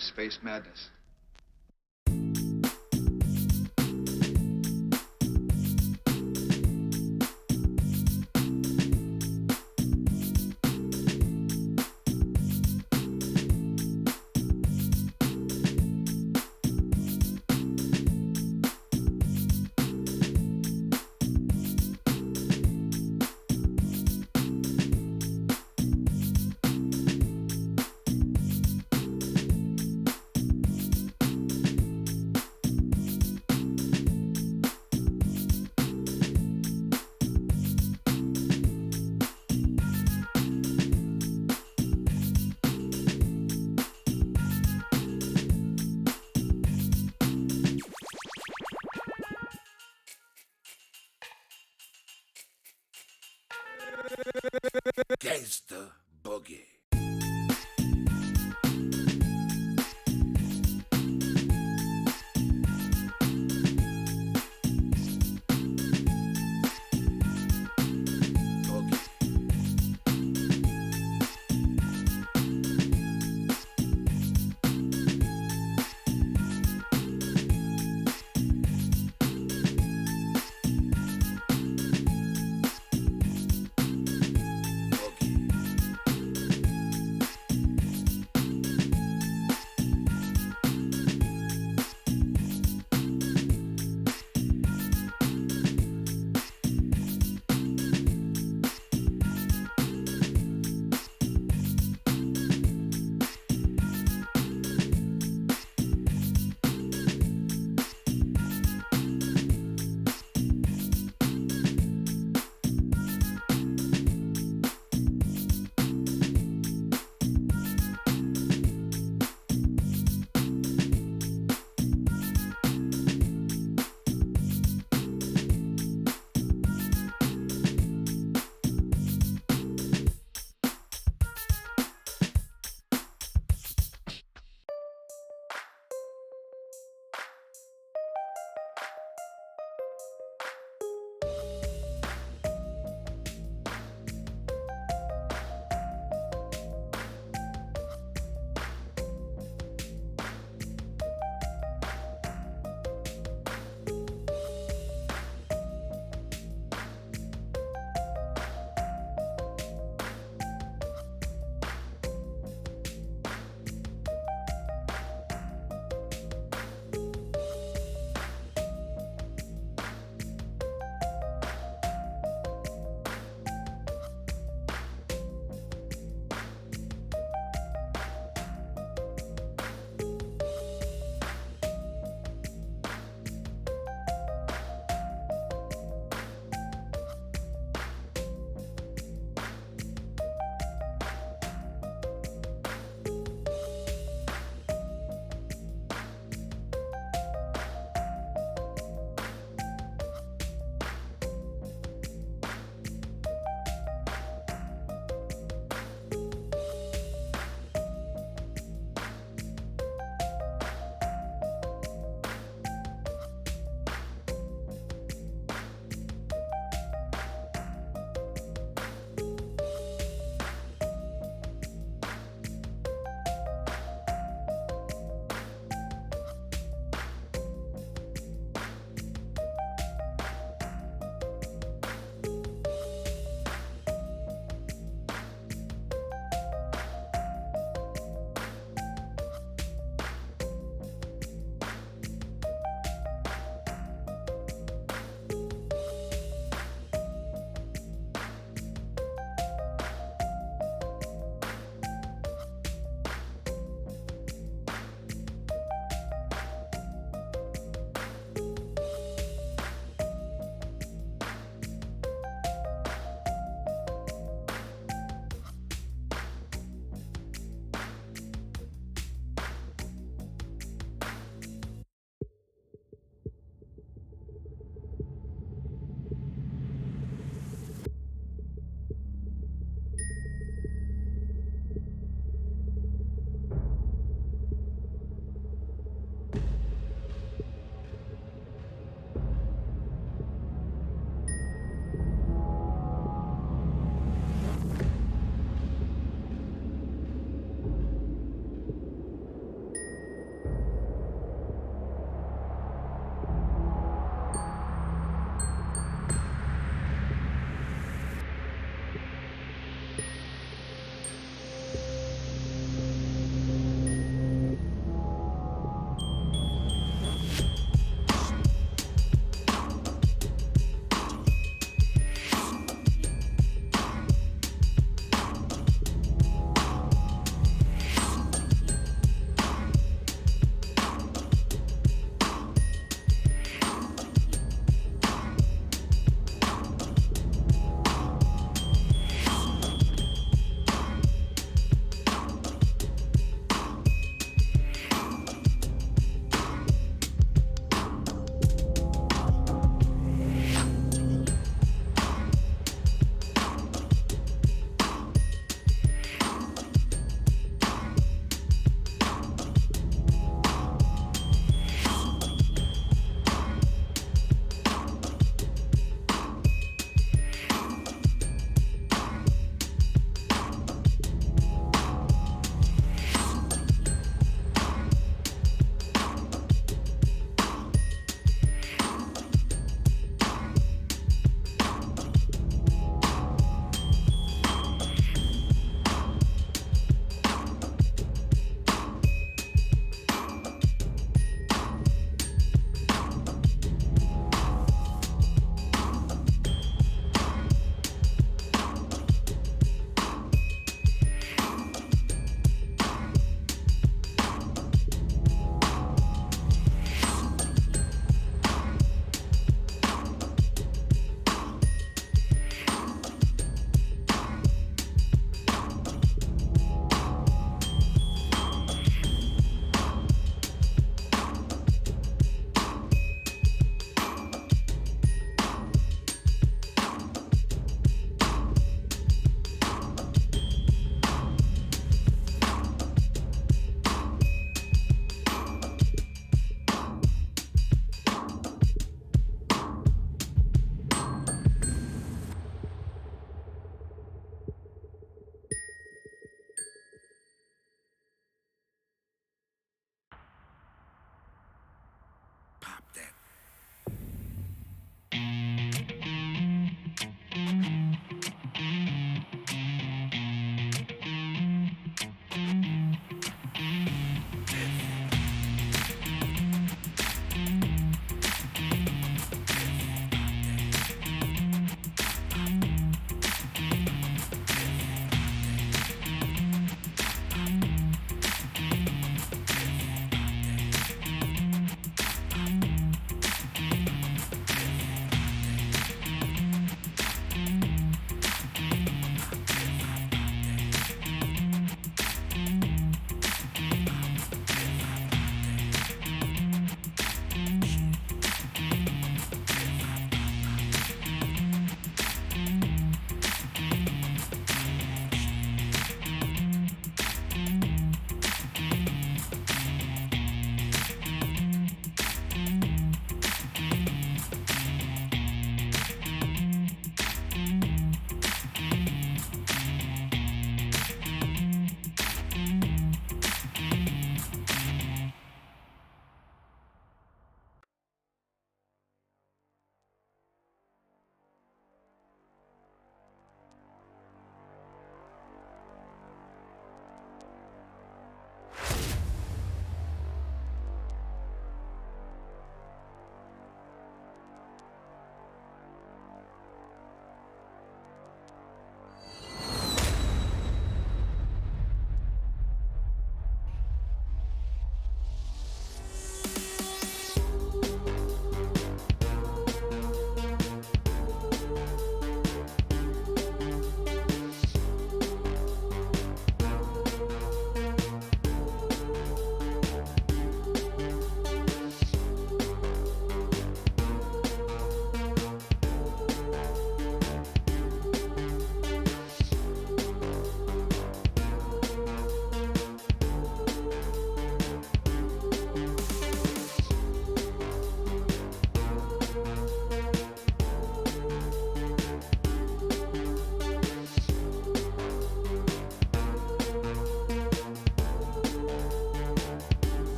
space madness. Gangsta Boogie.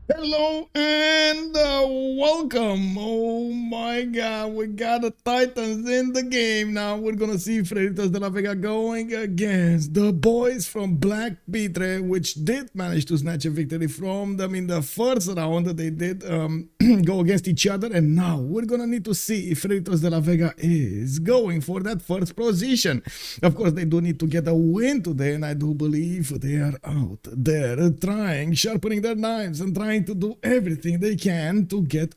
Hello and welcome. Oh my god, we got the Titans in the game. Now we're gonna see Freritos de la Vega going against the boys from BlackPitre, which did manage to snatch a victory from them in the first round. They did go against each other, and now we're gonna need to see if Freritos de la Vega is going for that first position. Of course, they do need to get a win today, and I do believe they are out there trying, sharpening their knives and trying to do everything they can to get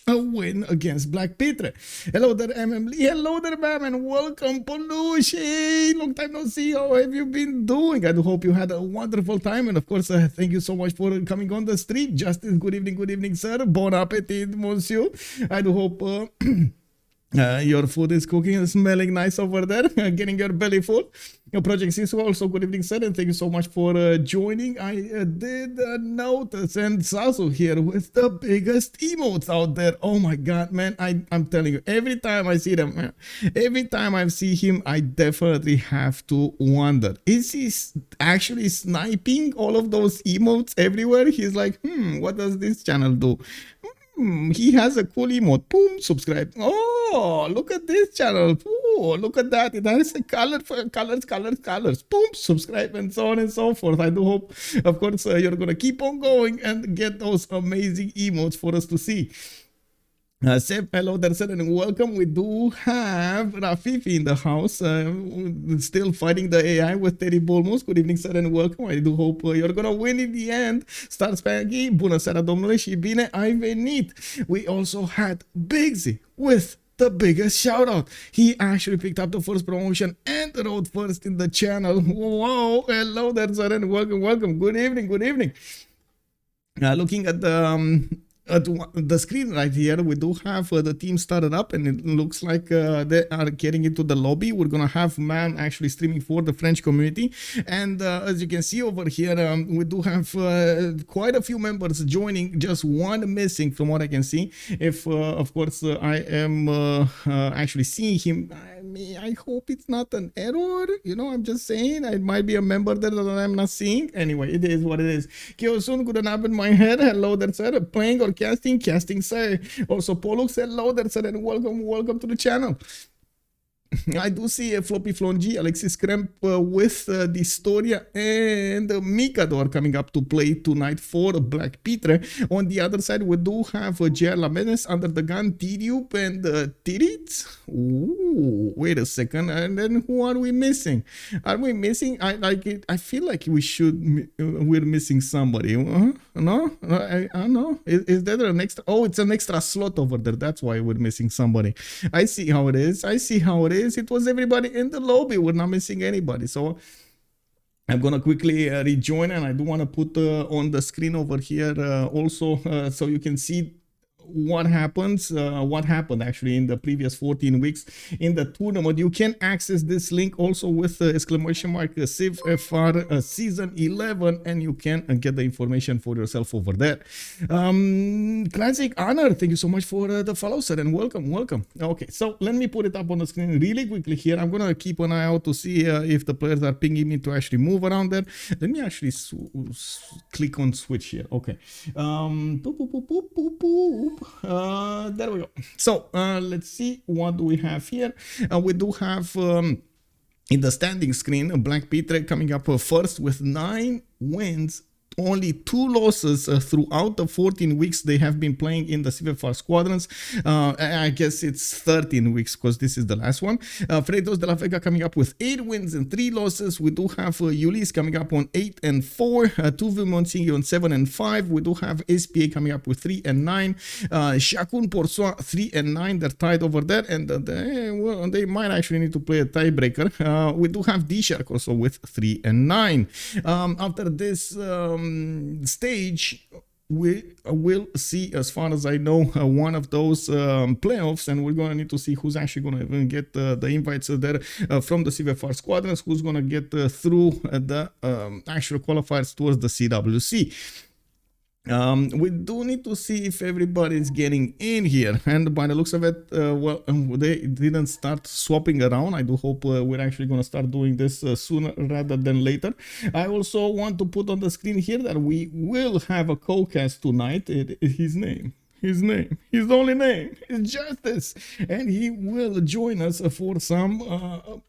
a win against BlackPitre. Hello there, MM Lee. Hello there, ma'am, and welcome, Polush. Hey, long time no see. How have you been doing? I do hope you had a wonderful time, and of course, thank you so much for coming on the stream. Justice, good evening, sir. Bon appetit, monsieur. I do hope your food is cooking and smelling nice over there, getting your belly full. Project Cisco, also good evening, sir, and thank you so much for joining. I did notice, and Sasu here with the biggest emotes out there. Oh my god, man, I'm telling you, every time I see them, every time I see him, I definitely have to wonder, is he actually sniping all of those emotes everywhere? He's like, what does this channel do? He has a cool emote. Boom, subscribe. Oh, look at this channel. Oh, look at that. It has a colors. Boom, subscribe, and so on and so forth. I do hope, of course, you're going to keep on going and get those amazing emotes for us to see. Seb, hello there, sir, and welcome. We do have Rafifi in the house, still fighting the AI with Teddy Bolmus. Good evening, sir, and welcome. I do hope you're gonna win in the end. Star Spaggy, bună seara, domnule, și bine ai venit. We also had Bigsy with the biggest shout out. He actually picked up the first promotion and rode first in the channel. Whoa, hello there, sir, and welcome. Good evening. Looking at the screen right here, we do have the team started up, and it looks like they are getting into the lobby. We're gonna have man actually streaming for the French community, and as you can see over here, we do have quite a few members joining, just one missing from what I can see. If of course I am actually seeing him, I hope it's not an error, you know, I'm just saying, it might be a member there that I'm not seeing. Anyway, it is what it is. Kyosun, good enough in my head. Hello there, sir. Playing or casting, sir. Also, Pollux, hello there, sir, and welcome to the channel. I do see a FloppyFlong, Alexis, Krempp with Distoria and Mikado are coming up to play tonight for BlackPitre. On the other side, we do have JR Lamenes, UnderTheGun, Tidube, and Titiits. Ooh, wait a second. And then who are we missing? Are we missing? I feel like we're missing somebody. No? I don't know. Is that an extra? Oh, it's an extra slot over there. That's why we're missing somebody. I see how it is. It was everybody in the lobby. We're not missing anybody. So I'm gonna quickly rejoin, and I do want to put on the screen over here also so you can see what happened actually in the previous 14 weeks in the tournament. You can access this link also with exclamation mark CivFR season 11, and you can get the information for yourself over there. Classic Honor, thank you so much for the follow, sir, and welcome. Okay, so let me put it up on the screen really quickly here. I'm gonna keep an eye out to see if the players are pinging me to actually move around there. Let me actually click on switch here. Okay, there we go. So let's see what do we have here. We do have in the standing screen BlackPitre coming up first with 9 wins, only 2 losses throughout the 14 weeks they have been playing in the CivFR Squadrons. I guess it's 13 weeks because this is the last one. Freritos de la Vega coming up with 8 wins and 3 losses. We do have Ulis coming up on 8 and 4, Tuve Monsigny on 7 and 5. We do have SPA coming up with 3 and 9, Shakun Porsoa 3 and 9. They're tied over there, and they might actually need to play a tiebreaker. We do have D-Shark also with 3 and 9. After this stage, we will see, as far as I know, one of those playoffs, and we're going to need to see who's actually going to even get the invites there from the CivFR Squadrons, who's going to get through the actual qualifiers towards the CWC. We do need to see if everybody's getting in here, and by the looks of it, well, they didn't start swapping around. I do hope we're actually going to start doing this sooner rather than later. I also want to put on the screen here that we will have a co-cast tonight. His only name is Justice, and he will join us for some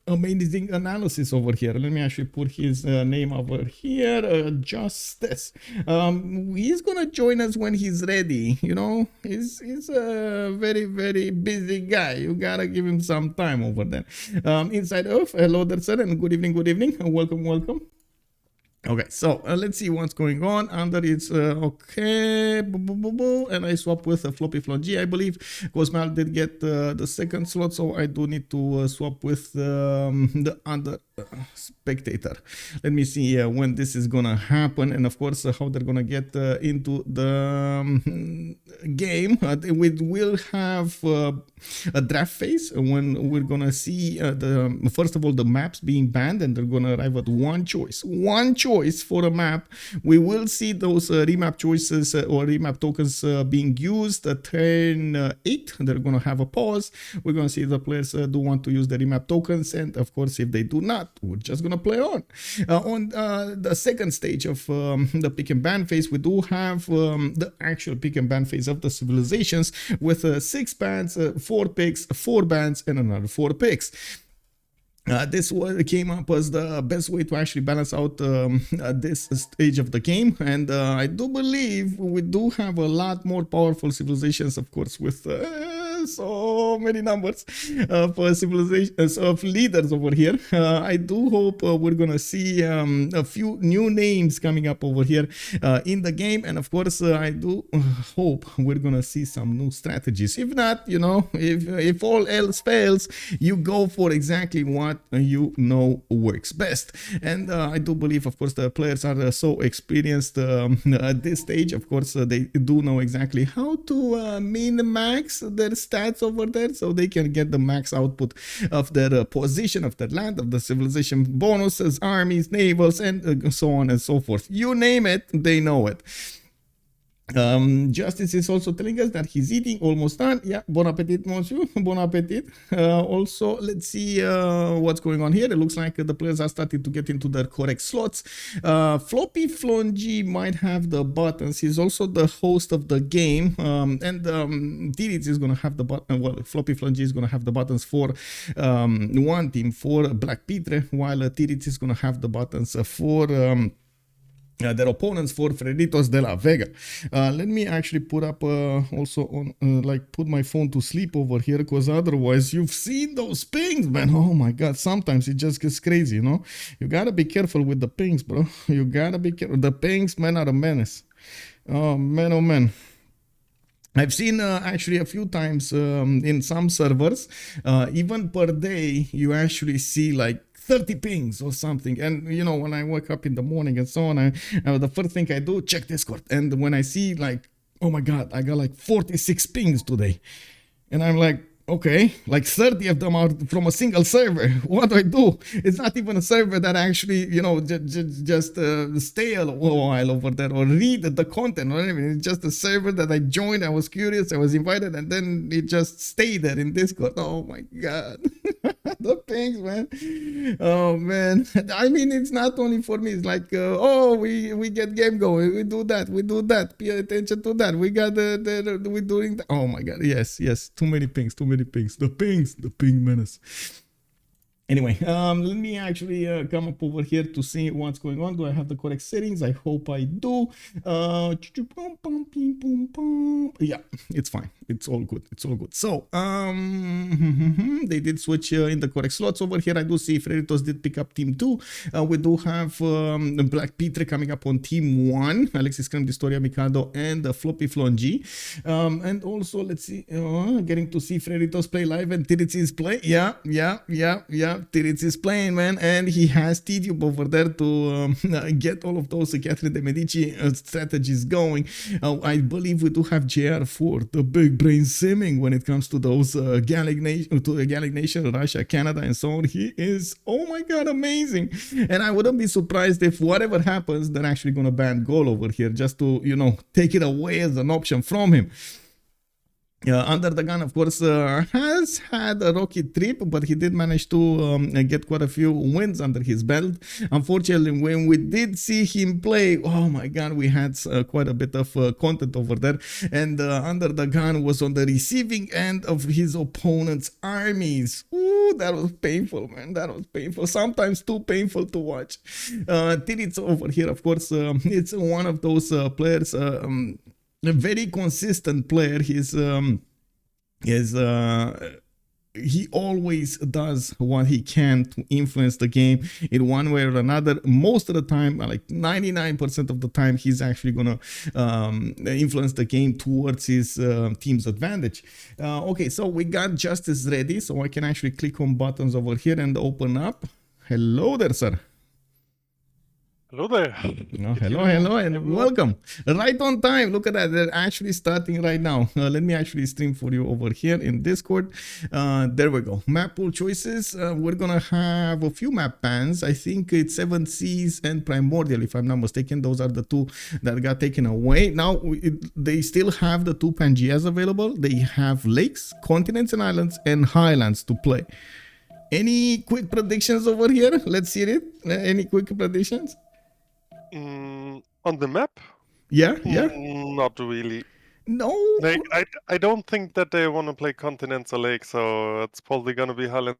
amazing analysis over here. Let me actually put his name over here, Justice. He's gonna join us when he's ready. You know, he's a very busy guy. You gotta give him some time over there. Inside of hello there, sir, and good evening, welcome. Okay, so let's see what's going on. Under it's okay, and I swap with a FloppyFlong, I believe. Cosmal did get the second slot, so I do need to swap with the other spectator. Let me see when this is gonna happen, and of course how they're gonna get into the game. We will have a draft phase when we're gonna see first of all the maps being banned, and they're gonna arrive at one choice for a map. We will see those remap choices or remap tokens being used at turn 8. They're gonna have a pause. We're gonna see if the players do want to use the remap tokens, and of course if they do not, we're just gonna play on. On the second stage of the pick and ban phase, we do have the actual pick and ban phase of the civilizations with 6 bans, 4 picks, 4 bans, and another 4 picks. This came up as the best way to actually balance out this stage of the game, and I do believe we do have a lot more powerful civilizations, of course, with so many numbers of civilizations of leaders over here. I do hope we're gonna see a few new names coming up over here in the game, and of course I do hope we're gonna see some new strategies. If not, you know, if all else fails, you go for exactly what you know works best. And I do believe, of course, the players are so experienced at this stage. Of course, they do know exactly how to min-max their stats over there, so they can get the max output of their position, of their land, of the civilization bonuses, armies, navals, and so on and so forth. You name it, they know it. Justice is also telling us that he's eating, almost done. Yeah, bon appetit, monsieur, bon appetit. Also, let's see what's going on here. It looks like the players are starting to get into their correct slots. FloppyFlong might have the buttons. He's also the host of the game, and Titiits is gonna have the button. Well, FloppyFlong is gonna have the buttons for one team, for BlackPitre, while Titiits is gonna have the buttons for their opponents, for Freritos de la Vega. Let me actually put up also on like put my phone to sleep over here, because otherwise you've seen those pings, man. Oh my god, sometimes it just gets crazy, you know. You gotta be careful with the pings, bro. You gotta be careful. The pings, man, are a menace. Oh man. I've seen actually a few times in some servers, even per day, you actually see like 30 pings or something. And you know, when I wake up in the morning and so on, the first thing I do, check Discord. And when I see like, oh my god, I got like 46 pings today, and I'm like, okay, like 30 of them are from a single server. What do I do? It's not even a server that actually, you know, just stay a while over there or read the content or anything. It's just a server that I joined. I was curious, I was invited, and then it just stayed there in Discord. Oh my god. The pings, man. Oh man. I mean, it's not only for me. It's like, oh, we get game going. We do that. Pay attention to that. We got we're doing that. Oh my god. Yes. Too many pings. The ping menace. Anyway, let me actually come up over here to see what's going on. Do I have the correct settings? I hope I do. Yeah, it's fine. It's all good. So, they did switch in the correct slots over here. I do see Freritos did pick up team 2. We do have BlackPitre coming up on team 1. Alexis, Krempp, Distoria, Mikado, and FloppyFlong. And also, let's see, getting to see Freritos play live, and Titiits is playing. Yeah. Titiits is playing, man, and he has Tidube over there to get all of those Catherine de Medici strategies going. I believe we do have JR4, the big brain simming when it comes to those Gallic nation, Russia, Canada, and so on. He is, oh my god, amazing. And I wouldn't be surprised if whatever happens, they're actually going to ban goal over here just to, you know, take it away as an option from him. UnderTheGun, of course, has had a rocky trip, but he did manage to get quite a few wins under his belt. Unfortunately, when we did see him play, oh my god, we had quite a bit of content over there, and UnderTheGun was on the receiving end of his opponent's armies. Ooh, that was painful, man. That was painful. Sometimes too painful to watch. Titiits over here, of course, it's one of those players. A very consistent player. He always does what he can to influence the game in one way or another. Most of the time, like 99% of the time, he's actually gonna influence the game towards his team's advantage. Okay, so we got Justice ready, so I can actually click on buttons over here and open up. Hello there, sir. Hello there. Oh, hello, and welcome. Right on time. Look at that. They're actually starting right now. Let me actually stream for you over here in Discord. There we go. Map pool choices. We're going to have a few map bans. I think it's 7 Seas and Primordial, if I'm not mistaken. Those are the two that got taken away. Now, they still have the two Pangeas available. They have lakes, continents and islands, and highlands to play. Any quick predictions over here? Let's see it. Any quick predictions? On the map? Yeah. Not really. No. Like, I don't think that they want to play continents or lakes, so it's probably gonna be highlands.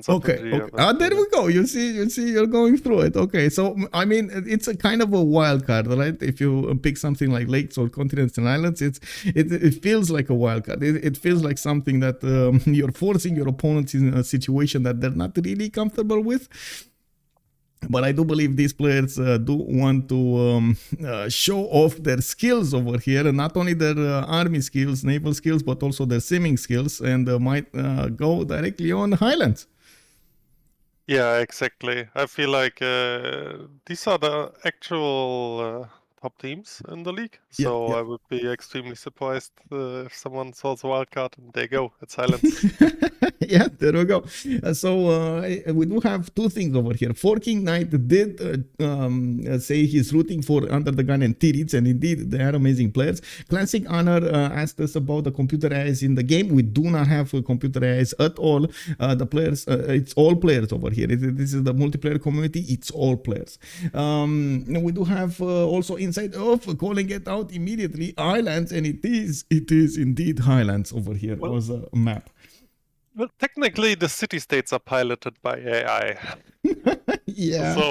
Okay. There we go. You see, you're going through it. Okay, so I mean, it's a kind of a wild card, right? If you pick something like lakes or continents and islands, it feels like a wild card. It feels like something that you're forcing your opponents in a situation that they're not really comfortable with. But I do believe these players do want to show off their skills over here, and not only their army skills, naval skills, but also their simming skills, and might go directly on highlands. Yeah, exactly. I feel like these are the actual top teams in the league, so I would be extremely surprised if someone saws a wildcard and they go, it's highlands. Yeah, there we go. So we do have two things over here. Forking Knight did say he's rooting for UnderTheGun and Titiits, and indeed they are amazing players. Classic Honor asked us about the computer AIs in the game. We do not have computer AIs at all. The players, it's all players over here. This is the multiplayer community. It's all players. We do have also inside of calling it out immediately Highlands, and it is indeed Highlands over here. Well, was a map. Well, technically, the city-states are piloted by AI. Yeah. So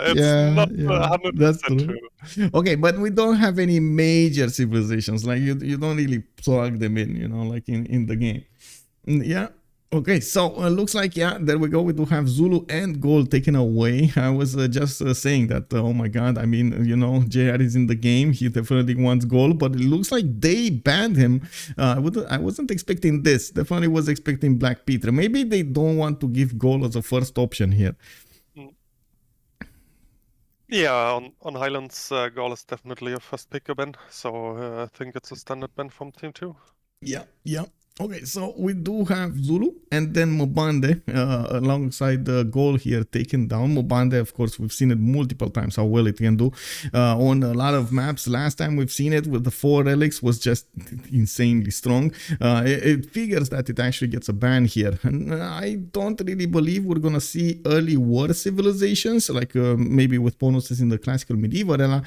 it's not 100% true. Okay, but we don't have any major civilizations. Like you don't really plug them in, you know, like in the game. Yeah. Okay, so looks like, yeah, there we go. We do have Zulu and Gold taken away. I was just saying that, oh my god, I mean, you know, JR is in the game. He definitely wants Gold, but it looks like they banned him. I wasn't expecting this. Definitely was expecting BlackPitre. Maybe they don't want to give Gold as a first option here. Yeah, on Highlands, Gaul is definitely a first pick ban, so I think it's a standard ban from Team 2. Yeah. Okay, so we do have Zulu and then Mobande alongside the goal here taken down. Mobande, of course, we've seen it multiple times how well it can do on a lot of maps. Last time we've seen it with the 4 relics was just insanely strong. It figures that it actually gets a ban here. And I don't really believe we're gonna see early war civilizations like maybe with bonuses in the classical medieval era,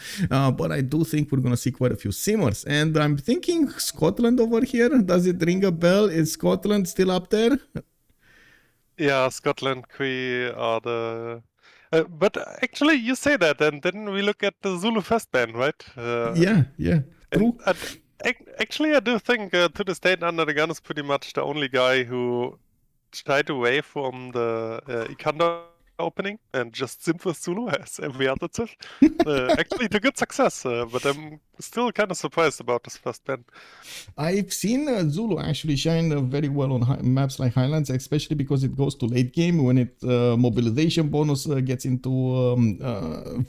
but I do think we're gonna see quite a few simmers. And I'm thinking Scotland over here. Does it ring a bell? Is Scotland still up there? Yeah, Scotland, we are the... but actually, you say that, and then we look at the Zulu first ban, right? Yeah, true. Actually, I do think to this day, UnderTheGun is pretty much the only guy who shied away from the Ikanda opening and just sim with Zulu as every other Civ. Actually, to good success, but I'm still kind of surprised about this first ban. I've seen Zulu actually shine very well on maps like Highlands, especially because it goes to late game when it mobilization bonus gets into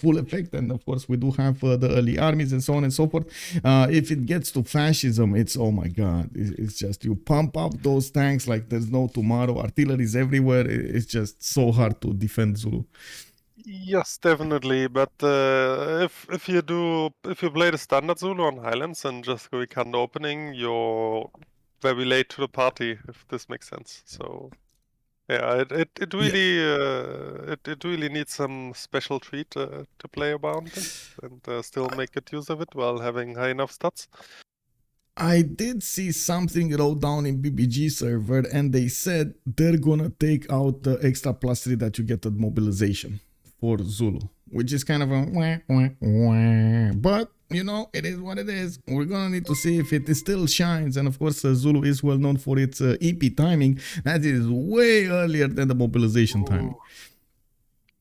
full effect, and of course we do have the early armies and so on and so forth. If it gets to fascism, it's oh my god, it's just you pump up those tanks like there's no tomorrow. Artillery is everywhere. It's just so hard to defend Zulu. Yes, definitely. But if you play the standard Zulu on Highlands and just go weekend opening, you're very late to the party, if this makes sense. So yeah, it really it really needs some special treat to play around this and still make good use of it while having high enough stats. I did see something wrote down in BBG server, and they said they're gonna take out the extra +3 that you get at mobilization for Zulu, which is kind of a wah, wah, wah. But you know, it is what it is. We're gonna need to see if it still shines. And of course, Zulu is well known for its EP timing. That is way earlier than the mobilization timing.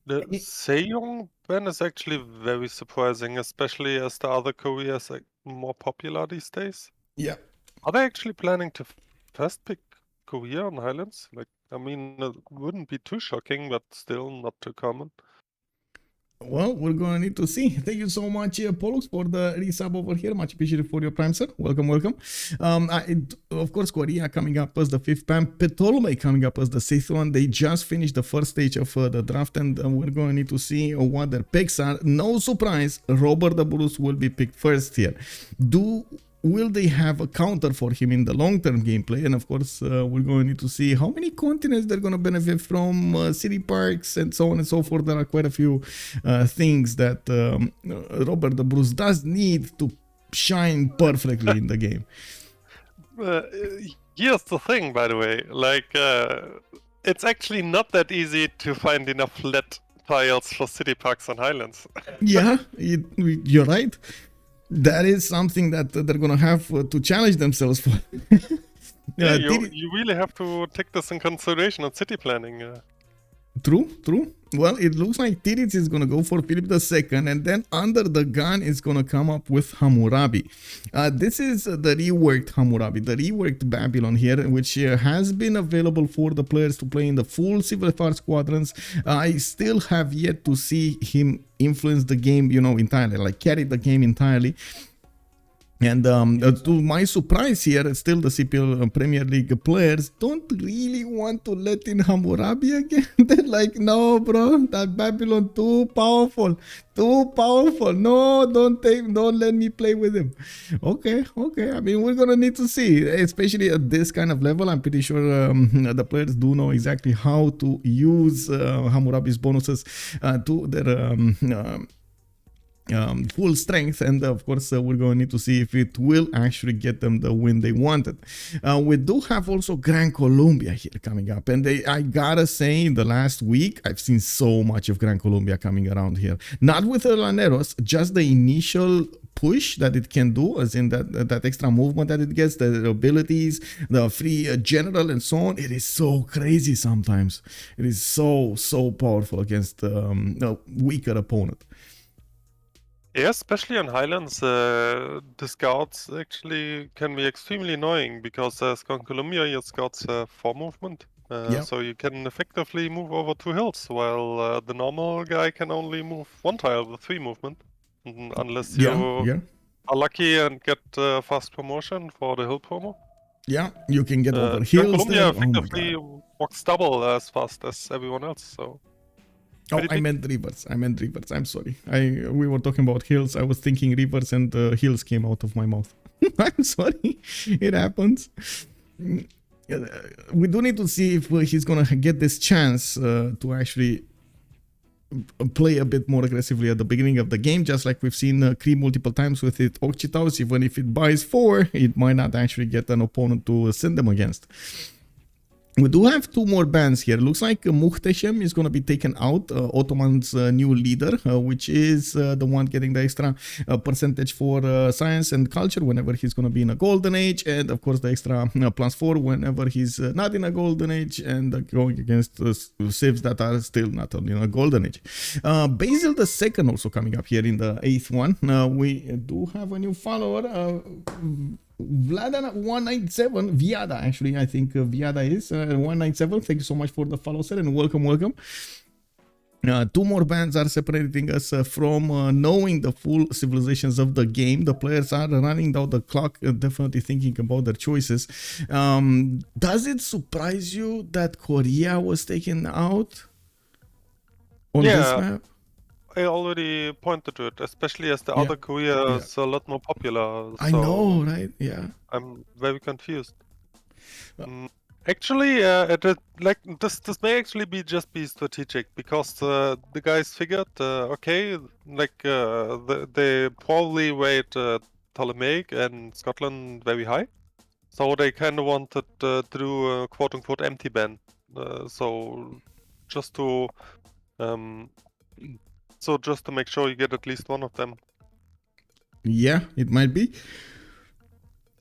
The Sejong ban is actually very surprising, especially as the other Koreas are more popular these days. Yeah. Are they actually planning to first pick Korea on Highlands? Like, I mean, it wouldn't be too shocking, but still not too common. Well, we're gonna need to see. Thank you so much, Pollux, for the resub over here. Much appreciated for your prime, sir. Welcome, welcome. Of course, Korea coming up as the 5th pan, Ptolemy coming up as the 6th one. They just finished the first stage of the draft, and we're gonna need to see what their picks are. No surprise, Robert the Bruce will be picked first here. Will they have a counter for him in the long-term gameplay? And of course, we're going to need to see how many continents they're going to benefit from, city parks, and so on and so forth. There are quite a few things that Robert the Bruce does need to shine perfectly in the game. Here's the thing, by the way. Like, it's actually not that easy to find enough flat tiles for city parks on Highlands. Yeah, you're right. That is something that they're gonna have to challenge themselves for. Yeah, you really have to take this in consideration on city planning. True. Well, it looks like Titiits is gonna go for Philip II, and then UnderTheGun is gonna come up with Hammurabi. This is the reworked Hammurabi, the reworked Babylon here, which has been available for the players to play in the full CivFR Squadrons. I still have yet to see him influence the game, you know, entirely, like carry the game entirely. And to my surprise here, still the CPL Premier League players don't really want to let in Hammurabi again. They're like, no, bro, that Babylon too powerful. No, don't let me play with him. Okay. I mean, we're gonna need to see, especially at this kind of level. I'm pretty sure the players do know exactly how to use Hammurabi's bonuses to their full strength, and of course we're going to need to see if it will actually get them the win they wanted. We do have also Gran Colombia here coming up, and I gotta say, in the last week I've seen so much of Gran Colombia coming around here. Not with Eleanor's, just the initial push that it can do, as in that extra movement that it gets, the abilities, the free general and so on. It is so crazy sometimes. It is so powerful against a weaker opponent. Yeah, especially on Highlands, the scouts actually can be extremely annoying because as Gran Colombia, your scouts have 4 movement. So you can effectively move over 2 hills, while the normal guy can only move 1 tile with 3 movement. Unless you are lucky and get fast promotion for the hill promo. Yeah, you can get over hills. Gran Colombia effectively walks double as fast as everyone else, so... Oh, I meant rivers. I'm sorry. We were talking about hills. I was thinking rivers, and hills came out of my mouth. I'm sorry. It happens. We do need to see if he's gonna get this chance to actually play a bit more aggressively at the beginning of the game, just like we've seen Krempp multiple times with it Okchitaus. Even if it buys 4, it might not actually get an opponent to send them against. We do have two more bans here. Looks like Muhteshem is going to be taken out, Ottoman's new leader, which is the one getting the extra percentage for science and culture whenever he's going to be in a golden age, and of course the extra +4 whenever he's not in a golden age, and going against civs that are still not in a golden age. Basil II also coming up here in the 8th one. We do have a new follower, Vlada197, Viada actually, I think Viada is 197. Thank you so much for the follow, sir, and welcome. Two more bans are separating us from knowing the full civilizations of the game. The players are running down the clock, definitely thinking about their choices. Does it surprise you that Korea was taken out on this map? I already pointed to it, especially as the other Korea is a lot more popular. I know, right? Yeah. I'm very confused. Actually, like this may actually just be strategic, because the guys figured, okay, like they probably rate Ptolemaic and Scotland very high, so they kind of wanted to do a quote-unquote empty ban. So just to make sure you get at least one of them. Yeah, it might be.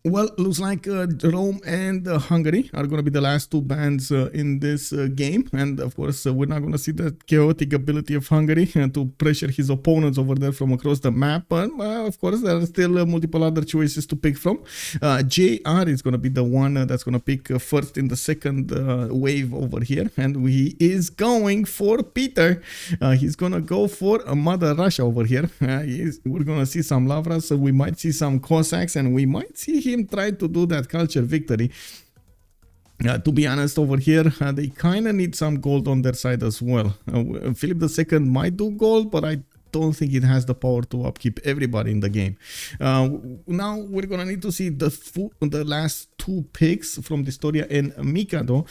Well, looks like Rome and Hungary are going to be the last two bans in this game. And of course, we're not going to see the chaotic ability of Hungary to pressure his opponents over there from across the map. But of course, there are still multiple other choices to pick from. JR is going to be the one that's going to pick first in the second wave over here. And he is going for Peter. He's going to go for a Mother Russia over here. We're going to see some Lavras, so we might see some Cossacks, and we might see him try to do that culture victory. To be honest, over here, they kind of need some gold on their side as well. Philip II might do gold, but I don't think it has the power to upkeep everybody in the game. Now we're gonna need to see the last two picks from Distoria and Mikado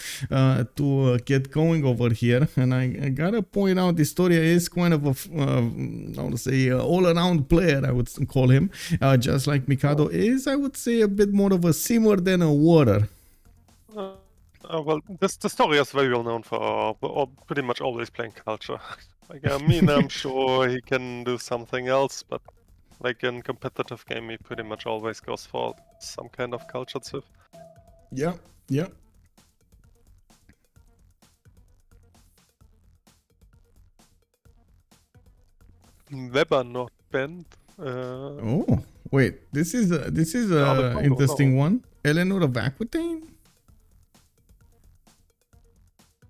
to get going over here. And I gotta point out, Distoria is kind of I would say all-around player, I would call him, just like Mikado is, I would say, a bit more of a simmer than a water. Well, this Distoria is very well known for pretty much always playing culture. Like, I mean, I'm sure he can do something else, but like in competitive game, he pretty much always goes for some kind of cultured civ. Yeah, yeah. Weber not banned. Oh, wait, this is a interesting one. Eleanor of Aquitaine.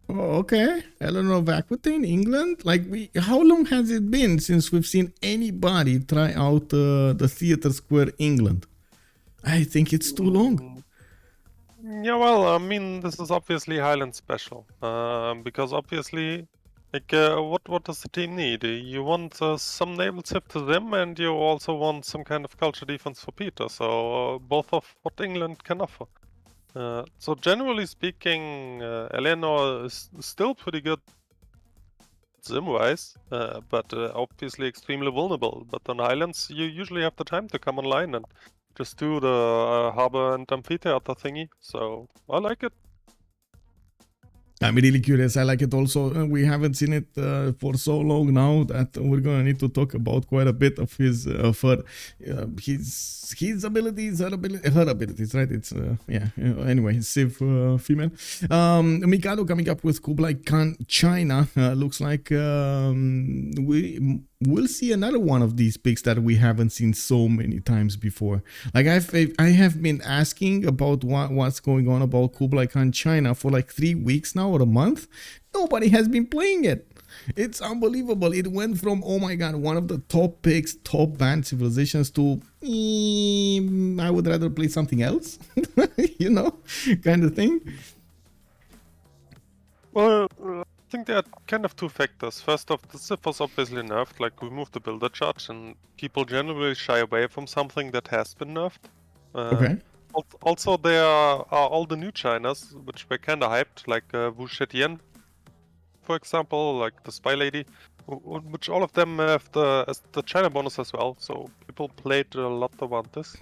Oh, okay. Eleanor of Aquitaine, England. Like, how long has it been since we've seen anybody try out the Theatre Square England? I think it's too long. Yeah, well, I mean, this is obviously Highland special, because obviously, like, what does the team need? You want some naval civ to them, and you also want some kind of culture defense for Peter. So both of what England can offer. So generally speaking, Eleanor is still pretty good sim-wise, but obviously extremely vulnerable. But on islands, you usually have the time to come online and just do the harbor and amphitheater thingy. So I like it. I'm really curious. I like it also. We haven't seen it for so long now that we're gonna need to talk about quite a bit of his abilities, her abilities, right? It's yeah. Anyway, his Civ female. Mikado coming up with Kublai Khan China. Looks like we'll see another one of these picks that we haven't seen so many times before. Like I have been asking about what's going on about Kublai Khan China for like 3 weeks now or a month. Nobody has been playing it. It's unbelievable. It went from, oh my god, one of the top picks, top banned civilizations to I would rather play something else. You know, kind of thing. Well, I think there are kind of two factors. First off, the Civ was obviously nerfed, like remove the builder charge, and people generally shy away from something that has been nerfed. Okay. Also, there are all the new Chinas, which were kind of hyped, like Wu Shetian, for example, like the Spy Lady, which all of them have the China bonus as well, so people played a lot around this.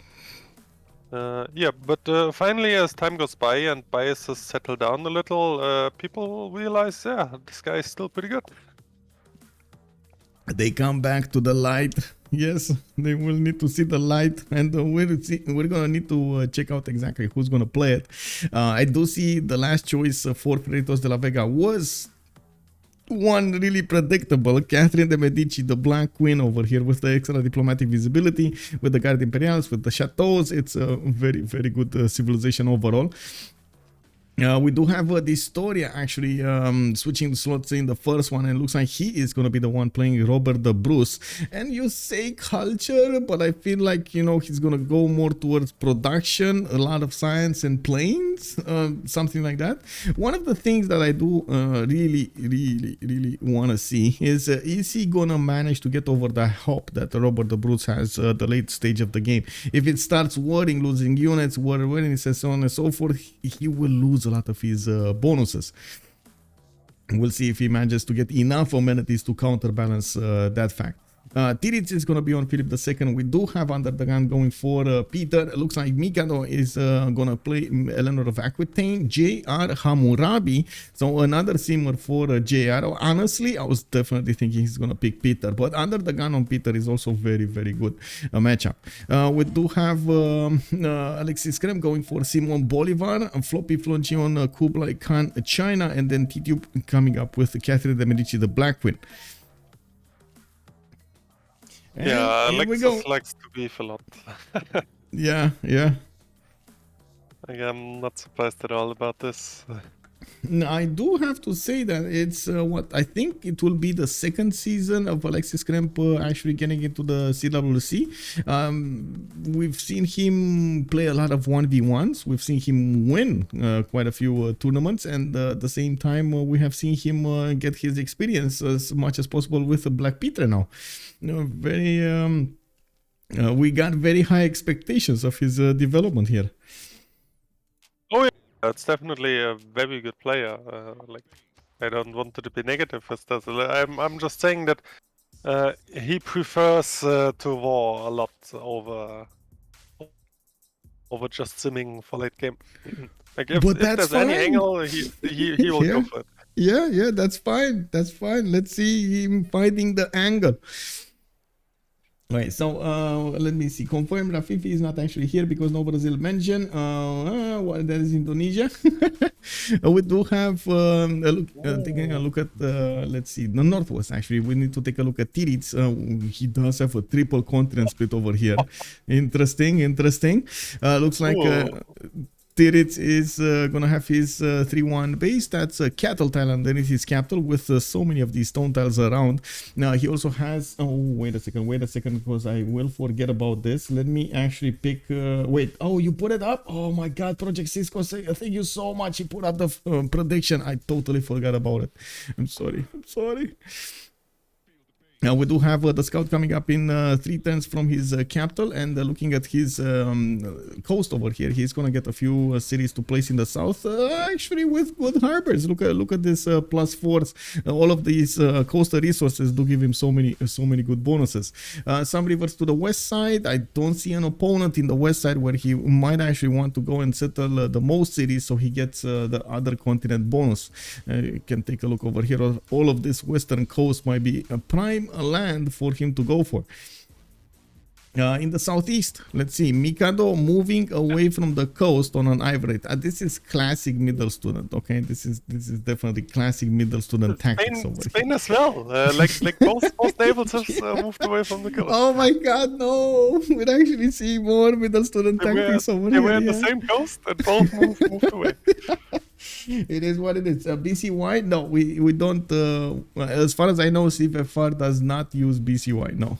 Yeah, but finally, as time goes by and biases settle down a little, people realize, yeah, this guy is still pretty good. They come back to the light. Yes, they will need to see the light, and we're gonna need to check out exactly who's gonna play it. I do see the last choice for Freritos de la Vega was one really predictable, Catherine de Medici, the Black Queen over here with the extra diplomatic visibility, with the Guard Imperials, with the chateaus. It's a very, very good civilization overall. We do have Distoria actually switching the slots in the first one, and it looks like he is going to be the one playing Robert the Bruce. And you say culture, but I feel like, you know, he's going to go more towards production, a lot of science and planes, something like that. One of the things that I do really want to see is he going to manage to get over the hump that Robert the Bruce has the late stage of the game? If it starts worrying, losing units, worrying, and so on and so forth, he will lose a lot of his bonuses. We'll see if he manages to get enough amenities to counterbalance that fact. Titiits is going to be on Philip II. We do have UnderTheGun going for Peter. It looks like Mikado is going to play Eleanor of Aquitaine. JR Hammurabi. So another simmer for JR. Honestly, I was definitely thinking he's going to pick Peter. But UnderTheGun on Peter is also very good matchup. We do have Alexis Krempp going for Simon Bolivar. FloppyFlong on Kublai Khan China. And then Tidube coming up with Catherine de Medici, the Black Queen. And yeah, Alexis likes to beef a lot. yeah. I'm not surprised at all about this. No, I do have to say that it's what I think it will be the second season of Alexis Krempp actually getting into the CWC. We've seen him play a lot of 1v1s. We've seen him win quite a few tournaments, and at the same time we have seen him get his experience as much as possible with BlackPitre now. You know, we got very high expectations of his development here. Oh yeah. It's definitely a very good player. Like, I don't want to be negative with this. I'm just saying that he prefers to war a lot over just simming for late game. Like if there's any angle, he will go for it. Yeah, that's fine. That's fine. Let's see him finding the angle. Right, so let me see. Confirm Rafifi is not actually here because no Brazil mentioned. What that is Indonesia. We do have taking a look at let's see, the Northwest. Actually, we need to take a look at Titiits. He does have a triple continent split over here. Interesting. Looks like Titiits is gonna have his 3-1 base. That's a cattle tile underneath his capital with so many of these stone tiles around. Now he also has, oh wait a second because I will forget about this. Let me actually pick wait, oh, you put it up? Oh my god, Project Cisco, thank you so much. He put up the prediction. I totally forgot about it. I'm sorry. Now we do have the scout coming up in 3 turns from his capital, and looking at his coast over here, he's gonna get a few cities to place in the south, actually with good harbors. Look at this +4s. All of these coastal resources do give him so many good bonuses. Some rivers to the west side. I don't see an opponent in the west side where he might actually want to go and settle the most cities, so he gets the other continent bonus. You can take a look over here. All of this western coast might be a prime land for him to go for. In the southeast, let's see, Mikado moving away from the coast on an ivory. This is classic middle student, okay? This is definitely classic middle student tactics over Spain as well. Like most navals have moved away from the coast. Oh my god, no! We're actually seeing more middle student tactics over here. They were on the same coast and both moved away. It is what it is. BCY? No, we don't. As far as I know, CivFR does not use BCY. No,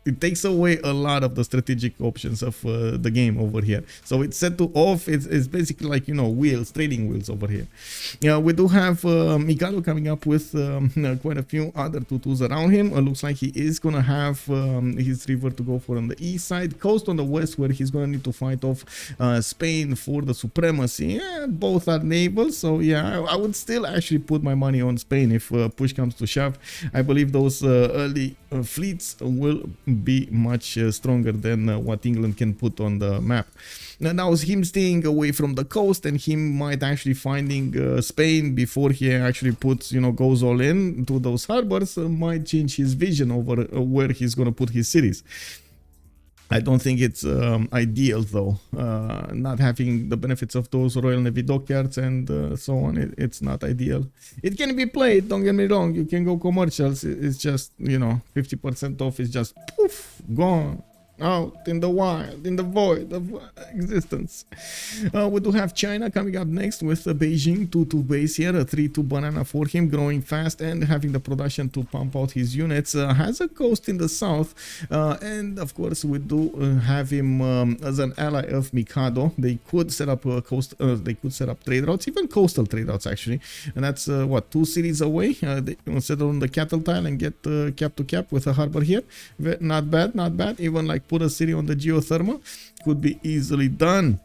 it takes away a lot of the strategic options of the game over here. So it's set to off. It's basically like, you know, wheels, trading wheels over here. Yeah, we do have Mikado coming up with quite a few other tutus around him. Looks like he is gonna have his river to go for on the east side, coast on the west, where he's gonna need to fight off Spain for the supremacy. Yeah, both are naval, so yeah, I would still actually put my money on Spain if push comes to shove. I believe those early fleets will be much stronger than what England can put on the map. Now him staying away from the coast, and him might actually finding Spain before he actually puts, you know, goes all in to those harbors, might change his vision over where he's gonna put his cities. I don't think it's ideal though, not having the benefits of those Royal Navy dockyards and so on. It's not ideal. It can be played, don't get me wrong, you can go commercials, it's just, you know, 50% off is just poof, gone. Out in the wild, in the void of existence. We do have China coming up next with Beijing 2-2 base here, a 3-2 banana for him, growing fast and having the production to pump out his units. Has a coast in the south, and of course we do have him as an ally of Mikado. They could set up a coast, they could set up trade routes, even coastal trade routes actually, and that's what, 2 cities away. They can settle on the cattle tile and get cap to cap with a harbor here. Not bad, not bad. Even like put a city on the geothermal, could be easily done.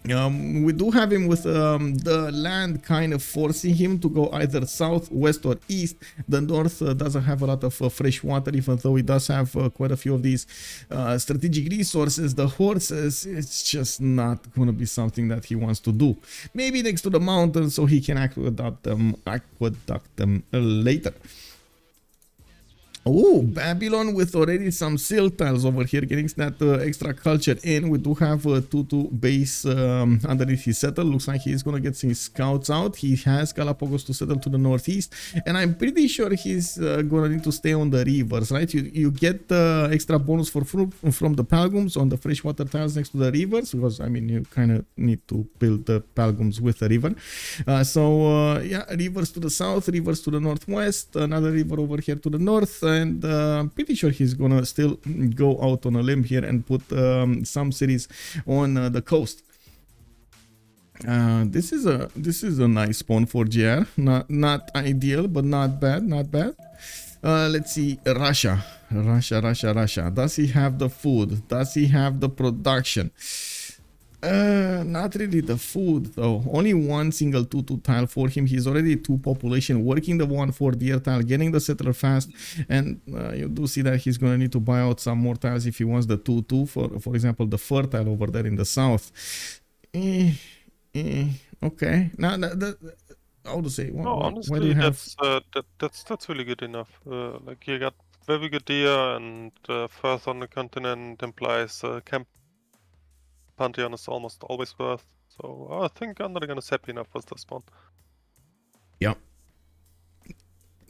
We do have him with the land kind of forcing him to go either south, west or east. The north doesn't have a lot of fresh water, even though it does have quite a few of these strategic resources. The horses, it's just not going to be something that he wants to do. Maybe next to the mountains so he can aqueduct them later. Oh, Babylon with already some seal tiles over here, getting that extra culture in. We do have a 2-2 base underneath his settle. Looks like he's gonna get some scouts out. He has Galapagos to settle to the northeast, and I'm pretty sure he's gonna need to stay on the rivers, right? You get the extra bonus for fruit from the palgums on the freshwater tiles next to the rivers, because I mean you kind of need to build the palgums with the river. Yeah, rivers to the south, rivers to the northwest, another river over here to the north. And I'm pretty sure he's gonna still go out on a limb here and put some cities on the coast. This is a nice spawn for GR. Not ideal, but not bad, not bad. Let's see, Russia. Does he have the food? Does he have the production? Not really the food though. Only one single 2-2 tile for him. He's already 2 population, working the 1-4 deer tile, getting the settler fast, and you do see that he's gonna need to buy out some more tiles if he wants the 2-2 for example the fertile over there in the south. Okay, now how to say? No, honestly, why do you have... that's really good enough. Like you got very good deer, and first on the continent implies camp Pantheon is almost always worth, so I think UnderTheGun is happy enough with this one. Yeah,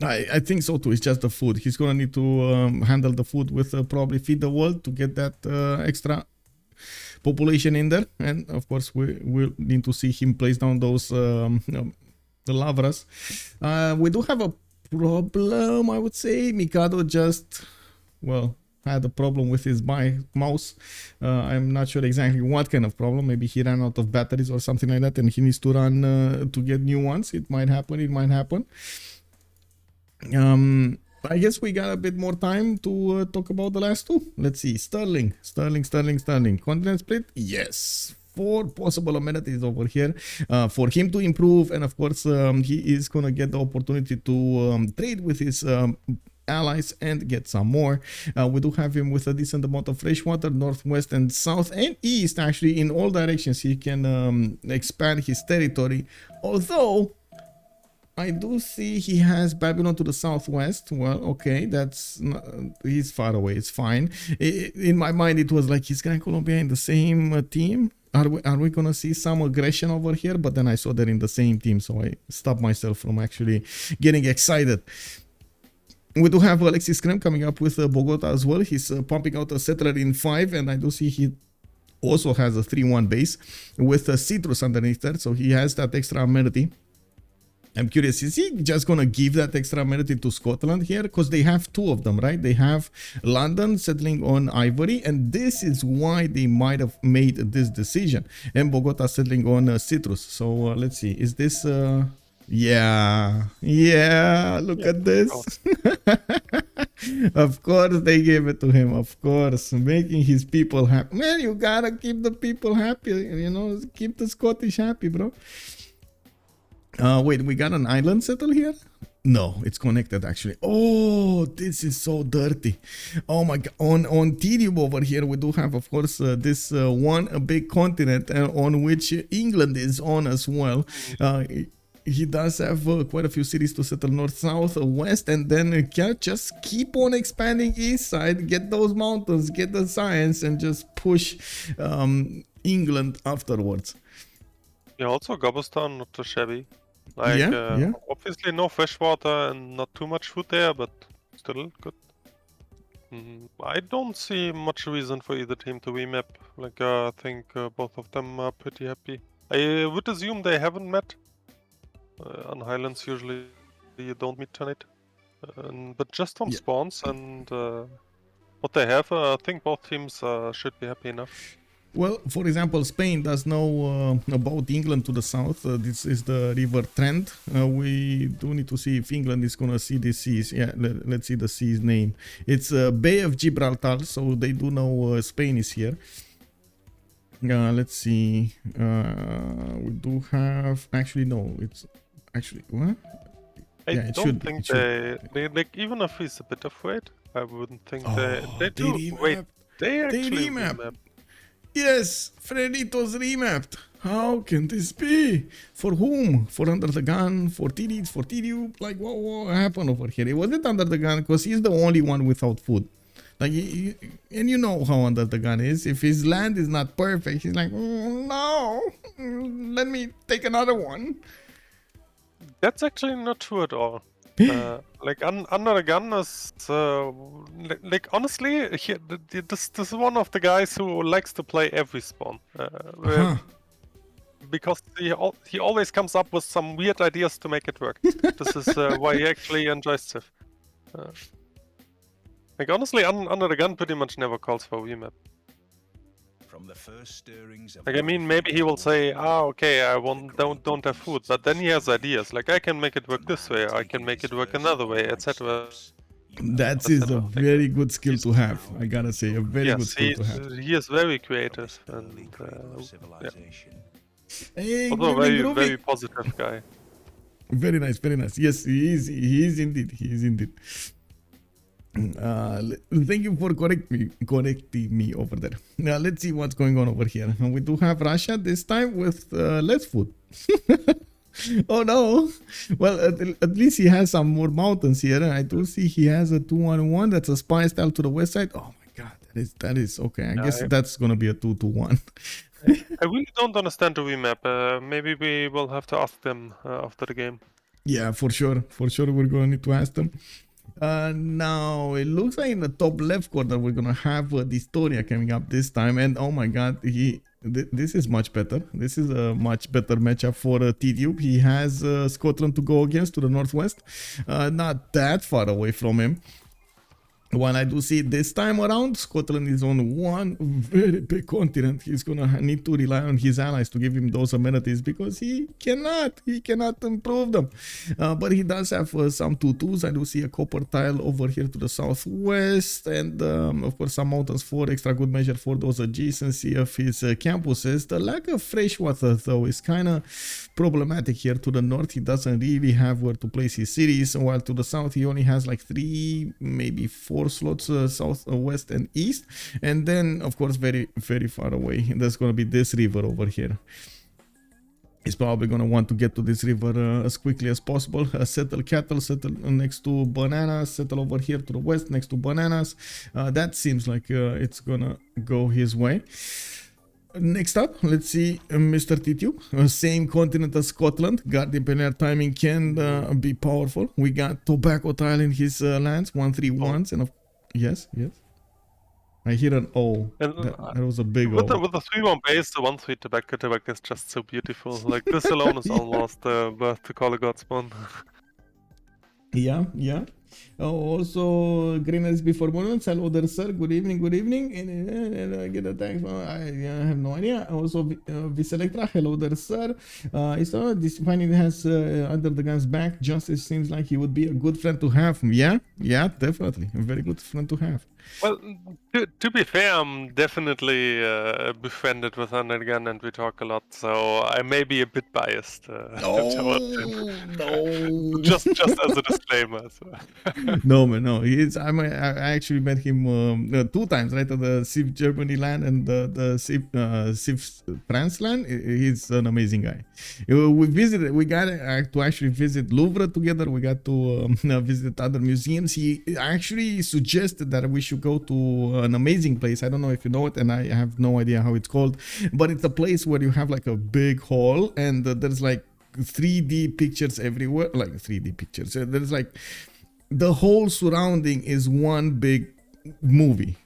I think so too. It's just the food. He's gonna need to handle the food with probably feed the world to get that extra population in there, and of course we will need to see him place down those the lavras. We do have a problem, I would say. Mikado just, well, had a problem with his mouse. I'm not sure exactly what kind of problem. Maybe he ran out of batteries or something like that, and he needs to run to get new ones. It might happen. It might happen. I guess we got a bit more time to talk about the last 2. Let's see. Sterling. Continent split. Yes. 4 possible amenities over here for him to improve, and of course he is gonna get the opportunity to trade with his allies and get some more. We do have him with a decent amount of freshwater, northwest and south and east. Actually, in all directions he can expand his territory, although I do see he has Babylon to the southwest. Well, okay, that's not, he's far away, it's fine. In my mind it was like, he's Gran Colombia in the same team. Are we gonna see some aggression over here? But then I saw that in the same team, so I stopped myself from actually getting excited. We do have Alexis Krempp coming up with Bogota as well. He's pumping out a settler in 5, and I do see he also has a 3-1 base with a citrus underneath there, so he has that extra amenity. I'm curious, is he just gonna give that extra amenity to Scotland here? Because they have 2 of them, right? They have London settling on Ivory, and this is why they might have made this decision. And Bogota settling on Citrus. So let's see, is this... Yeah, look at this. Of course they gave it to him, of course, making his people happy. Man, you gotta keep the people happy, you know, keep the Scottish happy, bro. Wait, we got an island settle here? No, it's connected actually. Oh, this is so dirty. Oh my god. On Tidube over here, we do have, of course, this one big continent on which England is on as well. He does have quite a few cities to settle north, south, west, and then just keep on expanding east side, get those mountains, get the science, and just push England afterwards. Yeah, also Gobostan, not too shabby. Like, yeah. obviously no fresh water and not too much food there, but still good. I don't see much reason for either team to remap. Like, I think both of them are pretty happy. I would assume they haven't met. On Highlands, usually you don't meet tonight. But just from spawns and what they have, I think both teams should be happy enough. Well, for example, Spain does know about England to the south. This is the River Trent. We do need to see if England is going to see the seas. Yeah, let's see the sea's name. It's Bay of Gibraltar, so they do know Spain is here. Let's see. We do have... Actually, no. It's actually... What? I don't think they... Like, even if he's a bit afraid, I wouldn't think they do. Wait, they actually remap. Yes, Freritos remapped. How can this be? For whom? For UnderTheGun? For Titiits? For Tidube? Like, what happened over here? It wasn't UnderTheGun because he's the only one without food. Like, and you know how UnderTheGun is. If his land is not perfect, he's like, no, let me take another one. That's actually not true at all. Like UnderTheGun is like honestly, this is one of the guys who likes to play every spawn, because he always comes up with some weird ideas to make it work. This is why he actually enjoys Civ. Like honestly, UnderTheGun pretty much never calls for remap. From the first stirrings of like I mean, maybe he will say, okay, I don't have food, but then he has ideas. Like I can make it work this way, I can make it work another way, etc. That is a very good skill to have. I gotta say, a very good skill to have. He is very creative and Hey, also very positive guy. Very nice, very nice. Yes, he is indeed. He is indeed. Thank you for correcting me over there. Now let's see what's going on over here. We do have Russia this time with less food. Oh no. Well, at least he has some more mountains here. I do see he has a 2-1-1. That's a spy style to the west side. Oh my god, that is okay. I guess that's gonna be a 2-2-1. I really don't understand the remap. Maybe we will have to ask them after the game. Yeah, for sure. For sure, we're gonna need to ask them. Now it looks like in the top left corner we're gonna have Distoria coming up this time, and oh my god, this is much better. This is a much better matchup for Tidube. He has Scotland to go against to the northwest, not that far away from him. While I do see this time around, Scotland is on one very big continent. He's gonna need to rely on his allies to give him those amenities because he cannot improve them. But he does have some 2-2s. I do see a copper tile over here to the southwest, and of course some mountains for extra good measure for those adjacency of his campuses. The lack of fresh water though is kind of problematic here to the north. He doesn't really have where to place his cities, while to the south he only has like 3, maybe 4 slots, south, west and east, and then of course very far away there's going to be this river over here. He's probably going to want to get to this river as quickly as possible, settle cattle, settle next to bananas, settle over here to the west next to bananas. That seems like it's gonna go his way. Next up, let's see Mr. Tidube, same continent as Scotland. Guardian Pioneer timing can be powerful. We got tobacco tile in his lands, 1-3-1s, and yes. I hear an O. That was a big O. With the 3-1 base, the 1-3 tobacco is just so beautiful. Like this alone is almost worth to call a god spawn. Yeah. Also, Green is before moments. Hello there, sir. Good evening. And I get a thanks. I have no idea. Also, Viselectra. Hello there, sir. I saw this finding has UnderTheGun's back. Justice seems like he would be a good friend to have. Yeah, definitely. A very good friend to have. Well, to be fair, I'm definitely befriended with UnderTheGun, and we talk a lot, so I may be a bit biased towards him. No. just as a disclaimer. So. No, man, no. I actually met him 2 times, right? At the Civ Germany land and the Civ France land. He's an amazing guy. We got to actually visit Louvre together. We got to visit other museums. He actually suggested that we should go to an amazing place. I don't know if you know it, and I have no idea how it's called, but it's a place where you have like a big hall and there's like 3D pictures everywhere, like 3D pictures. There's like the whole surrounding is one big movie.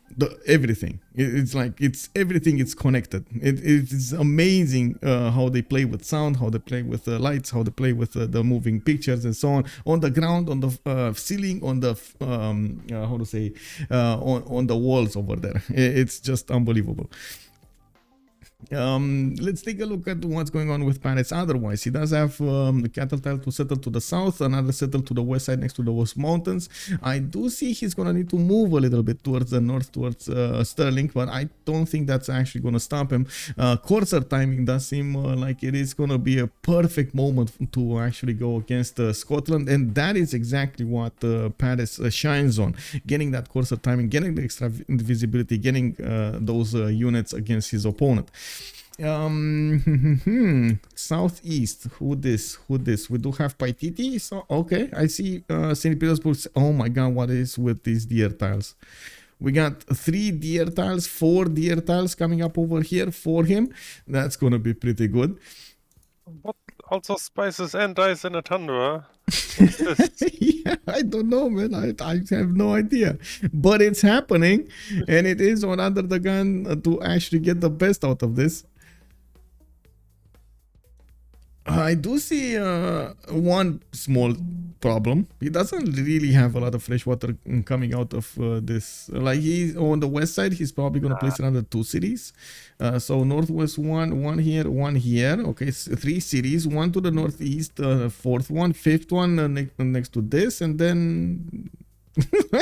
Everything. It's like everything. It's connected. It's amazing how they play with sound, how they play with the lights, how they play with the moving pictures and so on the ground, on the ceiling, on the how to say on the walls over there. It's just unbelievable. Let's take a look at what's going on with Paris. Otherwise, he does have the cattle tile to settle to the south, another settle to the west side next to the West Mountains. I do see he's gonna need to move a little bit towards the north, towards Sterling, but I don't think that's actually gonna stop him. Courser timing does seem like it is gonna be a perfect moment to actually go against Scotland, and that is exactly what Paris shines on: getting that courser timing, getting the extra visibility, getting those units against his opponent. Southeast, who this? We do have Paititi. So okay, I see St. Petersburg. Oh my god, what is with these deer tiles? We got 3 deer tiles, 4 deer tiles coming up over here for him. That's gonna be pretty good. What also spices and dice in a tundra? Yeah, I don't know, man. I have no idea, but it's happening, and it is on UnderTheGun to actually get the best out of this. I do see one small problem. He doesn't really have a lot of fresh water coming out of this. Like, he's on the west side, he's probably going to place another 2 cities. So northwest one here, 1 here. Okay, 3 cities, 1 to the northeast, 4th one, 5th one next to this, and then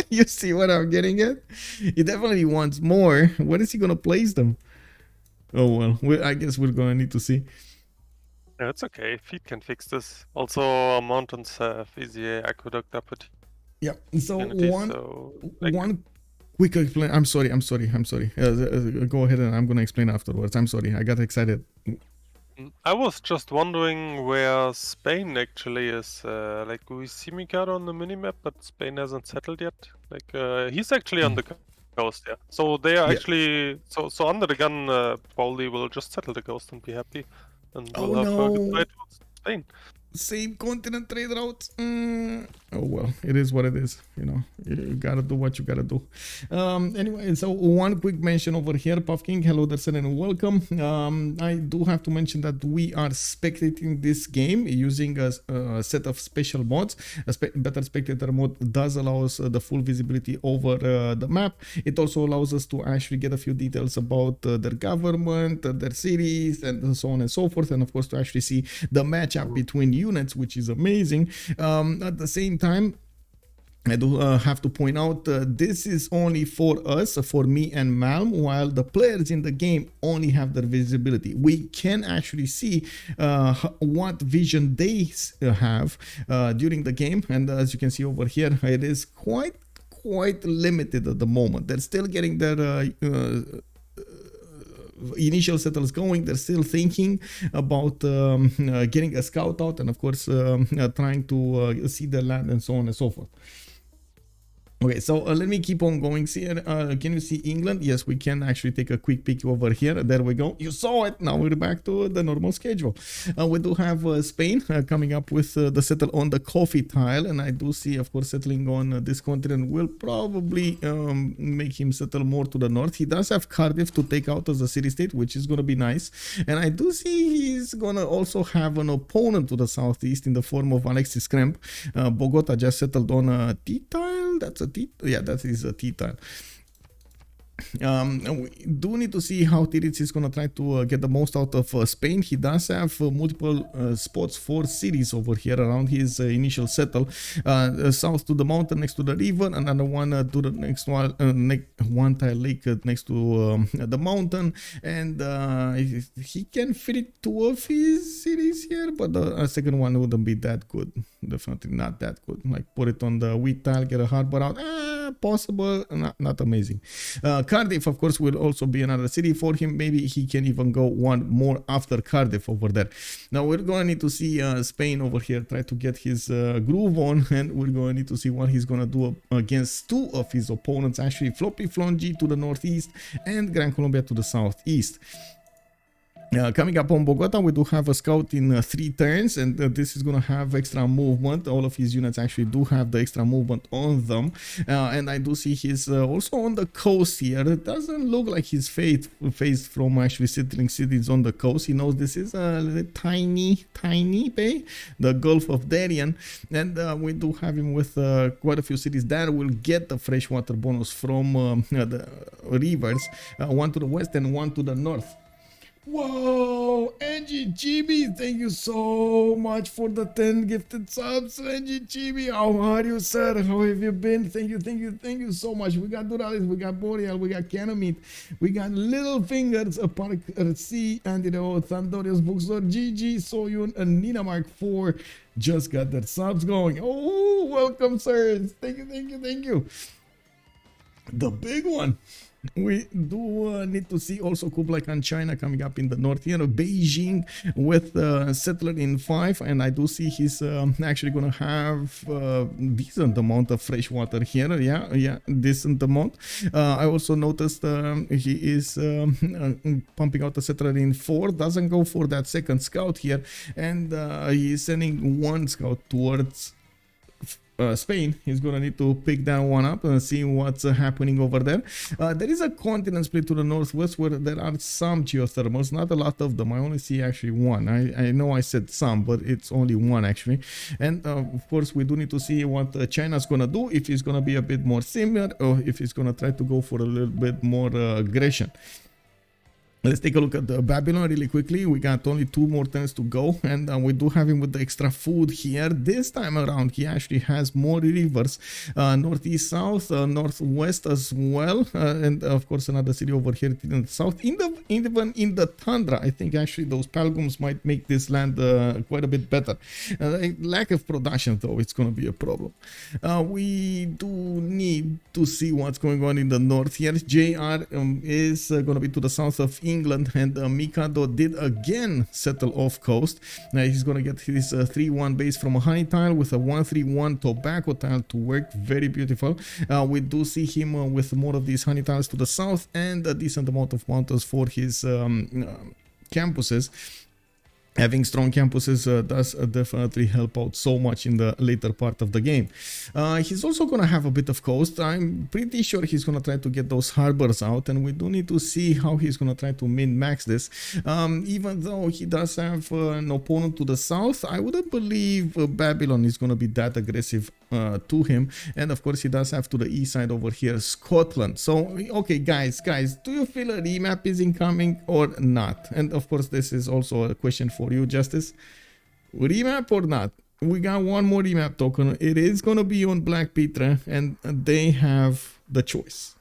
you see what I'm getting at? He definitely wants more. Where is he going to place them? Oh well, I guess we're going to need to see. Yeah, it's okay. Feet can fix this. Also, mountains have easy aqueduct opportunity. Yeah. So one quick explain. I'm sorry. Go ahead, and I'm gonna explain afterwards. I'm sorry. I got excited. I was just wondering where Spain actually is. Like, we see Mikado on the minimap, but Spain hasn't settled yet. Like, he's actually on the coast, yeah. So they are actually so UnderTheGun probably will just settle the coast and be happy. And we'll have a good fight towards Spain. Same continent trade route. Oh well, it is what it is. You know, you gotta do what you gotta do. Anyway, so one quick mention over here, Puff King. Hello there, sir, and welcome. I do have to mention that we are spectating this game using a set of special mods. Better spectator mode does allow us the full visibility over the map. It also allows us to actually get a few details about their government, their cities, and so on and so forth, and of course to actually see the matchup between units, which is amazing. At the same time, I do have to point out this is only for us, for me and Malm, while the players in the game only have their visibility. We can actually see what vision they have during the game, and as you can see over here, it is quite limited at the moment. They're still getting their initial settles going. They're still thinking about getting a scout out, and of course trying to see the land and so on and so forth. Okay, so let me keep on going here. Can you see England? Yes, we can actually take a quick peek over here. There we go. You saw it. Now we're back to the normal schedule. We do have Spain coming up with the settle on the coffee tile, and I do see, of course, settling on this continent will probably make him settle more to the north. He does have Cardiff to take out as a city-state, which is going to be nice. And I do see he's going to also have an opponent to the southeast in the form of Alexis Krempp. Bogota just settled on a T-tile. That's a T, yeah, that is a T-tile. We do need to see how Titiits is going to try to get the most out of Spain. He does have multiple spots for cities over here around his initial settle. South to the mountain next to the river, another one to the next one, one tile lake next to the mountain, and he can fit 2 of his cities here, but the second one wouldn't be that good. Definitely not that good. Like put it on the wheat tile, get a harbor out. Possible, not amazing. Cardiff, of course, will also be another city for him. Maybe he can even go one more after Cardiff over there. Now we're going to need to see Spain over here try to get his groove on, and we're going to need to see what he's going to do against 2 of his opponents, actually FloppyFlong to the northeast and Gran Colombia to the southeast. Coming up on Bogota, we do have a scout in 3 turns, and this is going to have extra movement. All of his units actually do have the extra movement on them, and I do see he's also on the coast here. It doesn't look like he's phased from actually settling cities on the coast. He knows this is a tiny bay, the Gulf of Darien, and we do have him with quite a few cities that will get the freshwater bonus from the rivers, 1 to the west and 1 to the north. Whoa, Angie Chibi, thank you so much for the 10 gifted subs. Angie Chibi, how are you, sir? How have you been? Thank you so much. We got Duralis, we got Boreal, we got Canomete, we got Little Fingers, Park C, Antido, Thundorius Bookstore, GG, Soyun, and Nina Mark 4 just got their subs going. Oh, welcome, sirs. Thank you. The big one. We do need to see also Kublai Khan China coming up in the north here. Beijing with settler in 5, and I do see he's actually going to have decent amount of fresh water here. Yeah, decent amount. I also noticed he is pumping out the settler in 4. Doesn't go for that second scout here, and he is sending 1 scout towards Spain. He's gonna need to pick that one up and see what's happening over there. There is a continent split to the northwest where there are some geothermals, not a lot of them. I only see actually 1. I know I said some, but it's only 1 actually. And of course we do need to see what China's gonna do, if it's gonna be a bit more similar or if it's gonna try to go for a little bit more aggression. Let's take a look at Babylon really quickly. We got only 2 more turns to go, and we do have him with the extra food here. This time around, he actually has more rivers, northeast, south, northwest as well, and of course another city over here in the south. Even in the tundra, I think actually those palgums might make this land quite a bit better. Lack of production, though, it's going to be a problem. We do need to see what's going on in the north here. JR is going to be to the south of England, and Mikado did again settle off coast. Now he's gonna get his 3-1 base from a honey tile with a 1-3-1 tobacco tile to work. Very beautiful. We do see him with more of these honey tiles to the south and a decent amount of mountains for his campuses. Having strong campuses does definitely help out so much in the later part of the game. He's also going to have a bit of coast. I'm pretty sure he's going to try to get those harbors out, and we do need to see how he's going to try to min-max this. Even though he does have an opponent to the south, I wouldn't believe Babylon is going to be that aggressive to him. And of course he does have to the east side over here Scotland. So okay, guys, do you feel a remap is incoming or not? And of course this is also a question for you, Justice. Remap or not? We got 1 more remap token. It is going to be on BlackPitre, and they have the choice.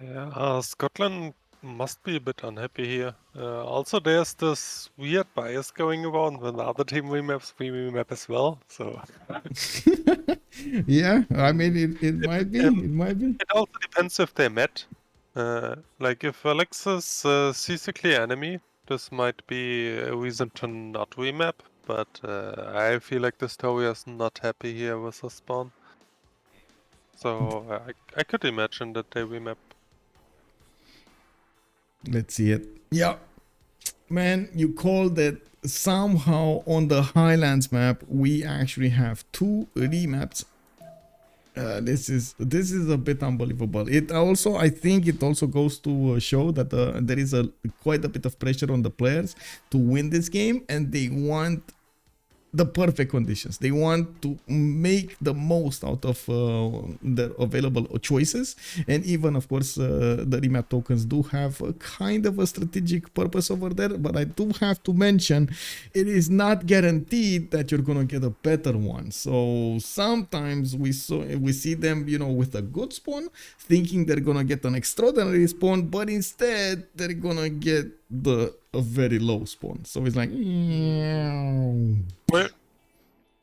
Yeah, Scotland must be a bit unhappy here. Also, there's this weird bias going around when the other team remaps, we remap as well. So yeah, I mean it might be. It might be. It also depends if they met. Like if Alexis sees a clear enemy, this might be a reason to not remap. But I feel like Distoria is not happy here with the spawn. So I could imagine that they remap. Let's see it. Yeah, man, you called it. Somehow on the Highlands map we actually have 2 remaps. This is a bit unbelievable. It also, I think it also goes to show that there is quite a bit of pressure on the players to win this game, and they want the perfect conditions. They want to make the most out of the available choices, and even of course the remap tokens do have a kind of a strategic purpose over there. But I do have to mention, it is not guaranteed that you're gonna get a better one. So sometimes we see them, you know, with a good spawn, thinking they're gonna get an extraordinary spawn, but instead they're gonna get a very low spawn. So it's like, well,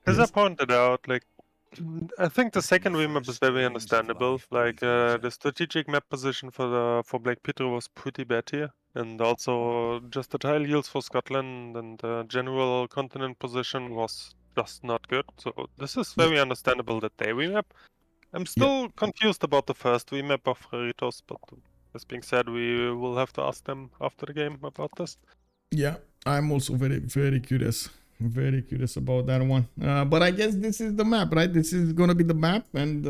as yes. I pointed out, like, I think the second remap is very understandable. Like, the strategic map position for BlackPitre was pretty bad here, and also just the tile yields for Scotland and the general continent position was just not good. So this is very understandable that they remap. I'm still confused about the first remap of Freritos, but this being said, we will have to ask them after the game about this. Yeah, I'm also very curious. Very curious about that one. But I guess this is the map, right? This is gonna be the map, and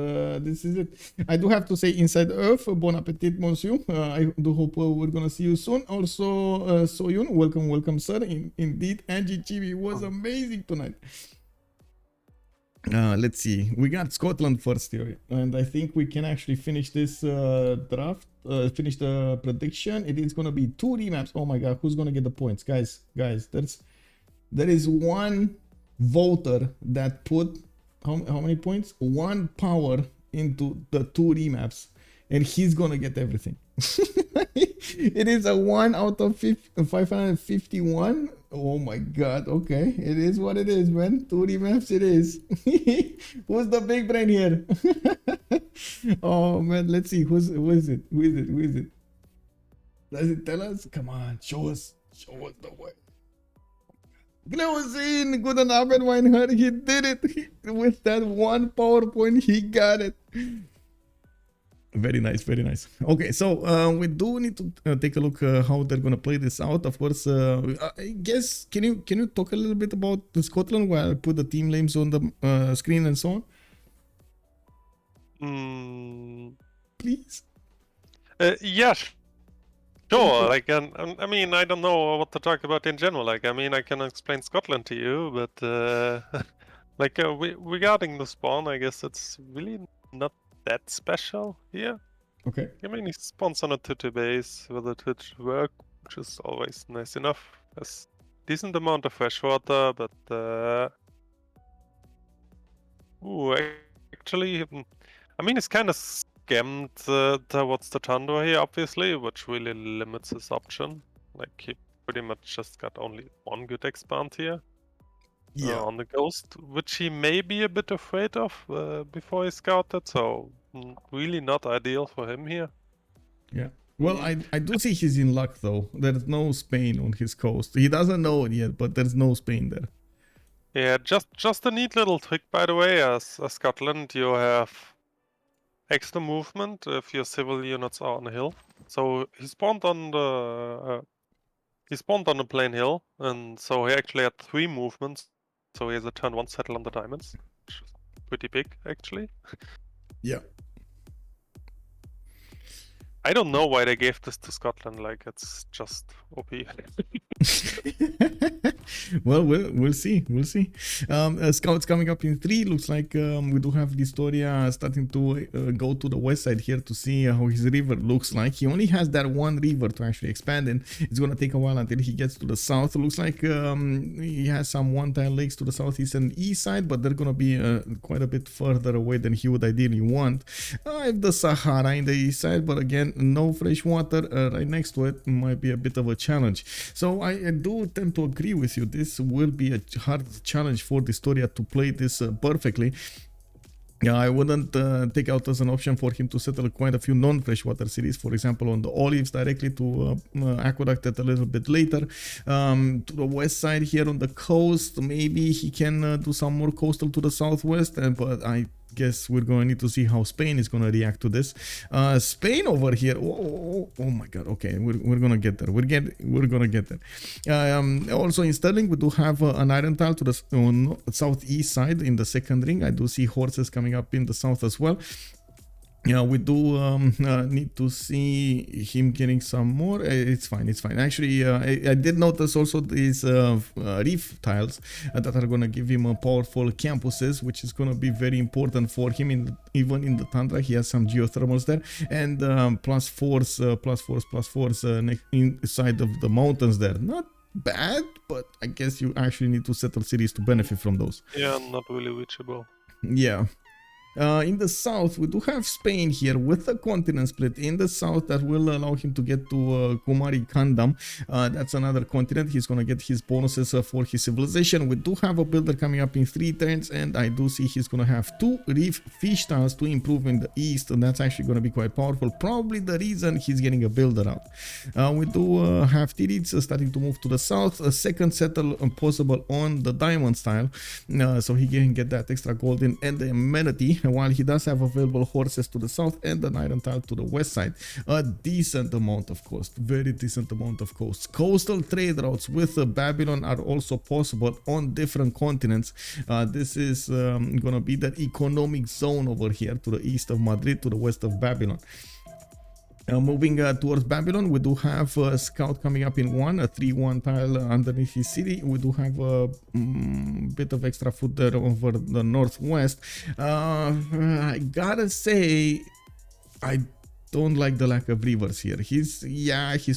this is it. I do have to say, Inside Earth, bon appetit, monsieur. I do hope we're gonna see you soon. Also, Soyun, welcome, sir. Indeed, Angie Chibi was amazing tonight. Let's see. We got Scotland first here, and I think we can actually finish this draft. Finish the prediction. It is gonna be 2 remaps. Oh my god, who's gonna get the points, guys? There is one voter that put how many points? 1 power into the 2 remaps, and he's gonna get everything. It is a 1 out of 551. Oh my god. Okay, it is what it is, man. 2 remaps it is. Who's the big brain here? Oh man, let's see. Who is it? Does it tell us? Come on, show us the way. Glowzine, guten Abend, mein Herr. He did it with that 1 PowerPoint. He got it. Very nice. Okay, so we do need to take a look how they're gonna play this out. Of course, I guess can you talk a little bit about Scotland while I put the team names on the screen and so on? Please. Yeah. Sure, like, I mean, I don't know what to talk about in general. Like, I mean, I can explain Scotland to you, but like, regarding the spawn, I guess it's really not that special here. Okay. I mean, he spawns on a Titiit base with a Titiit work, which is always nice enough. There's decent amount of fresh water, but actually, I mean, it's kind of scammed towards the Tundra here, obviously, which really limits his option. Like, he pretty much just got only 1 good expand here. On the Ghost, which he may be a bit afraid of before he scouted, so really not ideal for him here. Yeah. Well, I do see he's in luck, though. There's no Spain on his coast. He doesn't know it yet, but there's no Spain there. Yeah, just a neat little trick, by the way. As Scotland, you have extra movement if your civil units are on a hill. So he spawned on the plain hill, and so he actually had 3 movements. So he has a turn 1 settle on the diamonds, which is pretty big, actually. Yeah. I don't know why they gave this to Scotland. Like, it's just OP. Well, we'll see. Scouts coming up in 3. Looks like we do have Distoria starting to go to the west side here to see how his river looks like. He only has that 1 river to actually expand in. It's gonna take a while until he gets to the south. Looks like he has some 1-tile lakes to the southeast and east side, but they're gonna be quite a bit further away than he would ideally want. I have the Sahara in the east side, but again, no fresh water right next to it might be a bit of a challenge. So I do tend to agree with you. This will be a hard challenge for Distoria to play this perfectly. Yeah, I wouldn't take out as an option for him to settle quite a few non-freshwater cities, for example, on the Olives directly to Aqueduct at a little bit later. To the west side here on the coast, maybe he can do some more coastal to the southwest, but I guess we're going to need to see how Spain is going to react to this. Spain over here, oh my god, okay, we're going to get there. We're going to get there. Also in Sterling, we do have an iron tile to the southeast side in the second ring. I do see horses coming up in the south as well. Yeah, we do need to see him getting some more. It's fine, it's fine. Actually, I did notice also these reef tiles that are gonna give him powerful campuses, which is gonna be very important for him. Even in the tundra, he has some geothermals there, and plus fours inside of the mountains there. Not bad, but I guess you actually need to settle cities to benefit from those. Yeah, not really reachable. Yeah. In the south, we do have Spain here with a continent split in the south that will allow him to get to Kumari Kingdom. That's another continent. He's gonna get his bonuses for his civilization. We do have a builder coming up in 3 turns, and I do see he's gonna have 2 reef fish tiles to improve in the east, and that's actually gonna be quite powerful. Probably the reason he's getting a builder out. We do have Titiits starting to move to the south. A second settle possible on the diamond style, so he can get that extra gold in and the amenity, while he does have available horses to the south and an iron tile to the west side. A decent amount of coast, very decent amount of coast. Coastal trade routes with Babylon are also possible on different continents. This is gonna be the economic zone over here to the east of Madrid, to the west of Babylon. Moving towards Babylon, we do have a scout coming up in 1, a 3-1 tile underneath his city. We do have a bit of extra food there over the northwest. I gotta say, I don't like the lack of rivers here. He's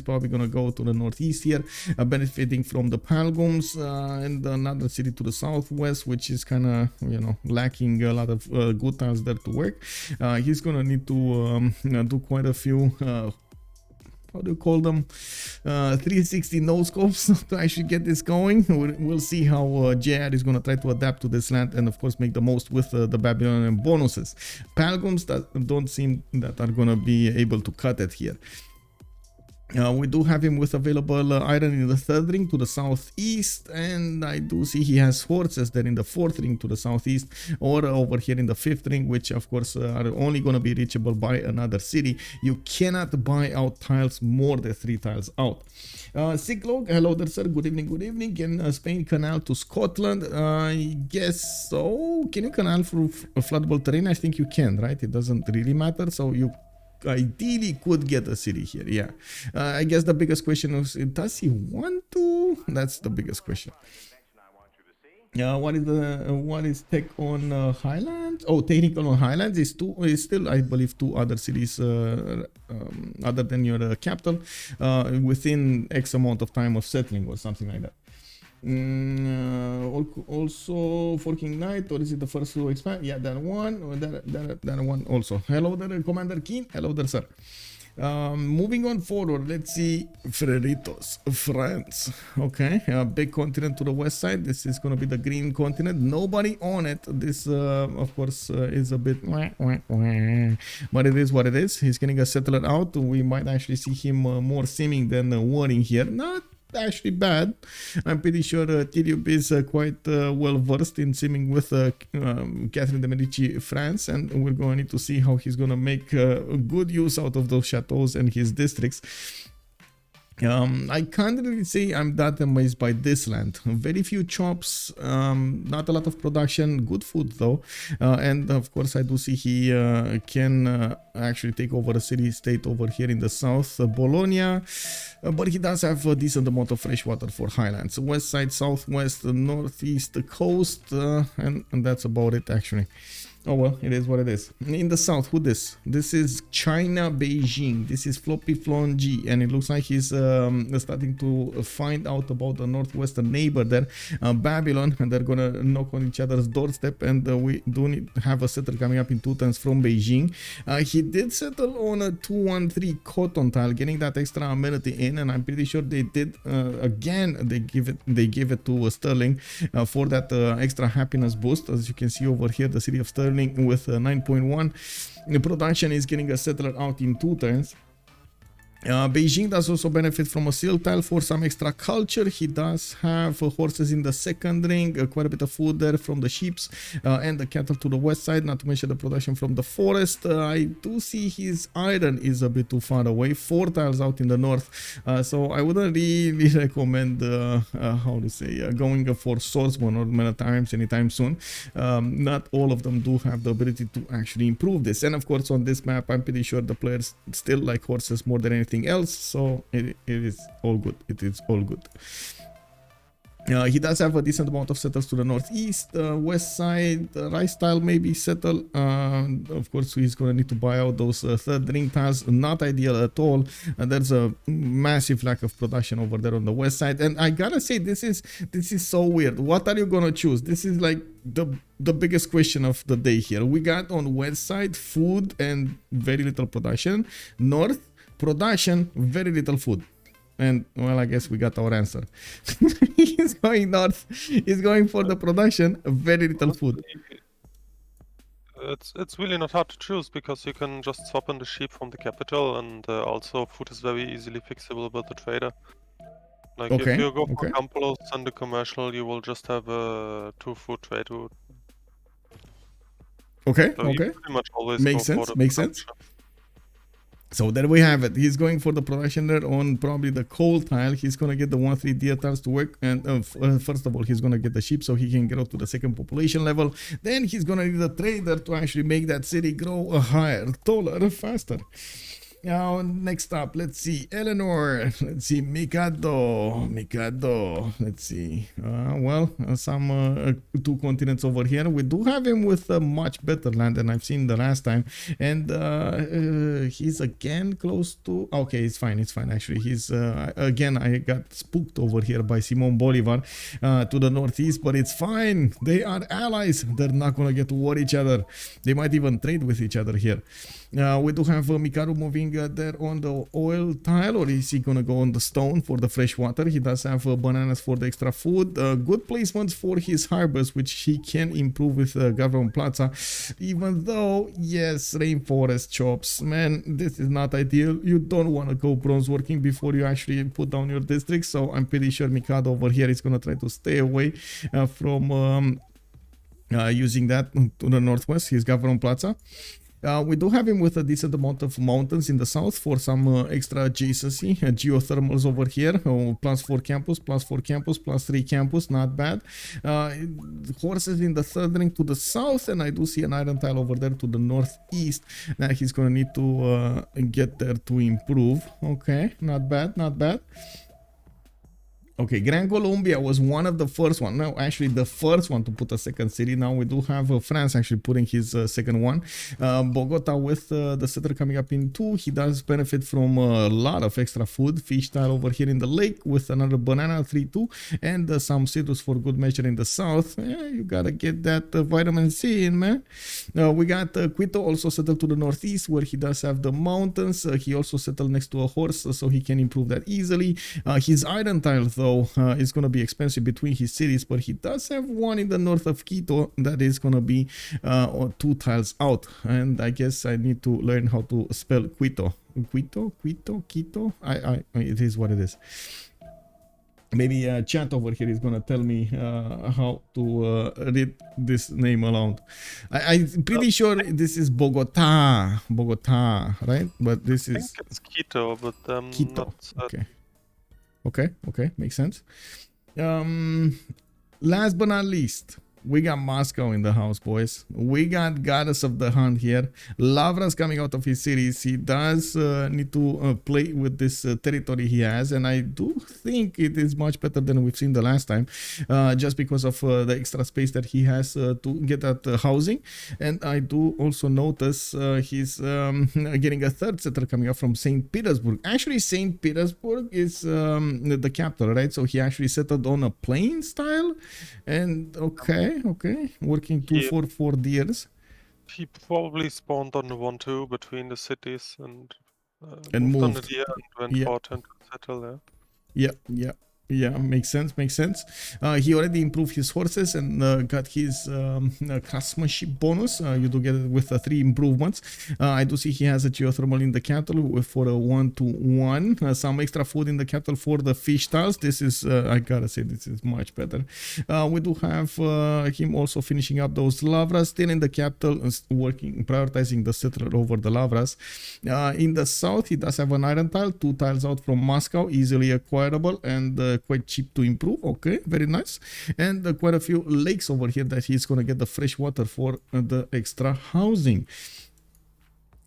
probably gonna go to the northeast here, benefiting from the Palgums and another city to the southwest, which is kind of, you know, lacking a lot of good tiles there to work. He's gonna need to do quite a few how do you call them, 360 no scopes to actually get this going. We'll see how JR is going to try to adapt to this land and of course make the most with the Babylonian bonuses. Palgums that don't seem that are going to be able to cut it here. We do have him with available iron in the 3rd ring to the southeast, and I do see he has horses there in the 4th ring to the southeast, or over here in the 5th ring, which of course are only going to be reachable by another city. You cannot buy out tiles more than 3 tiles out. Siglog, hello there sir, good evening. Can Spain canal to Scotland? I guess so. Can you canal through floodable terrain? I think you can, right? It doesn't really matter, so you ideally could get a city here. Yeah, I guess the biggest question is, does he want to? That's the biggest question. What is tech on Highlands? Oh, technical on Highlands is still, I believe, 2 other cities other than your capital within X amount of time of settling or something like that. Also Forking Knight, or is it the first to expand? Yeah, that one, or that one also. Hello there, Commander Keen. Hello there, sir. Moving on forward, let's see Freritos, France. Okay, a big continent to the west side. This is going to be the green continent. Nobody on it. This, of course, is a bit but it is what it is. He's getting a settler out. We might actually see him more seeming than worrying here. Not actually bad. I'm pretty sure Tidube is quite well versed in simming with Catherine de Medici France, and we're going to need to see how he's going to make good use out of those chateaus and his districts. I can't really say I'm that amazed by this land. Very few chops, not a lot of production, good food though, and of course I do see he can actually take over a city-state over here in the south, Bologna, but he does have a decent amount of fresh water for Highlands. West side, southwest, northeast, coast, and that's about it actually. Oh well, it is what it is. In the south, who this? This is China, Beijing. This is FloppyFlong G, and it looks like he's starting to find out about the northwestern neighbor there, Babylon, and they're gonna knock on each other's doorstep. And we do need to have a settler coming up in 2 turns from Beijing. He did settle on a 213 cotton tile, getting that extra amenity in, and I'm pretty sure they did again. They gave it to Sterling for that extra happiness boost. As you can see over here, the city of Sterling with 9.1. The production is getting a settler out in 2 turns. Beijing does also benefit from a seal tile for some extra culture. He does have horses in the second ring, quite a bit of food there from the sheep and the cattle to the west side, not to mention the production from the forest. I do see his iron is a bit too far away, 4 tiles out in the north, so I wouldn't really recommend how to say going for swordsman or men at arms anytime soon. Not all of them do have the ability to actually improve this, and of course on this map I'm pretty sure the players still like horses more than anything else, so it is all good. It is all good. He does have a decent amount of settles to the northeast, west side, rice tile maybe settle. Of course, he's gonna need to buy out those third ring tiles. Not ideal at all. There's a massive lack of production over there on the west side, and I gotta say this is so weird. What are you gonna choose? This is like the biggest question of the day here. We got on west side food and very little production. North production, very little food. And well, I guess we got our answer. He's going north. He's going for the production, very little food. It's really not hard to choose because you can just swap in the sheep from the capital, and also food is very easily fixable with the trader. Like if you go for Campos and the commercial, you will just have a 2 food trade route. Okay, so you pretty much always makes sense. Makes sense. So there we have it. He's going for the production there on probably the coal tile. He's going to get the 1-3 deer tiles to work. And first of all, he's going to get the sheep so he can get up to the second population level. Then he's going to need a trader to actually make that city grow higher, taller, faster. Now, next up, let's see, Eleanor, let's see, Mikado, let's see, some 2 continents over here. We do have him with a much better land than I've seen the last time, and he's again close to, okay, it's fine, actually, he's, again, I got spooked over here by Simon Bolivar to the northeast, but it's fine, they are allies, they're not gonna get to war each other, they might even trade with each other here. We do have Mikado moving there on the oil tile, or is he gonna go on the stone for the fresh water? He does have bananas for the extra food, good placements for his harbors, which he can improve with Government Plaza, even though, yes, rainforest chops, man, this is not ideal. You don't want to go bronze working before you actually put down your district, so I'm pretty sure Mikado over here is gonna try to stay away from using that to the northwest, his Government Plaza. We do have him with a decent amount of mountains in the south for some extra adjacency, geothermals over here, +4 campus, +4 campus, +3 campus, not bad. Horses in the third ring to the south, and I do see an iron tile over there to the northeast. Now he's gonna need to get there to improve. Okay, not bad, not bad. Okay, Gran Colombia was one of the first one. No, actually the first one to put a second city. Now we do have France actually putting his second one. Bogota with the settler coming up in 2. He does benefit from a lot of extra food. Fish tile over here in the lake with another banana, 3-2. And some citrus for good measure in the south. Yeah, you gotta get that vitamin C in, man. We got Quito also settled to the northeast where he does have the mountains. He also settled next to a horse so he can improve that easily. His iron tile though, it's gonna be expensive between his cities, but he does have one in the north of Quito that is gonna be 2 tiles out, and I guess I need to learn how to spell Quito. Quito. It is what it is. Maybe chat over here is gonna tell me how to read this name aloud. I'm pretty sure this is Bogota, right? But this is. I think it's Quito, but Quito. not. Okay, makes sense. Last but not least, we got Moscow in the house, boys. We got Goddess of the Hunt here. Lavra's coming out of his cities. He does need to play with this territory he has, and I do think it is much better than we've seen the last time, just because of the extra space that he has to get at housing. And I do also notice he's getting a third settler coming up from St. Petersburg. Actually, St. Petersburg is the capital, right? So he actually settled on a plain style, and okay, working 244 deers. He probably spawned on the 1-2 between the cities and moved on the deer and went for 10 to settle there. Yeah. Yeah, makes sense, makes sense. He already improved his horses and got his craftsmanship bonus. You do get it with 3 improvements. I do see he has a geothermal in the cattle for a 1-to-1. Some extra food in the cattle for the fish tiles. This is, I gotta say, this is much better. We do have him also finishing up those lavras. Still in the cattle, working, prioritizing the settler over the lavras. In the south, he does have an iron tile, 2 tiles out from Moscow, easily acquirable and quite cheap to improve. Okay, very nice. And quite a few lakes over here that he's gonna get the fresh water for the extra housing.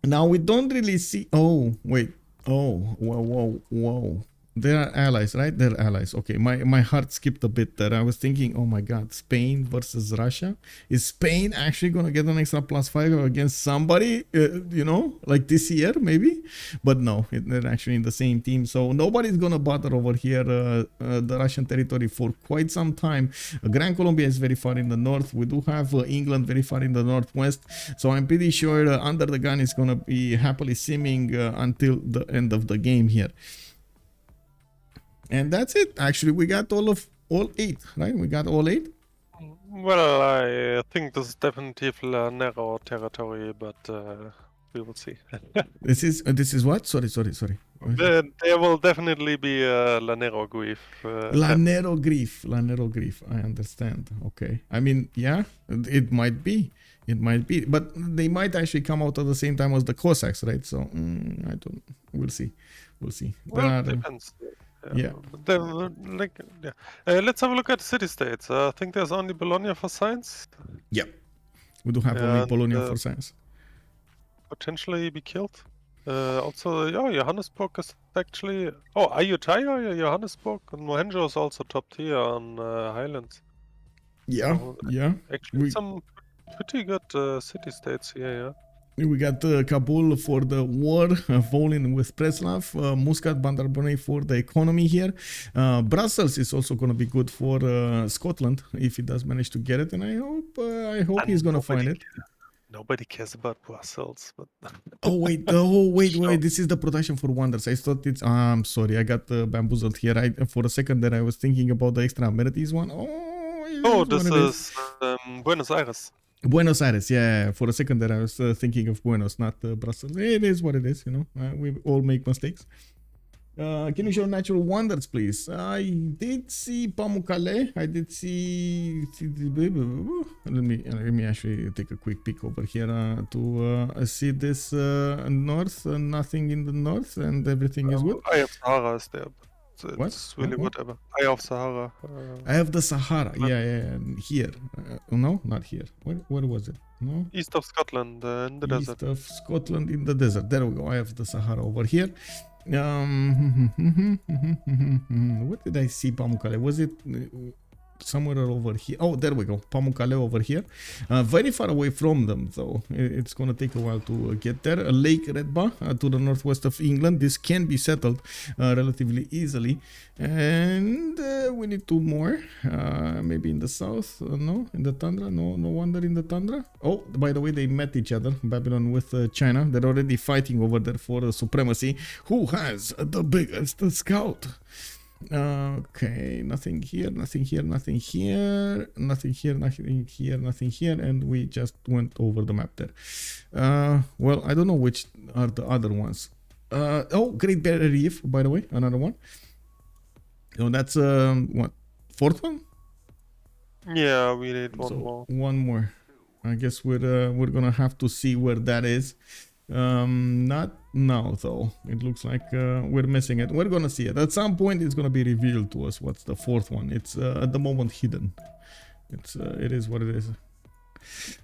Now we don't really see. Oh wait. Oh, whoa. They are allies, right? They're allies. Okay, my heart skipped a bit there. I was thinking, oh my god, Spain versus Russia. Is Spain actually gonna get an extra +5 against somebody, you know, like this year maybe? But no, they're actually in the same team, so nobody's gonna bother over here the Russian territory for quite some time. Gran Colombia is very far in the north. We do have England very far in the northwest, so I'm pretty sure UnderTheGun is gonna be happily simming until the end of the game here. And that's it. Actually, we got all 8, right? We got all 8. Well, I think this is definitely a narrow territory, but we will see. This is what? Sorry. There will definitely be La Nero Grief. La Nero Grief. I understand. Okay. I mean, yeah, it might be. But they might actually come out at the same time as the Cossacks, right? So I don't. We'll see. Well, depends. Yeah. Let's have a look at city-states. I think there's only Bologna for science. Yeah. We do have only Bologna for science. Potentially be killed. Also, yeah, Johannesburg is actually... Oh, Ayutthaya, Johannesburg, and Mohenjo is also top tier on Highlands. Yeah, So, yeah. Actually, some pretty good city-states here, yeah. We got Kabul for the war, Volin with Preslav, Muscat, Bandar Brunei for the economy here. Brussels is also going to be good for Scotland if he does manage to get it, and I hope he's going to find it. Nobody cares about Brussels, but oh wait, this is the production for Wonders. I thought it's I'm sorry, I got bamboozled here. For a second there I was thinking about the extra amenities one. This is Buenos Aires. Buenos Aires, yeah. For a second there I was thinking of Buenos, not Brussels. It is what it is, you know. We all make mistakes. Can you show natural wonders, please? I did see Pamukkale. I did see... Let me actually take a quick peek over here to see this north. Nothing in the north and everything is good. I have Sahara is there. It's really what? whatever. I have Sahara. I have the Sahara. Yeah. Here. No, not here. Where was it? No. East of Scotland in the desert. East of Scotland in the desert. There we go. I have the Sahara over here. What did I see, Pamukkale? Was it somewhere over here? Oh, there we go. Pamukkale over here. Very far away from them, though. It's going to take a while to get there. Lake Redba to the northwest of England. This can be settled relatively easily. And we need 2 more. Maybe in the south. No, in the tundra. No wonder in the tundra. Oh, by the way, they met each other. Babylon with China. They're already fighting over there for supremacy. Who has the biggest scout? Okay, nothing here, and we just went over the map there. Well, I don't know which are the other ones. Oh, Great Barrier Reef, by the way, another one. So that's what, 4th one? Yeah, we need one more. I guess we're gonna have to see where that is. Not now though. It looks like we're missing it. We're gonna see it at some point. It's gonna be revealed to us what's the 4th one. It's at the moment hidden. It is what it is.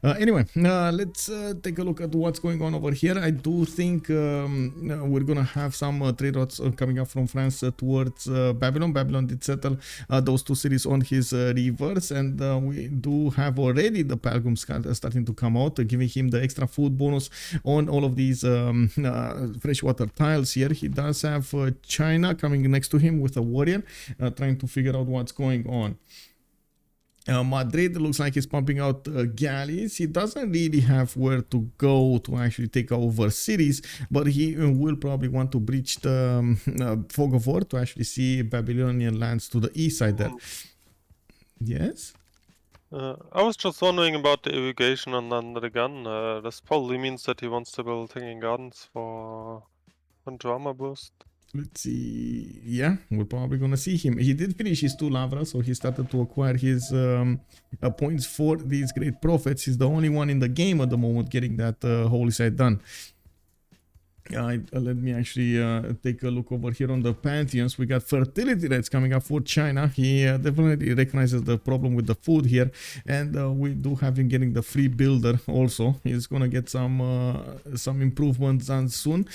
Anyway, let's take a look at what's going on over here. I do think we're gonna have some trade routes coming up from France towards Babylon. Babylon did settle those 2 cities on his reverse, and we do have already the Palgum starting to come out, giving him the extra food bonus on all of these freshwater tiles here. He does have China coming next to him with a warrior, trying to figure out what's going on. Madrid looks like he's pumping out galleys. He doesn't really have where to go to actually take over cities, but he will probably want to breach the fog of war to actually see Babylonian lands to the east side there. Yes? I was just wondering about the irrigation on UnderTheGun. This probably means that he wants to build hanging gardens for drama boost. Let's see. Yeah, we're probably gonna see him. He did finish his 2 lavras, so he started to acquire his points for these great prophets. He's the only one in the game at the moment getting that holy site done. Let me actually take a look over here on the pantheons. We got fertility rates coming up for China. He definitely recognizes the problem with the food here, and we do have him getting the free builder also. He's gonna get some improvements done soon.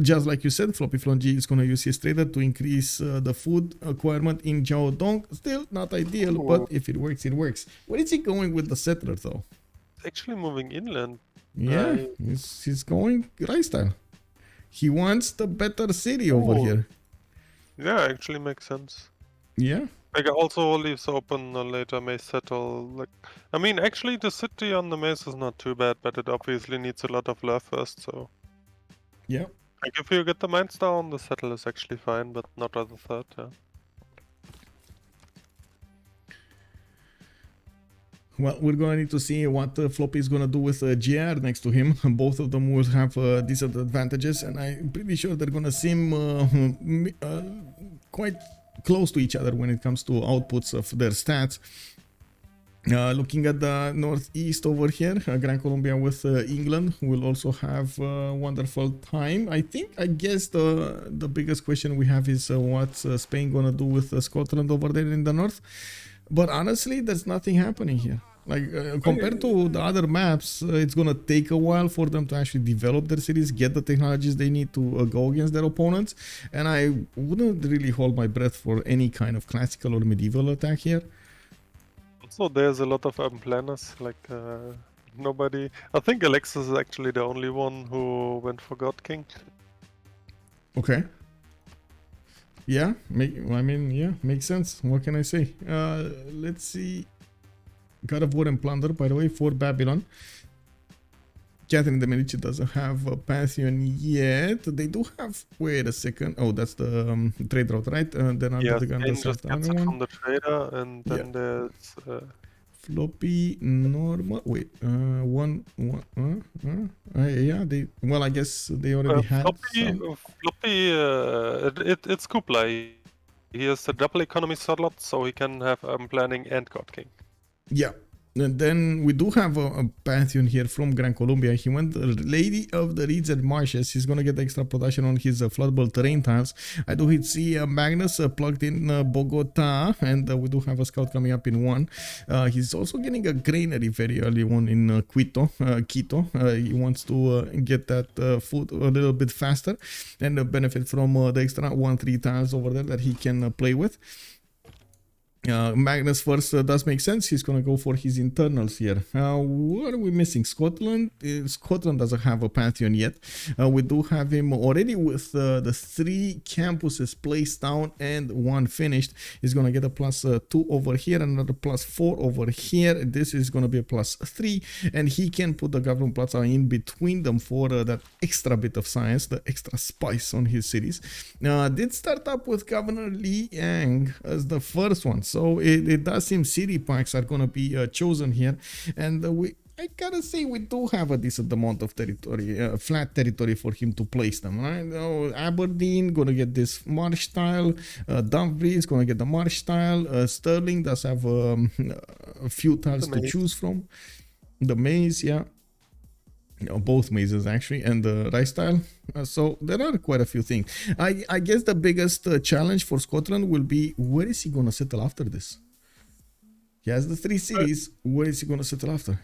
Just like you said, FloppyFlong is gonna use his trader to increase the food acquirement in Jiaodong. Still not ideal, but if it works, it works. Where is he going with the settler though? Actually moving inland. Yeah, he's going right style. He wants the better city over here. Yeah, actually makes sense. Yeah. Vega also leaves open a later may settle. Like, I mean, actually the city on the maze is not too bad, but it obviously needs a lot of love first, so... Yeah. Like, if you get the mines down, the settle is actually fine, but not at the third, yeah. Well, we're going to need to see what Floppy is going to do with GR next to him. Both of them will have decent advantages, and I'm pretty sure they're going to seem quite close to each other when it comes to outputs of their stats. Looking at the northeast over here, Gran Colombia with England will also have a wonderful time. I guess the biggest question we have is what's Spain going to do with Scotland over there in the north. But honestly, there's nothing happening here. Like, compared to the other maps, it's gonna take a while for them to actually develop their cities, get the technologies they need to go against their opponents. And I wouldn't really hold my breath for any kind of classical or medieval attack here. Also, there's a lot of urban planners, like nobody... I think Alexis is actually the only one who went for God King. Okay. Yeah, makes sense. What can I say? Let's see. God of War and Plunder, by the way, for Babylon. Catherine de Medici doesn't have a Pantheon yet. They do have... Wait a second. Oh, that's the trade route, right? Then UnderTheGun does have the other one. From the trader, and then there's... Floppy, normal... Wait, yeah, they... Well, I guess they already had Floppy, it's Kublai. He has a double economy slot, so he can have planning and God King. Yeah. And then we do have a Pantheon here from Gran Colombia. He went Lady of the Reeds and Marshes. He's going to get extra production on his floodable terrain tiles. I do see Magnus plugged in Bogota, and we do have a scout coming up in 1. He's also getting a granary very early on in Quito. He wants to get that food a little bit faster and benefit from the extra 1-3 tiles over there that he can play with. Magnus first does make sense. He's gonna go for his internals here. What are we missing? Scotland. Scotland doesn't have a Pantheon yet. We do have him already with the 3 campuses placed down and 1 finished. He's gonna get a +2 over here, another +4 over here. This is gonna be a +3, and he can put the government plaza in between them for that extra bit of science, the extra spice on his cities. Did start up with Governor Li Yang as the first one. So it does seem city packs are going to be chosen here, and I gotta say we do have a decent amount of territory, flat territory for him to place them, right? Aberdeen gonna get this marsh tile, Dumfries gonna get the marsh tile, Stirling does have a few tiles to choose from, the maze, yeah. Both mazes actually, and the rice tile. So there are quite a few things. I guess the biggest challenge for Scotland will be, where is he gonna settle after this? He has the 3 cities. Where is he gonna settle after?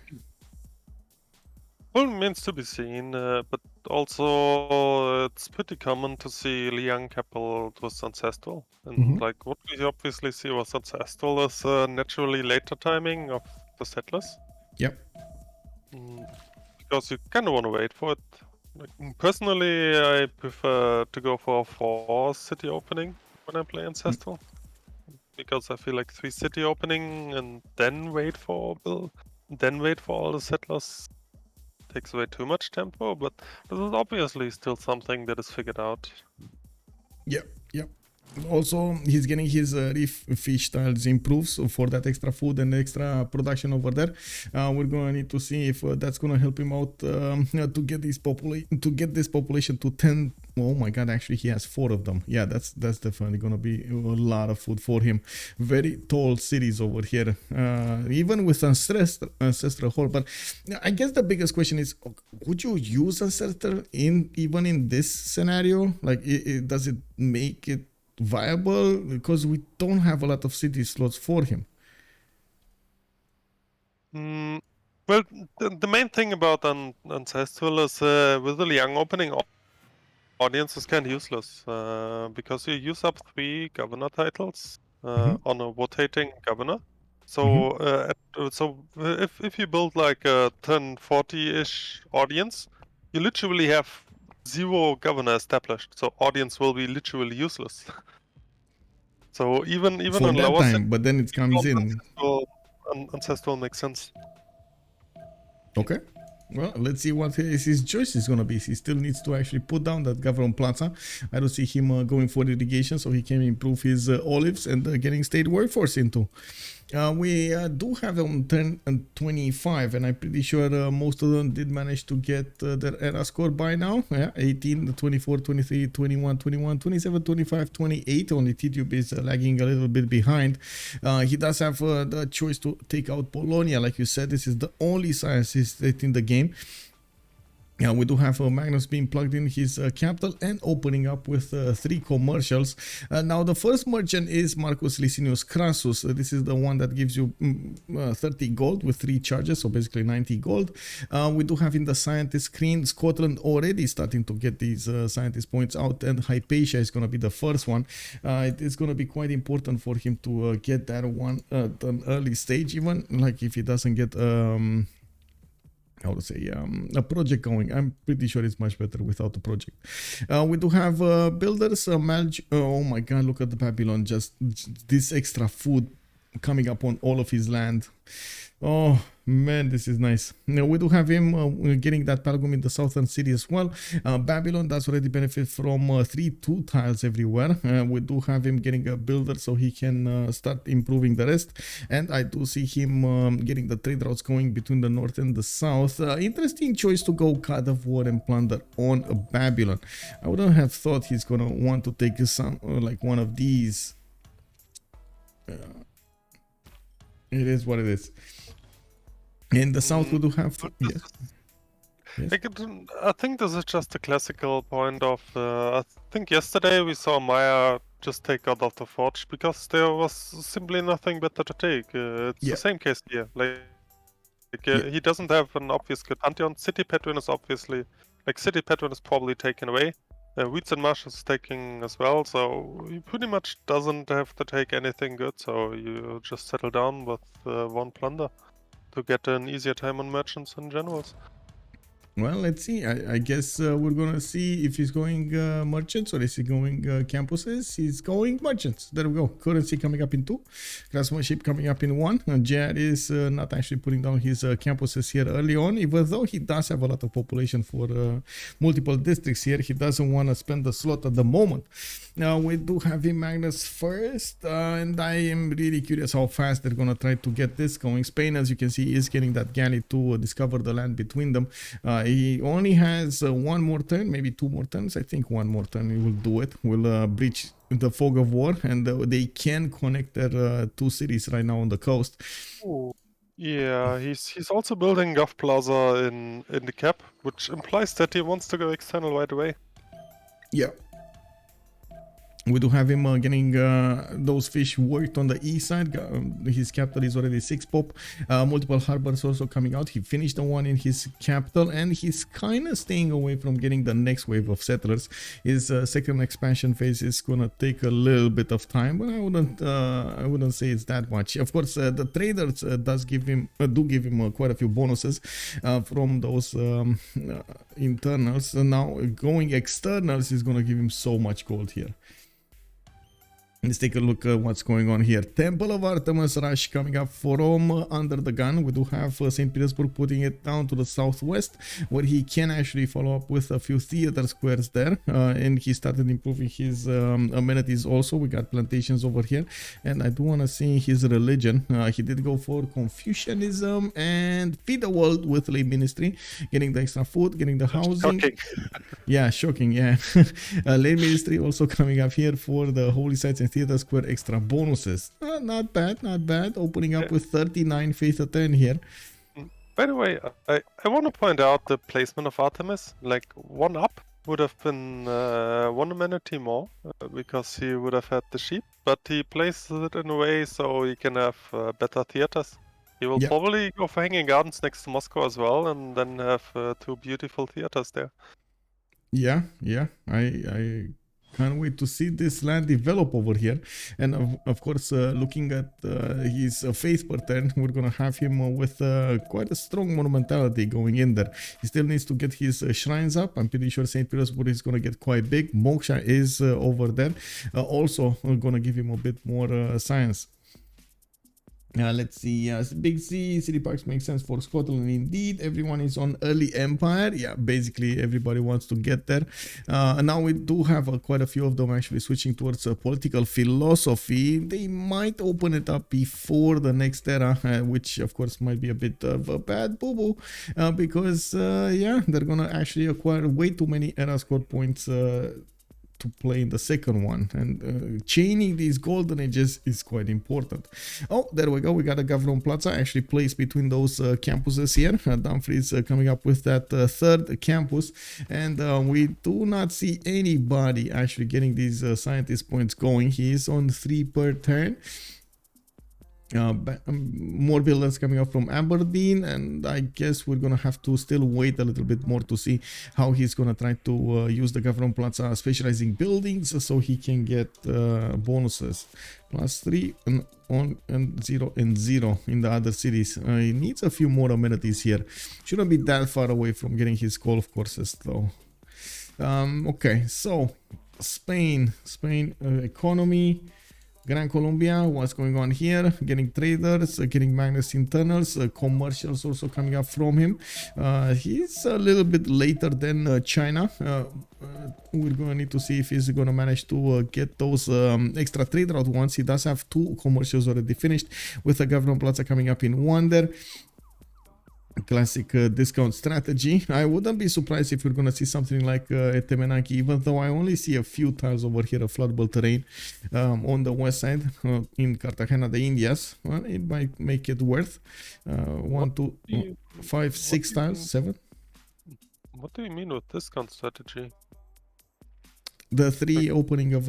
Well, remains to be seen, but also it's pretty common to see Liang capital was ancestral, and like what we obviously see was ancestral is naturally later timing of the settlers. Yep. Because you kind of want to wait for it. Like, personally, I prefer to go for a 4 city opening when I play Ancestral. because I feel like 3 city opening and then wait for all the settlers takes away too much tempo, but this is obviously still something that is figured out. Yep. Also, he's getting his reef fish tiles improved, so for that extra food and extra production over there. We're gonna need to see if that's gonna help him out to get this population to 10. Oh my god, actually he has 4 of them. Yeah, that's definitely gonna be a lot of food for him. Very tall cities over here, even with ancestral hall. But I guess the biggest question is, would you use ancestor even in this scenario? Like, does it make it viable? Because we don't have a lot of city slots for him. Well, the main thing about Ancestral is with the young opening audience is kind of useless because you use up 3 governor titles on a rotating governor. So if you build like a 1040-ish audience, you literally have 0 governor established. So audience will be literally useless. So even For on that lower time, but then it comes in. Ancestral makes sense. Okay. Well, let's see what his choice is going to be. He still needs to actually put down that government plaza. I don't see him going for irrigation, so he can improve his olives and getting state workforce into. We do have on turn 25, and I'm pretty sure most of them did manage to get their era score by now. Yeah, 18, 24, 23, 21, 21, 27, 25, 28. Only Tidube is lagging a little bit behind. He does have the choice to take out Polonia. Like you said, this is the only science state in the game. We do have Magnus being plugged in his capital and opening up with 3 commercials. Now the first merchant is Marcus Licinius Crassus. This is the one that gives you 30 gold with 3 charges, so basically 90 gold. We do have in the scientist screen Scotland already starting to get these scientist points out, and Hypatia is going to be the first one. It is going to be quite important for him to get that one at an early stage, even like if he doesn't get how to say a project going. I'm pretty sure it's much better without a project. We do have builders. Oh my god, look at the Babylon, just this extra food coming up on all of his land. Oh man, this is nice. Now we do have him getting that Palgum in the southern city as well. Babylon does already benefit from 3-2 tiles everywhere. We do have him getting a builder so he can start improving the rest. And I do see him getting the trade routes going between the north and the south. Interesting choice to go God of War and Plunder on Babylon. I wouldn't have thought he's gonna want to take some like one of these. It is what it is. In the south, we do have. Yes. I think this is just a classical point of. I think yesterday we saw Maya just take God of the Forge because there was simply nothing better to take. It's the same case here. He doesn't have an obvious good Pantheon. City Patron is obviously City Patron is probably taken away. Weeds and Marsh is taking as well, so he pretty much doesn't have to take anything good. So you just settle down with 1 plunder to get an easier time on merchants and generals. Well, let's see. I guess we're gonna see if he's going merchants or is he going campuses. He's going merchants. There we go. Currency coming up in 2. Craftsmanship coming up in 1. Jad is not actually putting down his campuses here early on, even though he does have a lot of population for multiple districts here. He doesn't want to spend the slot at the moment. Now we do have him Magnus first, and I am really curious how fast they're gonna try to get this going. Spain, as you can see, is getting that galley to discover the land between them. He only has 1 more turn, maybe 2 more turns. I think 1 more turn he will do it. Will breach the fog of war, and they can connect their 2 cities right now on the coast. Ooh. Yeah, he's also building Gov Plaza in the cap, which implies that he wants to go external right away. Yeah. We do have him getting those fish worked on the east side. His capital is already 6 pop. Multiple harbors also coming out. He finished the one in his capital, and he's kind of staying away from getting the next wave of settlers. His second expansion phase is gonna take a little bit of time, but I wouldn't say it's that much. Of course, the traders do give him quite a few bonuses from those internals. Now going externals is gonna give him so much gold here. Let's take a look at what's going on here. Temple of Artemis rush coming up from UnderTheGun. We do have St. Petersburg putting it down to the southwest, where he can actually follow up with a few theater squares there. And he started improving his amenities also. We got plantations over here. And I do want to see his religion. He did go for Confucianism and feed the world with lay ministry, getting the extra food, getting the housing. Shocking. Yeah, shocking, yeah. Lay ministry also coming up here for the holy sites and theater square extra bonuses. Not bad, not bad. Opening up with 39 faith at 10 here. By the way, I want to point out the placement of Artemis. Like, one up would have been one amenity more, because he would have had the sheep, but he places it in a way so he can have better theaters. He will probably go for hanging gardens next to Moscow as well, and then have two beautiful theaters there. Yeah, I can't wait to see this land develop over here. And of course, looking at his faith pattern, we're gonna have him with quite a strong monumentality going in there. He still needs to get his shrines up. I'm pretty sure St. Petersburg is gonna get quite big. Moksha is over there. Also gonna give him a bit more science. Let's see, Big C, city parks make sense for Scotland indeed. Everyone is on early empire. Yeah, basically everybody wants to get there. And now we do have quite a few of them actually switching towards political philosophy. They might open it up before the next era, which of course might be a bit of a bad boo-boo, because yeah, they're gonna actually acquire way too many era score points to play in the second one, and chaining these golden ages is quite important. Oh, there we go. We got a Gavron Plaza actually placed between those campuses here. Dumfries coming up with that third campus, and we do not see anybody actually getting these scientist points going. He is on 3 per turn. More builders coming up from Aberdeen, and I guess we're gonna have to still wait a little bit more to see how he's gonna try to use the Gavron Plaza specializing buildings so he can get bonuses. +3 and 0 and 0 in the other cities. He needs a few more amenities here. Shouldn't be that far away from getting his golf courses though. Okay, so Spain economy. Gran Colombia, what's going on here? Getting traders, getting Magnus internals, commercials also coming up from him. He's a little bit later than China. We're going to need to see if he's going to manage to get those extra trade route ones. He does have 2 commercials already finished, with a Gavron Plaza coming up in Wonder. Classic discount strategy. I wouldn't be surprised if we're gonna see something like Temenaki, even though I only see a few tiles over here of floodable terrain on the west side in Cartagena de Indias. Well, it might make it worth 1, 2, 5, 6 tiles, 7. What do you mean with discount strategy? The 3 opening of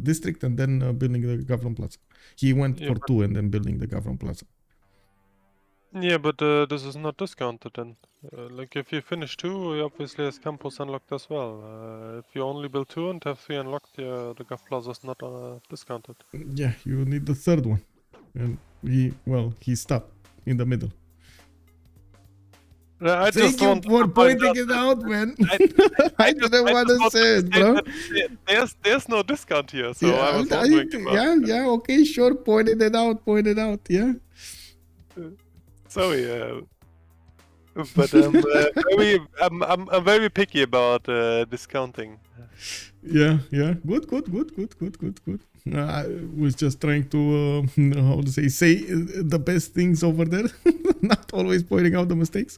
district and then building the Gavron Plaza. He went for 2 and then building the Gavron Plaza. Yeah, but this is not discounted then. Like, if you finish 2, you obviously has campus unlocked as well. If you only build 2 and have 3 unlocked, yeah, the Gav Plaza is not discounted. Yeah, you need the 3rd one. And he stopped in the middle. Thank you for pointing it out, man. I didn't want to say it, bro. There's no discount here, so yeah, I was wondering about yeah, okay, sure, pointed it out, yeah. Sorry, but I'm very picky about discounting. Yeah, good. I was just trying to how to say the best things over there, not always pointing out the mistakes.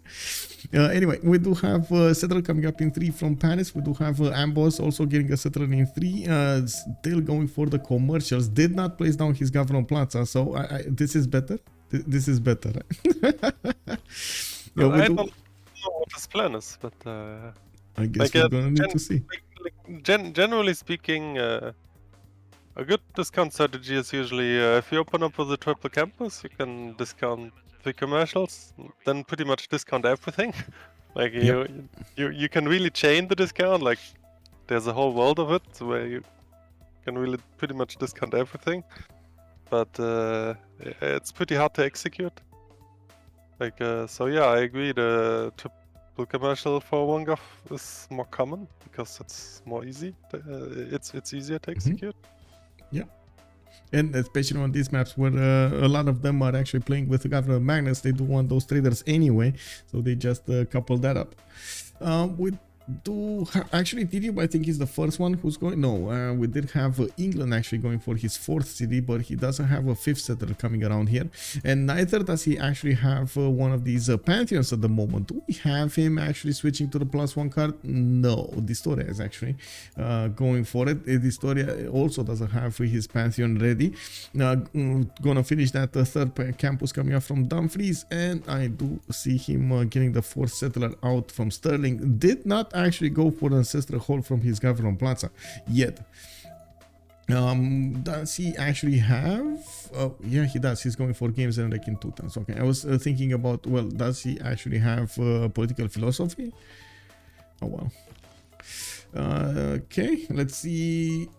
Anyway, we do have Settler coming up in 3 from Paris. We do have Amboss also getting a Settler in 3. Still going for the commercials. Did not place down his Gavron Plaza, so this is better. This is better. Yeah, I don't know what his plan is, but I guess we're gonna need to see. Generally speaking, a good discount strategy is usually if you open up with a triple campus, you can discount 3 commercials, then pretty much discount everything. Like you can really chain the discount. Like, there's a whole world of it where you can really pretty much discount everything. But it's pretty hard to execute. Like, so yeah, I agree. The triple commercial for 1 Gav is more common because it's more easy. It's easier to execute. Yeah. And especially on these maps where a lot of them are actually playing with the government magnets, they do want those traders anyway, so they just couple that up. We do actually Tidube, I think, is the first one who's going. No, we did have England actually going for his 4th city, but he doesn't have a 5th settler coming around here, and neither does he actually have one of these pantheons at the moment. Do we have him actually switching to the +1 card? No, Distoria is actually going for it. Distoria also doesn't have his pantheon ready. Gonna finish that 3rd campus coming up from Dumfries, and I do see him getting the 4th settler out from Sterling. Did not actually go for the ancestral hall from his government plaza yet. Does he actually have? Oh, yeah, he does. He's going for games and like in 2 turns. Okay, I was thinking about, well, does he actually have political philosophy? Oh well. Okay, let's see.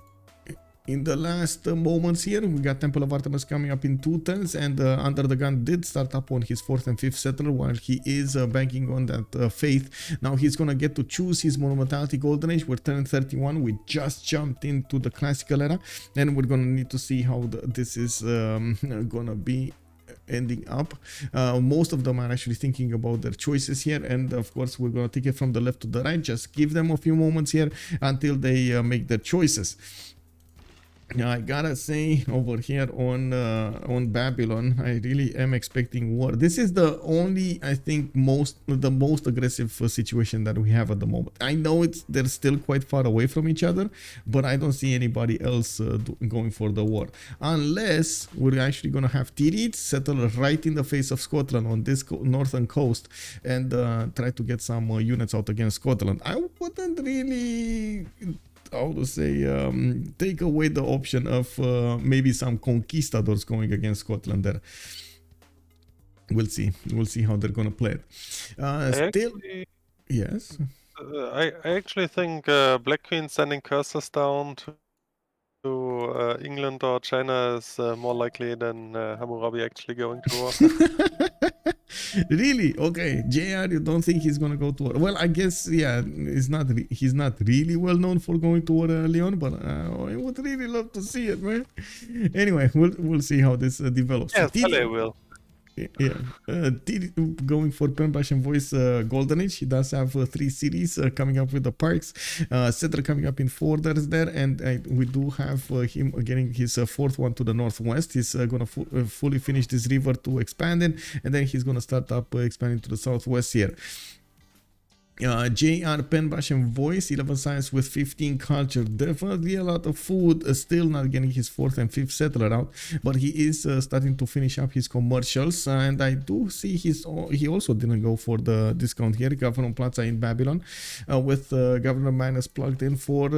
In the last moments here, we got Temple of Artemis coming up in 2 turns, and UnderTheGun did start up on his 4th and 5th settler while he is banking on that faith. Now he's gonna get to choose his monumentality golden age. We're turning 31. We just jumped into the classical era, and we're gonna need to see how this is gonna be ending up. Most of them are actually thinking about their choices here, and of course we're gonna take it from the left to the right. Just give them a few moments here until they make their choices. I gotta say, over here on Babylon, I really am expecting war. This is the only, I think, the most aggressive situation that we have at the moment. I know they're still quite far away from each other, but I don't see anybody else going for the war, unless we're actually gonna have Titiits settle right in the face of Scotland on this northern coast and try to get some units out against Scotland. I wouldn't really, how to say, take away the option of maybe some conquistadors going against Scotland there. We'll see how they're gonna play it. Yes, I actually think Black Queen sending cursors down to England or China is more likely than Hammurabi actually going to war. Really? Okay, JR, you don't think he's gonna go to war? Well, I guess, yeah, he's not really well known for going to war, Leon, but I would really love to see it, man. Anyway, we'll see how this develops. Yes, I will. Yeah, going for Penbash and Voice Golden Age. He does have 3 cities coming up with the parks. Settler coming up in 4 there, and we do have him getting his 4th one to the northwest. He's gonna fully finish this river to expand in, and then he's gonna start up expanding to the southwest here. JR, Penbash and Voice, 11 science with 15 culture. Definitely a lot of food. Still not getting his 4th and 5th settler out, but he is starting to finish up his commercials, and I do see he also didn't go for the discount here. Government Plaza in Babylon with Governor Minus plugged in for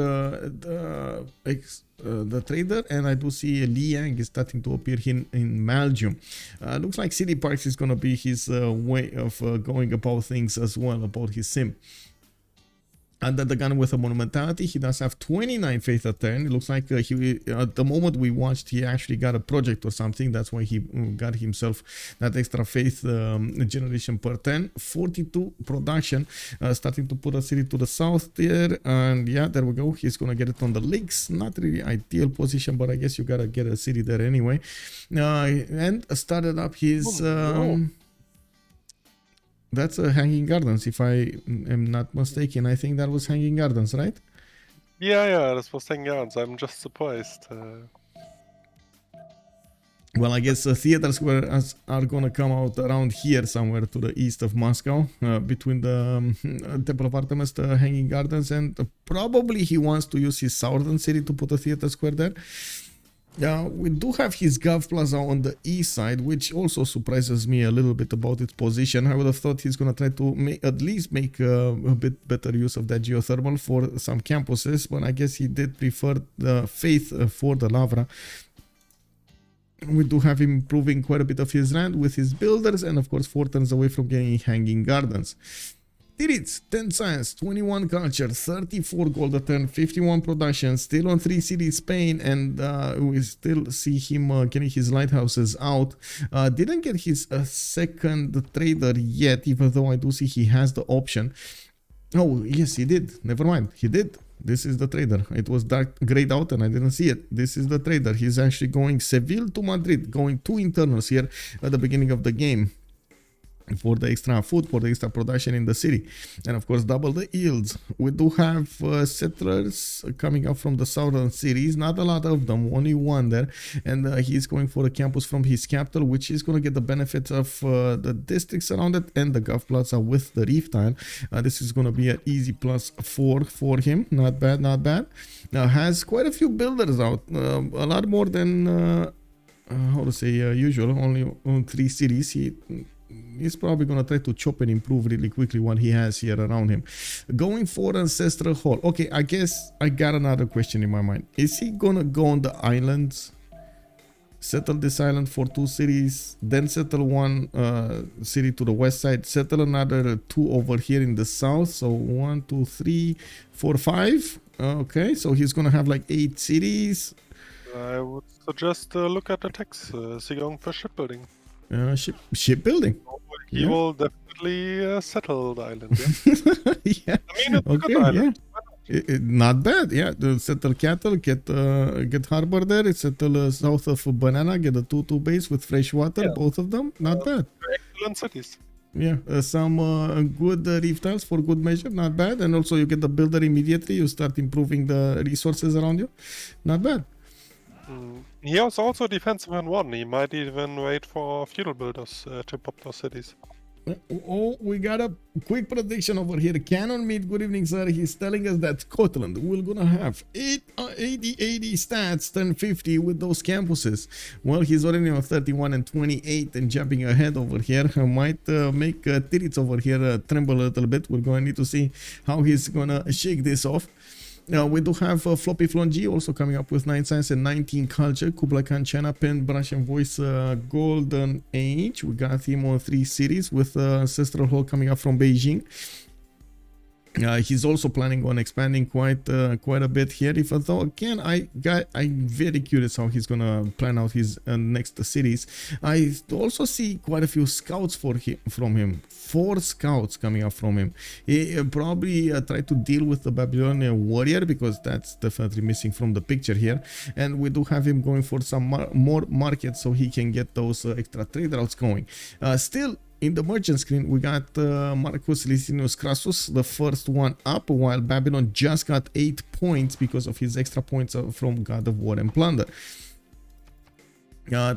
the trader, and I do see Liang is starting to appear in Malgium. Looks like City Parks is gonna be his way of going about things as well, about his sim. UnderTheGun with a monumentality. He does have 29 faith a turn. It looks like he, at the moment we watched, he actually got a project or something. That's why he got himself that extra faith generation per turn. 42 production, starting to put a city to the south there, and yeah, there we go. He's gonna get it on the lakes. Not really ideal position, but I guess you gotta get a city there anyway. And started up his that's Hanging Gardens, if I am not mistaken. I think that was Hanging Gardens, right? Yeah, this was Hanging Gardens. I'm just surprised. Well, I guess theaters are gonna come out around here somewhere to the east of Moscow, between the Temple of Artemis, the Hanging Gardens, and probably he wants to use his southern city to put a theater square there. We do have his Gov Plaza on the east side, which also surprises me a little bit about its position. I would have thought he's gonna try to at least make a bit better use of that geothermal for some campuses, but I guess he did prefer the faith for the Lavra. We do have him improving quite a bit of his land with his builders, and of course 4 turns away from getting Hanging Gardens. Titiits, 10 science, 21 culture, 34 gold a turn, 51 production, still on 3 cities Spain, and we still see him getting his lighthouses out. Didn't get his second trader yet, even though I do see he has the option. Oh, yes, he did. Never mind. He did. This is the trader. It was dark grayed out and I didn't see it. This is the trader. He's actually going Seville to Madrid, going 2 internals here at the beginning of the game for the extra food, for the extra production in the city, and of course double the yields. We do have settlers coming up from the southern cities, not a lot of them, only one there, and he's going for a campus from his capital, which is going to get the benefits of the districts around it and the Gulf Plaza with the reef tile. This is going to be an easy +4 for him. Not bad, not bad. Has quite a few builders out, a lot more than how to say usual, only on 3 cities. He's probably going to try to chop and improve really quickly what he has here around him. Going for Ancestral Hall. Okay, I guess I got another question in my mind. Is he going to go on the islands, settle this island for 2 cities, then settle one city to the west side, settle another 2 over here in the south? So 1, 2, 3, 4, 5. Okay, so he's going to have like 8 cities. I would suggest look at the text. Is he going for shipbuilding? Shipbuilding. He will definitely settle the island. Yeah. Yeah. I mean, it's a good island. Yeah. Not bad. Yeah. Settle cattle, get harbor there. Settle south of Banana, get a 2-2 base with fresh water. Yeah. Both of them. Not bad. Excellent cities. Yeah. Some good reef tiles for good measure. Not bad. And also you get the builder immediately. You start improving the resources around you. Not bad. He has also defensive in 1. He might even wait for feudal builders to pop those cities. Oh, we got a quick prediction over here. Canon Meat, good evening, sir. He's telling us that Scotland will gonna have 80 stats, turn 50 with those campuses. Well, he's already on 31 and 28 and jumping ahead over here. Might make Titiits over here tremble a little bit. We're going to need to see how he's gonna shake this off. We do have FloppyFlong G also coming up with 9 science and 19 culture. Kublai Khan China, pen, brush and voice, golden age. We got him on 3 cities with Ancestral Hall coming up from Beijing. He's also planning on expanding quite a bit here. Even though again, I'm very curious how he's gonna plan out his next cities. I also see quite a few scouts from him. 4 scouts coming up from him. He probably tried to deal with the Babylonian warrior because that's definitely missing from the picture here. And we do have him going for some more markets so he can get those extra trade routes going. Still. In the merchant screen, we got Marcus Licinius Crassus, the first one up, while Babylon just got 8 points because of his extra points from God of War and Plunder.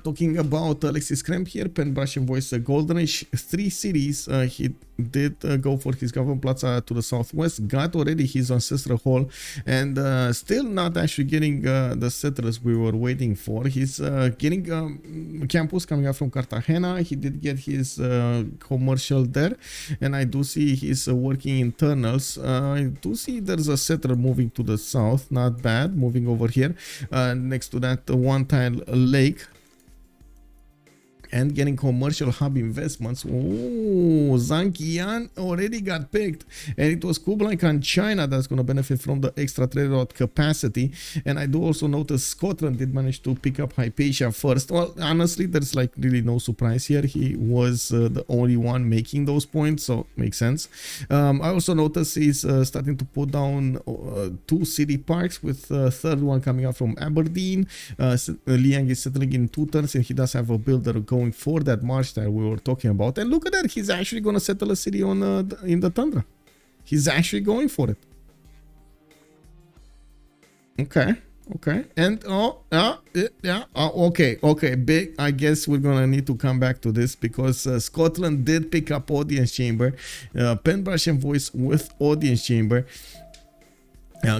Talking about Alexis Krempp here, pen, brush and voice, golden age, 3 cities. He did go for his government plaza to the southwest, got already his ancestral hall, and still not actually getting the settlers we were waiting for. He's getting campus coming up from Cartagena. He did get his commercial there, and I do see he's working internals. I do see there's a settler moving to the south, not bad, moving over here next to that one tile lake. And getting commercial hub investments. Oh, Zankian already got picked, and it was Kublai Khan China that's going to benefit from the extra trade route capacity. And I do also notice Scotland did manage to pick up Hypatia first. Well, honestly, there's like really no surprise here. He was the only one making those points, so makes sense. I also noticed he's starting to put down 2 city parks, with third one coming up from Aberdeen. Liang is settling in 2 turns, and he does have a builder going for that march that we were talking about. And look at that, he's actually going to settle a city on in the tundra. He's actually going for it. Okay, and okay, big. I guess we're gonna need to come back to this because Scotland did pick up audience chamber, pen, brush and voice with audience chamber.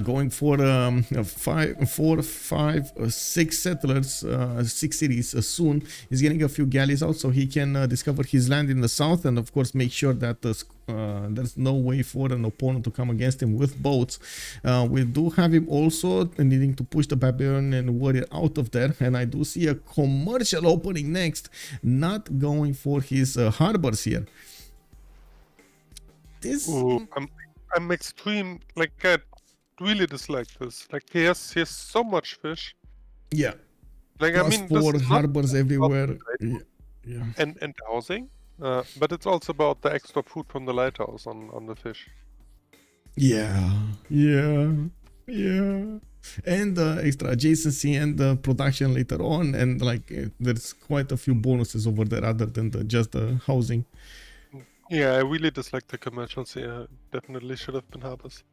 Going for 4, 5, 6 settlers, 6 cities soon. He's getting a few galleys out so he can discover his land in the south, and of course make sure that there's no way for an opponent to come against him with boats. We do have him also needing to push the Babylonian warrior out of there, and I do see a commercial opening next, not going for his harbors here. This I'm extreme, like I really dislike this. Like he has so much fish. Yeah. Like plus I mean, 4 harbors everywhere. Yeah. And housing, but it's also about the extra food from the lighthouse on the fish. Yeah. Yeah, and extra adjacency and production later on, and like there's quite a few bonuses over there other than just the housing. Yeah, I really dislike the commercials here. Definitely should have been harbors.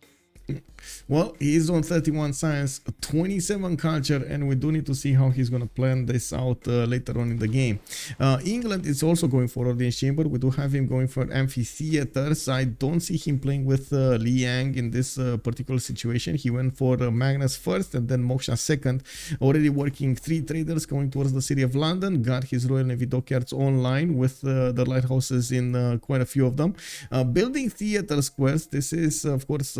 Well, he's on 31 science, 27 culture, and we do need to see how he's going to plan this out later on in the game. England is also going for audience chamber. We do have him going for amphitheaters. I don't see him playing with Liang in this particular situation. He went for Magnus first and then Moksha second. Already working 3 traders going towards the city of London. Got his Royal Navy dockyards online with the lighthouses in quite a few of them. Building theater squares. This is, of course,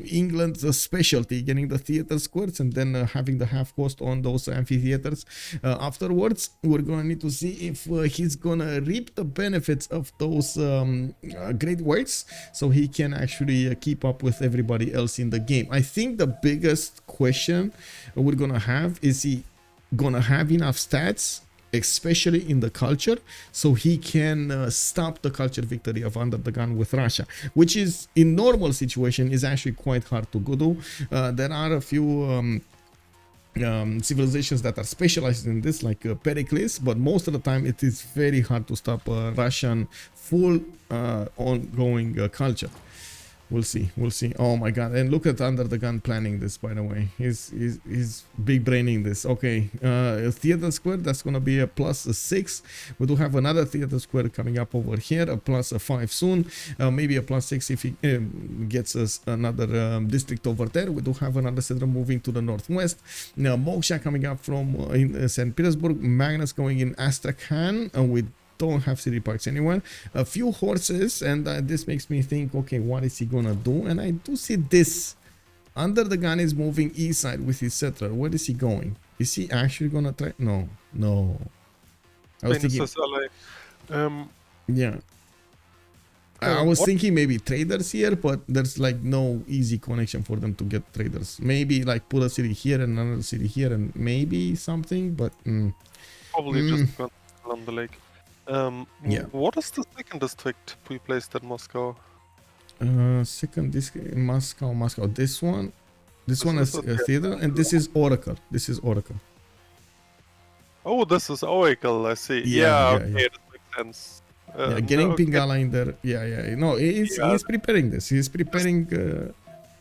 England's specialty, getting the theater squares and then having the half cost on those amphitheaters. Afterwards, we're gonna need to see if he's gonna reap the benefits of those great works, so he can actually keep up with everybody else in the game. I think the biggest question we're gonna have is he gonna have enough stats, especially in the culture, so he can stop the culture victory of UnderTheGun with Russia, which is in normal situation is actually quite hard to do. There are a few civilizations that are specialized in this, like Pericles, but most of the time it is very hard to stop Russian full ongoing culture. We'll see. Oh my god, and look at UnderTheGun planning this, by the way. He's big braining this. Okay, theater square, that's gonna be a +6. We do have another theater square coming up over here, a +5 soon, maybe a +6 if he gets us another district over there. We do have another settler moving to the northwest. Now Moksha coming up from in St. Petersburg, Magnus going in Astrakhan, and we don't have city parks anywhere. A few horses, and this makes me think, okay, what is he gonna do? And I do see this. UnderTheGun is moving east side with his settler. Where is he going? Is he actually gonna try? No. I was thinking. Yeah. I was thinking maybe traders here, but there's like no easy connection for them to get traders. Maybe like put a city here and another city here, and maybe something, but probably just on the lake. Yeah. What is the second district we placed in Moscow? Second district in Moscow. This one is theater, and this is Oracle. Oh, this is Oracle. I see. Yeah. Okay, that makes sense. Getting Pingala in there. Yeah. No, he's preparing this. He's preparing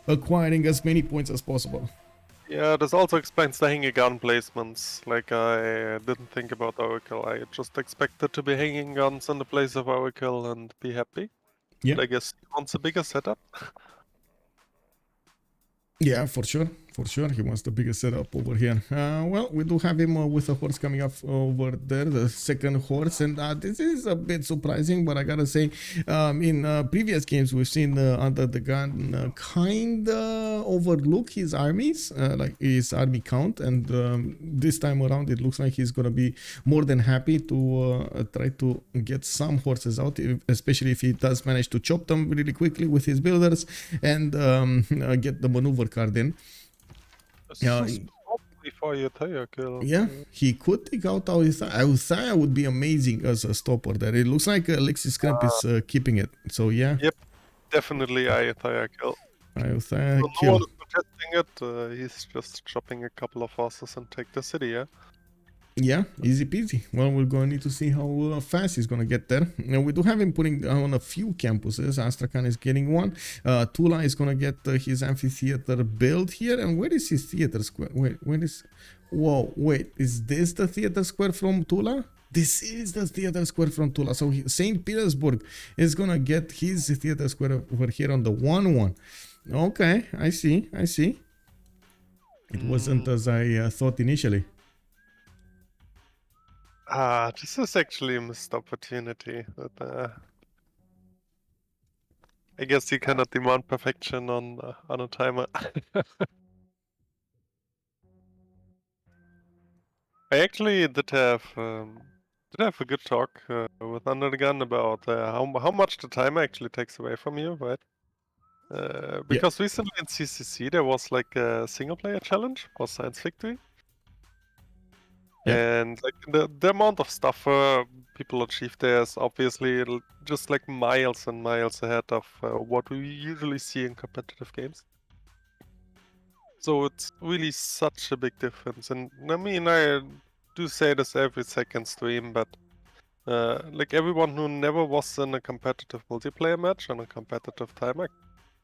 acquiring as many points as possible. Yeah, this also explains the hanging gun placements. Like, I didn't think about Oracle. I just expected to be hanging guns in the place of Oracle and be happy. Yeah. But I guess he wants a bigger setup. Yeah, for sure. He wants the biggest setup over here. Well, we do have him with a horse coming up over there, the second horse, and this is a bit surprising, but I gotta say, in previous games we've seen UnderTheGun kinda overlook his armies, like his army count, and this time around it looks like he's gonna be more than happy to try to get some horses out, especially if he does manage to chop them really quickly with his builders and get the maneuver card in. Yeah, he could take out Althea would be amazing as a stopper there. It looks like Alexis Krempp is keeping it. So yeah. Yep, definitely Althea kill. Althea kill. No one is protesting it. He's just chopping a couple of horses and take the city. Yeah, easy peasy. Well, we're going to need to see how fast he's going to get there. Now, we do have him putting on a few campuses. Astrakhan is getting one. Tula is going to get his amphitheater built here. And where is his theater square? Wait, where is... Whoa, wait. Is this the theater square from Tula? This is the theater square from Tula. So St. Petersburg is going to get his theater square over here on the 1-1. Okay, I see. It wasn't as I thought initially. This is actually a missed opportunity. But, I guess you cannot demand perfection on a timer. I actually did have a good talk with UnderTheGun about how much the timer actually takes away from you, right? Because recently in CCC there was like a single player challenge for Science Victory. And like the amount of stuff people achieve there is obviously just like miles and miles ahead of what we usually see in competitive games. So it's really such a big difference. And I mean, I do say this every second stream, but like everyone who never was in a competitive multiplayer match on a competitive time, I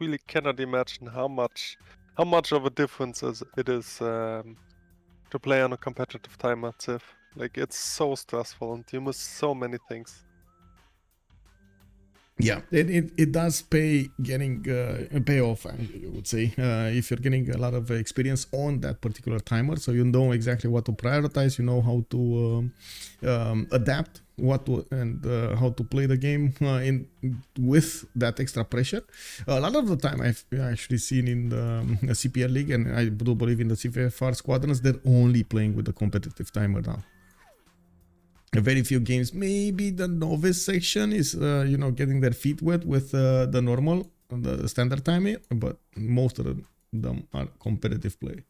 really cannot imagine how much of a difference it is to play on a competitive time at Civ. Like it's so stressful and you miss so many things. Yeah, it does pay getting a payoff, I would say, if you're getting a lot of experience on that particular timer, so you know exactly what to prioritize, you know how to adapt and how to play the game with that extra pressure. A lot of the time I've actually seen in the CPL league, and I do believe in the CivFR squadrons, they're only playing with the competitive timer now. Very few games, maybe the novice section is getting their feet wet with the normal, the standard timing, but most of them are competitive play.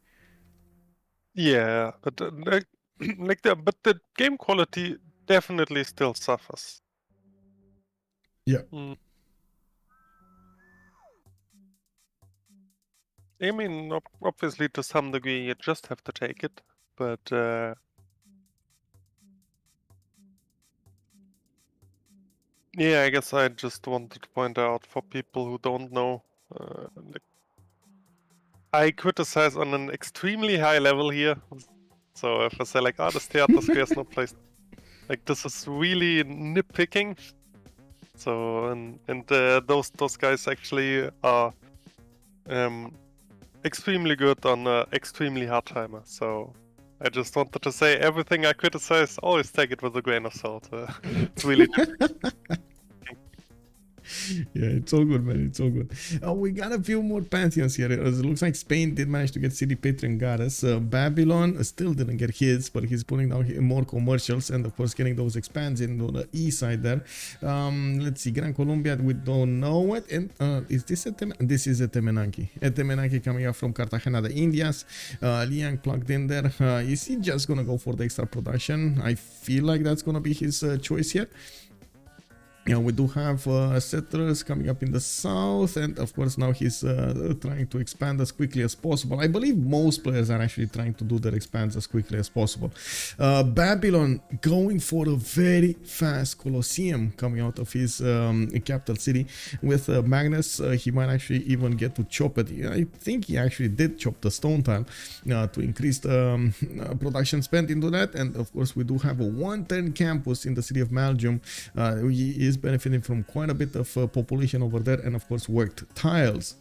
Yeah, but but the game quality definitely still suffers. Yeah. I mean, obviously to some degree you just have to take it, but yeah, I guess I just wanted to point out for people who don't know, like, I criticize on an extremely high level here. So if I say like, this theater square is not placed, like this is really nitpicking. So and those guys actually are extremely good on extremely hard timer. So I just wanted to say everything I criticize, always take it with a grain of salt. It's really Yeah, it's all good, man. It's all good. We got a few more pantheons here. It looks like Spain did manage to get CivFR and got us. Babylon still didn't get his, but he's pulling down more commercials and, of course, getting those expands in on the east side there. Let's see, Gran Colombia, we don't know it. And is this a This is a Temenanki. A Temenanki coming up from Cartagena, the Indias. Liang plugged in there. Is he just gonna go for the extra production? I feel like that's gonna be his choice here. Yeah, we do have settlers coming up in the south, and of course now he's trying to expand as quickly as possible. I believe most players are actually trying to do their expands as quickly as possible. Babylon going for a very fast Colosseum coming out of his capital city with Magnus. He might actually even get to chop it. I think he actually did chop the stone tile to increase the production spent into that, and of course we do have a one-turn campus in the city of Malgium. He is benefiting from quite a bit of population over there, and of course worked tiles.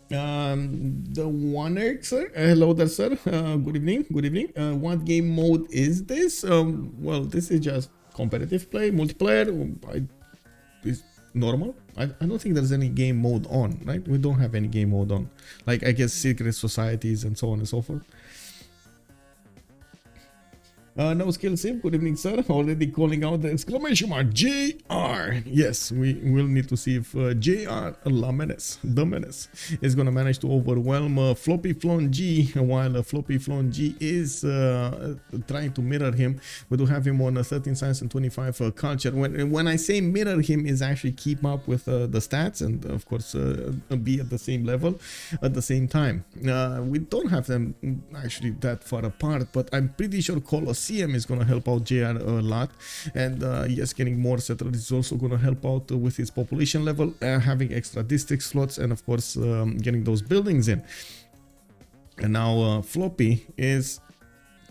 The Oneer, sir. Hello there, sir. Good evening. Good evening. What game mode is this? Well, this is just competitive play, multiplayer. It's normal. I don't think there's any game mode on, right? We don't have any game mode on. Like, I guess secret societies and so on and so forth. No skill Civ, good evening, sir. Already calling out the exclamation mark JR. Yes, we will need to see if JR La Menace, the Menace, is gonna manage to overwhelm FloppyFlong G, while FloppyFlong G is trying to mirror him. We do have him on 13 science and 25 culture. When I say mirror him, is actually keep up with the stats and of course be at the same level at the same time. We don't have them actually that far apart, but I'm pretty sure Colosseum is going to help out JR a lot, and yes, getting more settlers is also going to help out with his population level, having extra district slots, and of course getting those buildings in. And now Floppy is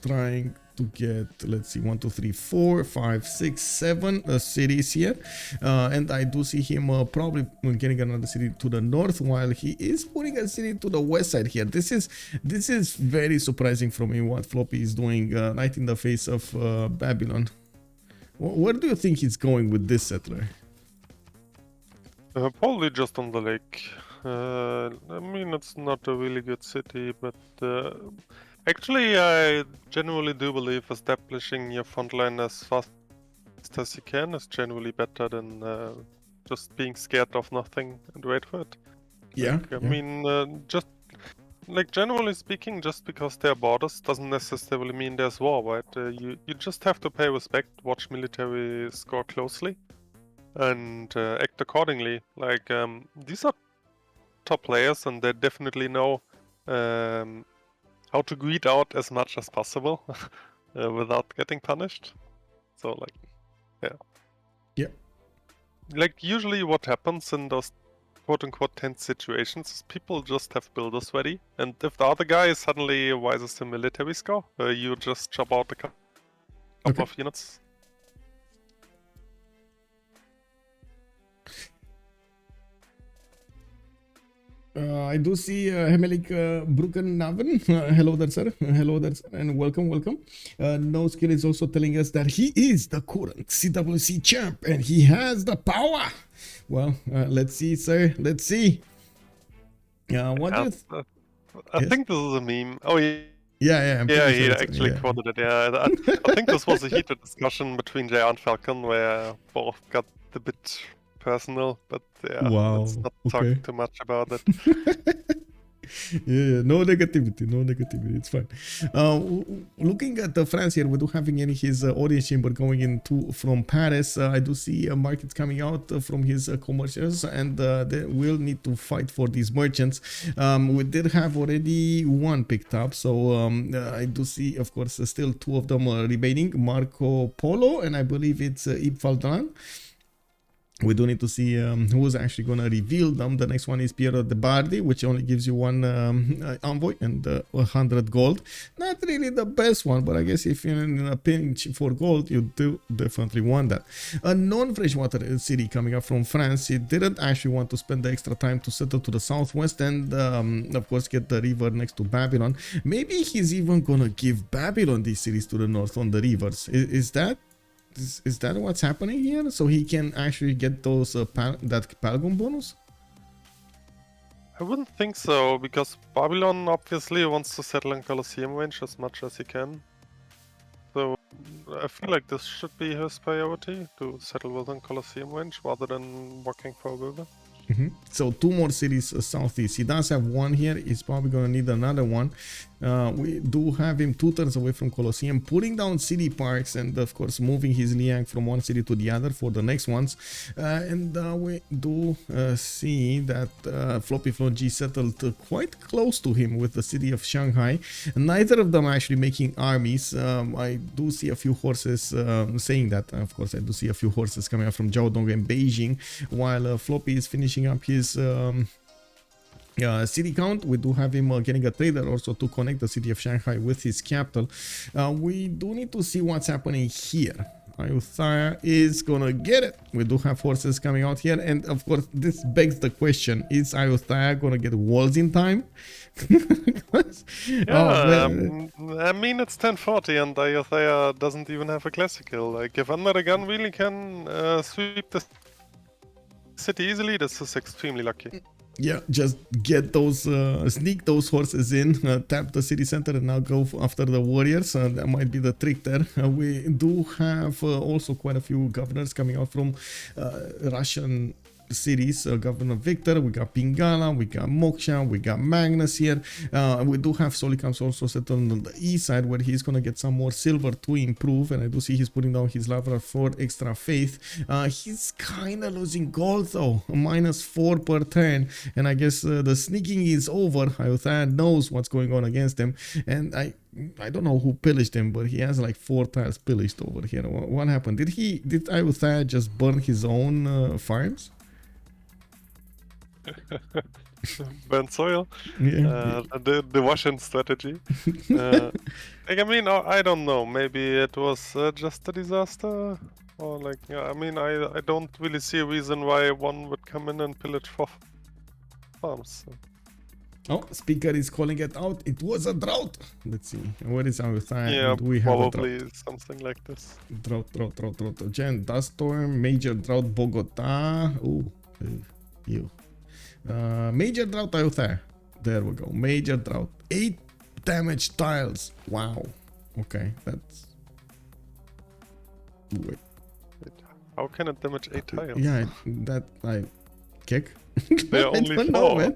trying to get, let's see, 1 2 3 4 5 6 7 cities here, and I do see him probably getting another city to the north, while he is putting a city to the west side here. This is very surprising for me what Floppy is doing right in the face of Babylon. Where do you think he's going with this settler? Probably just on the lake. I mean, it's not a really good city, but actually, I genuinely do believe establishing your front line as fast as you can is generally better than just being scared of nothing and wait for it. Yeah. Like, I mean, just like generally speaking, just because there are borders doesn't necessarily mean there's war, right? You just have to pay respect, watch military score closely, and act accordingly. Like these are top players, and they definitely know how to greed out as much as possible without getting punished. So like, Yeah. like usually what happens in those quote-unquote tense situations is people just have builders ready, and if the other guy suddenly rises to military score, you just chop out a couple of units. I do see Hemelik Brukennaven. Hello there, sir. Hello there, sir, and welcome, welcome. No Skill is also telling us that he is the current CWC champ and he has the power. Well, let's see, sir. Let's see. What do you I think this is a meme. Oh, yeah. Yeah, Yeah, he actually quoted it. Yeah, I think this was a heated discussion between JR and Falcon where both got a bit personal, but yeah, let's not talk too much about it. Yeah, no negativity, it's fine. Looking at France here, we do having in his audience chamber going into from Paris. I do see markets coming out from his commercials, and they will need to fight for these merchants. We did have already one picked up, so I do see, of course, still two of them remaining, Marco Polo, and I believe it's Ibn Faldan. We do need to see who's actually going to reveal them. The next one is Piero de Bardi, which only gives you one envoy and 100 gold. Not really the best one, but I guess if you're in a pinch for gold, you do definitely want that. A non-freshwater city coming up from France. He didn't actually want to spend the extra time to settle to the southwest and, of course, get the river next to Babylon. Maybe he's even going to give Babylon these cities to the north on the rivers. Is that what's happening here? So he can actually get those that Palgon bonus? I wouldn't think so, because Babylon obviously wants to settle in Colosseum range as much as he can. So I feel like this should be his priority, to settle within Colosseum range rather than working for a river. So two more cities southeast. He does have one here. He's probably going to need another one. We do have him 2 turns away from Colosseum, putting down city parks and of course moving his Liang from one city to the other for the next ones. And we do see that FloppyFlong G settled quite close to him with the city of Shanghai. Neither of them actually making armies. I do see a few horses saying that. Of course, I do see a few horses coming up from Jiaodong and Beijing, while Floppy is finishing up his city count. We do have him getting a trader also to connect the city of Shanghai with his capital. We do need to see what's happening here. Ayutthaya is gonna get it. We do have forces coming out here, and of course this begs the question, is Ayutthaya gonna get walls in time? I mean, it's 1040 and Ayutthaya doesn't even have a classical. Like, if UnderTheGun really can sweep the city easily, this is extremely lucky. Yeah, just get those, sneak those horses in, tap the city center and now go after the warriors. That might be the trick there. We do have also quite a few governors coming out from Russian cities. Governor Victor, we got Pingala, we got Moksha, we got Magnus here. We do have Solikams also settled on the east side, where he's gonna get some more silver to improve, and I do see he's putting down his level for extra faith. He's kind of losing gold though, -4 per turn, and I guess the sneaking is over. Ayutthaya knows what's going on against him, and I don't know who pillaged him, but he has like 4 tiles pillaged over here. What happened? Did Ayutthaya just burn his own farms? Burn soil. Yeah. The Russian strategy. Like, I mean, I don't know. Maybe it was just a disaster, or like, I mean, I don't really see a reason why one would come in and pillage 4 farms. So. Oh, speaker is calling it out. It was a drought. Let's see. What is our time? Yeah, we have probably something like this. Drought. Gen, dust storm, major drought, Bogota. Ooh, you. Major drought Ayutthaya. There we go. Major drought. 8 damaged tiles. Wow. Okay, that's... Wait. How can it damage 8 tiles? Yeah, that I kick. There are only 4. Know, man.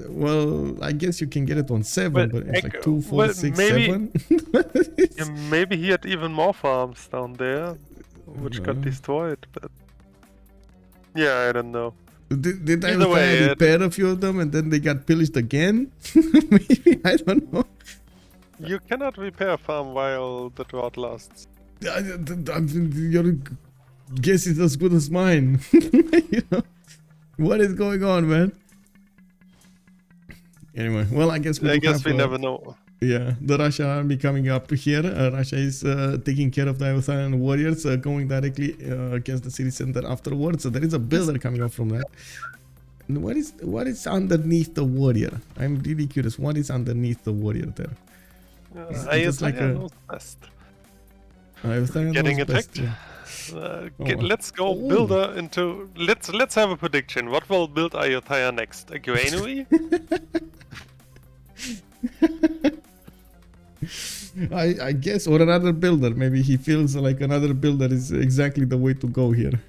Well, I guess you can get it on 7, but it's like 2, 4, 6, maybe, 7. Yeah, maybe he had even more farms down there, which got destroyed. But yeah, I don't know. Did Either way, I repair a few of them and then they got pillaged again? Maybe, I don't know. you cannot repair a farm while the drought lasts. Your guess is as good as mine. You know? What is going on, man? Anyway, well, I guess we never know. Yeah, the Russia army coming up here. Russia is taking care of the Iothian warriors, going directly against the city center afterwards. So there is a builder coming up from that. And what is underneath the warrior? I'm really curious. What is underneath the warrior there? It's like a best. Getting attacked. Yeah. Let's go builder into. Let's have a prediction. What will build Ayutthaya next? A granary? I guess, or another builder. Maybe he feels like another builder is exactly the way to go here.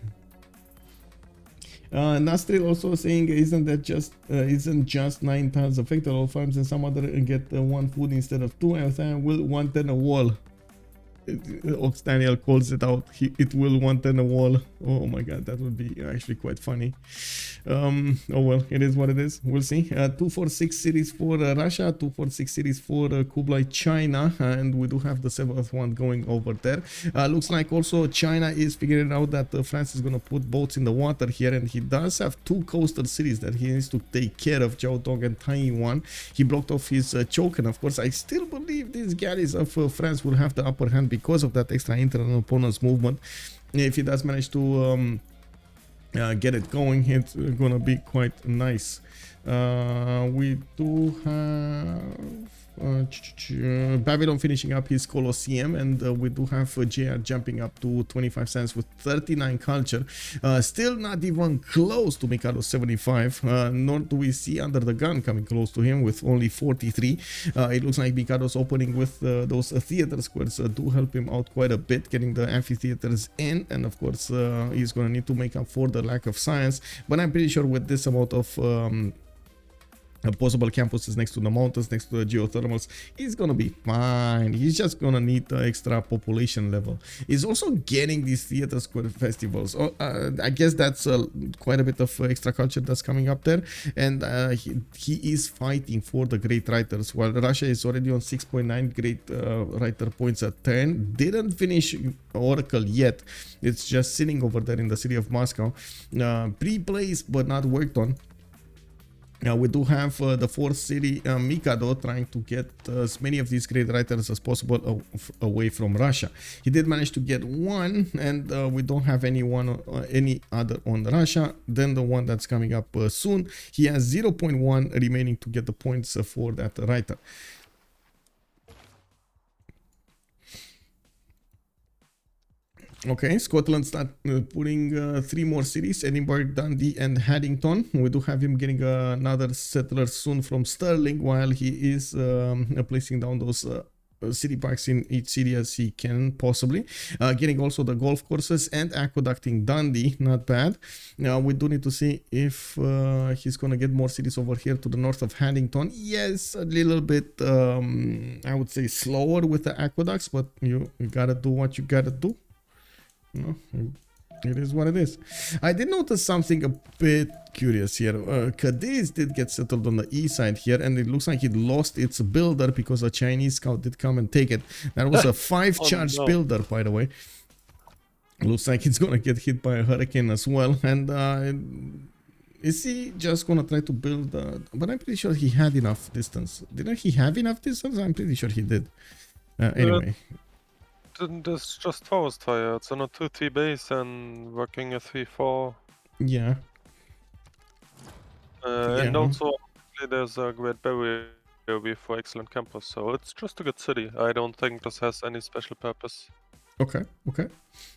Nastril also saying, isn't just 9 tiles affected all farms and some other get 1 food instead of 2? I will 110 a wall. Ox Daniel calls it out. It will 110 a wall. Oh my god, that would be actually quite funny. Oh well, it is what it is. We'll see. 246 cities for Russia, 246 cities for Kublai, China, and we do have the 7th one going over there. Looks like also China is figuring out that France is gonna put boats in the water here, and he does have 2 coastal cities that he needs to take care of, Jiaodong and Taiwan. He blocked off his choke, and of course I still believe these galleys of France will have the upper hand because of that extra internal opponent's movement. If he does manage to get it going, it's gonna be quite nice. We do have Babylon finishing up his Colosseum, and we do have JR jumping up to 25 cents with 39 culture. Still not even close to Mikado 75, nor do we see UnderTheGun coming close to him with only 43. It looks like Mikado's opening with those theater squares do help him out quite a bit, getting the amphitheaters in, and of course he's gonna need to make up for the lack of science, but I'm pretty sure with this amount of possible campuses next to the mountains, next to the geothermals, he's gonna be fine. He's just gonna need the extra population level. He's also getting these theater square festivals. I guess that's quite a bit of extra culture that's coming up there, and he is fighting for the great writers, while Russia is already on 6.9 great writer points at 10. Didn't finish Oracle yet. It's just sitting over there in the city of Moscow, pre-placed but not worked on. Now we do have the 4th city, Mikado, trying to get as many of these great writers as possible away from Russia. He did manage to get 1, and we don't have any other on Russia. Then the one that's coming up soon, he has 0.1 remaining to get the points for that writer. Okay, Scotland start putting 3 more cities, Edinburgh, Dundee and Haddington. We do have him getting another settler soon from Stirling, while he is placing down those city parks in each city as he can possibly. Getting also the golf courses and aqueducting Dundee, not bad. Now we do need to see if he's gonna get more cities over here to the north of Haddington. Yes, a little bit I would say slower with the aqueducts, but you gotta do what you gotta do. No, it is what it is. I did notice something a bit curious here. Cadiz did get settled on the east side here, and it looks like it lost its builder because a Chinese scout did come and take it. That was a 5-charge builder, by the way. Looks like it's gonna get hit by a hurricane as well. And is he just gonna try to build? But I'm pretty sure he had enough distance. Didn't he have enough distance? I'm pretty sure he did. Anyway. There's just forest fire. It's on a 2-3 base and working a 3-4. Yeah. And also there's a great barrier for excellent campus, so it's just a good city. I don't think this has any special purpose. Okay.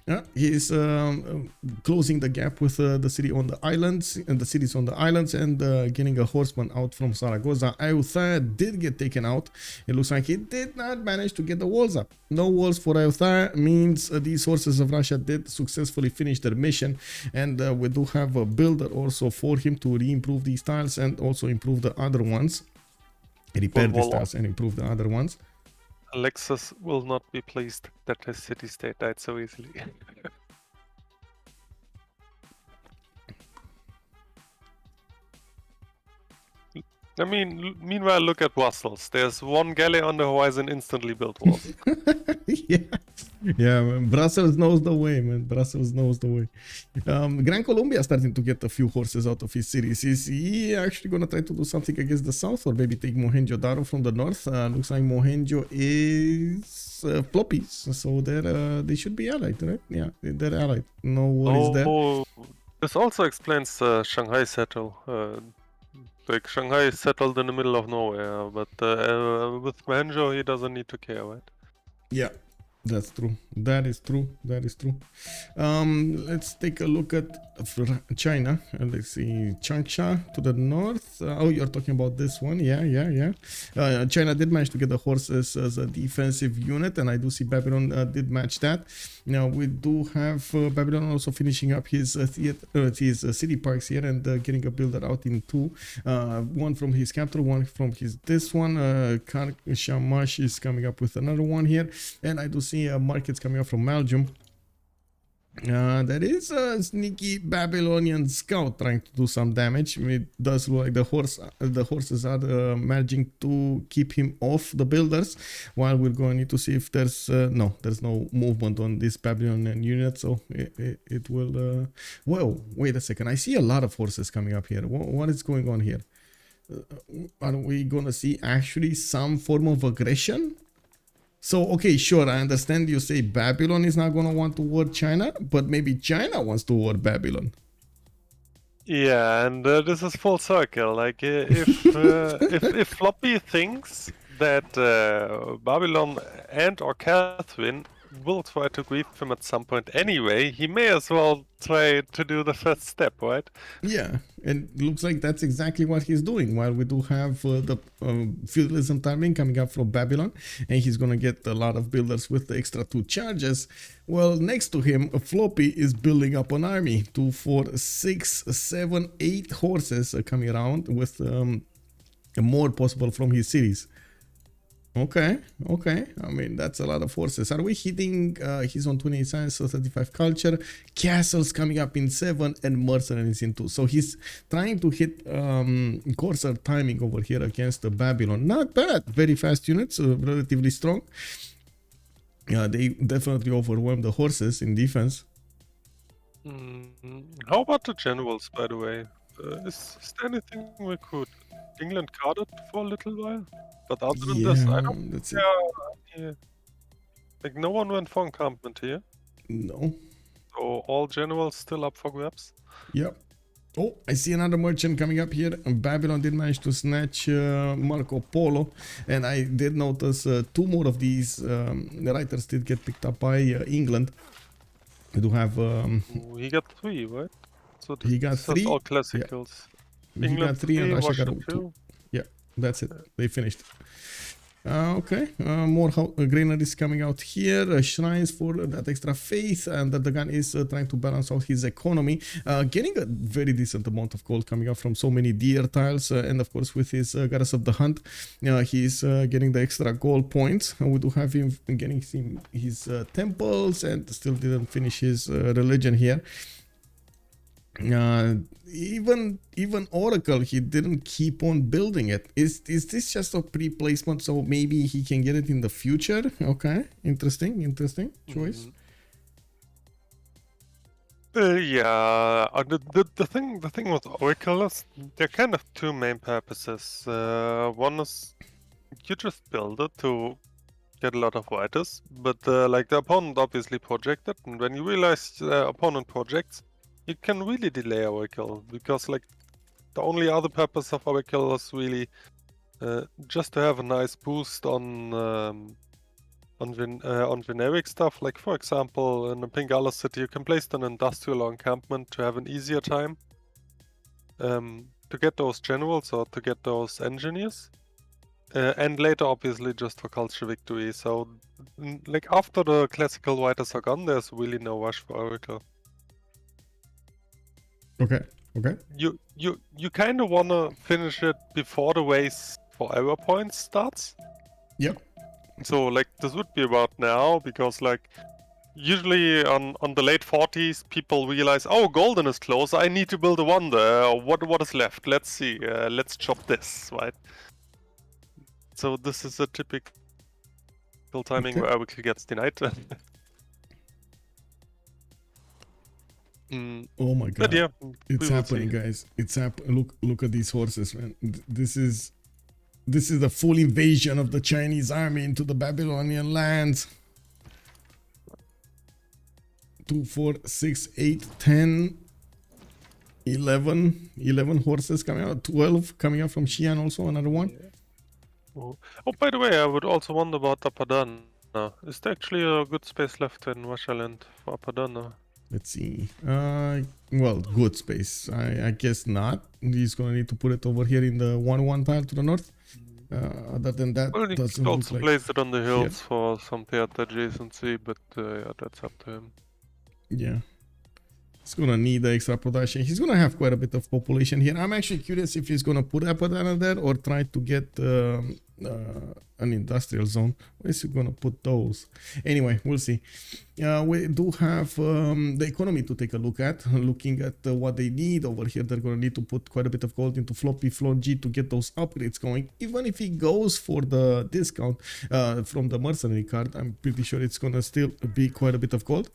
Yeah, he's closing the gap with the city on the islands and the cities on the islands, and getting a horseman out from Zaragoza. Ayutthaya did get taken out. It looks like he did not manage to get the walls up. No walls for Ayutthaya means these horses of Russia did successfully finish their mission, and we do have a builder also for him to re-improve these tiles and also improve the other ones. Repair these tiles and improve the other ones. Alexis will not be pleased that his city-state died so easily. I mean, meanwhile, look at Brussels. There's one galley on the horizon, instantly built walls. Yeah, yeah, man. Brussels knows the way, man. Brussels knows the way. Gran Colombia starting to get a few horses out of his cities. Is he actually gonna try to do something against the south, or maybe take Mohenjo-Daro from the north? Looks like Mohenjo is Floppies, so they should be allied, right? Yeah, they're allied. No worries there. Oh, this also explains Shanghai settle. Like Shanghai is settled in the middle of nowhere, but with Mohenjo he doesn't need to care, right? Yeah, that's true. That is true. That is true. Let's take a look at China. Let's see, Changsha to the north. Oh, you're talking about this one? Yeah. China did manage to get the horses as a defensive unit, and I do see Babylon did match that. Now we do have Babylon also finishing up his city parks here and getting a builder out in two. One from his capital, one from his this one. Shamash is coming up with another one here, and I do see markets coming up from Belgium. There is a sneaky Babylonian scout trying to do some damage. It does look like the horses are managing to keep him off the builders, while we're going to need to see if there's no movement on this Babylonian unit, so it will whoa, wait a second, I see a lot of horses coming up here. What is going on here? Are we gonna see actually some form of aggression? So, okay, sure, I understand you say Babylon is not going to want to war China, but maybe China wants to war Babylon. Yeah, and this is full circle. Like, if Floppy thinks that Babylon and or Catherine will try to grief him at some point anyway, he may as well try to do the first step, right? Yeah, and it looks like that's exactly what he's doing, while we do have the feudalism timing coming up from Babylon, and he's gonna get a lot of builders with the extra 2 charges. Well, next to him, Floppy is building up an army. 2, 4, 6, 7, 8 horses coming around with more possible from his cities. Okay. I mean, that's a lot of forces. Are we hitting, he's on 28 science, so 35 culture, castles coming up in 7, and mercenaries in 2. So he's trying to hit Corsair timing over here against the Babylon. Not bad. Very fast units, relatively strong. They definitely overwhelm the horses in defense. How about the generals, by the way? Is there anything we could England carded for a little while? But other than this, I don't. That's yeah, like no one went for encampment here. No. So all generals still up for grabs. Yep. Oh, I see another merchant coming up here. Babylon did manage to snatch Marco Polo, and I did notice 2 more of these writers did get picked up by England. We do have. He got 3, right? So he got 3. All classicals. Yeah. He got 3 and Russia got 2. Yeah, that's it. They finished. Okay, more granaries coming out here, shrines for that extra faith, and the gun is trying to balance out his economy, getting a very decent amount of gold coming out from so many deer tiles, and of course with his goddess of the hunt, he's getting the extra gold points. We do have him getting his temples, and still didn't finish his religion here. Even Oracle, he didn't keep on building it. Is this just a pre-placement, so maybe he can get it in the future? Okay, interesting choice. Yeah, the thing with Oracle is there are kind of 2 main purposes. One is you just build it to get a lot of writers, but like the opponent obviously projected, and when you realize the opponent projects, you can really delay Oracle, because like the only other purpose of Oracle is really just to have a nice boost on generic stuff. Like for example, in a Pingala city, you can place an industrial encampment to have an easier time to get those generals or to get those engineers, and later obviously just for culture victory. So like after the classical writers are gone, there's really no rush for Oracle. Okay. You kind of want to finish it before the race for error points starts. Yep. So like this would be about now, because like usually on the late 40s, people realize, oh, golden is close. I need to build a wonder. What is left? Let's see. Let's chop this, right? So this is a typical timing where Eric gets denied. Oh my god! But yeah, it's happening, guys. It's Look at these horses, man. This is the full invasion of the Chinese army into the Babylonian lands. 2, 4, 6, 8, 10, 11 horses coming out. 12 coming out from Xi'an, also another one. Oh, by the way, I would also wonder about Apadana. Is there actually a good space left in Russia land for Apadana? Let's see. Well, good space. I guess not. He's gonna need to put it over here in the 1-1 tile to the north. Other than that, Well, he doesn't could look also like place it on the hills here. for some theater adjacency, but yeah, that's up to him. Yeah. He's gonna need the extra production. He's gonna have quite a bit of population here. I'm actually curious if he's gonna put Apadana there or try to get an industrial zone. Where is he gonna put those? Anyway, we'll see. We do have the economy to take a look at. Looking at what they need over here, they're gonna need to put quite a bit of gold into FloppyFlong G to get those upgrades going. Even if he goes for the discount from the mercenary card, I'm pretty sure it's gonna still be quite a bit of gold.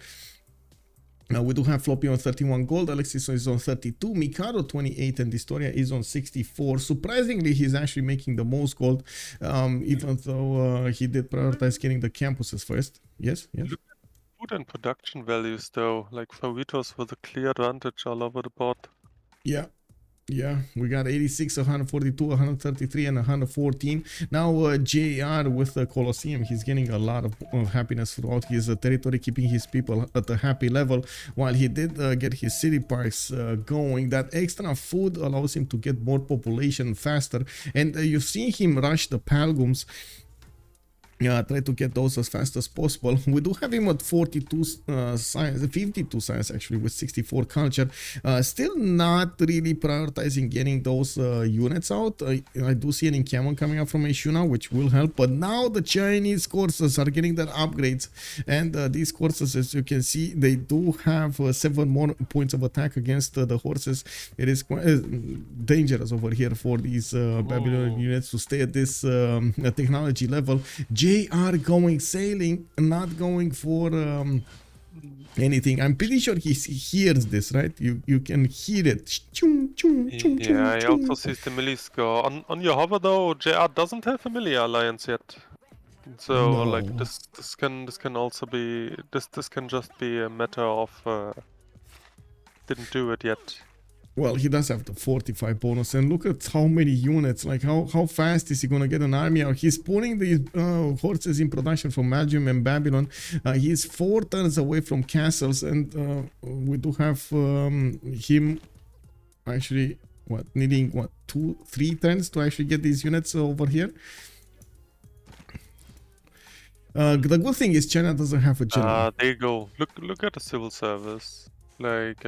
We do have Floppy on 31 gold, Alexis is on 32, Mikado 28, and Distoria is on 64. Surprisingly, he's actually making the most gold, even though he did prioritize getting the campuses first. Yes, yes. Look at food and production values, though. Like Freritos with a clear advantage all over the board. Yeah, we got 86, 142, 133, and 114. Now JR with the Colosseum, he's getting a lot of happiness throughout his territory, keeping his people at a happy level. While he did get his city parks going, that extra food allows him to get more population faster. And you've seen him rush the Palgums. Try to get those as fast as possible. We do have him at 42 science, 52 science actually, with 64 culture. Still not really prioritizing getting those units out. I do see an encampment coming up from Ashuna, which will help. But now the Chinese courses are getting their upgrades, and these courses, as you can see, they do have 7 more points of attack against the horses. It is quite dangerous over here for these Babylonian units to stay at this technology level. JR going sailing, not going for anything. I'm pretty sure he hears this, right? You can hear it. Yeah, he also sees the melee score. On your hover though, JR doesn't have a melee alliance yet. So No. like this can also be this can just be a matter of didn't do it yet. Well, he does have the 45 bonus, and look at how many units, like how fast is he gonna get an army out? He's putting these horses in production from Magium and Babylon. He's 4 turns away from castles, and we do have him actually, needing 2-3 turns to actually get these units over here. The good thing is China doesn't have a general. There you go. Look at the civil service. Like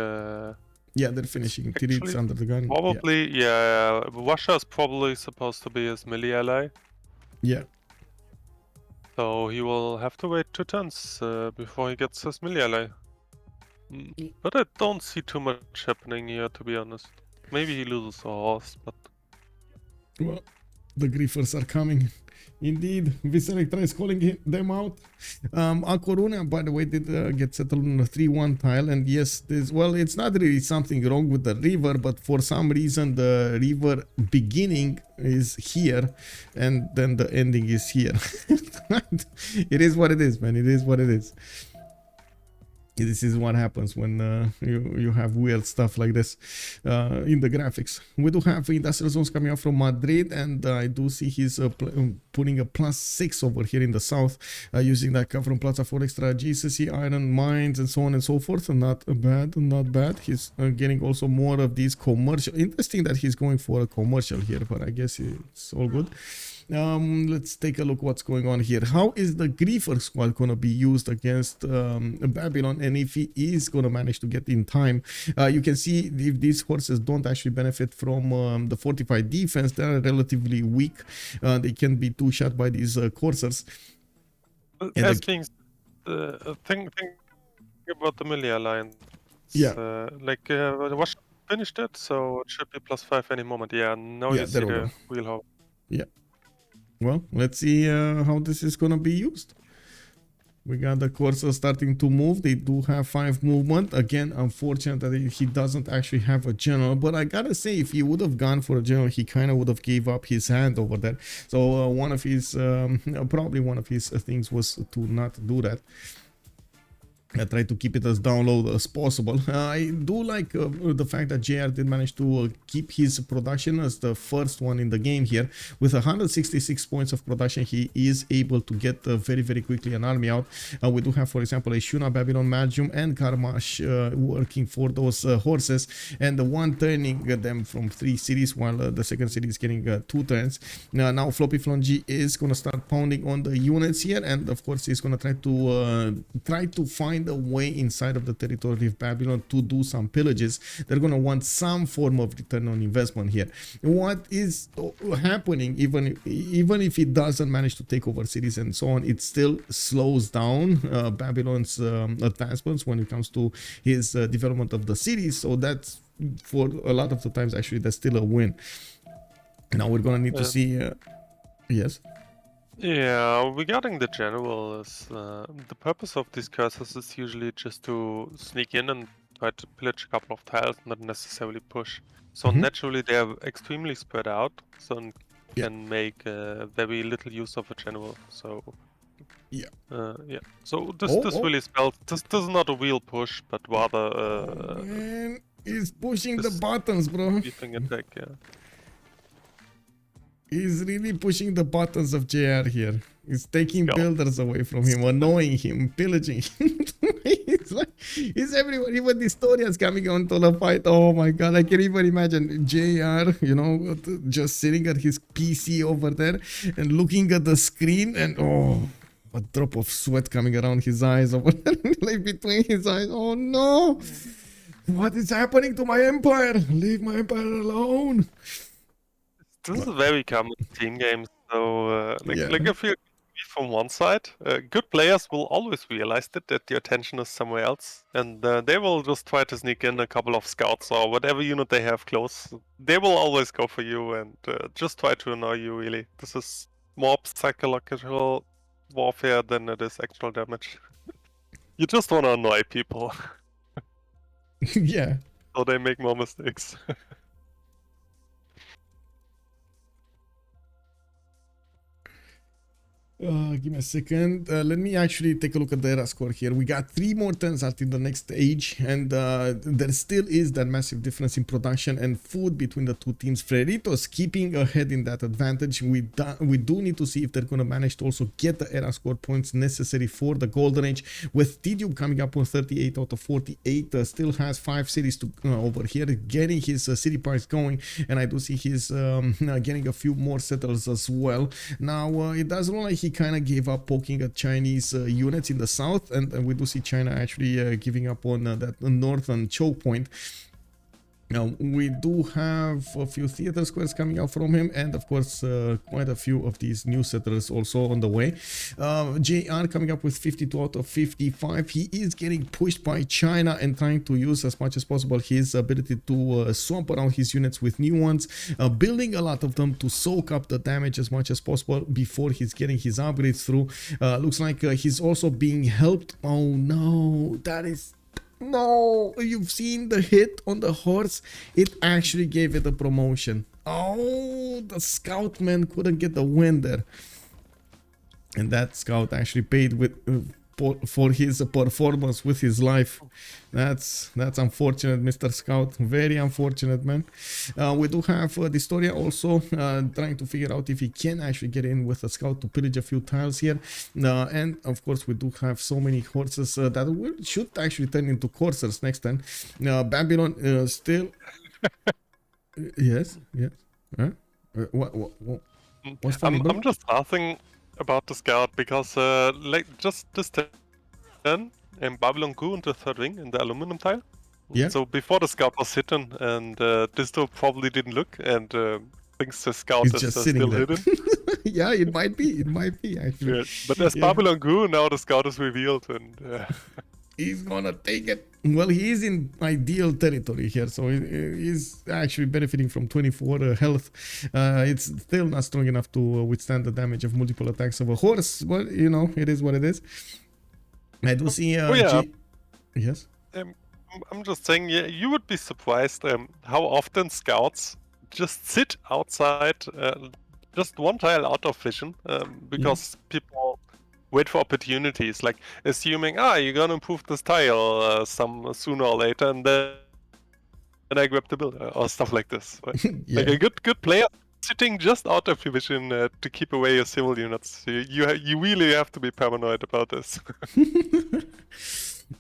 yeah, they're finishing Titiits under the gun. Probably, yeah. Russia is probably supposed to be his melee ally. Yeah. So he will have to wait 2 turns before he gets his melee ally. But I don't see too much happening here, to be honest. Maybe he loses a horse, but... Well, the griefers are coming. Indeed, Viselectra is calling them out. A Corona, by the way, did get settled on a 3-1 tile, and yes, it's not really something wrong with the river, but for some reason the river beginning is here, and then the ending is here. It is what it is, man. It is what it is. This is what happens when you have weird stuff like this in the graphics. We do have industrial zones coming out from Madrid, and I do see he's putting a +6 over here in the south, using that cover from Plaza for extra GCC, iron mines, and so on and so forth. Not bad, not bad. He's getting also more of these commercial. Interesting that he's going for a commercial here, but I guess it's all good. Let's take a look what's going on here. How is the Griefer squad gonna be used against Babylon, and if he is gonna manage to get in time? You can see if these horses don't actually benefit from the fortified defense, they're relatively weak. They can be 2-shot by these coursers. As being About the melee alliance. Yeah. Russia finished it, so it should be +5 any moment. Yeah, now Yeah, you there see we the go. wheelhouse. Yeah. Well, let's see how this is gonna be used. We got the Corsa starting to move. They do have 5 movement. Again, unfortunate that he doesn't actually have a general. But I gotta say, if he would have gone for a general, he kind of would have gave up his hand over there. So one of his, probably one of his things was to not do that. I try to keep it as down low as possible. I do like the fact that JR did manage to keep his production as the first one in the game here. With 166 points of production, he is able to get very, very quickly an army out. We do have, for example, a Shuna, Babylon, Magium, and Karmash working for those horses, and the one turning them from 3 cities, while the second city is getting 2 turns. Now FloppyFlong is going to start pounding on the units here, and of course he's going to try to find a way inside of the territory of Babylon to do some pillages. They're going to want some form of return on investment here. What is happening, even if it doesn't manage to take over cities and so on, it still slows down Babylon's advancements when it comes to his development of the cities. So that's, for a lot of the times, actually that's still a win. Now we're going to need to see yes. Yeah, regarding the general, the purpose of these curses is usually just to sneak in and try to pillage a couple of tiles, not necessarily push. So naturally they are extremely spread out, so can make very little use of a general. So yeah. So this really spells this is not a real push, but rather man, he's pushing the buttons, bro. Attack, yeah. He's really pushing the buttons of JR here. He's taking builders away from him, annoying him, pillaging him. He's everywhere. Even Distoria is coming onto the fight. Oh my god, I can even imagine JR, you know, just sitting at his PC over there and looking at the screen, and oh, a drop of sweat coming around his eyes over there, like between his eyes. Oh no! What is happening to my empire? Leave my empire alone. This is a very common team game, so I feel from one side, good players will always realize that your attention is somewhere else, and they will just try to sneak in a couple of scouts or whatever unit they have close. They will always go for you and just try to annoy you, really. This is more psychological warfare than it is actual damage. You just want to annoy people. Yeah. So they make more mistakes. Give me a second. Let me actually take a look at the era score here. We got 3 more turns until the next stage, and there still is that massive difference in production and food between the two teams. Freritos keeping ahead in that advantage. We do need to see if they're going to manage to also get the era score points necessary for the golden age, with Tidube coming up on 38 out of 48. Still has 5 cities to over here, getting his city parks going, and I do see he's getting a few more settlers as well. Now it does look like he kind of gave up poking at Chinese units in the south, and we do see China actually giving up on that northern choke point. Now we do have a few theater squares coming out from him, and of course quite a few of these new settlers also on the way. JR coming up with 52 out of 55. He is getting pushed by China and trying to use as much as possible his ability to swap around his units with new ones, building a lot of them to soak up the damage as much as possible before he's getting his upgrades through. Looks like he's also being helped. Oh no, that is... No, you've seen the hit on the horse. It actually gave it a promotion. Oh, the scoutman couldn't get the win there, and that scout actually paid with for his performance with his life. That's unfortunate, Mr. Scout. Very unfortunate, man. We do have Distoria also trying to figure out if he can actually get in with a scout to pillage a few tiles here. And of course we do have so many horses that should actually turn into coursers next time. Babylon still... Yes. What's funny, I'm just laughing about the scout because like just this turn and Babylon grew into 3rd ring in the aluminum tile. Yeah. So before the scout was hidden, and Disto probably didn't look and thinks the scout is just still there. hidden. Yeah, it might be actually. Yeah. But as Babylon grew, now the scout is revealed, and He's gonna take it. Well, he is in ideal territory here, so he's actually benefiting from 24 health. It's still not strong enough to withstand the damage of multiple attacks of a horse, but you know, it is what it is. I do see yes? I'm just saying, yeah, you would be surprised how often scouts just sit outside, just one tile out of vision, because people wait for opportunities, like assuming, you're gonna improve this tile some sooner or later, and then I grab the builder or stuff like this. Right? Yeah. Like a good player sitting just out of your vision to keep away your civil units. You really have to be paranoid about this.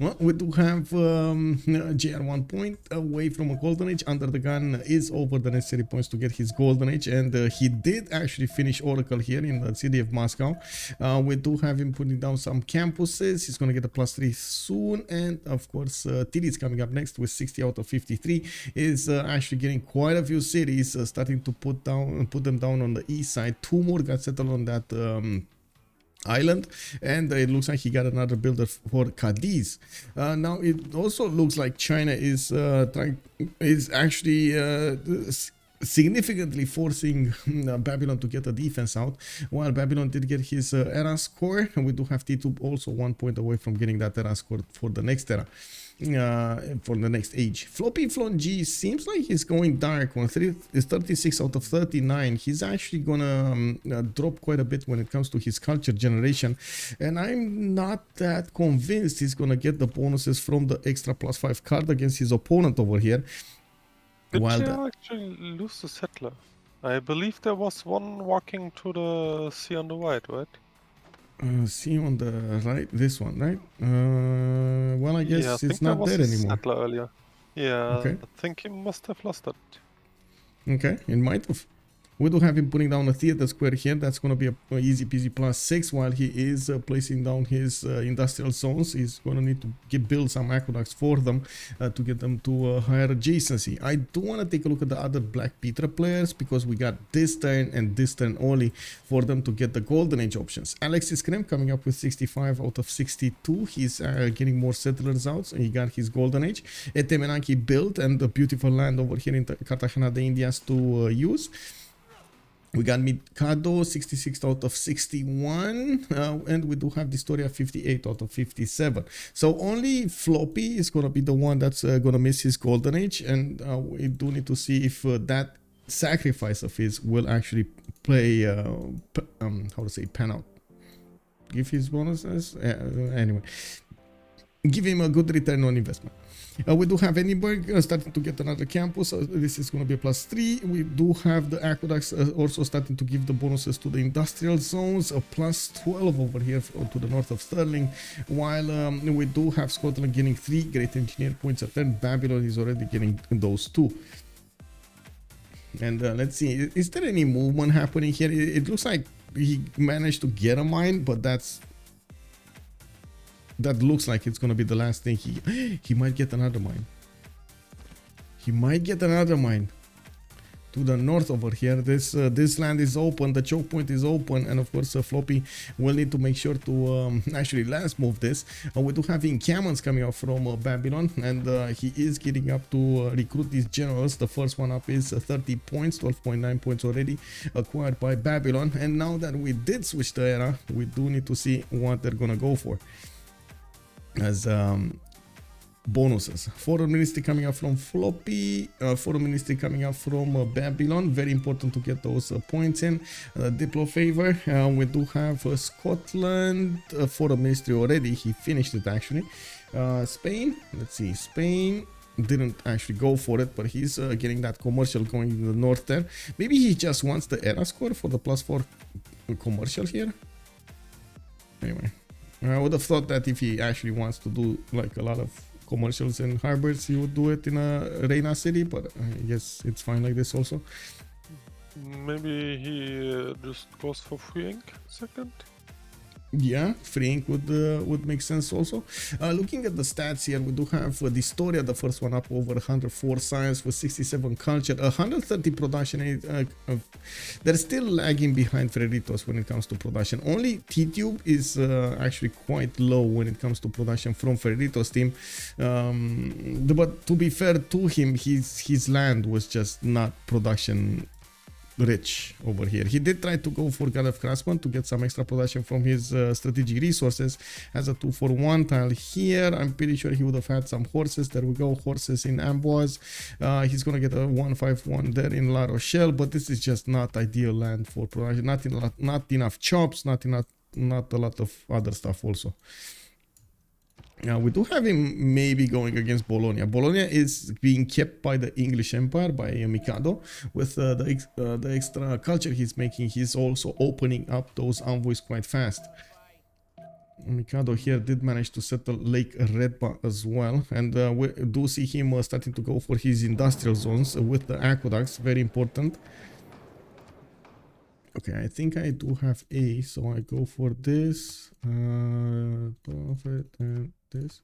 Well, we do have JR 1 point away from a golden age. UnderTheGun is over the necessary points to get his golden age, and he did actually finish Oracle here in the city of Moscow. We do have him putting down some campuses. He's going to get a +3 soon, and of course Titiits coming up next with 60 out of 53 is actually getting quite a few cities, starting to put them down on the east side. 2 more got settled on that island, and it looks like he got another builder for Cadiz. Now it also looks like China is actually significantly forcing Babylon to get a defense out, while Babylon did get his era score, and we do have Tidube also 1 point away from getting that era score for the next era. For the next age. FloppyFlong G seems like he's going dark on 36 out of 39. He's actually gonna drop quite a bit when it comes to his culture generation, and I'm not that convinced he's gonna get the bonuses from the extra +5 card against his opponent over here. Did you actually lose the settler? I believe there was one walking to the sea on the right, right? See on the right, this one, right? Well, I guess it's not there anymore. Settler earlier. Yeah, okay. I think he must have lost it. Okay, it might have. We do have him putting down a theater square here. That's going to be a easy peasy +6 while he is placing down his industrial zones. He's going to need to build some aqueducts for them to get them to higher adjacency. I do want to take a look at the other BlackPitre players, because we got this turn and this turn only for them to get the golden age options. Alexis Krempp coming up with 65 out of 62. He's getting more settlers out, so he got his golden age. Etemenanki built, and the beautiful land over here in Cartagena de Indias to use. We got Mikado 66 out of 61, and we do have Distoria 58 out of 57. So only Floppy is going to be the one that's going to miss his golden age, and we do need to see if that sacrifice of his will actually play, pan out. Give his bonuses? Anyway, give him a good return on investment. We do have Edinburgh starting to get another campus. This is going to be a +3. We do have the aqueducts also starting to give the bonuses to the industrial zones, a +12 over here to the north of Stirling, while we do have Scotland getting 3 great engineer points a turn. Babylon is already getting those 2. And let's see, is there any movement happening here? It looks like he managed to get a mine, but that looks like it's going to be the last thing. He might get another mine. He might get another mine to the north over here. This land is open, the choke point is open, and of course Floppy will need to make sure to actually last move this. We do have encampments coming out from Babylon, and he is getting up to recruit these generals. The first one up is 30 points, 12.9 points already acquired by Babylon. And now that we did switch the era, we do need to see what they're gonna go for as bonuses. Foreign ministry coming up from Floppy, foreign ministry coming up from Babylon. Very important to get those points in. Diplo favor, we do have Scotland, foreign ministry already. He finished it actually. Spain, let's see, Spain didn't actually go for it, but he's getting that commercial going in the north there. Maybe he just wants the era score for the +4 commercial here. Anyway, I would have thought that if he actually wants to do like a lot of commercials in harbors, he would do it in a Reina city, but I guess it's fine like this also. Maybe he just goes for free ink second? Yeah, freeing would make sense also. Looking at the stats here, we do have Distoria, the first one up over 104 science with 67 culture, 130 production. They're still lagging behind Freritos when it comes to production. Only Tidube is actually quite low when it comes to production from Freritos team. But to be fair to him, his land was just not production rich over here. He did try to go for God of Craftsman to get some extra production from his strategic resources as a 2-for-1 tile here. I'm pretty sure he would have had some horses. There we go, horses in Amboise. He's gonna get a 1-5-1 there in La Rochelle, but this is just not ideal land for production. Not enough chops, not a lot of other stuff also. Now we do have him maybe going against Bologna. Bologna is being kept by the English Empire, by Mikado. With the extra culture he's making, he's also opening up those envoys quite fast. Mikado here did manage to settle Lake Redba as well, and we do see him starting to go for his industrial zones with the aqueducts, very important. Okay, I think I do have A, so I go for this, perfect, and this.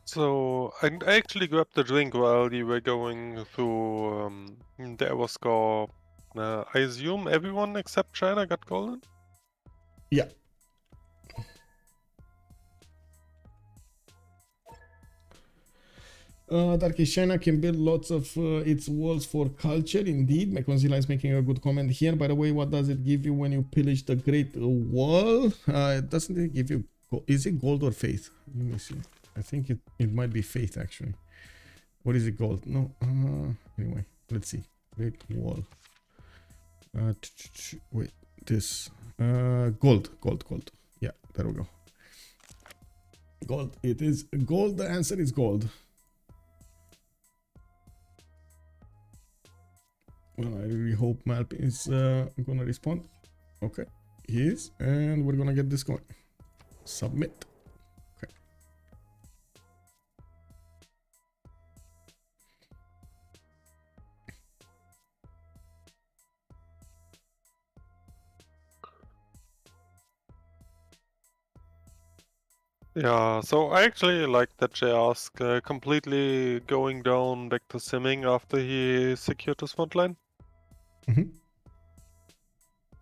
So I actually grabbed the drink while you were going through the Ever score. I assume everyone except China got golden? Yeah. Darkish China can build lots of its walls for culture. Indeed, Mekonzilla is making a good comment here. By the way, what does it give you when you pillage the Great Wall? It doesn't give you... Is it gold or faith? Let me see. I think it might be faith, actually. What is it, gold? No. Anyway, let's see. Great Wall. Wait, this. Gold. Yeah, there we go. Gold. It is gold. The answer is gold. Well, I really hope Malp is gonna respond. Okay, he is, and we're gonna get this going. Submit. Okay. Yeah, so I actually like that JAsk completely going down back to simming after he secured his front line.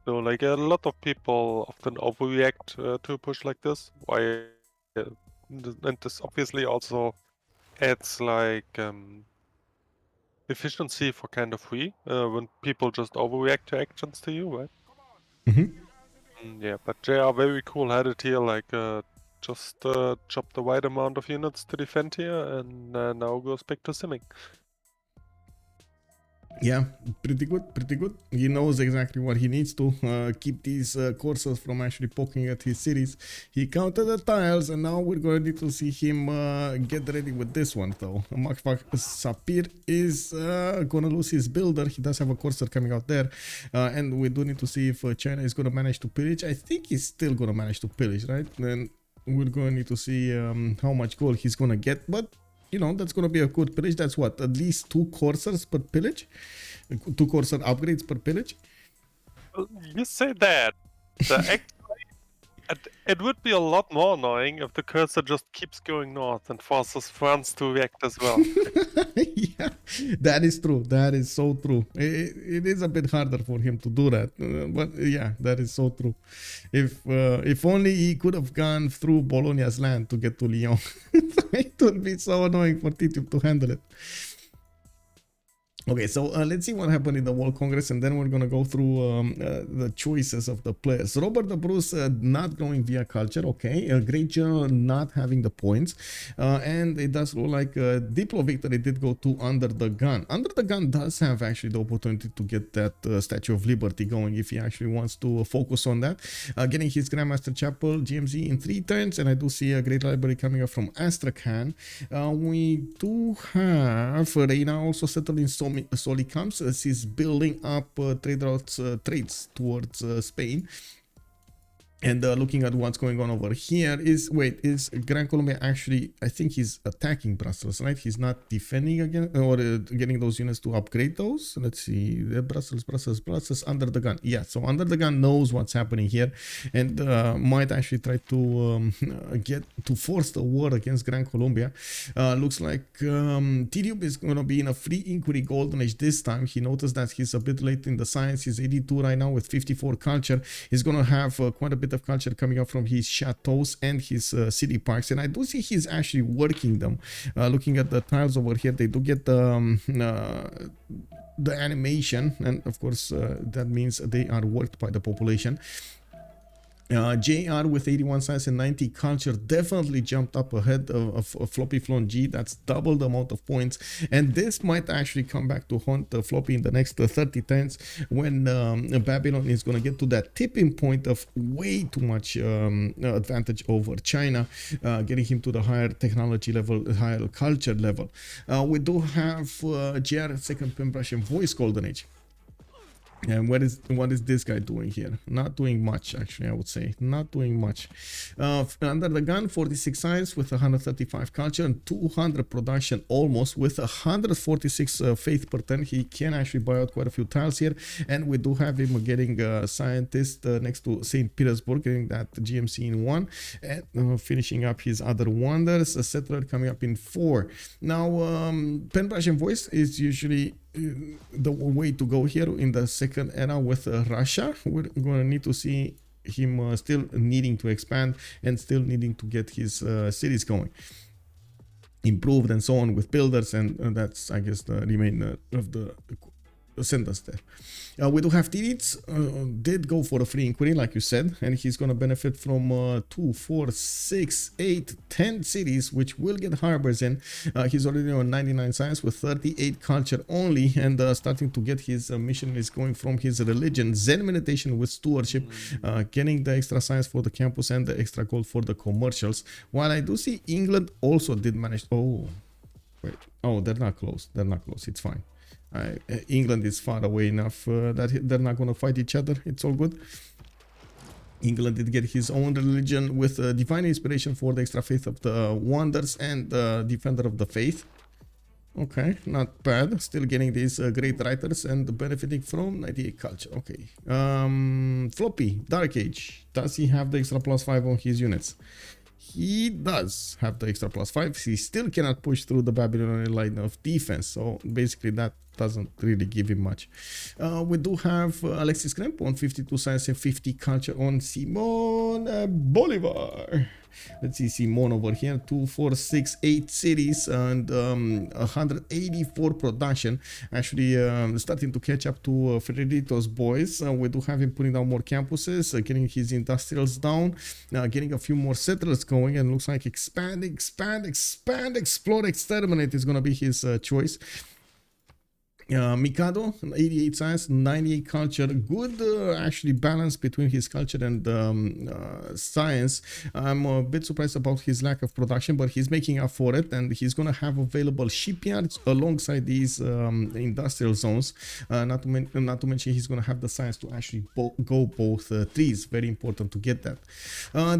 So like a lot of people often overreact to a push like this. Why? And this obviously also adds like efficiency for kind of free when people just overreact to actions to you, right? Yeah, but JR very cool-headed here, like just chop the right amount of units to defend here, and now goes back to simming. Yeah, pretty good. He knows exactly what he needs to keep these coursers from actually poking at his cities. He counted the tiles, and now we're going to need to see him get ready with this one, though. Sapir is going to lose his builder. He does have a courser coming out there, and we do need to see if China is going to manage to pillage. I think he's still going to manage to pillage, right? Then we're going to need to see how much gold he's going to get, but you know, that's going to be a good pillage. That's what, at least 2 coursers per pillage? 2 courser upgrades per pillage? You say that. It would be a lot more annoying if the cursor just keeps going north and forces France to react as well. Yeah, that is true. That is so true. It is a bit harder for him to do that, but yeah, that is so true. If only he could have gone through Bologna's land to get to Lyon. It would be so annoying for Titiub to handle it. Okay, so let's see what happened in the World Congress, and then we're gonna go through the choices of the players. Robert the Bruce not going via culture, okay. A great general not having the points, and it does look like Diplo Victory did go to UnderTheGun. UnderTheGun does have actually the opportunity to get that Statue of Liberty going if he actually wants to focus on that. Getting his Grandmaster Chapel GMZ in 3 turns, and I do see a great library coming up from Astrakhan. We do have Reina also settled in Solicams as he's building up trade routes trades towards Spain. And looking at what's going on over here is Gran Colombia actually, I think he's attacking Brussels, right? He's not defending again or getting those units to upgrade those. Let's see, Brussels, UnderTheGun. Yeah, so UnderTheGun knows what's happening here and might actually try to force the war against Gran Colombia. Looks like Tidube is going to be in a free inquiry golden age this time. He noticed that he's a bit late in the science. He's 82 right now with 54 culture. He's going to have quite a bit of culture coming up from his chateaus and his city parks, and I do see he's actually working them. Looking at the tiles over here, they do get the animation, and of course that means they are worked by the population. JR with 81 science and 90 culture definitely jumped up ahead of FloppyFlong G. That's double the amount of points, and this might actually come back to haunt Floppy in the next 30 turns when Babylon is going to get to that tipping point of way too much advantage over China, getting him to the higher technology level, higher culture level. We do have JR second paintbrush and voice golden age. And what is this guy doing here? Not doing much, actually, I would say. Not doing much. UnderTheGun, 46 science with 135 culture and 200 production almost with 146 faith per turn. He can actually buy out quite a few tiles here. And we do have him getting a scientist next to St. Petersburg, getting that GMC in 1. And finishing up his other wonders. A settler coming up in 4. Now, paintbrush and voice is usually the way to go here in the second era with Russia. We're going to need to see him still needing to expand and still needing to get his cities going, improved and so on with builders, and that's, I guess, the remainder of the sentence there. We do have Titiits, did go for a free inquiry, like you said, and he's going to benefit from 2, 4, 6, 8, 10 cities, which will get harbors in. He's already on 99 science with 38 culture only, and starting to get his missionaries going from his religion, Zen meditation with stewardship, getting the extra science for the campus and the extra gold for the commercials. While I do see England also did manage. Oh, wait. Oh, they're not close. They're not close. It's fine. England is far away enough that they're not going to fight each other. It's all good. England did get his own religion with divine inspiration for the extra faith of the wonders and defender of the faith. Okay, not bad. Still getting these great writers and benefiting from 98 culture. Okay. Floppy, Dark Age. Does he have the extra +5 on his units? He does have the extra +5. He still cannot push through the Babylonian line of defense. So basically that doesn't really give him much. We do have Alexis Krempp on 52 science and 50 culture on Simon Bolivar. Let's see, Simon over here, 2, 4, 6, 8 cities and 184 production. Actually starting to catch up to Freritos boys. We do have him putting down more campuses, getting his industrials down, getting a few more settlers going, and looks like expand, explode, exterminate is going to be his choice. Mikado, 88 science, 98 culture. Good actually balance between his culture and science. I'm a bit surprised about his lack of production, but he's making up for it, and he's going to have available shipyards alongside these industrial zones. Not to mention he's going to have the science to actually go both trees. Very important to get that.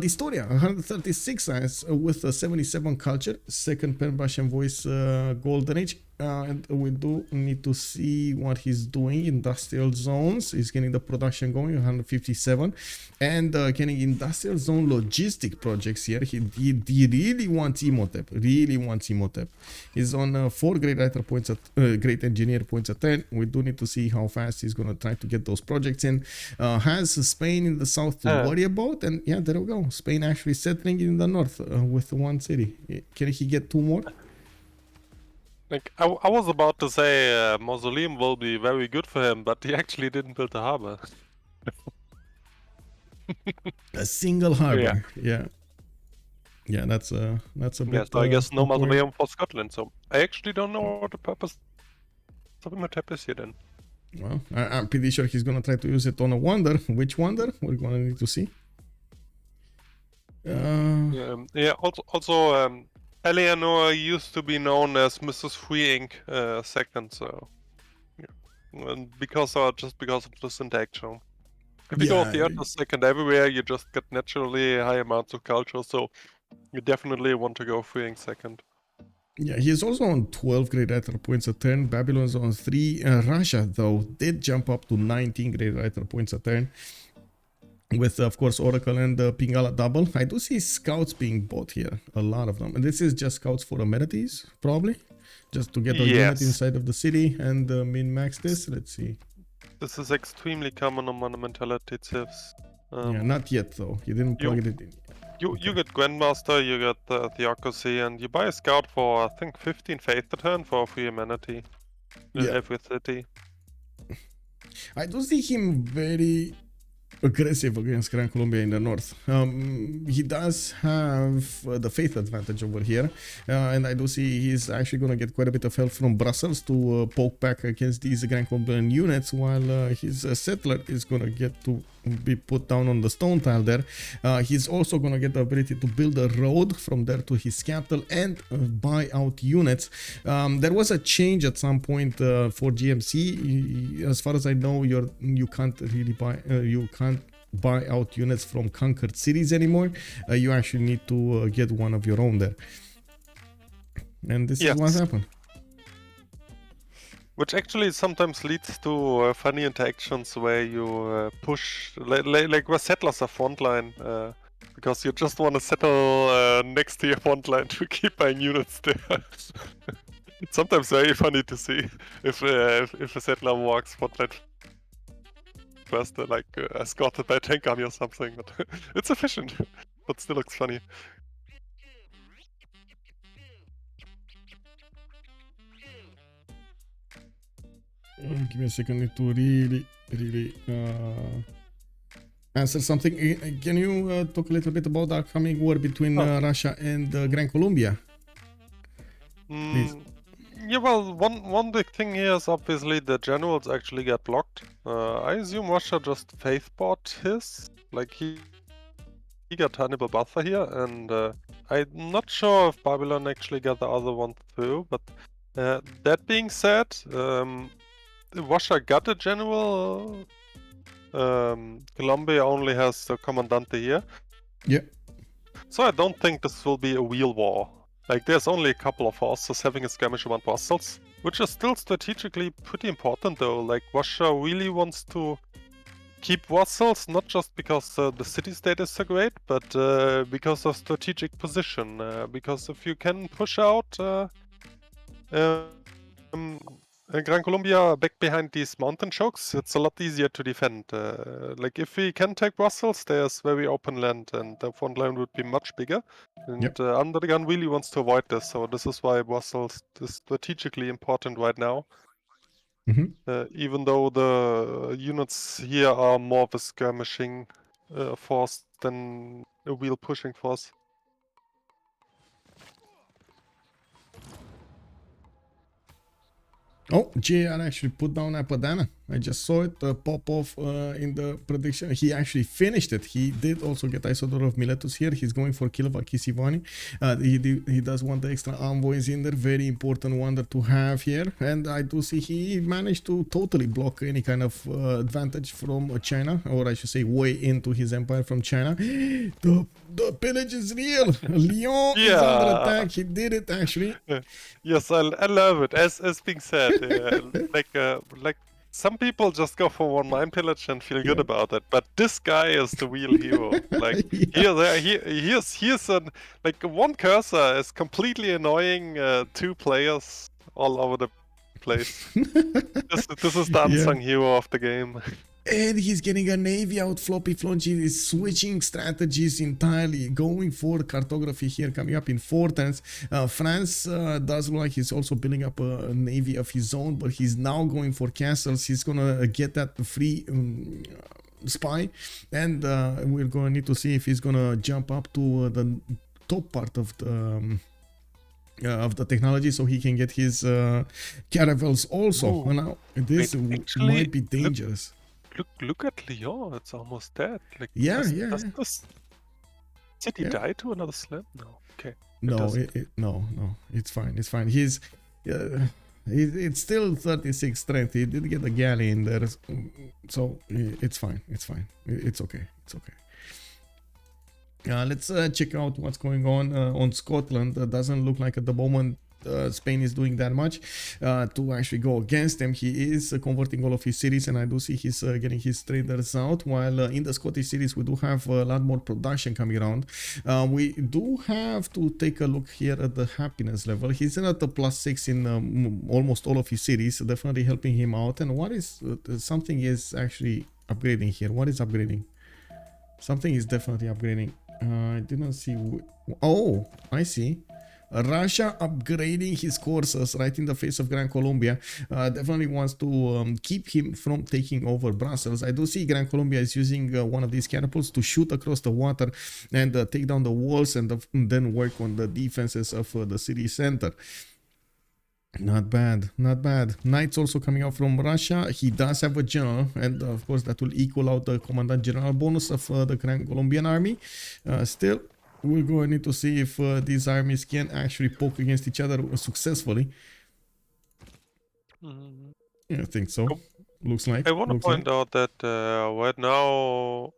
Distoria, 136 science with 77 culture. Second paintbrush and voice golden age. And we do need to see what he's doing. Industrial zones, he's getting the production going, 157, and getting industrial zone logistic projects here. He really wants Emotep. He's on 4 great writer points at great engineer points at 10. We do need to see how fast he's gonna try to get those projects in. Has Spain in the south to worry about, and yeah, there we go. Spain actually settling in the north with 1 city. Can he get 2 more? Like, I was about to say Mausoleum will be very good for him, but he actually didn't build a harbor. A single harbor, yeah. That's a bit. Yeah, so I guess no Mausoleum for Scotland. So I actually don't know what the purpose of Emotep is here then. Well, I'm pretty sure he's gonna try to use it on a wonder. Which wonder? We're gonna need to see. Yeah. Also, Eleanor used to be known as Mrs. Free Ink second, so yeah. And just because of the syntax show. If you go Yeah, third or second everywhere, you just get naturally high amounts of culture. So you definitely want to go freeing second. yeah, he is also on 12 great writer points a turn. Babylon's on 3. Russia, though, did jump up to 19 great writer points a turn. With, of course, Oracle and the Pingala double. I do see scouts being bought here. A lot of them. And this is just scouts for amenities, probably. Just to get a unit inside of the city and min-max this. Let's see. This is extremely common on monumentality civs. Yeah, not yet, though. You didn't plug it in. You get Grandmaster, you get Theocracy, and you buy a scout for, I think, 15 faith a turn for free amenity in every city. I do see him very aggressive against Gran Colombia in the north. He does have the faith advantage over here, and I do see he's actually going to get quite a bit of help from Brussels to poke back against these Gran Colombian units, while his settler is going to get to be put down on the stone tile there. He's also going to get the ability to build a road from there to his capital and buy out units. There was a change at some point for GMC. As far as I know, you can't really buy out units from conquered cities anymore. You actually need to get one of your own there, and this is what happened. Which actually sometimes leads to funny interactions where you push, like where settlers are frontline, because you just want to settle next to your frontline to keep buying units there. It's sometimes very funny to see if a settler walks frontline first, like escorted by a tank army or something. But it's efficient, but still looks funny. Give me a second, I need to really answer something. Can you talk a little bit about the upcoming war between Russia and Gran Colombia? Yeah, well, one big thing here is obviously the generals actually get blocked. I assume Russia just faith bought his, like he got Hannibal Buffer here, and I'm not sure if Babylon actually got the other one through, but that being said, Russia got a general. Colombia only has the Commandante here. Yeah. So I don't think this will be a real war. Like, there's only a couple of forces having a skirmish around Brussels, which is still strategically pretty important though. Like, Russia really wants to keep Brussels, not just because the city-state is so great, but because of strategic position. Because if you can push out Gran Colombia back behind these mountain chokes, it's a lot easier to defend. Like, if we can take Brussels, there's very open land, and the front line would be much bigger. And UnderTheGun really wants to avoid this, so this is why Brussels is strategically important right now. Even though the units here are more of a skirmishing force than a real pushing force. Oh, JR actually put down Apadana. I just saw it pop off in the prediction. He actually finished it. He did also get Isodor of Miletus here. He's going for Kilovakisivani. He does want the extra envoys in there. Very important one to have here. And I do see he managed to totally block any kind of advantage from China, or I should say way into his empire from China. The pillage is real. Lyon is under attack. He did it actually. Yes, I love it. As being said, like some people just go for one mine pillage and feel good about it, but this guy is the real hero. Like here's like one cursor is completely annoying 2 players all over the place. this is the unsung hero of the game. And he's getting a navy out. FloppyFlong is switching strategies entirely, going for cartography here, coming up in 4 turns. France does look like he's also building up a navy of his own, but he's now going for castles. He's gonna get that free spy, and we're gonna need to see if he's gonna jump up to the top part of the technology, so he can get his caravels also. Now this might be dangerous. Look at Lyon, it's almost dead. Like, does this city die to another slam? No, okay. No, no, it's fine. It's fine. He's It's still 36 strength. He did get a galley in there, so it's fine. It's fine. It's okay. It's okay. Let's check out what's going on Scotland. Doesn't look like at the moment Spain is doing that much to actually go against them. He is converting all of his cities, and I do see he's getting his traders out, while in the Scottish cities we do have a lot more production coming around. We do have to take a look here at the happiness level. He's at the +6 in almost all of his cities, definitely helping him out. And what is something is actually upgrading here? What is upgrading? Something is definitely upgrading. I didn't see. Oh, I see. Russia upgrading his courses right in the face of Gran Colombia. Definitely wants to keep him from taking over Brussels. I do see Gran Colombia is using one of these catapults to shoot across the water and take down the walls, and then work on the defenses of the city center. Not bad, not bad. Knights also coming out from Russia. He does have a general, and of course that will equal out the commandant general bonus of the Gran Colombian army. Still, we're going to need to see if these armies can actually poke against each other successfully. Yeah, I think so. Looks like. I want to point out that right now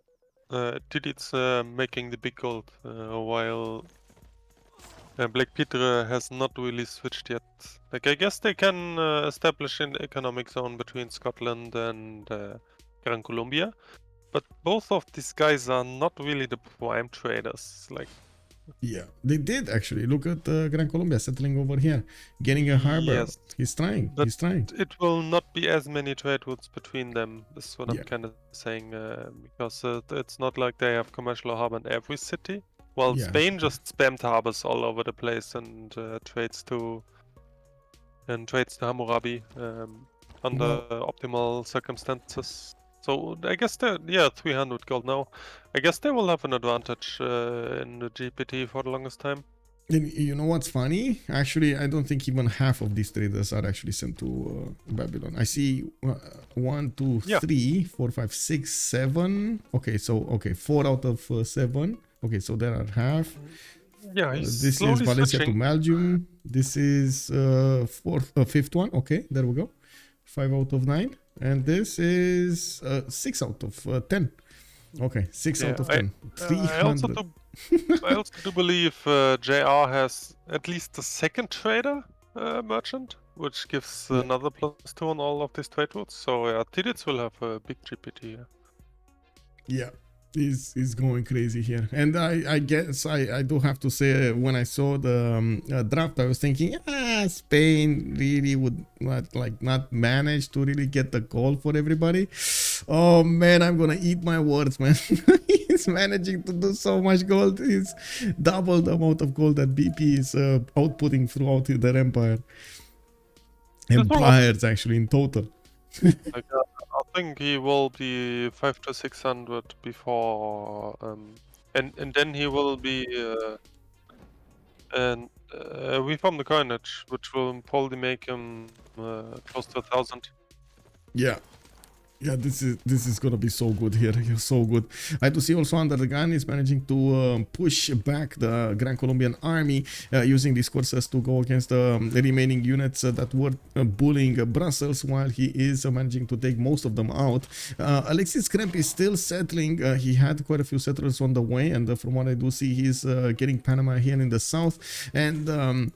Titiits making the big gold, while BlackPitre has not really switched yet. Like, I guess they can establish an economic zone between Scotland and Gran Colombia, but both of these guys are not really the prime traders. Like, yeah, they did actually. Look at Gran Colombia settling over here, getting a harbor. yes, He's trying. but He's trying. it will not be as many trade routes between them. Is what Yeah. I'm kind of saying, because it's not like they have commercial harbor in every city. Well, Yeah. Spain just spammed harbors all over the place and trades to Hammurabi under optimal circumstances. So I guess they're 300 gold now. I guess they will have an advantage in the GPT for the longest time. And you know what's funny? Actually, I don't think even half of these traders are actually sent to Babylon. I see 1, 2, 3, 4, 5, 6, 7. Okay, so 4 out of 7. Okay, so there are half. Yeah, he's this is Valencia to Belgium. This is fifth one. Okay, there we go. 5 out of 9. And this is 6 out of 10. Okay, 6 out of 10. 300. I also do believe JR has at least the second trader merchant, which gives another +2 on all of these trade routes. So yeah, Titiits will have a big GPT here. Yeah, he's going crazy here. And I guess I do have to say, when I saw the draft, I was thinking, Spain really would not manage to really get the goal for everybody. Oh man, I'm gonna eat my words, man. He's managing to do so much gold. He's double the amount of gold that BP is outputting throughout their empire. Empires actually in total. I think he will be 500 to 600 before, and then he will be reform the coinage, which will probably make him close to 1,000. Yeah. Yeah, this is gonna be so good here. You're so good. I do see also UnderTheGun is managing to push back the Gran Colombian army using these courses to go against the remaining units that were bullying Brussels, while he is managing to take most of them out. Alexis Krempp is still settling. He had quite a few settlers on the way, and from what I do see, he's getting Panama here in the south, and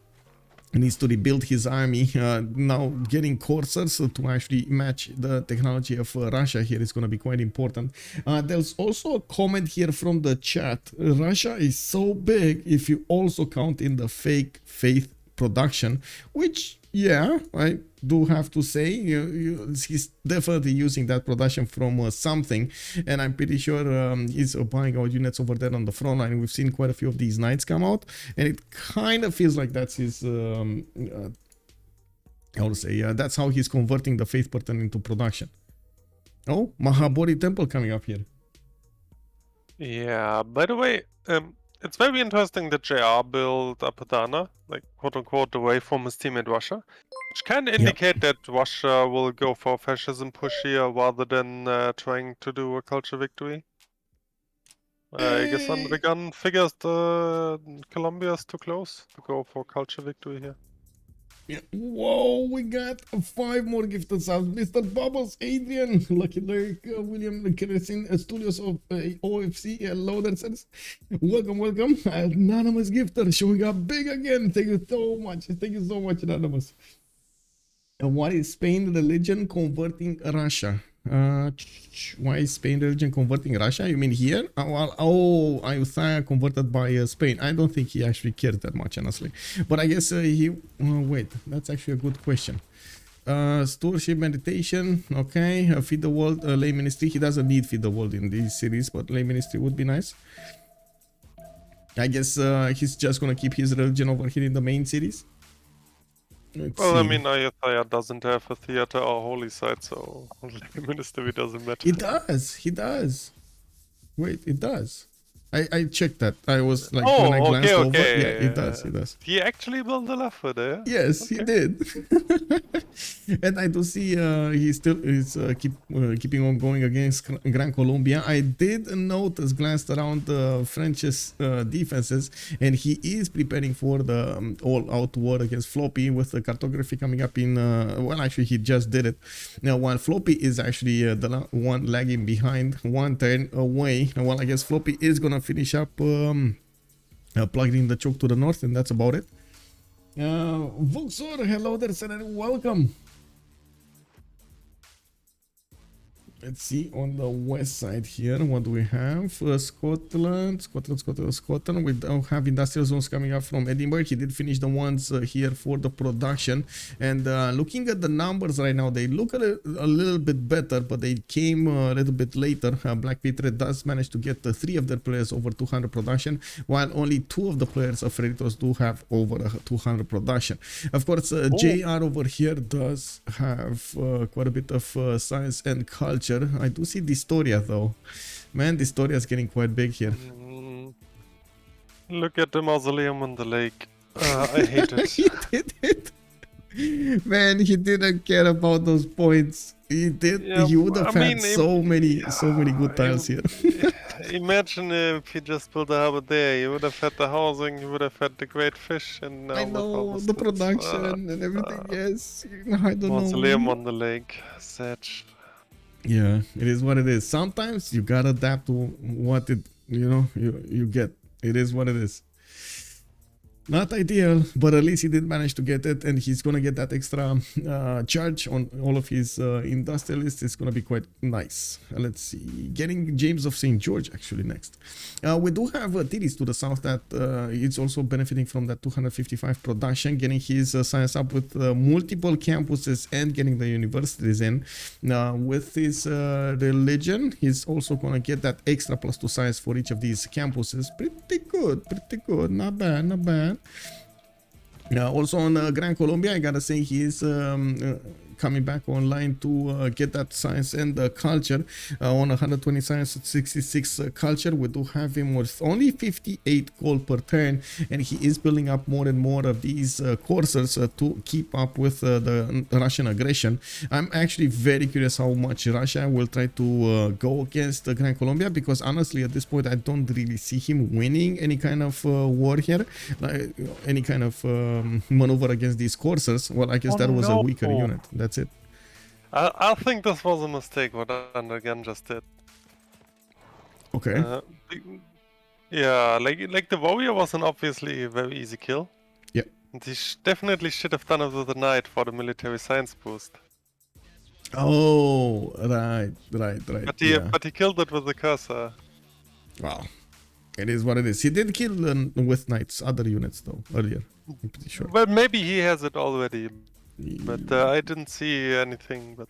needs to rebuild his army. Now getting coursers to actually match the technology of Russia here is going to be quite important. There's also a comment here from the chat. Russia is so big if you also count in the fake faith production, which, yeah, I do have to say, he's definitely using that production from something, and I'm pretty sure he's buying out units over there on the front line. We've seen quite a few of these knights come out, and it kind of feels like that's his, I would say, that's how he's converting the faith pattern into production. Oh, Mahabodhi temple coming up here. Yeah, by the way, it's very interesting that JR built a Padana, like quote-unquote, away from his team in Russia, which can indicate that Russia will go for fascism push here rather than trying to do a culture victory. I guess UnderTheGun figures Colombia is too close to go for culture victory here. Yeah. Whoa, we got 5 more gifted subs. Mr. Bubbles, Adrian, Lucky Lurk, William Keresin, Studios of OFC, Loadersers. Welcome, welcome. Anonymous gifter showing up big again. Thank you so much. Thank you so much, Anonymous. And what is Spain religion converting Russia? Why is Spain religion converting Russia? You mean here? Isaiah converted by Spain. I don't think he actually cares that much, honestly. But I guess he... wait, that's actually a good question. Stewardship meditation, okay. Feed the world, lay ministry. He doesn't need feed the world in this series, but lay ministry would be nice. I guess he's just gonna keep his religion over here in the main series. Well, I mean, Isaiah doesn't have a theater or holy site, so ministry doesn't matter. It does. He does. Wait, it does. I checked that. I was like, when I glanced over, yeah, it does. It does. He actually built the left there. Yes, he did. And I do see he still is keeping on going against Gran Colombia. I did notice, glanced around French's defenses, and he is preparing for the all-out war against Floppy with the cartography coming up in. Well, actually, he just did it. Now, while Floppy is actually the one lagging behind, 1 turn away. Well, I guess Floppy is gonna finish up plugging the choke to the north, and that's about it. Volksor, hello there, sir, and welcome. Let's see on the west side here, what do we have? Scotland. We don't have industrial zones coming up from Edinburgh. He did finish the ones here for the production. And looking at the numbers right now, they look a little bit better, but they came a little bit later. BlackPitre does manage to get 3 of their players over 200 production, while only 2 of the players of Freritos do have over 200 production. Of course, JR over here does have quite a bit of science and culture. I do see Distoria though. Man, Distoria is getting quite big here. Look at the mausoleum on the lake. I hate it. He did it. Man, he didn't care about those points. He did. Yeah, he would have had so many good tiles here. Imagine if he just built a harbor there. You would have had the housing. You would have had the great fish, and now I know the production and everything. Yes, I don't know. Mausoleum on the lake. Such. Yeah, it is what it is. Sometimes you gotta adapt to what you get. It is what it is. Not ideal, but at least he did manage to get it, and he's gonna get that extra charge on all of his industrialists. It's gonna be quite nice. Let's see, getting James of St. George actually next. We do have Titiits to the south that it's also benefiting from that 255 production, getting his science up with multiple campuses and getting the universities in. With his religion, he's also gonna get that extra +2 science for each of these campuses. Pretty good, not bad. Also on Gran Colombia, I gotta say he is coming back online to get that science and culture. On 120 science, 66 culture, we do have him with only 58 gold per turn, and he is building up more and more of these coursers to keep up with the Russian aggression. I'm actually very curious how much Russia will try to go against Gran Colombia, because honestly at this point I don't really see him winning any kind of war here, like any kind of maneuver against these coursers. Well, I guess that was a weaker unit. That's it. I think this was a mistake what UnderTheGun just did. Okay. Yeah, like the warrior was an obviously very easy kill. Yeah. And he definitely should have done it with the knight for the military science boost. Oh, right. But he killed it with the cursor. Wow. It is what it is. He did kill with knights other units though earlier. I'm pretty sure. Well, maybe he has it already. But I didn't see anything. But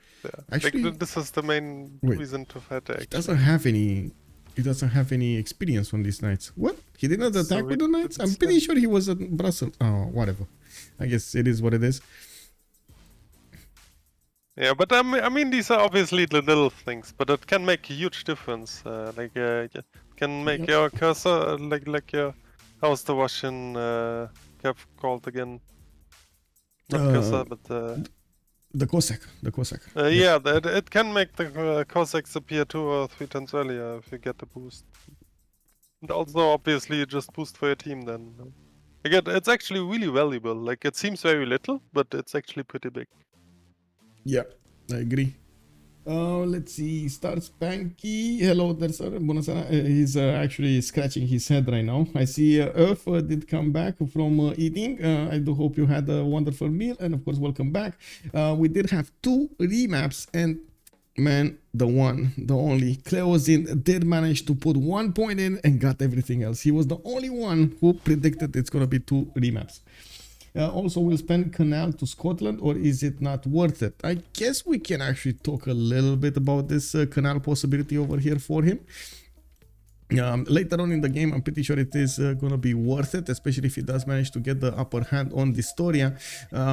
actually, like, this is the main reason to fight. He doesn't have any. He doesn't have any experience on these knights. What? He did not attack with the knights? I'm pretty sure he was at Brussels. Oh, whatever. I guess it is what it is. Yeah, but I mean, these are obviously the little things, but it can make a huge difference. Can make your cursor like your. How's the Russian curve called again? Not cursor, but the Cossack. Yeah, it can make the Cossacks appear 2 or 3 turns earlier if you get the boost. And also, obviously, you just boost for your team then. Again, it's actually really valuable. Like, it seems very little, but it's actually pretty big. Yeah, I agree. Let's see. Start Spanky. Hello there, sir. Buonasera. He's actually scratching his head right now. I see Earth did come back from eating. I do hope you had a wonderful meal. And of course, welcome back. We did have 2 remaps. And man, the one, the only, Cleozin did manage to put 1 point in and got everything else. He was the only one who predicted it's going to be 2 remaps. Also, we'll spend Canal to Scotland, or is it not worth it? I guess we can actually talk a little bit about this Canal possibility over here for him. Later on in the game, I'm pretty sure it is going to be worth it, especially if he does manage to get the upper hand on Distoria.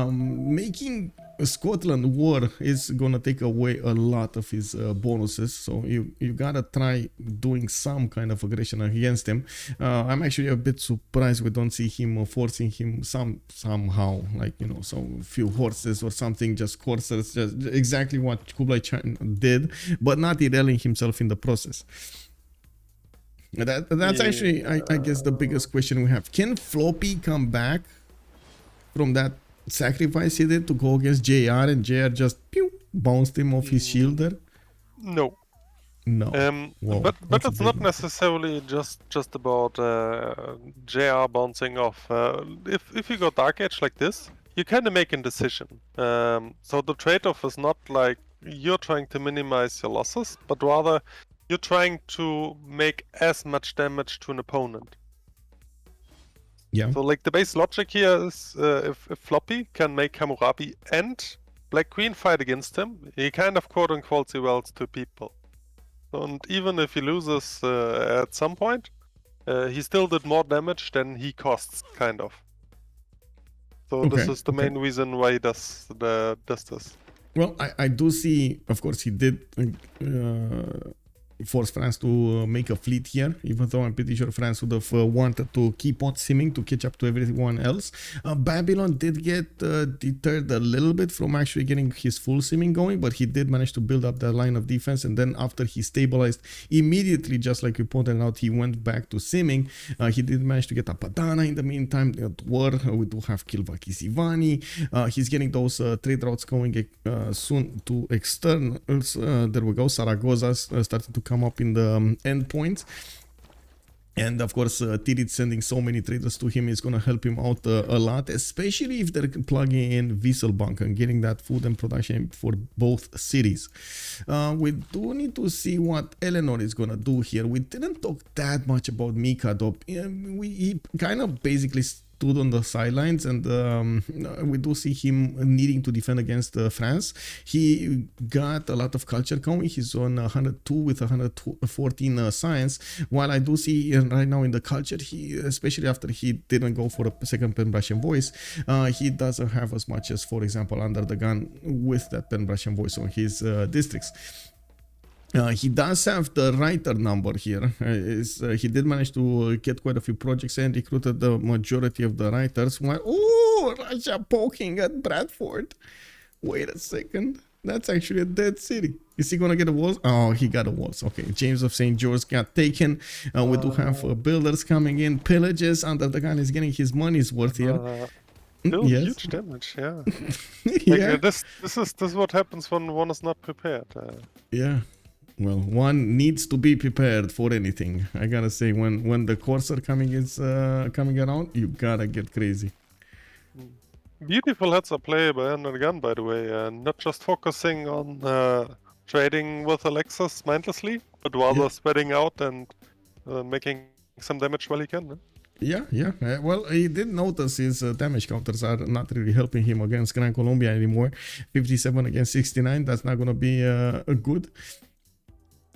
Making Scotland war is going to take away a lot of his bonuses, so you gotta try doing some kind of aggression against him. I'm actually a bit surprised we don't see him forcing him somehow, like, you know, some few horses or something, just coursers, just exactly what Kublai did, but not derailing himself in the process. That's actually, I guess, the biggest question we have. Can Floppy come back from that sacrifice he did to go against JR, and JR just bounced him off his shield there? No. No. Whoa, but it's not necessarily just about JR bouncing off. If you go Dark Age like this, you kind of make a decision. So the trade-off is not like you're trying to minimize your losses, but rather you're trying to make as much damage to an opponent. Yeah. So like the base logic here is if Floppy can make Hammurabi and Black Queen fight against him, he kind of quote-unquote wells to people. And even if he loses at some point, he still did more damage than he costs, kind of. So this is the main reason why he does this. Well, I do see, of course, he did force France to make a fleet here, even though I'm pretty sure France would have wanted to keep on simming to catch up to everyone else. Babylon did get deterred a little bit from actually getting his full simming going, but he did manage to build up that line of defense, and then after he stabilized immediately, just like you pointed out, he went back to simming. He did manage to get a Padana in the meantime. We do have Kilvaki Sivani. He's getting those trade routes going soon to externals. There we go. Zaragoza starting to come up in the endpoints. And of course, Titiits sending so many traders to him is going to help him out a lot, especially if they're plugging in Wieselbank and getting that food and production for both cities. We do need to see what Eleanor is going to do here. We didn't talk that much about Mikado. He kind of basically stood on the sidelines, and we do see him needing to defend against France. He got a lot of culture going. He's on 102 with 114 science, while I do see right now in the culture, he, especially after he didn't go for a second pen brush and voice, he doesn't have as much as, for example, UnderTheGun with that pen brush and voice on his districts. He does have the writer number here. He did manage to get quite a few projects and recruited the majority of the writers. Oh, Russia poking at Bradford. Wait a second. That's actually a dead city. Is he gonna get a walls? Oh, he got a walls. Okay, James of St. George got taken. We do have builders coming in. Pillages. UnderTheGun is getting his money's worth here. Still Yes. huge damage, yeah. Yeah. This is what happens when one is not prepared. Yeah. Well, one needs to be prepared for anything. I gotta say, when the Corsair coming around, you gotta get crazy. Beautiful heads up play by UnderTheGun, by the way, not just focusing on trading with Alexis mindlessly, but rather spreading out and making some damage while he can. Yeah. Well, he did notice his damage counters are not really helping him against Gran Colombia anymore. 57 against 69. That's not gonna be good.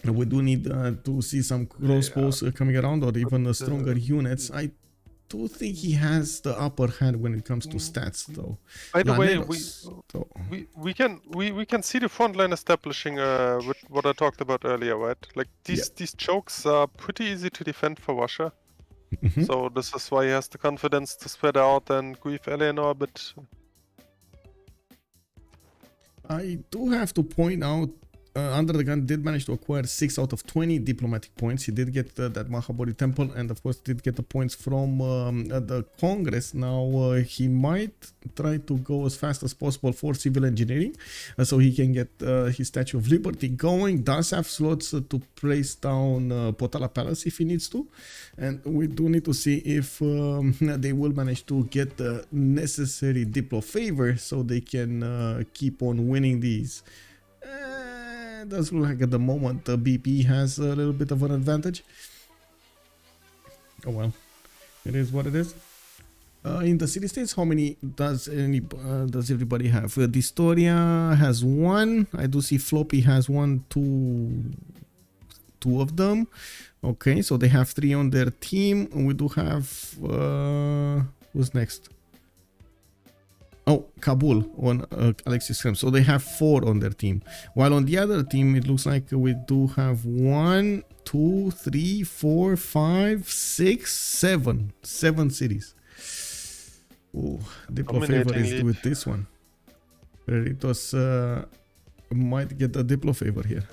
We do need to see some crossbows coming around, or even stronger units. I do think he has the upper hand when it comes to stats, though. By the way, we can see the front line establishing with what I talked about earlier, right? Like these chokes are pretty easy to defend for Russia. So this is why he has the confidence to spread out and grief Eleanor a bit. I do have to point out UnderTheGun did manage to acquire 6 out of 20 diplomatic points. He did get that Mahabodhi temple, and of course did get the points from the Congress. Now he might try to go as fast as possible for civil engineering, so he can get his Statue of Liberty going. Does have slots to place down Potala Palace if he needs to, and we do need to see if they will manage to get the necessary Diplo favor so they can keep on winning these. It does look like at the moment BP has a little bit of an advantage. Oh well, it is what it is. In the city states, how many does everybody have? Distoria has 1. I do see Floppy has 1, 2 of them. Okay, so they have 3 on their team. We do have who's next? Oh, Kabul on Alexis Krempp. So they have 4 on their team. While on the other team, it looks like we do have 1, 2, 3, 4, 5, 6, 7. 7 cities. Oh, Diplo favor is with this one. Freritos might get a Diplo favor here.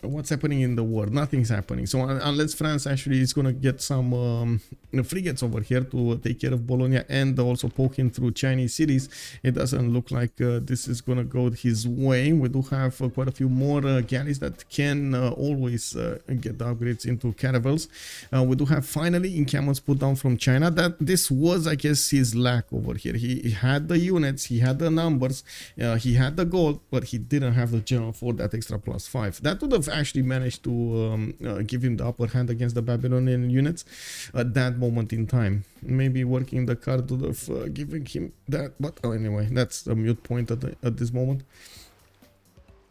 What's happening in the war? Nothing's happening. So unless France actually is going to get some frigates over here to take care of Bologna and also poke in through Chinese cities, it doesn't look like this is going to go his way. We do have quite a few more galleys that can always get the upgrades into caravels. We do have finally encampments put down from China. That this was, I guess, his lack over here. He had the units, he had the numbers, he had the gold, but he didn't have the general for that extra +5. That would have actually managed to give him the upper hand against the Babylonian units at that moment in time. Maybe working the card would have given him that, but anyway, that's a mute point at this moment.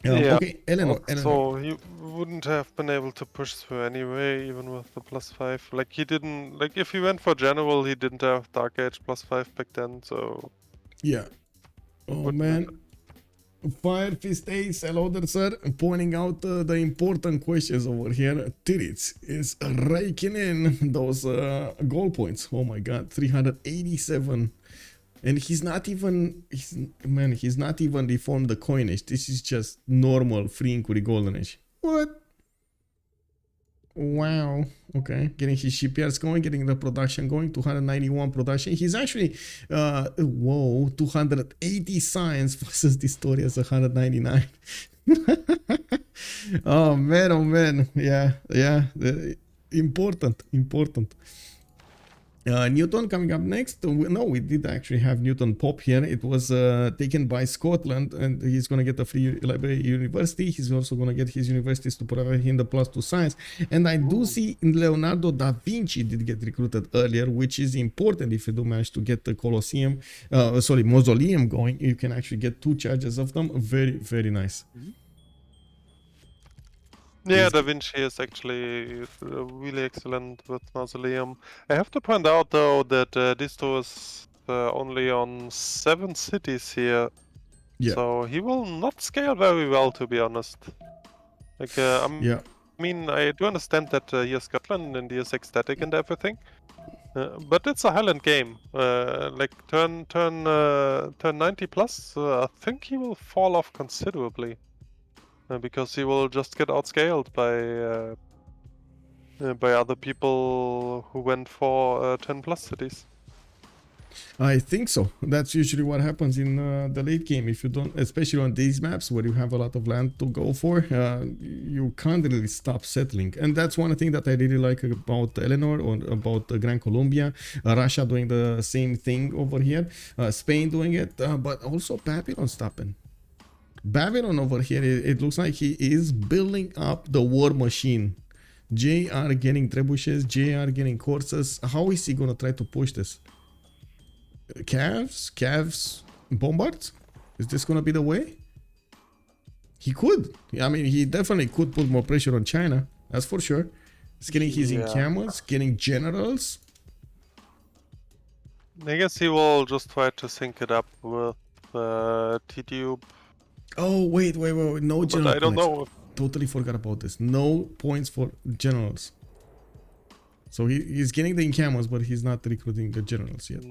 Yeah. Okay, Eleanor. So he wouldn't have been able to push through anyway, even with the +5. Like he didn't, like if he went for general, he didn't have Dark Age +5 back then, so... Yeah. Oh man. Fire Fist Ace, hello there, sir. Pointing out the important questions over here. Titiits is raking in those goal points. Oh my god, 387. And he's not even, he's not even reformed the coinage. This is just normal free inquiry golden age. What? Wow. Okay, getting his shipyards going, getting the production going. 291 production. He's actually whoa, 280 science versus Distoria's 199. Oh man, yeah, important. Newton coming up next. No, we did actually have Newton pop here. It was taken by Scotland, and he's going to get a free library university. He's also going to get his universities to provide him the +2 science. And I do see Leonardo da Vinci did get recruited earlier, which is important if you do manage to get the mausoleum going. You can actually get 2 charges of them. Very, very nice. Yeah, Da Vinci is actually really excellent with Mausoleum. I have to point out though that Disto is only on 7 cities here. Yeah. So he will not scale very well, to be honest. Like, I mean, I do understand that he has Scotland and he is ecstatic and everything. But it's a Highland game. Like turn 90 plus, I think he will fall off considerably. Because he will just get outscaled by other people who went for 10 plus cities. I think so. That's usually what happens in the late game. If you don't, especially on these maps where you have a lot of land to go for, you can't really stop settling. And that's one thing that I really like about Eleanor or about Gran Colombia. Russia doing the same thing over here. Spain doing it, but also Babylon stopping. Babylon over here, it looks like he is building up the war machine. JR getting trebuchets, JR getting courses. How is he gonna try to push this? Cavs, bombards? Is this gonna be the way? He could. I mean, he definitely could put more pressure on China. That's for sure. He's getting his encampments, getting generals. I guess he will just try to sync it up with Tidube. Oh, wait. No general. But I don't know. Totally forgot about this. No points for generals. So he's getting the encampments, but he's not recruiting the generals yet.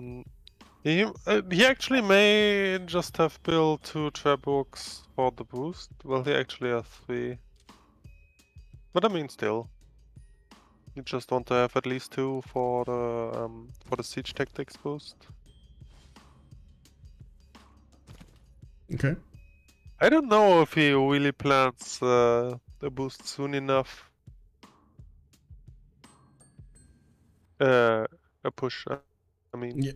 He actually may just have built 2 Trebuchs for the boost. Well, he actually has 3. But I mean, still. You just want to have at least 2 for the siege tactics boost. Okay. I don't know if he really plans the boost soon enough. A push, I mean. Yeah.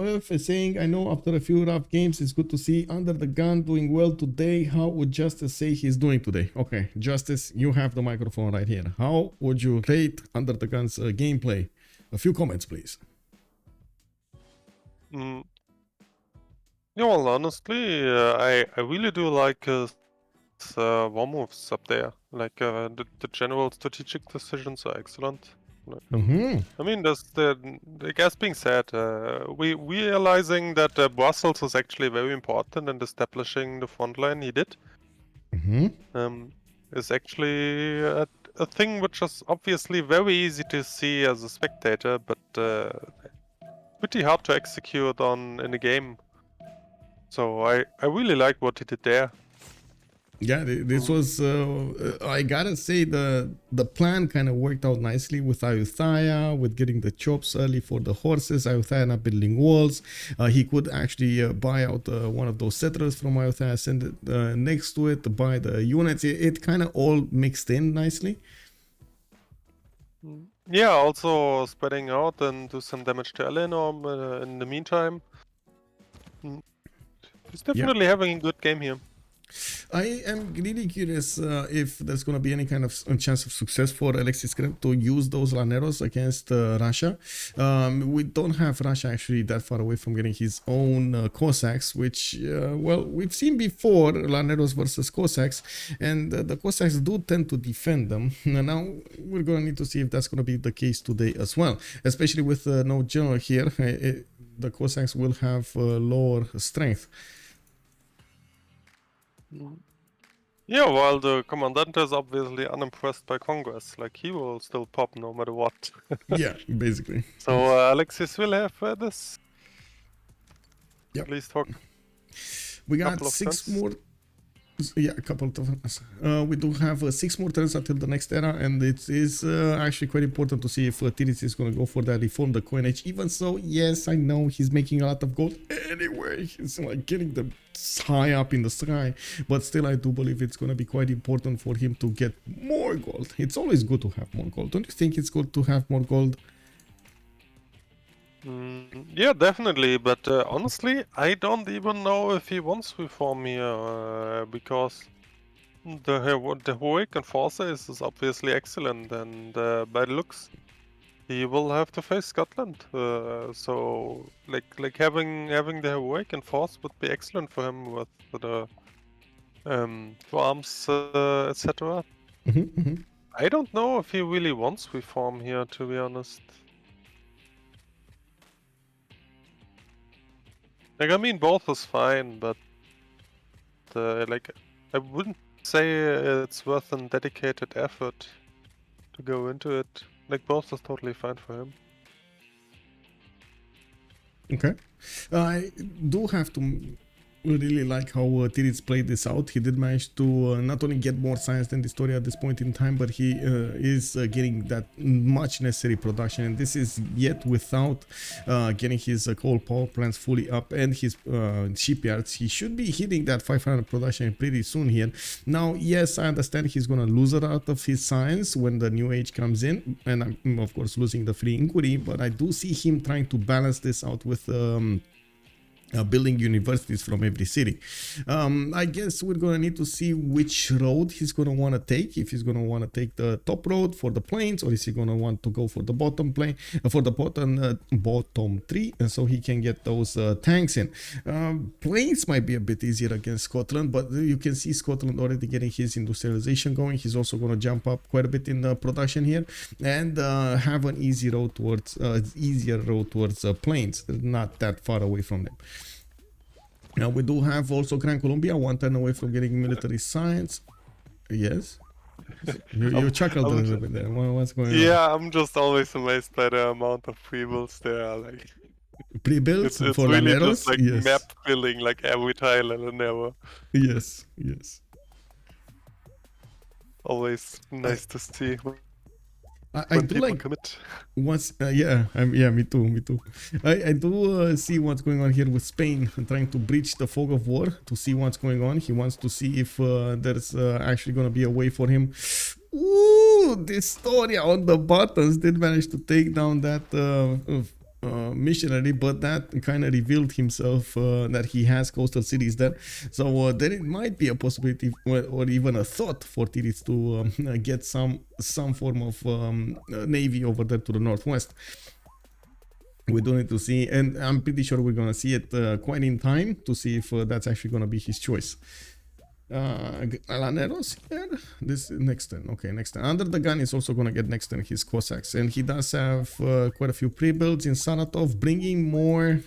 Elf is saying, I know after a few rough games, it's good to see UnderTheGun doing well today. How would Justice say he's doing today? Okay, Justice, you have the microphone right here. How would you rate UnderTheGun's gameplay? A few comments, please. Yeah, well, honestly, I really do like his war moves up there. Like the general strategic decisions are excellent. Like, I mean, like as being said, we realizing that Brussels is actually very important in establishing the front line he did. Is actually a thing which is obviously very easy to see as a spectator, but pretty hard to execute on in a game. So I really like what he did there. Yeah, this was, I gotta say, the plan kind of worked out nicely with Ayutthaya, with getting the chops early for the horses. Ayutthaya not building walls. He could actually buy out one of those settlers from Ayutthaya, send it next to it, buy the units. It kind of all mixed in nicely. Yeah, also spreading out and do some damage to Eleanor in the meantime. He's definitely having a good game here. I am really curious if there's going to be any kind of chance of success for Alexis Krempp to use those Laneros against Russia. We don't have Russia actually that far away from getting his own Cossacks, which, well, we've seen before Laneros versus Cossacks, and the Cossacks do tend to defend them. Now, we're going to need to see if that's going to be the case today as well, especially with no general here. The Cossacks will have lower strength. Yeah, while the commandant is obviously unimpressed by Congress, like he will still pop no matter what. Yeah, basically. So Alexis will have this. Yep. At least talk. We got 6 more. Yeah, a couple of turns. We do have 6 more turns until the next era, and it is actually quite important to see if Titiits is going to go for that reform the coinage. Even so, yes, I know he's making a lot of gold anyway. He's like getting them high up in the sky, but still, I do believe it's going to be quite important for him to get more gold. It's always good to have more gold. Don't you think it's good to have more gold? Yeah, definitely, but honestly, I don't even know if he wants reform here, because the heroic enforcer is obviously excellent, and by the looks, he will have to face Scotland. So, like having the heroic enforce would be excellent for him with the farms, etc. I don't know if he really wants reform here, to be honest. Like, I mean, both is fine, but like, I wouldn't say it's worth a dedicated effort to go into it. Like, both is totally fine for him. Okay. I do have to really like how Titiits played this out. He did manage to not only get more science than Distoria at this point in time, but he is getting that much necessary production, and this is yet without getting his coal power plants fully up and his shipyards. He should be hitting that 500 production pretty soon here. Now, yes, I understand he's gonna lose a lot of his science when the new age comes in, and I'm of course losing the free inquiry, but I do see him trying to balance this out with building universities from every city. I guess we're gonna need to see which road he's gonna want to take. If he's gonna want to take the top road for the plains, or is he gonna want to go for the bottom plane for the bottom 3, and so he can get those tanks in. Plains might be a bit easier against Scotland, but you can see Scotland already getting his industrialization going. He's also gonna jump up quite a bit in the production here and have an easier road towards plains, not that far away from them. Now we do have also Gran Colombia, 1 turn away from getting military science. Yes. You chuckled a little ju- bit there. What's going on? Yeah, I'm just always amazed by the amount of pre-builds there are. Like, Pre-built it's for really just Laneros? like map Yes. filling like every tile and never. Yes. Yes. Always nice to see I when do people like commit. what's yeah, me too. I do see what's going on here with Spain trying to breach the fog of war to see what's going on. He wants to see if there's actually gonna be a way for him. Ooh, Distoria on the buttons did manage to take down that missionary, but that kind of revealed himself that he has coastal cities there. So there might be a possibility or even a thought for Titiits to get some form of navy over there to the northwest. We do need to see, and I'm pretty sure we're gonna see it quite in time to see if that's actually gonna be his choice. Laneros here. This next turn. Okay, next turn. UnderTheGun is also gonna get next turn his Cossacks, and he does have quite a few pre-builds in Saratov, bringing more.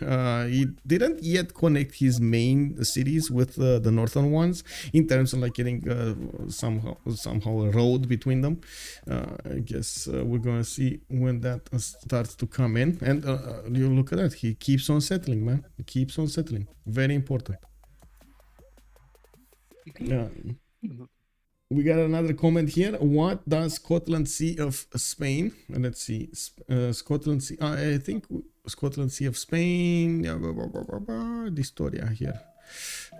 He didn't yet connect his main cities with the northern ones in terms of like getting somehow a road between them. I guess we're gonna see when that starts to come in. And you look at that. He keeps on settling, man. He keeps on settling. Very important. We got another comment here. What does Scotland see of Spain? Let's see. Scotland see. I think Scotland see of Spain. Distoria here.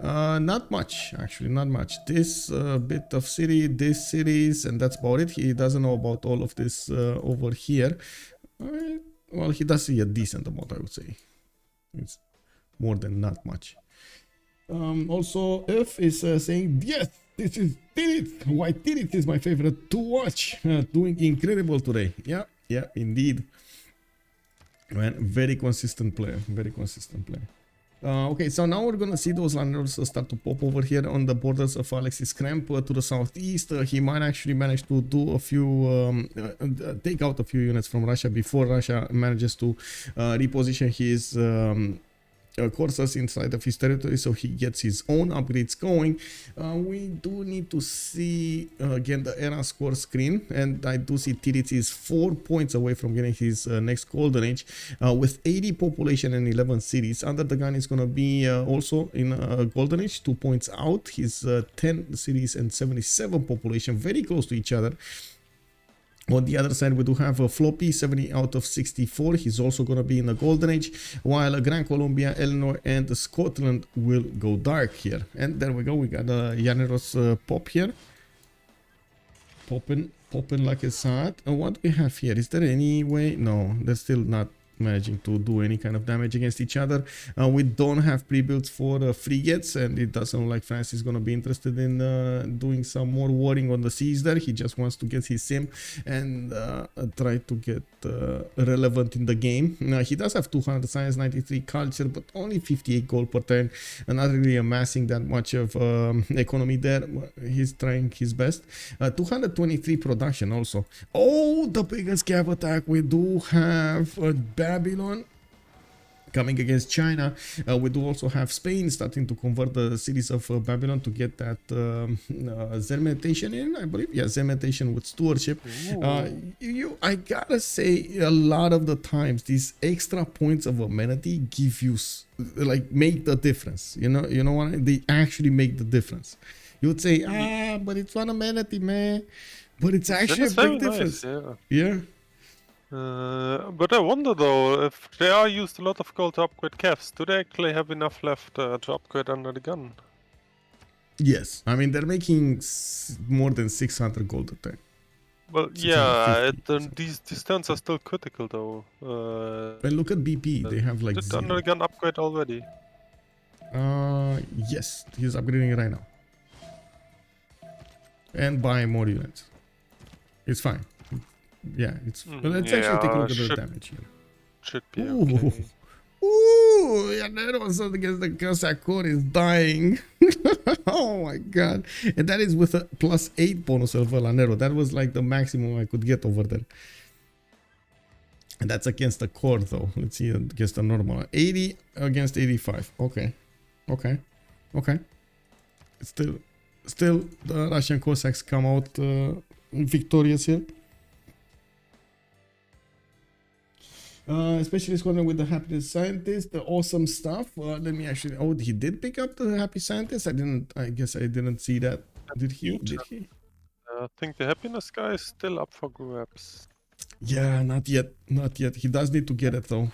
Not much, actually, not much. This bit of city, this cities, and that's about it. He doesn't know about all of this over here. Well, he does see a decent amount, I would say. It's more than not much. Also, F is saying, yes, this is Titiits. Why Titiits is my favorite to watch. Doing incredible today. Yeah, indeed. Man, very consistent player. Very consistent player. Okay, so now we're gonna see those landers start to pop over here on the borders of Alexis Krempp to the southeast. He might actually manage to do a few, take out a few units from Russia before Russia manages to reposition his courses inside of his territory, so he gets his own upgrades going. We do need to see again the era score screen, and I do see Titiits is 4 points away from getting his next golden age with 80 population and 11 cities. UnderTheGun is going to be also in golden age, 2 points out. He's 10 cities and 77 population, very close to each other. On the other side, we do have a Floppy, 70 out of 64. He's also going to be in the golden age, while Gran, Colombia, Eleanor, and Scotland will go dark here. And there we go. We got a Janeros pop here. Popping like a sad. And what do we have here? Is there any way? No, they're still not managing to do any kind of damage against each other. We don't have pre-builds for frigates, and it doesn't look like France is going to be interested in doing some more warring on the seas there. He just wants to get his sim and try to get relevant in the game. He does have 200 science, 93 culture, but only 58 gold per turn, and not really amassing that much of economy there. He's trying his best. 223 production also. Oh, the biggest scab attack. We do have Babylon coming against China. We do also have Spain starting to convert the cities of Babylon to get that Zermentation in, I believe. Yeah, Zermentation with stewardship. I gotta say, a lot of the times these extra points of amenity give you, like, make the difference. You know what? They actually make the difference. You would say, but it's one amenity, man. But it's actually a big difference. Nice, yeah. But I wonder though, if they are used a lot of gold to upgrade Cavs, do they actually have enough left to upgrade UnderTheGun? Yes, I mean they're making more than 600 gold a turn. Well, yeah, these turns are still critical though. And look at BP, they have like did zero. UnderTheGun upgrade already? Yes, he's upgrading right now. And buying more units. It's fine. Yeah, it's. Let's actually take a look at the damage here. Should be okay. Ooh, yeah, that was something against the Cossack core is dying. Oh my god. And that is with a +8 bonus of Lanero. That was like the maximum I could get over there. And that's against the core though. Let's see against the normal. 80 against 85. Okay. Still the Russian Cossacks come out victorious here. Especially Squadron with the happy scientist, the awesome stuff. Let me actually. Oh, he did pick up the happy scientist. I didn't. I guess I didn't see that. Did he? Did he? I think the happiness guy is still up for grabs. Yeah, not yet. Not yet. He does need to get it though.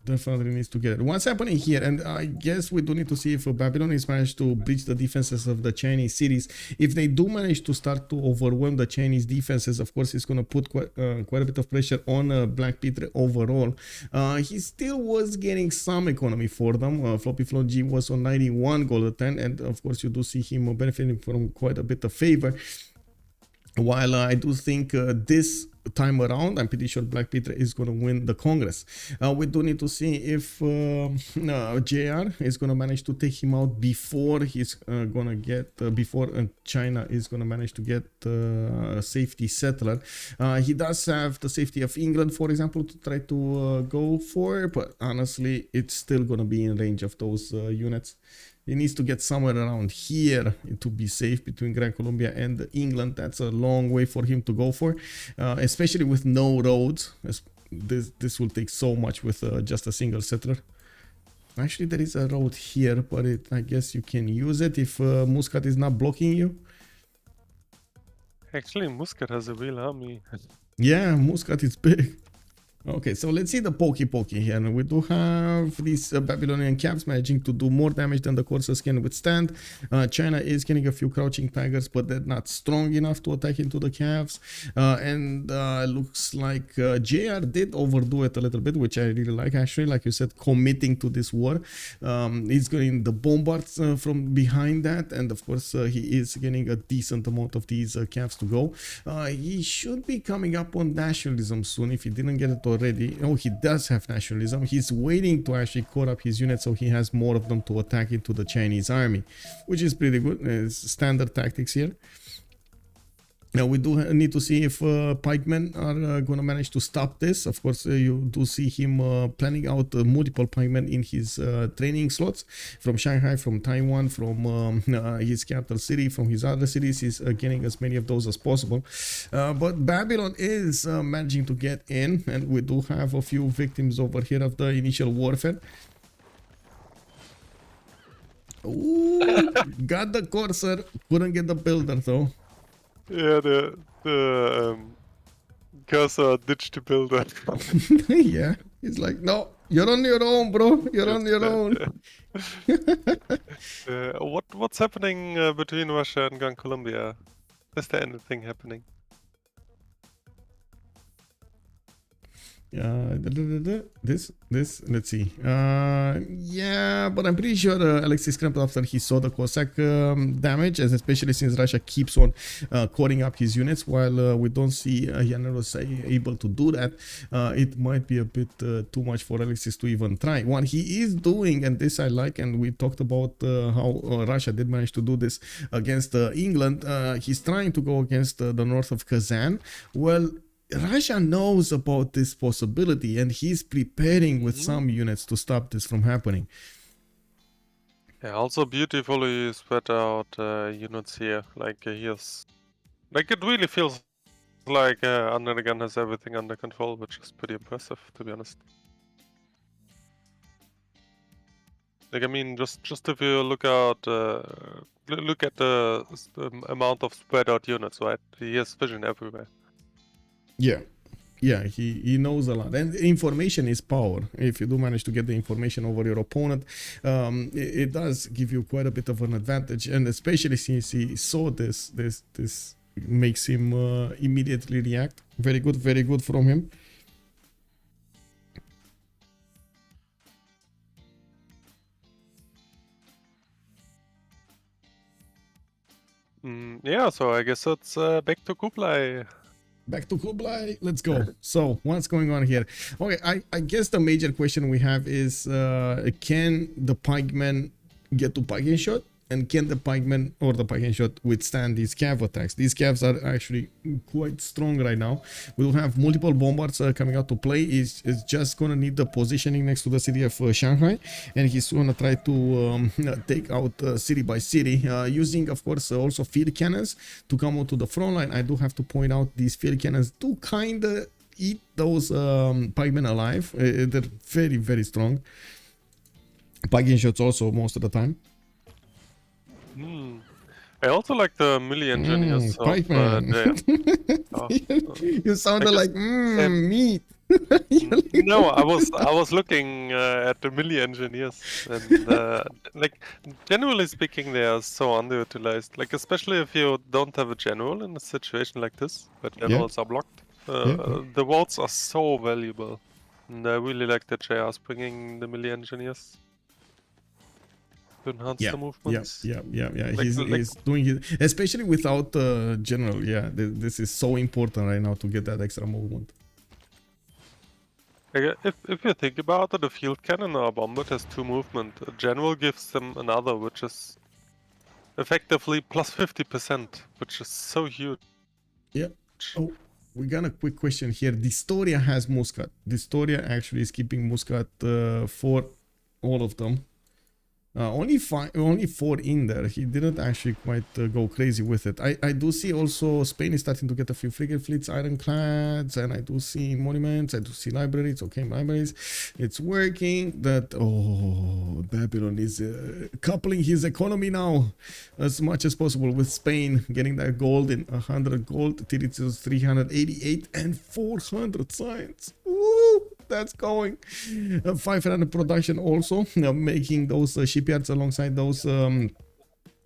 Definitely needs to get it. What's happening here? And I guess we do need to see if Babylon is managed to breach the defenses of the Chinese cities. If they do manage to start to overwhelm the Chinese defenses, of course, it's going to put quite a bit of pressure on BlackPitre overall. He still was getting some economy for them. FloppyFlong G was on 91 gold a 10, and of course, you do see him benefiting from quite a bit of favor. While I do think this time around, I'm pretty sure BlackPitre is going to win the Congress. We do need to see if JR is going to manage to take him out before he's going to get, before China is going to manage to get a safety settler. He does have the safety of England, for example, to try to go for, but honestly, it's still going to be in range of those units. He needs to get somewhere around here to be safe between Gran Colombia and England. That's a long way for him to go for, especially with no roads. This will take so much with just a single settler. Actually, there is a road here, but I guess you can use it if Muscat is not blocking you. Actually, Muscat has a real army. Yeah, Muscat is big. Okay, so let's see the pokey here. We do have these Babylonian caps managing to do more damage than the coursers can withstand. China is getting a few crouching tigers, but they're not strong enough to attack into the caps. And looks like JR did overdo it a little bit, which I really like actually. Like you said, committing to this war. He's getting the bombards from behind that, and of course he is getting a decent amount of these caps to go. He should be coming up on nationalism soon if he didn't get it already. Oh, he does have nationalism. He's waiting to actually core up his units so he has more of them to attack into the Chinese army, which is pretty good. It's standard tactics here. Now we do need to see if pikemen are going to manage to stop this. Of course, you do see him planning out multiple pikemen in his training slots from Shanghai, from Taiwan, from his capital city, from his other cities. He's getting as many of those as possible. But Babylon is managing to get in, and we do have a few victims over here of the initial warfare. Ooh, got the Corsair, couldn't get the builder though. Yeah, the cursor ditched the builder. Yeah, he's like, no, you're on your own, bro. You're on your own. What's happening between Russia and Gran Colombia? Is there anything happening? This, let's see. Yeah, but I'm pretty sure Alexis Krempp, after he saw the Cossack damage, as especially since Russia keeps on coring up his units, while we don't see Eleanor able to do that, it might be a bit too much for Alexis to even try. What he is doing, and this I like, and we talked about how Russia did manage to do this against England, he's trying to go against the north of Kazan. Well, Russia knows about this possibility, and he's preparing with some units to stop this from happening. Yeah, also beautifully spread out units here. Like here's, like it really feels like UnderTheGun has everything under control, which is pretty impressive, to be honest. Like I mean, just if you look out, look at the amount of spread out units, right? He has vision everywhere. Yeah, he knows a lot, and information is power. If you do manage to get the information over your opponent, it does give you quite a bit of an advantage, and especially since he saw this makes him immediately react. Very good from him. Yeah, so I guess it's back to Kublai. Back to Kublai, let's go. So what's going on here? Okay, I guess the major question we have is can the pikemen get to pike in shot? and can the pikeman or the pikeman shot withstand these cav attacks? These cavs are actually quite strong right now. We will have multiple bombards coming out to play. Is just gonna need the positioning next to the city of Shanghai, and he's gonna try to take out city by city, using, of course, also field cannons to come out to the front line. I do have to point out these field cannons do kinda eat those pikemen alive. They're very, very strong. Pikeman shots also most of the time. I also like the melee engineers of Pikeman. Oh, You sounded like meat. no, I was looking at the melee engineers, and like generally speaking, they are so underutilized. Like especially if you don't have a general in a situation like this, where generals are blocked, the votes are so valuable. And I really like that JR's bringing the melee engineers to enhance the movements. Yeah. Like, He's doing it, especially without general. Yeah, this is so important right now to get that extra movement. If you think about it, a field cannon or a bombard has 2 movement. A general gives them another, which is effectively plus 50%, which is so huge. Yeah. Oh, we got a quick question here. Distoria has Muscat. Distoria actually is keeping Muscat for all of them. Only 4 in there. He didn't actually quite go crazy with it. I do see also Spain is starting to get a few frigate fleets, ironclads, and I do see monuments. I do see libraries. Okay, libraries. It's working. That Babylon is coupling his economy now as much as possible with Spain, getting that gold in 100 gold. Titiits is 388 and 400 science. Woo! That's going 500 production also, making those shipyards alongside those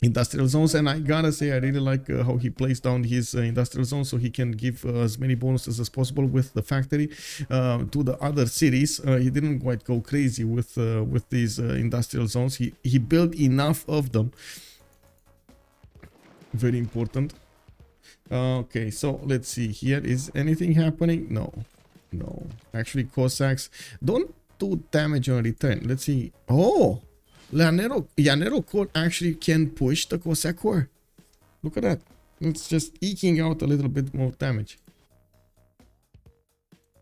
industrial zones. And I gotta say, I really like how he plays down his industrial zones, so he can give as many bonuses as possible with the factory to the other cities. He didn't quite go crazy with these industrial zones. He built enough of them. Very important. Okay, so let's see here. Is anything happening? No. Actually, Cossacks don't do damage on return. Let's see. Oh, Llanero Corps actually can push the Cossack Corps. Look at that. It's just eking out a little bit more damage.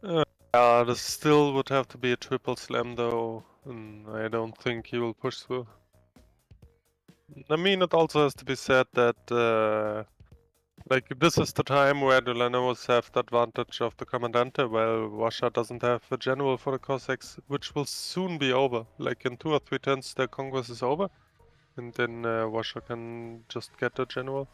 This still would have to be a triple slam though, and I don't think he will push through. I mean, it also has to be said that like this is the time where the Llaneros have the advantage of the Commandante, while Russia doesn't have a general for the Cossacks, which will soon be over. Like in 2 or 3 turns, the Congress is over, and then Russia can just get a general.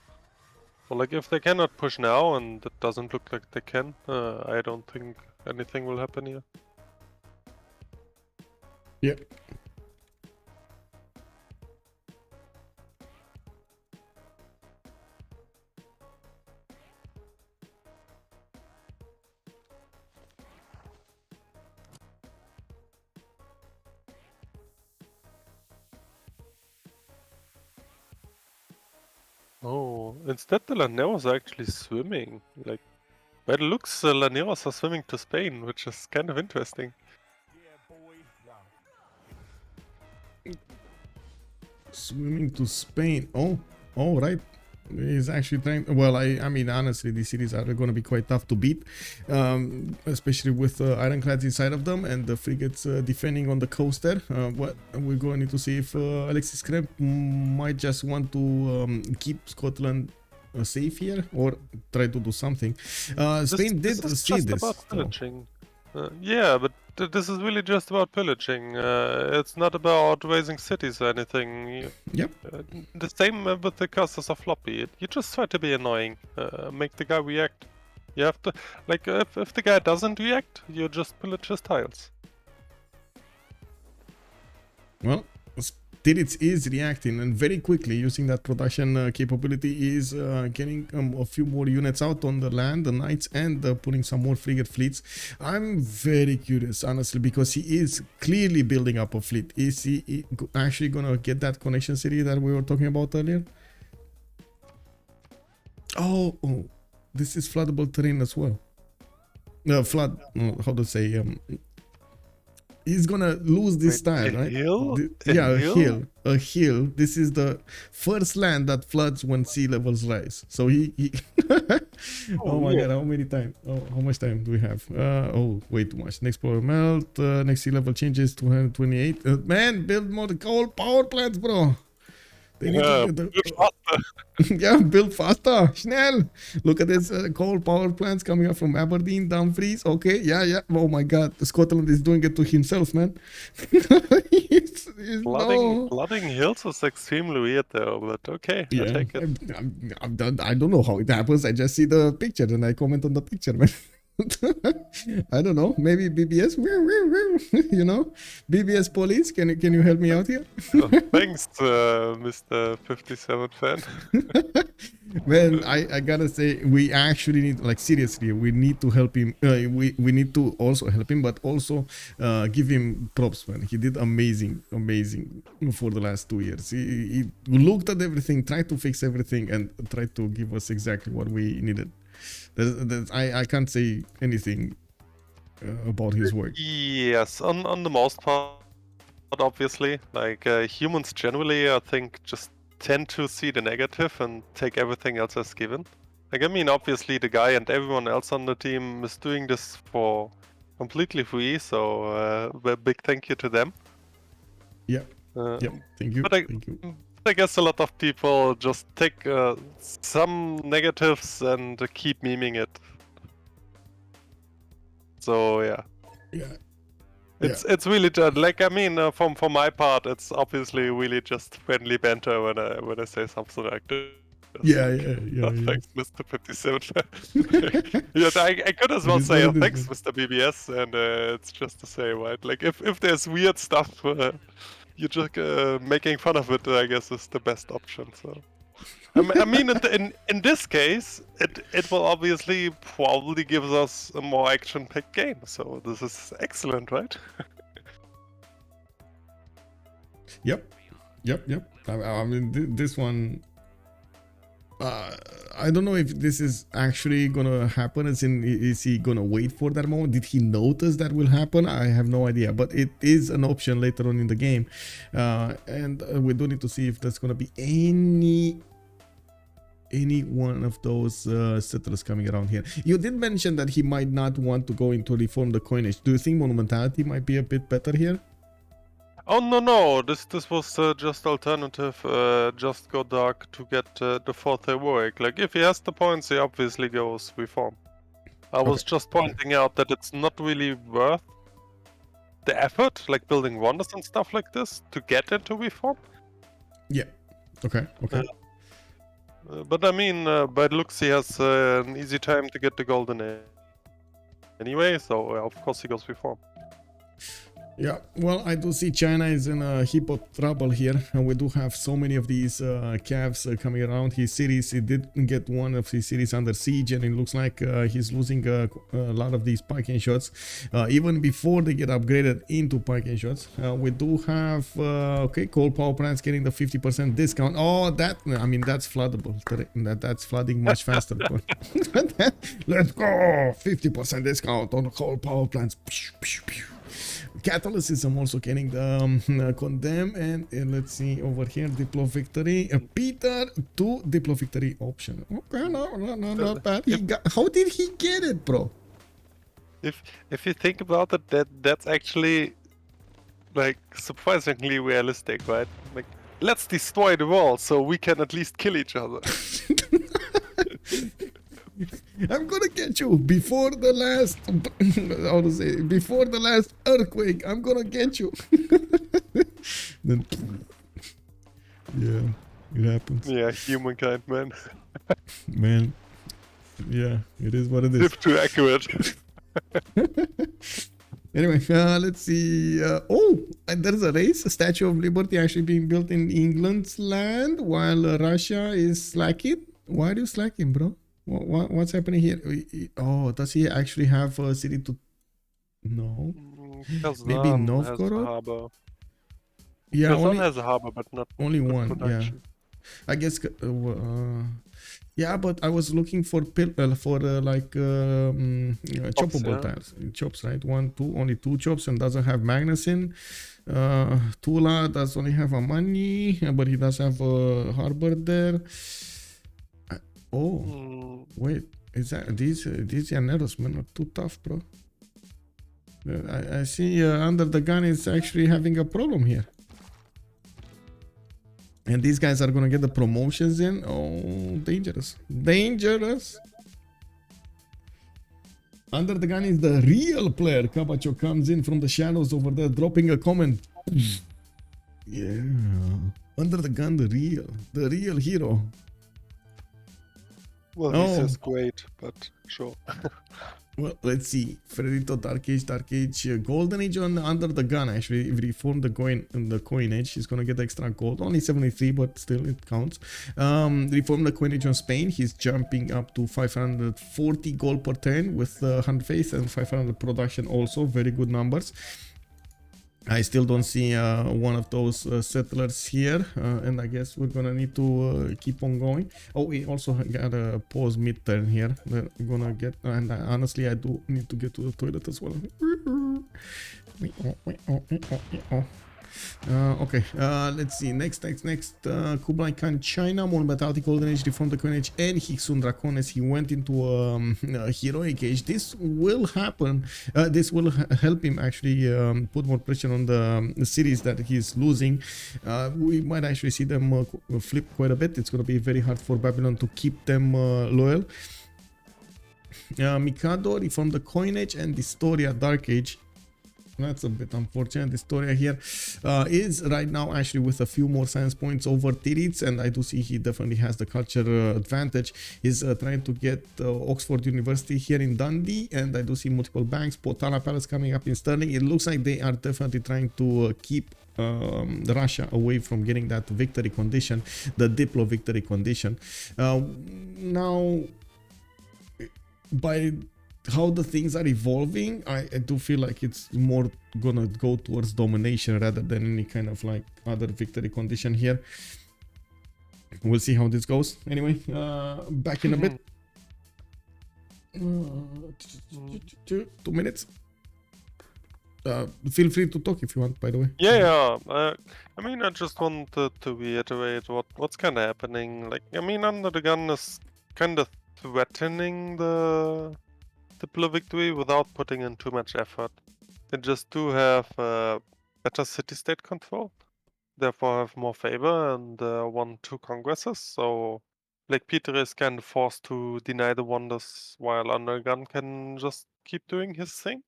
So like if they cannot push now, and it doesn't look like they can, I don't think anything will happen here. Yep. Oh, instead the Llaneros are actually swimming. Like, by the looks, the Llaneros are swimming to Spain, which is kind of interesting. Swimming to Spain. Oh, right. He's actually trying. Well, I mean, honestly, these cities are going to be quite tough to beat, especially with ironclads inside of them and the frigates defending on the coast there. What we're going to need to see if Alexis Krempp might just want to keep Scotland safe here or try to do something. Spain did see this. About pillaging. Yeah, but this is really just about pillaging. It's not about raising cities or anything. Yep. The same with the castles of Floppy. You just try to be annoying, make the guy react. You have to, like, if the guy doesn't react, you just pillage his tiles. Well, Titiits is reacting and very quickly using that production capability is getting a few more units out on the land, the knights, and putting some more frigate fleets. I'm very curious, honestly, because he is clearly building up a fleet. Is he actually gonna get that connection city that we were talking about earlier? Oh, this is floodable terrain as well. Flood, how to say, he's gonna lose this Wait, style, a right? hill? Yeah, A hill? a hill. This is the first land that floods when sea levels rise. So he oh my yeah. god, how many time? Oh, how much time do we have? Oh, way too much. Next power melt. Next sea level changes 228. Man, build more coal power plants, bro. They need to Good get faster. yeah, build faster. Schnell. Look at this coal power plants coming up from Aberdeen, Dumfries. Okay, yeah. Oh my god, Scotland is doing it to himself, man. He's no. Flooding hills is extremely weird though, but okay, I Yeah, take it. I don't know how it happens. I just see the picture and I comment on the picture, man. I don't know. Maybe BBS, you know, BBS police. Can you help me out here? Thanks, Mr. 57 fan. Man, I gotta say, we actually need, like, seriously, we need to help him. We need to also help him, but also give him props, man. He did amazing for the last 2 years. He looked at everything, tried to fix everything, and tried to give us exactly what we needed. I can't say anything about his work. Yes, on the most part, obviously. Like humans generally, I think, just tend to see the negative and take everything else as given. Like, I mean, obviously the guy and everyone else on the team is doing this for completely free, so a big thank you to them. Yeah. Yeah. Thank you. Thank you. I guess a lot of people just take some negatives and keep memeing it. So yeah. Yeah. It's really just, like, I mean, from my part, it's obviously really just friendly banter when I say something like this. Yeah. Thanks, Mr. 57. Yeah, I could as well say thanks, Mr. BBS, and it's just to say, right? Like, if there's weird stuff, you're just making fun of it, I guess, is the best option. So, I mean, in this case, it will obviously probably give us a more action-packed game. So this is excellent, right? Yep. I mean, this one. I don't know if this is actually gonna happen. As in, is he gonna wait for that moment? Did he notice that will happen? I have no idea, but it is an option later on in the game, and we do need to see if there's gonna be any one of those settlers coming around here. You did mention that he might not want to go into reform the coinage. Do you think monumentality might be a bit better here? Oh no! This was just alternative. Just go dark to get the fourth heroic. Like, if he has the points, he obviously goes reform. I was just pointing out that it's not really worth the effort, like building wonders and stuff like this, to get into reform. Yeah. Okay. But I mean, by looks, he has an easy time to get the golden anyway, so of course he goes reform. Yeah, well, I do see China is in a heap of trouble here, and we do have so many of these calves coming around his cities. He did get one of his cities under siege, and it looks like he's losing a lot of these parking shots, even before they get upgraded into parking shots. We do have, okay, coal power plants getting the 50% discount. Oh, I mean, that's floodable. That's flooding much faster. Let's go! 50% discount on the coal power plants. Catalyst I'm also getting the condemn, and let's see over here, Diplo victory, Peter to Diplo victory option. Okay, no, not bad. How did he get it, bro? If you think about it, that's actually, like, surprisingly realistic, right? Like, let's destroy the world so we can at least kill each other. I'm gonna get you before the last, how to say, before the last earthquake. I'm gonna get you. Then, yeah, it happens. Yeah, humankind, man. Man, yeah, it is what it is. If too accurate. Anyway, let's see. Oh, and there's a race, a Statue of Liberty actually being built in England's land, while Russia is slacking. Why are you slacking, bro? What's happening here? Oh, does he actually have a city to? No. Maybe Novgorod. Yeah, Kazan has a harbor, but not only one. production. Yeah, I guess. Yeah, but I was looking for choppable tiles, chops, right? Only two chops, and doesn't have magnets in. Tula does only have a money, but he does have a harbor there. Wait, is that these Llaneros, man, are too tough, bro. I see UnderTheGun is actually having a problem here. And these guys are gonna get the promotions in. Oh, dangerous. Dangerous. UnderTheGun is the real player. Cabacho comes in from the shadows over there, dropping a comment. Yeah. UnderTheGun, the real hero. Well, this is great, but sure. Well, let's see. Frerito, Dark Age, Golden Age on UnderTheGun. Actually, if we reform the coin age, he's gonna get extra gold. Only 73, but still it counts. Reform the coin age on Spain. He's jumping up to 540 gold per turn with 100 faith and 500 production. Also, very good numbers. I still don't see one of those settlers here, and I guess we're gonna need to keep on going. Oh, we also got a pause mid-turn here. We're gonna get, and honestly, I do need to get to the toilet as well. Okay, let's see. Next. Kublai Khan, China, Mon Batalti, Golden Age, Reform the Coin Age, and Hixun Dracones. He went into Heroic Age. This will happen. This will help him actually put more pressure on the cities that he's losing. We might actually see them flip quite a bit. It's going to be very hard for Babylon to keep them loyal. Mikado, Reform the Coin Age, and Distoria, Dark Age. That's a bit unfortunate. Distoria here is right now actually with a few more science points over Titiits, and I do see he definitely has the culture advantage. He's trying to get Oxford University here in Dundee, and I do see multiple banks. Potala Palace coming up in Stirling. It looks like they are definitely trying to keep Russia away from getting that victory condition, the Diplo victory condition. Now, by how the things are evolving, I do feel like it's more gonna go towards domination rather than any kind of like other victory condition here. We'll see how this goes. Anyway, back in a bit. 2 minutes. Feel free to talk if you want, by the way. Yeah. I mean, I just wanted to reiterate what's kind of happening. Like, I mean, UnderTheGun is kind of threatening the Diplo victory without putting in too much effort. They just do have better city-state control, therefore have more favor and won 2 congresses, so BlackPitre is kind of forced to deny the wonders while UnderTheGun can just keep doing his thing,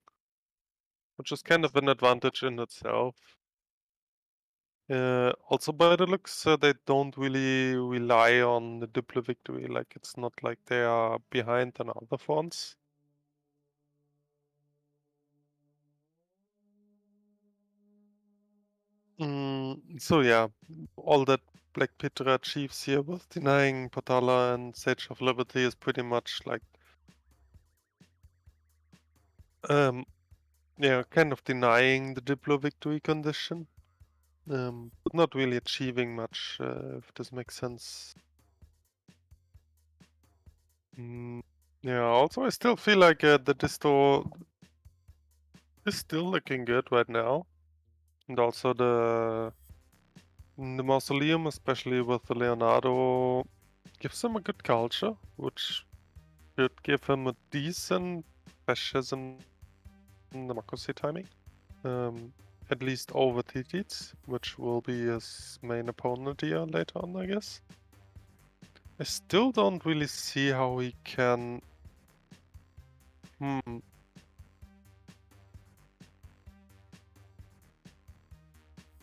which is kind of an advantage in itself. Also by the looks, they don't really rely on the Diplo victory, like it's not like they are behind on other fronts. So yeah, all that BlackPitre achieves here with denying Potala and Sage of Liberty is pretty much like yeah, kind of denying the Diplo victory condition, but not really achieving much, if this makes sense. Yeah, also I still feel like the Disto is still looking good right now, and also the mausoleum, especially with the Leonardo, gives him a good culture, which should give him a decent fascism democracy timing. At least over Titiits, which will be his main opponent here later on, I guess. I still don't really see how he can...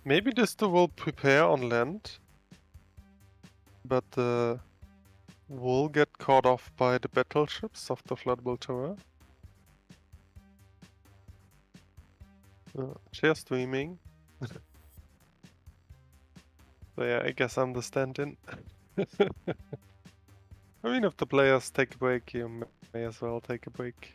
Maybe Disto will prepare on land, but will get caught off by the battleships of the Floodable Tower. Share streaming. So yeah, I guess I'm the stand-in. I mean, if the players take a break, you may as well take a break.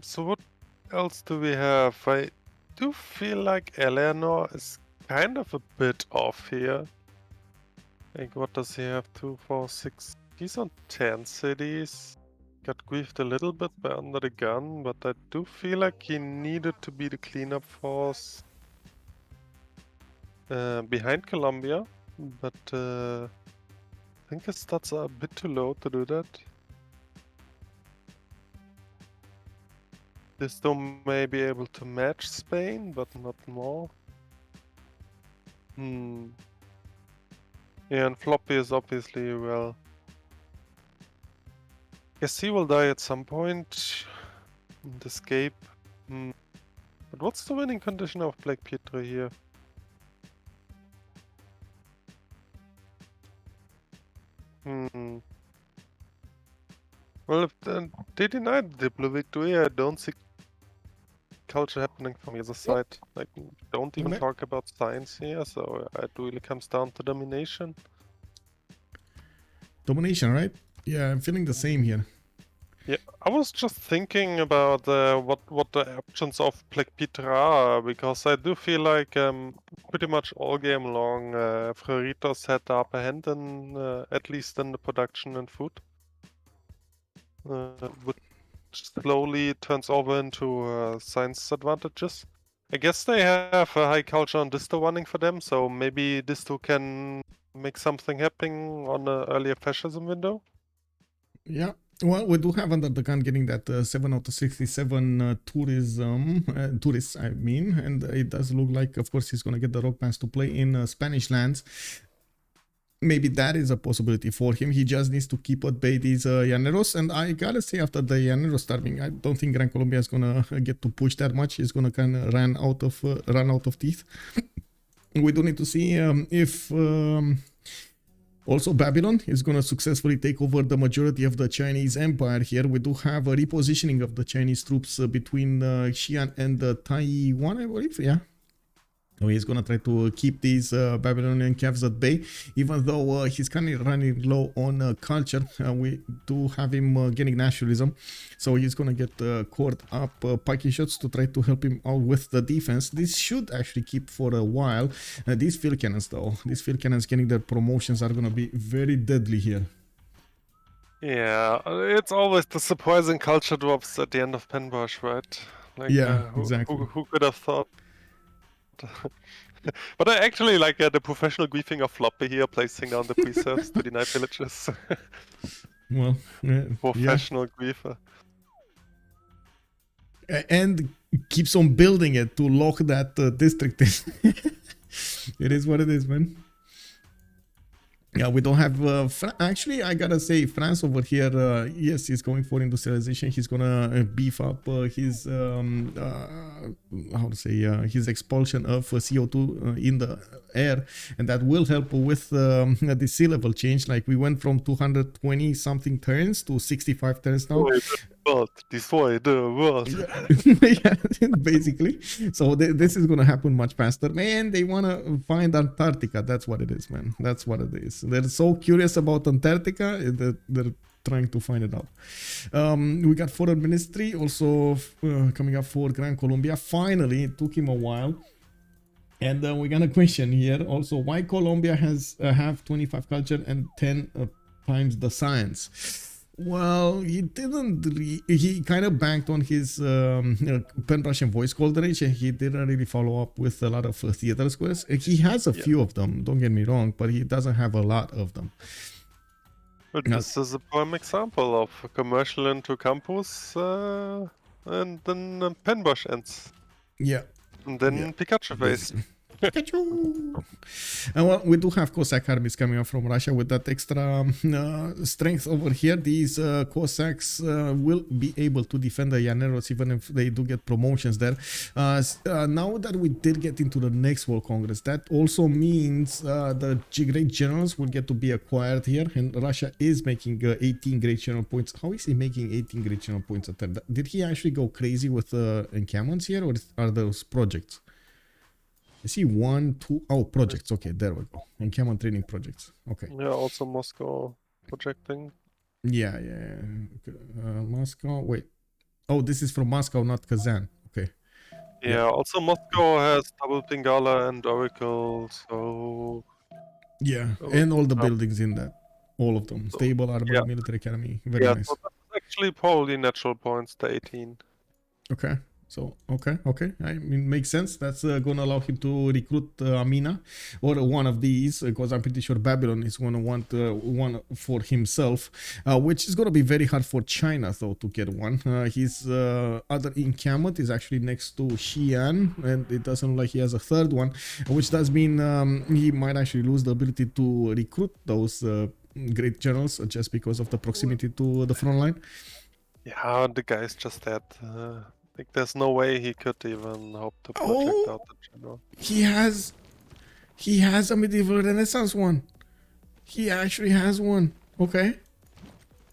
So what else do we have? do feel like Eleanor is kind of a bit off here. Like, what does he have? 2, 4, 6. He's on 10 cities. Got griefed a little bit by UnderTheGun, but I do feel like he needed to be the cleanup force behind Colombia. But I think his stats are a bit too low to do that. Disto may be able to match Spain, but not more. Yeah, and Floppy is obviously, well... Guess he will die at some point and escape. But what's the winning condition of BlackPitre here? Well, if they denied the blue victory, I don't see culture happening from either side. Like, don't even talk about science here, so it really comes down to domination. Domination, right? Yeah, I'm feeling the same here. Yeah, I was just thinking about what the options of BlackPitre are, because I do feel like pretty much all game long Freritos had the upper hand in at least in the production and food. Which slowly turns over into science advantages. I guess they have a high culture on Disto running for them, so maybe Disto can make something happen on an earlier fascism window. Yeah, well, we do have UnderTheGun getting that 7 out of 67 tourists, I mean, and it does look like, of course, he's going to get the rock bands to play in Spanish lands. Maybe that is a possibility for him. He just needs to keep at bay these Llaneros, and I gotta say, after the Llaneros starving, I don't think Gran Colombia is gonna get to push that much. He's gonna kind of run out of teeth. We do need to see if also Babylon is gonna successfully take over the majority of the Chinese Empire here. We do have a repositioning of the Chinese troops between Xi'an and Taiwan, I believe. Yeah. So he's gonna try to keep these Babylonian calves at bay, even though he's kind of running low on culture. We do have him getting nationalism, so he's gonna get caught up pikey shots to try to help him out with the defense. This should actually keep for a while. These field cannons, though, these field cannons getting their promotions are gonna be very deadly here. Yeah, it's always the surprising culture drops at the end of Penbosch, right? Like, yeah, exactly. Who could have thought? But I actually like the professional griefing of Floppy here, placing down the preserves to deny villages. Well, professional griefer. And keeps on building it to lock that district in. It is what it is, man. Yeah, we don't have... actually, I gotta say, France over here, yes, he's going for industrialization. He's gonna beef up his, how to say, his expulsion of CO2 in the air. And that will help with the sea level change. Like, we went from 220 something turns to 65 turns now. Destroy the world. Yeah, basically. So this is gonna happen much faster. Man, they wanna find Antarctica. That's what it is, man. That's what it is. They're so curious about Antarctica that they're trying to find it out. We got Foreign Ministry also coming up for Gran Colombia. Finally, it took him a while. And we're gonna question here also why Colombia has have 25 culture and 10 times the science. Well, he didn't. He kind of banked on his Pan-Russian voice coverage, and he didn't really follow up with a lot of theater squares. He has a few of them, don't get me wrong, but he doesn't have a lot of them. But this is a prime example of commercial into campus, and then Penbosch ends. Yeah. And then Pikachu face. Pikachu! And well, we do have Cossack armies coming up from Russia with that extra strength over here. These Cossacks will be able to defend the Llaneros even if they do get promotions there. Now that we did get into the next World Congress, that also means the great generals will get to be acquired here, and Russia is making 18 great general points. How is he making 18 great general points at that? Did he actually go crazy with encampments here, or are those projects? I see 1, 2... Oh, projects. Okay, there we go. Encampment training projects. Okay. Yeah, also Moscow projecting. Yeah. Moscow. Wait. Oh, this is from Moscow, not Kazan. Okay. Yeah, also Moscow has double Pingala and Oracle, so... Yeah, Oh, and all the buildings in that. All of them. so, Stable, armor, yeah, military academy. Very yeah, nice. so that's actually probably natural points, the 18. Okay. So, okay. I mean, makes sense. That's going to allow him to recruit Amina or one of these, because I'm pretty sure Babylon is going to want one for himself, which is going to be very hard for China, though, to get one. His other encampment is actually next to Xi'an, and it doesn't look like he has a third one, which does mean he might actually lose the ability to recruit those great generals just because of the proximity to the front line. Yeah, the guy's just dead. Like, there's no way he could even hope to project out the general. He has a medieval renaissance one. He actually has one. Okay.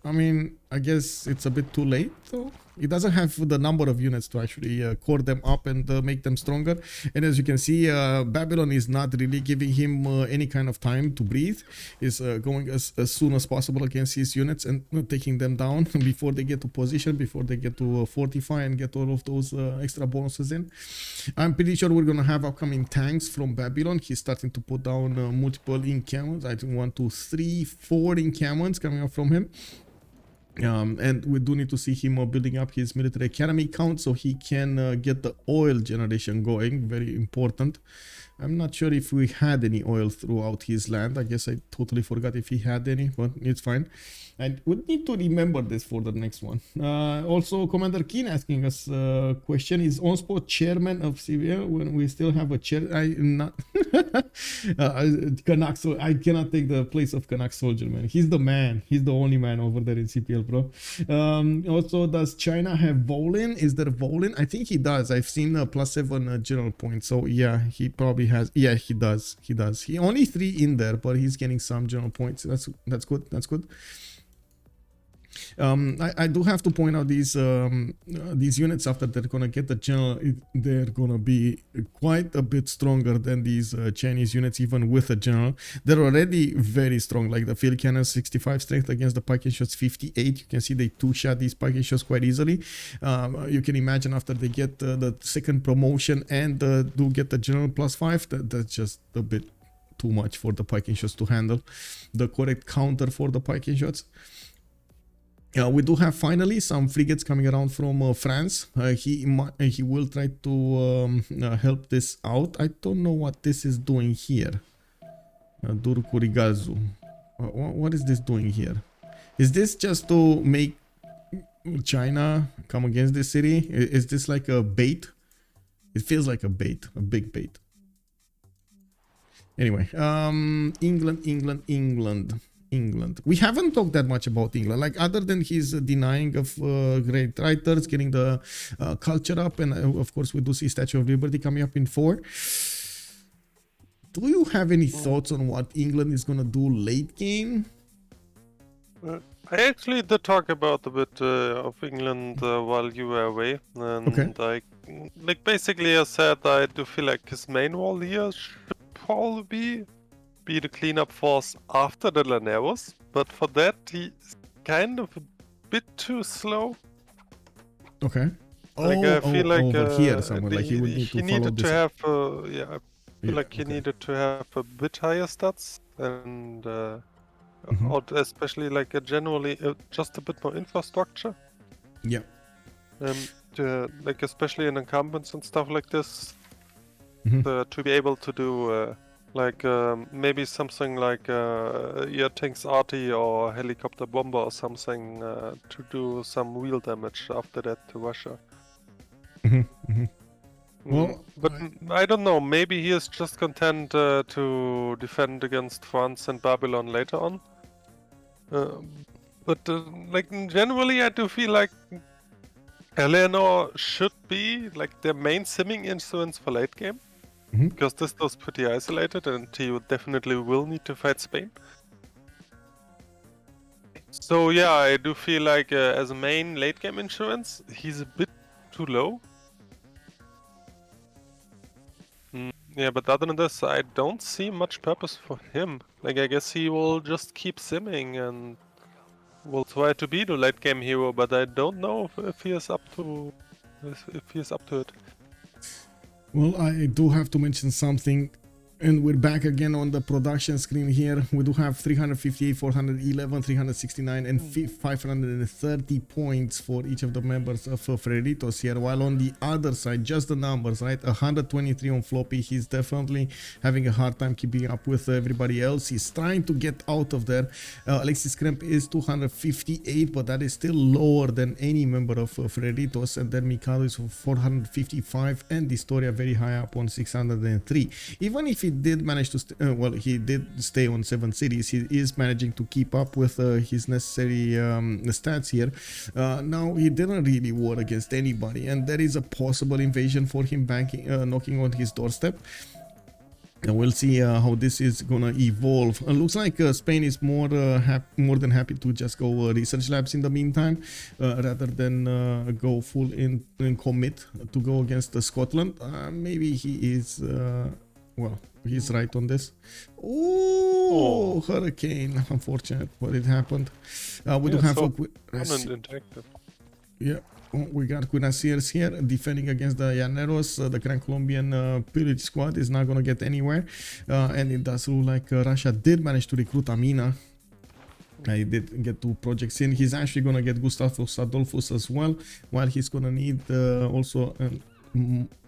I mean, I guess it's a bit too late though. It doesn't have the number of units to actually core them up and make them stronger. And as you can see, Babylon is not really giving him any kind of time to breathe. He's going as soon as possible against his units and taking them down before they get to position, before they get to fortify and get all of those extra bonuses in. I'm pretty sure we're going to have upcoming tanks from Babylon. He's starting to put down multiple encampments. I think 1, 2, 3, 4 encampments coming up from him. And we do need to see him building up his military academy count so he can get the oil generation going. Very important. I'm not sure if we had any oil throughout his land. I guess I totally forgot if he had any, but it's fine. I would need to remember this for the next one. Also, Commander Keen asking us a question. Is OnSpot chairman of CivFR when we still have a chair? I'm not. Canuck, so I cannot take the place of Canuck Soldier, man. He's the man. He's the only man over there in CPL, bro. Also, does China have Volin? Is there Volin? I think he does. I've seen +7 general points. So yeah, he probably has. Yeah, he does. He only 3 in there, but he's getting some general points. That's good. That's good. I do have to point out these units, after they're gonna get the general, they're gonna be quite a bit stronger than these Chinese units, even with a general. They're already very strong, like the field cannon 65 strength against the pike shots 58. You can see they 2-shot these pike shots quite easily. You can imagine after they get the second promotion and do get the general +5, that's just a bit too much for the pike shots to handle. The correct counter for the pike shots. We do have finally some frigates coming around from France. He will try to help this out. I don't know what this is doing here. Durkurigazu. What is this doing here? Is this just to make China come against this city? Is this like a bait? It feels like a bait, a big bait. Anyway, England. We haven't talked that much about England, like other than his denying of great writers, getting the culture up, and of course we do see Statue of Liberty coming up in 4. Do you have any thoughts on what England is gonna do late game? I actually did talk about a bit of England while you were away, and like basically I said I do feel like his main role here should probably be the cleanup force after the Laneros, but for that he's kind of a bit too slow. Okay. Like I feel like over here somewhere, like he would need to follow needed this. To have I feel like he needed to have a bit higher stats and or especially like generally just a bit more infrastructure. Yeah. Like especially in encampments and stuff like this, to be able to do like maybe something like air tanks arty or helicopter bomber or something to do some real damage after that to Russia. Well, but I don't know, maybe he is just content to defend against France and Babylon later on. But like generally I do feel like Eleanor should be like their main simming influence for late game. Because this was pretty isolated and he definitely will need to fight Spain. So yeah, I do feel like as a main late game insurance, he's a bit too low. Yeah, but other than this, I don't see much purpose for him. Like I guess he will just keep simming and will try to be the late game hero, but I don't know if he is up to it. Well, I do have to mention something, and we're back again on the production screen here. We do have 358, 411, 369, and 530 points for each of the members of Freritos here, while on the other side, just the numbers, right? 123 on Floppy. He's definitely having a hard time keeping up with everybody else. He's trying to get out of there. Alexis Krempp is 258, but that is still lower than any member of Freritos. And then Mikado is 455, and Distoria very high up on 603. Even if he did manage to well, he did stay on 7 cities, he is managing to keep up with his necessary stats here. Now he didn't really war against anybody, and there is a possible invasion for him knocking on his doorstep. And we'll see how this is gonna evolve. Looks like Spain is more than happy to just go research labs in the meantime, rather than go full in commit to go against Scotland. Maybe he is well, he's right on this. Oh, hurricane! Unfortunate, but it happened. We do have we got Cuirassiers here defending against the Llaneros. The Gran Colombian pillage squad is not gonna get anywhere, and it does look like Russia did manage to recruit Amina. He did get 2 projects in. He's actually gonna get Gustavus Adolphus as well, while he's gonna need also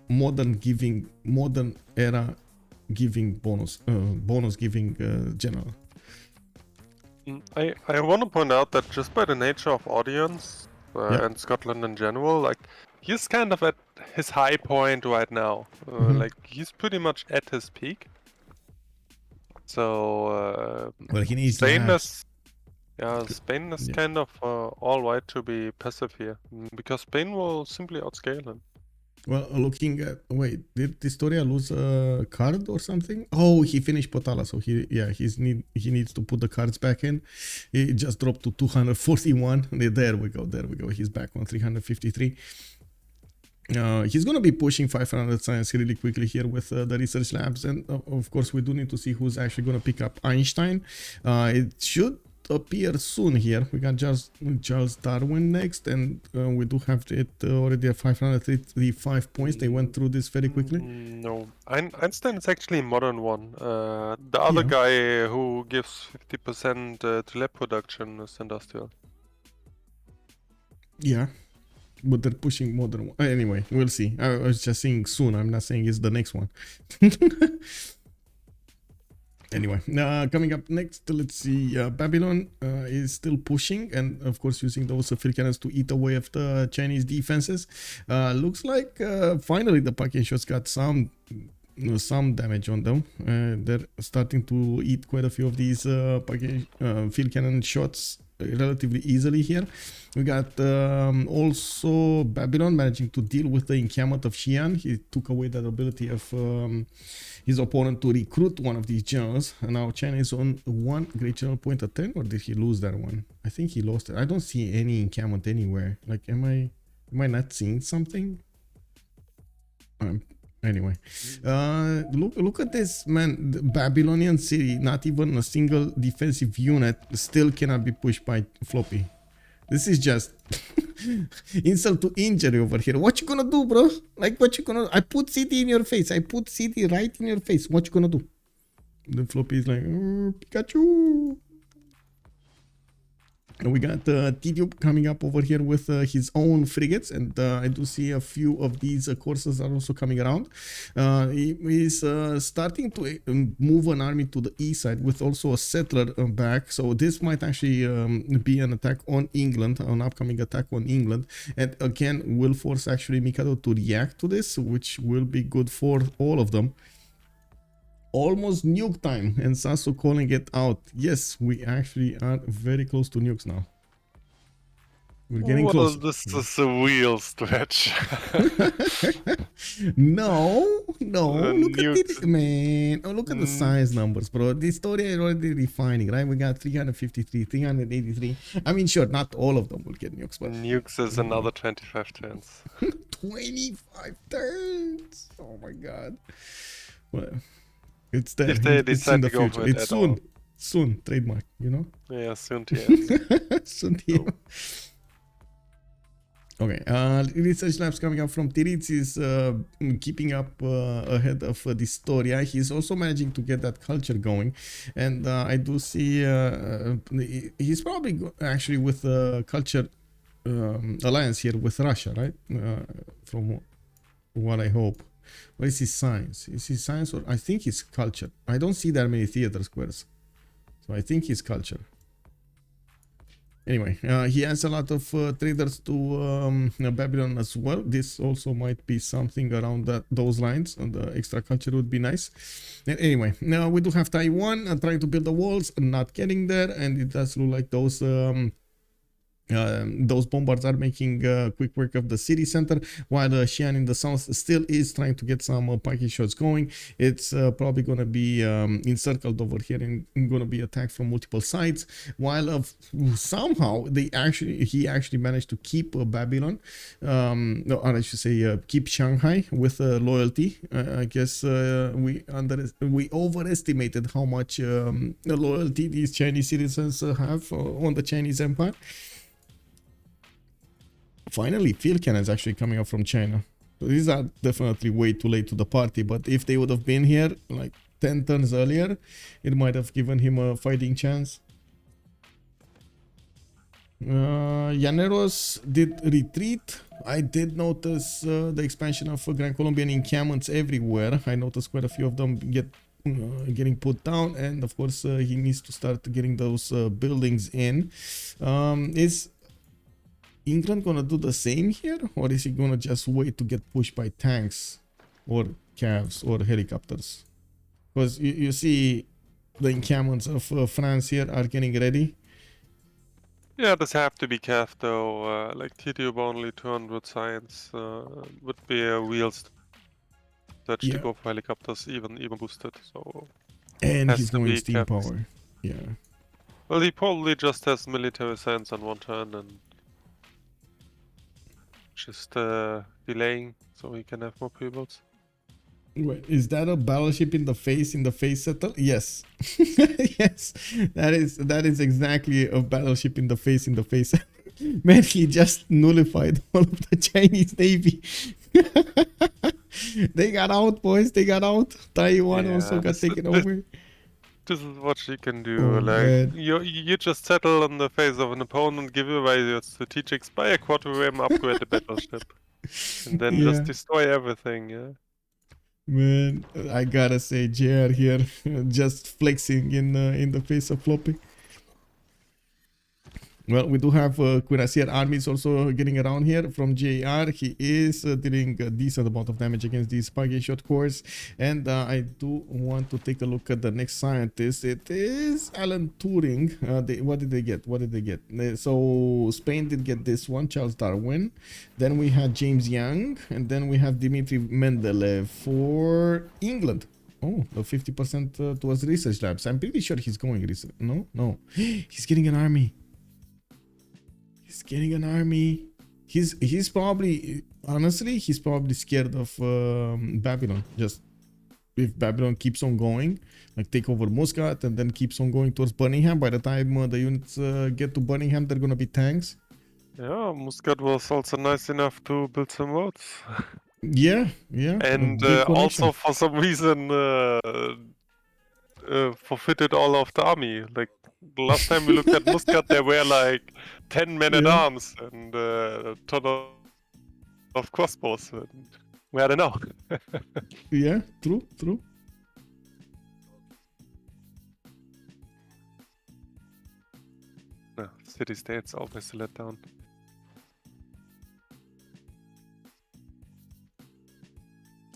modern era giving bonus giving general. I want to point out that just by the nature of audience and Scotland in general, like, he's kind of at his high point right now. Like, he's pretty much at his peak. So well, he needs Spain is kind of all right to be passive here, because Spain will simply outscale him. Well, looking at, wait, did Distoria lose a card or something? Oh, he finished Potala, so he needs to put the cards back in. He just dropped to 241. There we go. He's back on 353. He's gonna be pushing 500 science really quickly here with the research labs, and of course we do need to see who's actually gonna pick up Einstein. It should appear soon here. We got Charles Darwin next, and we do have it already at 535 points. They went through this very quickly. No, Einstein is actually a modern one. The other guy who gives 50% to lab production is industrial. Yeah, but they're pushing modern one. Anyway, we'll see. I was just saying soon. I'm not saying it's the next one. Anyway, coming up next, let's see. Babylon is still pushing, and of course using those field cannons to eat away at the Chinese defenses. Looks like finally the Pakian shots got some damage on them. They're starting to eat quite a few of these field cannon shots relatively easily here. We got also Babylon managing to deal with the encampment of Xi'an. He took away that ability of his opponent to recruit one of these generals, and now China is on 1 great general point at 10, or did he lose that one? I think he lost it. I don't see any encampment anywhere. Like, am I not seeing something? Anyway, look at this, man. The Babylonian city, not even a single defensive unit, still cannot be pushed by Floppy. This is just insult to injury over here. What you gonna do, bro? Like, what you gonna? I put city in your face. I put city right in your face. What you gonna do? The Floppy is like, Pikachu. And we got Tidube coming up over here with his own frigates, and I do see a few of these courses are also coming around. He's starting to move an army to the east side with also a settler back, so this might actually be an attack on England, an upcoming attack on England, and again will force actually Mikado to react to this, which will be good for all of them. Almost nuke time, and Sasu calling it out. Yes, we actually are very close to nukes now. We're getting close. This is a real stretch. No, look at it, man. Oh, look at the size numbers, bro. This story is already refining, right? We got 353, 383. I mean, sure, not all of them will get nukes, but nukes is another 25 turns. 25 turns. Oh my god. Well, it's there. If they decide to go for it, it's soon. Trademark, you know. Yeah, soon to end. Soon to end. Okay, research labs coming up from Titiits is keeping up ahead of Distoria. He's also managing to get that culture going, and I do see he's probably actually with the culture alliance here with Russia, right? From what I hope. What is his science? Is his science, or I think he's culture. I don't see that many theater squares, so I think he's culture. Anyway, he has a lot of traders to Babylon as well. This also might be something around those lines, and the extra culture would be nice. And anyway, now we do have Taiwan trying to build the walls, not getting there, and it does look like those bombards are making quick work of the city center, while Xi'an in the south still is trying to get some package shots going. It's probably going to be encircled over here and going to be attacked from multiple sides, while somehow he actually managed to keep Babylon, no, or I should say keep Shanghai with loyalty. I guess we overestimated how much loyalty these Chinese citizens have on the Chinese empire. Finally, field cannons actually coming up from China. So these are definitely way too late to the party, but if they would have been here like 10 turns earlier, it might have given him a fighting chance. Llaneros did retreat. I did notice the expansion of Grand Colombian encampments everywhere. I noticed quite a few of them getting put down, and of course he needs to start getting those buildings in. Is England gonna do the same here, or is he gonna just wait to get pushed by tanks or cavs or helicopters? Because you see the encampments of France here are getting ready. Yeah, this have to be cav though. Like Tidube only 200 science would be a real stretch to go for helicopters, even boosted. So and he's going steam power. Yeah. Well, he probably just has military science on one turn and just delaying so he can have more pre-builds. Wait, is that a battleship in the face settle? Yes. Yes, that is exactly a battleship in the face Man, he just nullified all of the Chinese navy. They got out, boys. They got out. Taiwan also got taken over. This is what she can do. You just settle on the face of an opponent, give away your strategics, buy a quadrireme, upgrade the battleship, and then just destroy everything. Yeah. Man, I gotta say, JR here, just flexing in the face of Floppy. Well, we do have Cuirassier armies also getting around here from JR. He is dealing a decent amount of damage against these Spaghetti shot cores. And I do want to take a look at the next scientist. It is Alan Turing. What did they get? So Spain did get this one, Charles Darwin. Then we had James Young. And then we have Dmitry Mendeleev for England. Oh, the 50% towards research labs. I'm pretty sure he's going research. No. He's getting an army. He's getting an army. He's probably, honestly, he's probably scared of Babylon. Just if Babylon keeps on going, like take over Muscat and then keeps on going towards Birmingham, by the time the units get to Birmingham, they're gonna be tanks. Yeah, Muscat was also nice enough to build some roads. Yeah. And also for some reason forfeited all of the army. Like the last time we looked at Muscat, there were like 10 men at arms and a ton of crossbows. Where are they now? Yeah, true. No, city states always let down.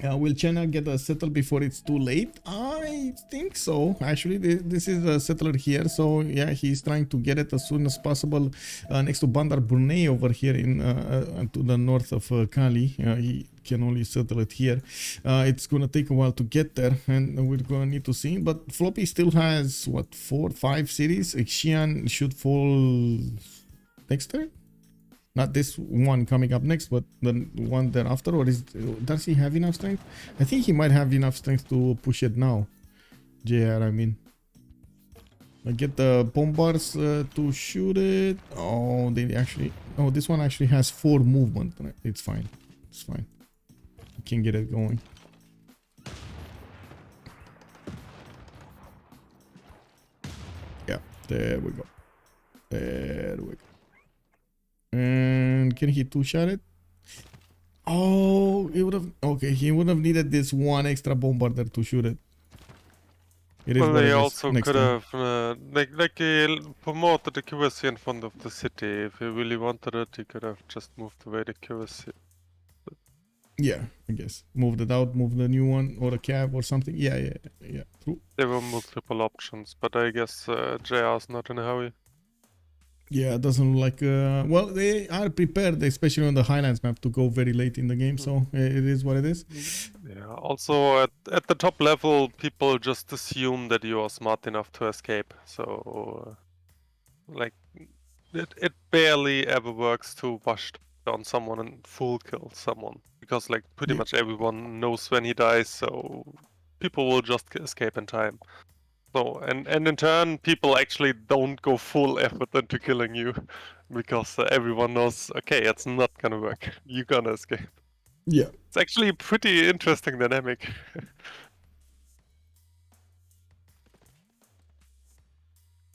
Will China get a settle before it's too late? I think so. Actually, this is a settler here, so yeah, he's trying to get it as soon as possible next to Bandar Brunei over here in to the north of Cali. He can only settle it here. It's gonna take a while to get there, and we're gonna need to see. But Floppy still has what 4, 5 cities. Xi'an should fall next turn. Not this one coming up next, but the one thereafter. Or does he have enough strength? I think he might have enough strength to push it now. JR, I mean. I get the bombards to shoot it. Oh, they actually... Oh, this one actually has 4 movement. It's fine. It's fine. You can get it going. Yeah, there we go. There we go. And can he two-shot it? Oh, he would have. Okay, he would have needed this one extra bombarder to shoot it. It is well, what they it is. also Next could time. have promoted the accuracy in front of the city. If he really wanted it, he could have just moved away the accuracy. Yeah, I guess. Moved it out, move the new one, or a cab or something. Yeah, true. There were multiple options, but I guess JR's not in a hurry. Yeah, it doesn't look like... well, they are prepared, especially on the Highlands map, to go very late in the game, so it is what it is. Yeah, also at the top level, people just assume that you are smart enough to escape, so... like, it barely ever works to rush down someone and full kill someone, because like pretty much everyone knows when he dies, so people will just escape in time. So and in turn, people actually don't go full effort into killing you, because everyone knows, okay, it's not gonna work. You're gonna escape. Yeah. It's actually a pretty interesting dynamic.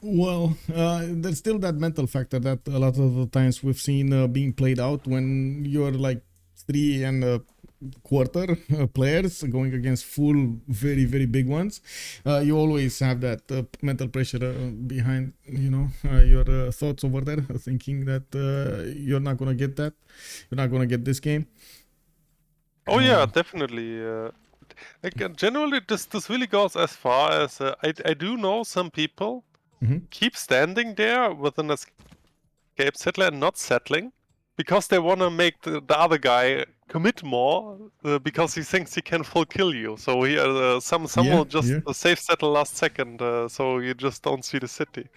Well, there's still that mental factor that a lot of the times we've seen being played out when you're like 3.25 players going against full, very, very big ones. You always have that mental pressure behind, you know, your thoughts over there, thinking that you're not gonna get that, you're not gonna get this game. Oh yeah, definitely. Like generally, this really goes as far as I do know some people keep standing there with an escape settler and not settling because they want to make the other guy commit more because he thinks he can full kill you. So he some will just safe settle last second, so you just don't see the city.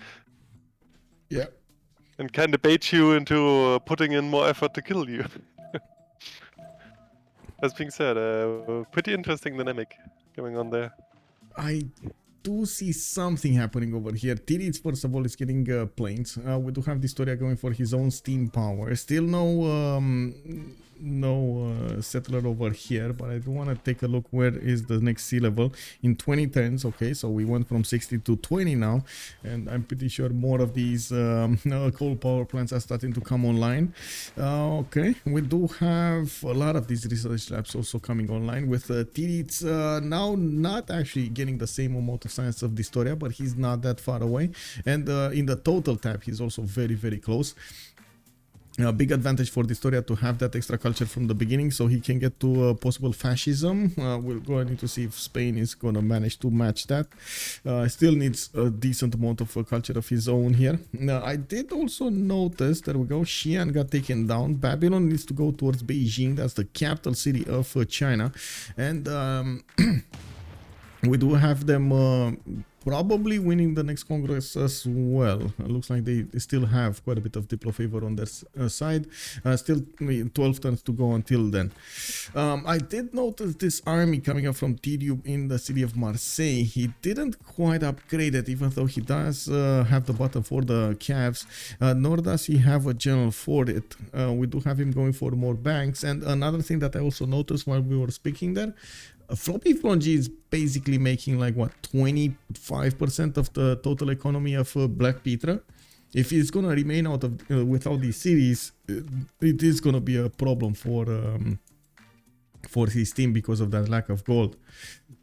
Yeah. And kind of bait you into putting in more effort to kill you. As being said, pretty interesting dynamic going on there. I do see something happening over here. Titiits, first of all, is getting planes. We do have Distoria going for his own steam power. Still no settler over here, but I do want to take a look where is the next sea level in 2010s. Okay, so we went from 60 to 20 now, and I'm pretty sure more of these coal power plants are starting to come online. Okay, we do have a lot of these research labs also coming online with Titiits now not actually getting the same amount of science of Distoria, but he's not that far away, and in the total tab he's also very, very close. A big advantage for Distoria to have that extra culture from the beginning, so he can get to possible fascism. We're going to see if Spain is going to manage to match that. Still needs a decent amount of culture of his own here. I did also notice, there we go, Xi'an got taken down. Babylon needs to go towards Beijing, that's the capital city of China. And we do have them probably winning the next Congress as well. It looks like they still have quite a bit of Diplo favor on their side. Still 12 turns to go until then. I did notice this army coming up from Tidube in the city of Marseille. He didn't quite upgrade it, even though he does have the button for the calves, nor does he have a general for it. We do have him going for more banks. And another thing that I also noticed while we were speaking there, FloppyFlong is basically making like what, 25% of the total economy of BlackPitre. If he's gonna remain out of without these cities, it is gonna be a problem for his team because of that lack of gold,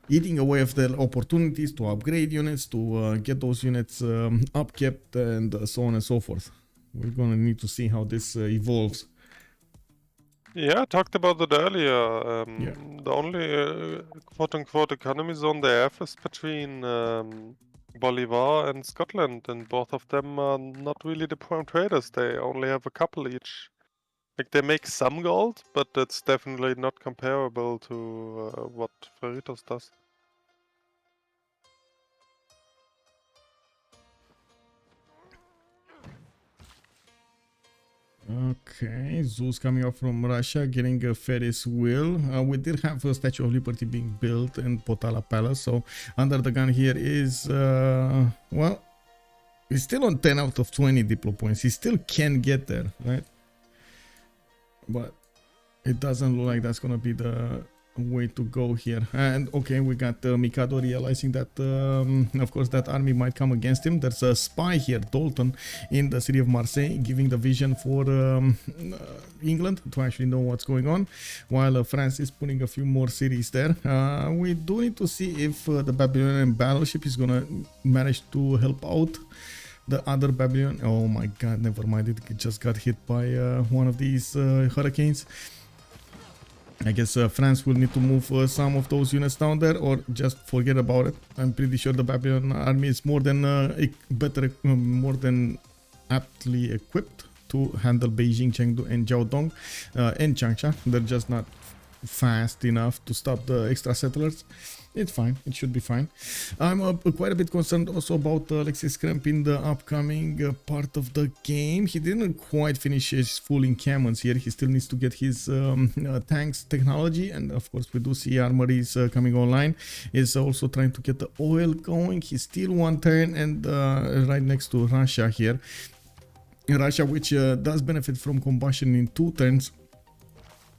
eating away of the opportunities to upgrade units, to get those units upkept, and so on and so forth. We're gonna need to see how this evolves. Yeah, I talked about that earlier. The only quote-unquote economy zone they have is between Bolivar and Scotland, and both of them are not really the prime traders. They only have a couple each. Like, they make some gold, but it's definitely not comparable to what Freritos does. Okay, Zeus coming up from Russia, getting a Ferris wheel. We did have a Statue of Liberty being built in Potala Palace, so UnderTheGun here is, well, he's still on 10 out of 20 Diplo points. He still can get there, right? but it doesn't look like that's gonna be the way to go here. And okay, we got Mikado realizing that of course that army might come against him. There's a spy here, Dalton, in the city of Marseille, giving the vision for England to actually know what's going on, while France is putting a few more cities there. We do need to see if the Babylonian battleship is gonna manage to help out the other Babylon. Oh my god, never mind, it just got hit by one of these hurricanes. I guess France will need to move some of those units down there, or just forget about it. I'm pretty sure the Babylon army is more than more than aptly equipped to handle Beijing, Chengdu, and Jiaodong and Changsha. They're just not fast enough to stop the extra settlers. It's fine. It should be fine. I'm quite a bit concerned also about Alexis Krempp in the upcoming part of the game. He didn't quite finish his full encampments here. He still needs to get his tanks technology, and of course we do see armories coming online. He's also trying to get the oil going. He's still one turn and right next to Russia here. Russia, which does benefit from combustion in 2 turns.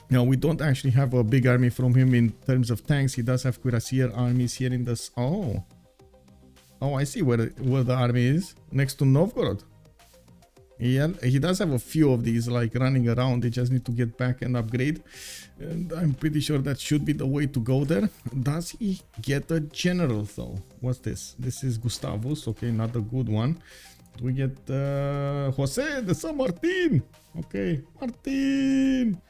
Now, we don't actually have a big army from him in terms of tanks. He does have cuirassier armies here in this. Oh, I see where the army is, next to Novgorod. Yeah, he does have a few of these like running around. They just need to get back and upgrade, and I'm pretty sure that should be the way to go there. Does he get a general though? What's this? This is Gustavus. Okay, not a good one. Do we get Jose de San Martin? Okay, Martin.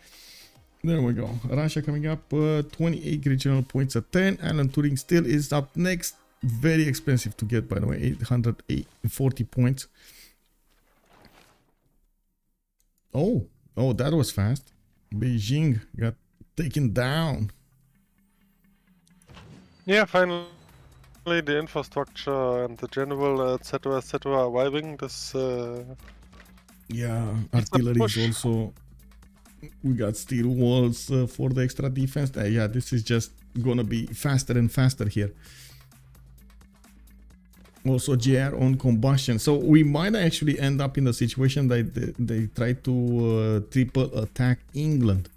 There we go. Russia coming up, 28 regional points a turn. Alan Turing still is up next. Very expensive to get, by the way, 840 points. Oh, that was fast. Beijing got taken down. Yeah, finally the infrastructure and the general, etc., arriving. This. Yeah, artillery is also. We got steel walls for the extra defense. Yeah, this is just gonna be faster and faster here. Also GR on combustion. So we might actually end up in a situation that they try to triple attack England.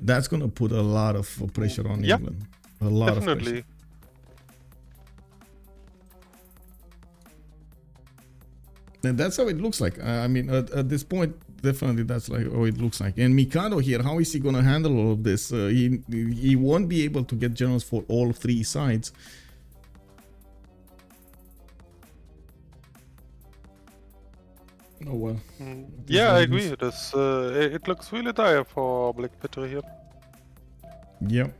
That's gonna put a lot of pressure on England. A lot of pressure. And that's how it looks like. I mean, at this point, definitely that's like how it looks like. And Mikado here, how is he gonna handle all of this? He won't be able to get generals for all 3 sides. Oh well. Yeah, I agree. This it looks really dire for BlackPitre here. Yep.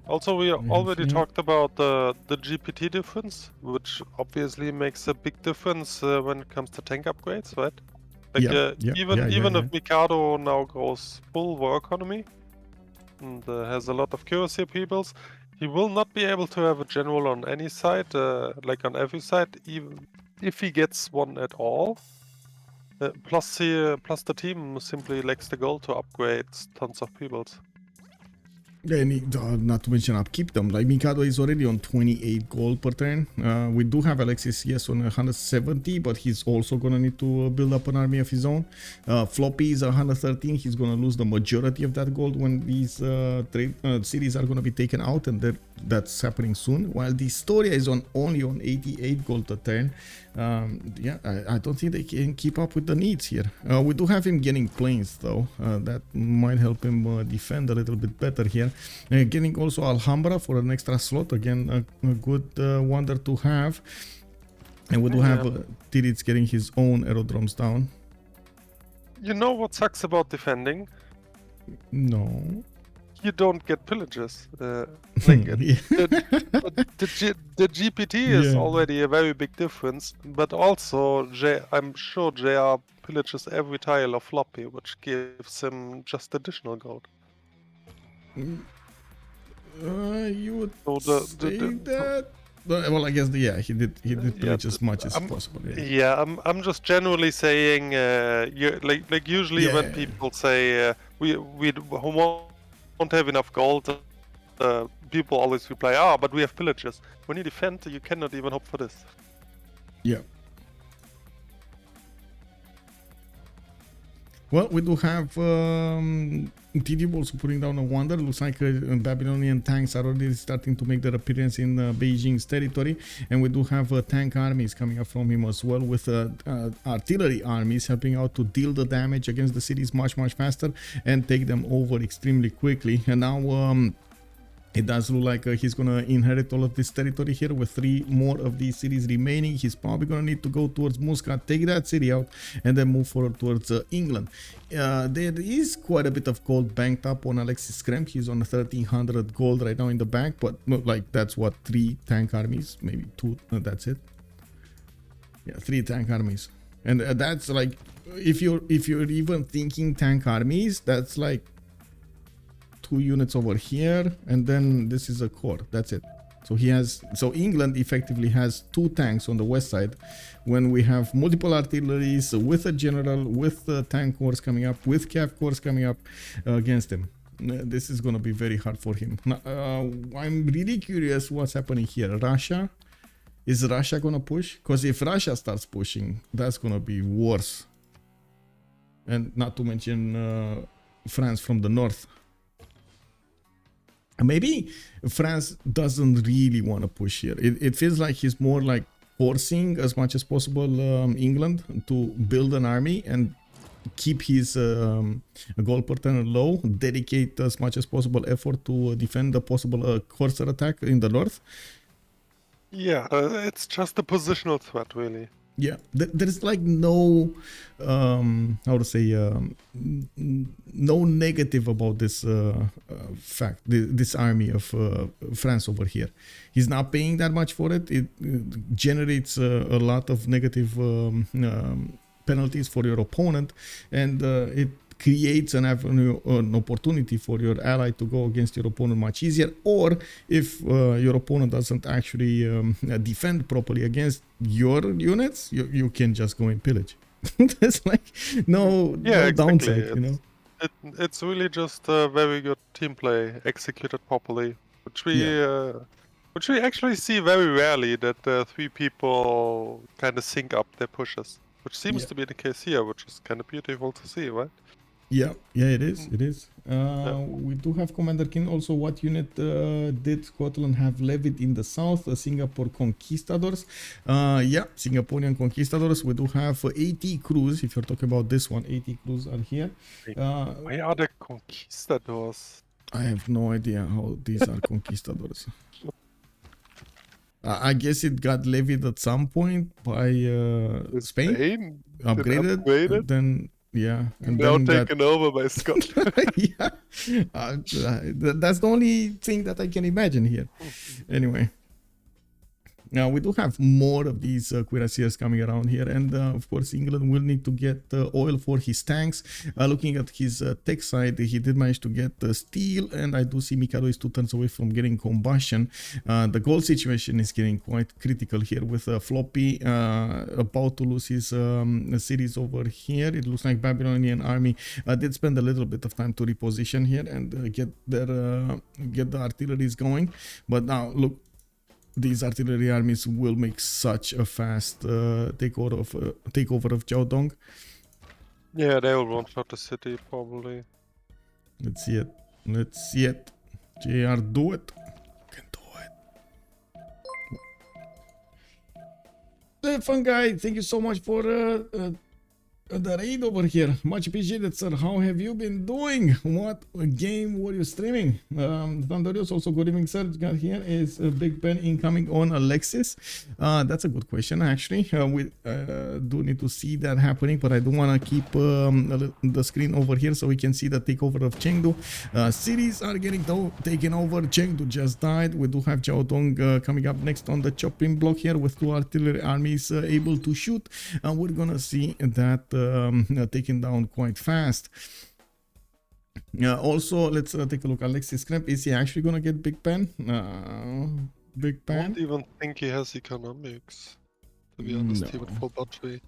Also, we already talked about the GPT difference, which obviously makes a big difference when it comes to tank upgrades, right? Like even if Mikado now goes full war economy and has a lot of cuirassier peoples, he will not be able to have a general on any side, like on every side, even if he gets one at all. Plus the team simply lacks the goal to upgrade tons of peoples. And not to mention upkeep them. Like Mikado is already on 28 gold per turn. We do have Alexis, yes, on 170, but he's also gonna need to build up an army of his own. Floppy is 113. He's gonna lose the majority of that gold when these cities are gonna be taken out, and that's happening soon. While Distoria is only on 88 gold a turn. Yeah, I don't think they can keep up with the needs here. We do have him getting planes though. That might help him defend a little bit better here. Getting also Alhambra for an extra slot. Again, a good wonder to have. And we do have Titiits getting his own aerodromes down. You know what sucks about defending? No. You don't get pillages. Like the GPT is already a very big difference, but also I'm sure JR pillages every tile of Floppy, which gives him just additional gold. You would say that? Well, I guess he did pillage as much as possible. Yeah, I'm just generally saying, like usually when people say we won't have enough gold, people always reply, but we have pillages. When you defend, you cannot even hope for this. Yeah. Well, we do have Tidube also putting down a wonder. Looks like Babylonian tanks are already starting to make their appearance in Beijing's territory. And we do have tank armies coming up from him as well, with artillery armies helping out to deal the damage against the cities much faster and take them over extremely quickly. And now it does look like he's gonna inherit all of this territory here with 3 more of these cities remaining. He's probably gonna need to go towards Muscat, take that city out, and then move forward towards England. There is quite a bit of gold banked up on Alexis Krempp. He's on 1300 gold right now in the bank, but like that's what, 3 tank armies, maybe 2. That's it. Yeah, 3 tank armies, and that's like, if you're even thinking tank armies, that's like 2 units over here, and then this is a core. That's it. So England effectively has 2 tanks on the west side, when we have multiple artilleries with a general, with tank corps coming up, with cav corps coming up against him. This is going to be very hard for him. Now, I'm really curious what's happening here. Is Russia going to push? Because if Russia starts pushing, that's going to be worse. And not to mention France from the north. Maybe France doesn't really want to push here. It feels like he's more like forcing as much as possible England to build an army and keep his goal per turn low, dedicate as much as possible effort to defend the possible courser attack in the north. Yeah, it's just a positional threat, really. Yeah, there's like no, how to say, no negative about this fact, this army of France over here. He's not paying that much for it. It generates a lot of negative penalties for your opponent, and it creates an avenue, an opportunity for your ally to go against your opponent much easier. Or if your opponent doesn't actually defend properly against your units, you can just go and pillage. There's like no exactly. downside, you know. It's really just very good team play executed properly, which we actually see very rarely, that 3 people kind of sync up their pushes, which seems to be the case here, which is kind of beautiful to see, right? Yeah, it is. We do have Commander King also. What unit did Scotland have levied in the south? Singapore Conquistadors. Yeah, Singaporean Conquistadors. We do have 80 crews. If you're talking about this one, 80 crews are here. Why are the Conquistadors? I have no idea how these are Conquistadors. I guess it got levied at some point by Spain. Upgraded. Then. Yeah, and now taken over by Scotland. Yeah, that's the only thing that I can imagine here. Anyway, now we do have more of these cuirassiers coming around here, and of course England will need to get oil for his tanks. Looking at his tech side, he did manage to get steel, and I do see Mikado is 2 turns away from getting combustion. The gold situation is getting quite critical here, with Floppy about to lose his cities over here. It looks like Babylonian army did spend a little bit of time to reposition here and get the artilleries going, but now look, these artillery armies will make such a fast takeover of Jiaodong. Yeah, they will one-shot the city probably. Let's see it. JR, do it. Can do it. Fun guy, thank you so much for the raid over here. Much appreciated, sir. How have you been doing? What game were you streaming? Thunderius, also good evening, sir. Got here is Big Ben incoming on Alexis. That's a good question, actually. We do need to see that happening, but I do want to keep the screen over here so we can see the takeover of Chengdu. Cities are getting taken over. Chengdu just died. We do have Jiaodong coming up next on the chopping block here with 2 artillery armies able to shoot. We're gonna see that taken down quite fast. Also, let's take a look. Alexis Krempp, is he actually gonna get Big Ben? Big Ben? I don't even think he has economics, to be honest. He would full battery.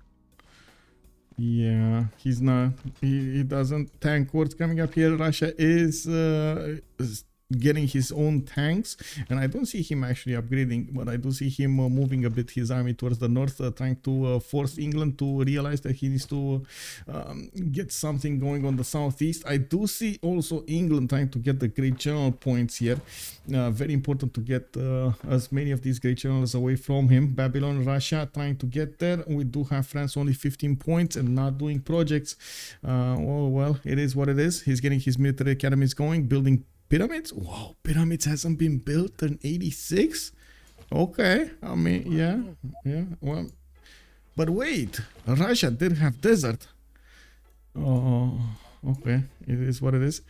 Yeah, he's not. He doesn't. Tank wars coming up here. Russia is getting his own tanks, and I don't see him actually upgrading, but I do see him moving a bit his army towards the north, trying to force England to realize that he needs to get something going on the southeast. I do see also England trying to get the great general points here. Very important to get as many of these great generals away from him. Babylon, Russia trying to get there. We do have France only 15 points and not doing projects. Oh well, it is what it is. He's getting his military academies going, building pyramids. Wow, pyramids hasn't been built in 86. Okay, I mean, yeah. Well, but wait, Russia did have desert. Oh, okay, it is what it is.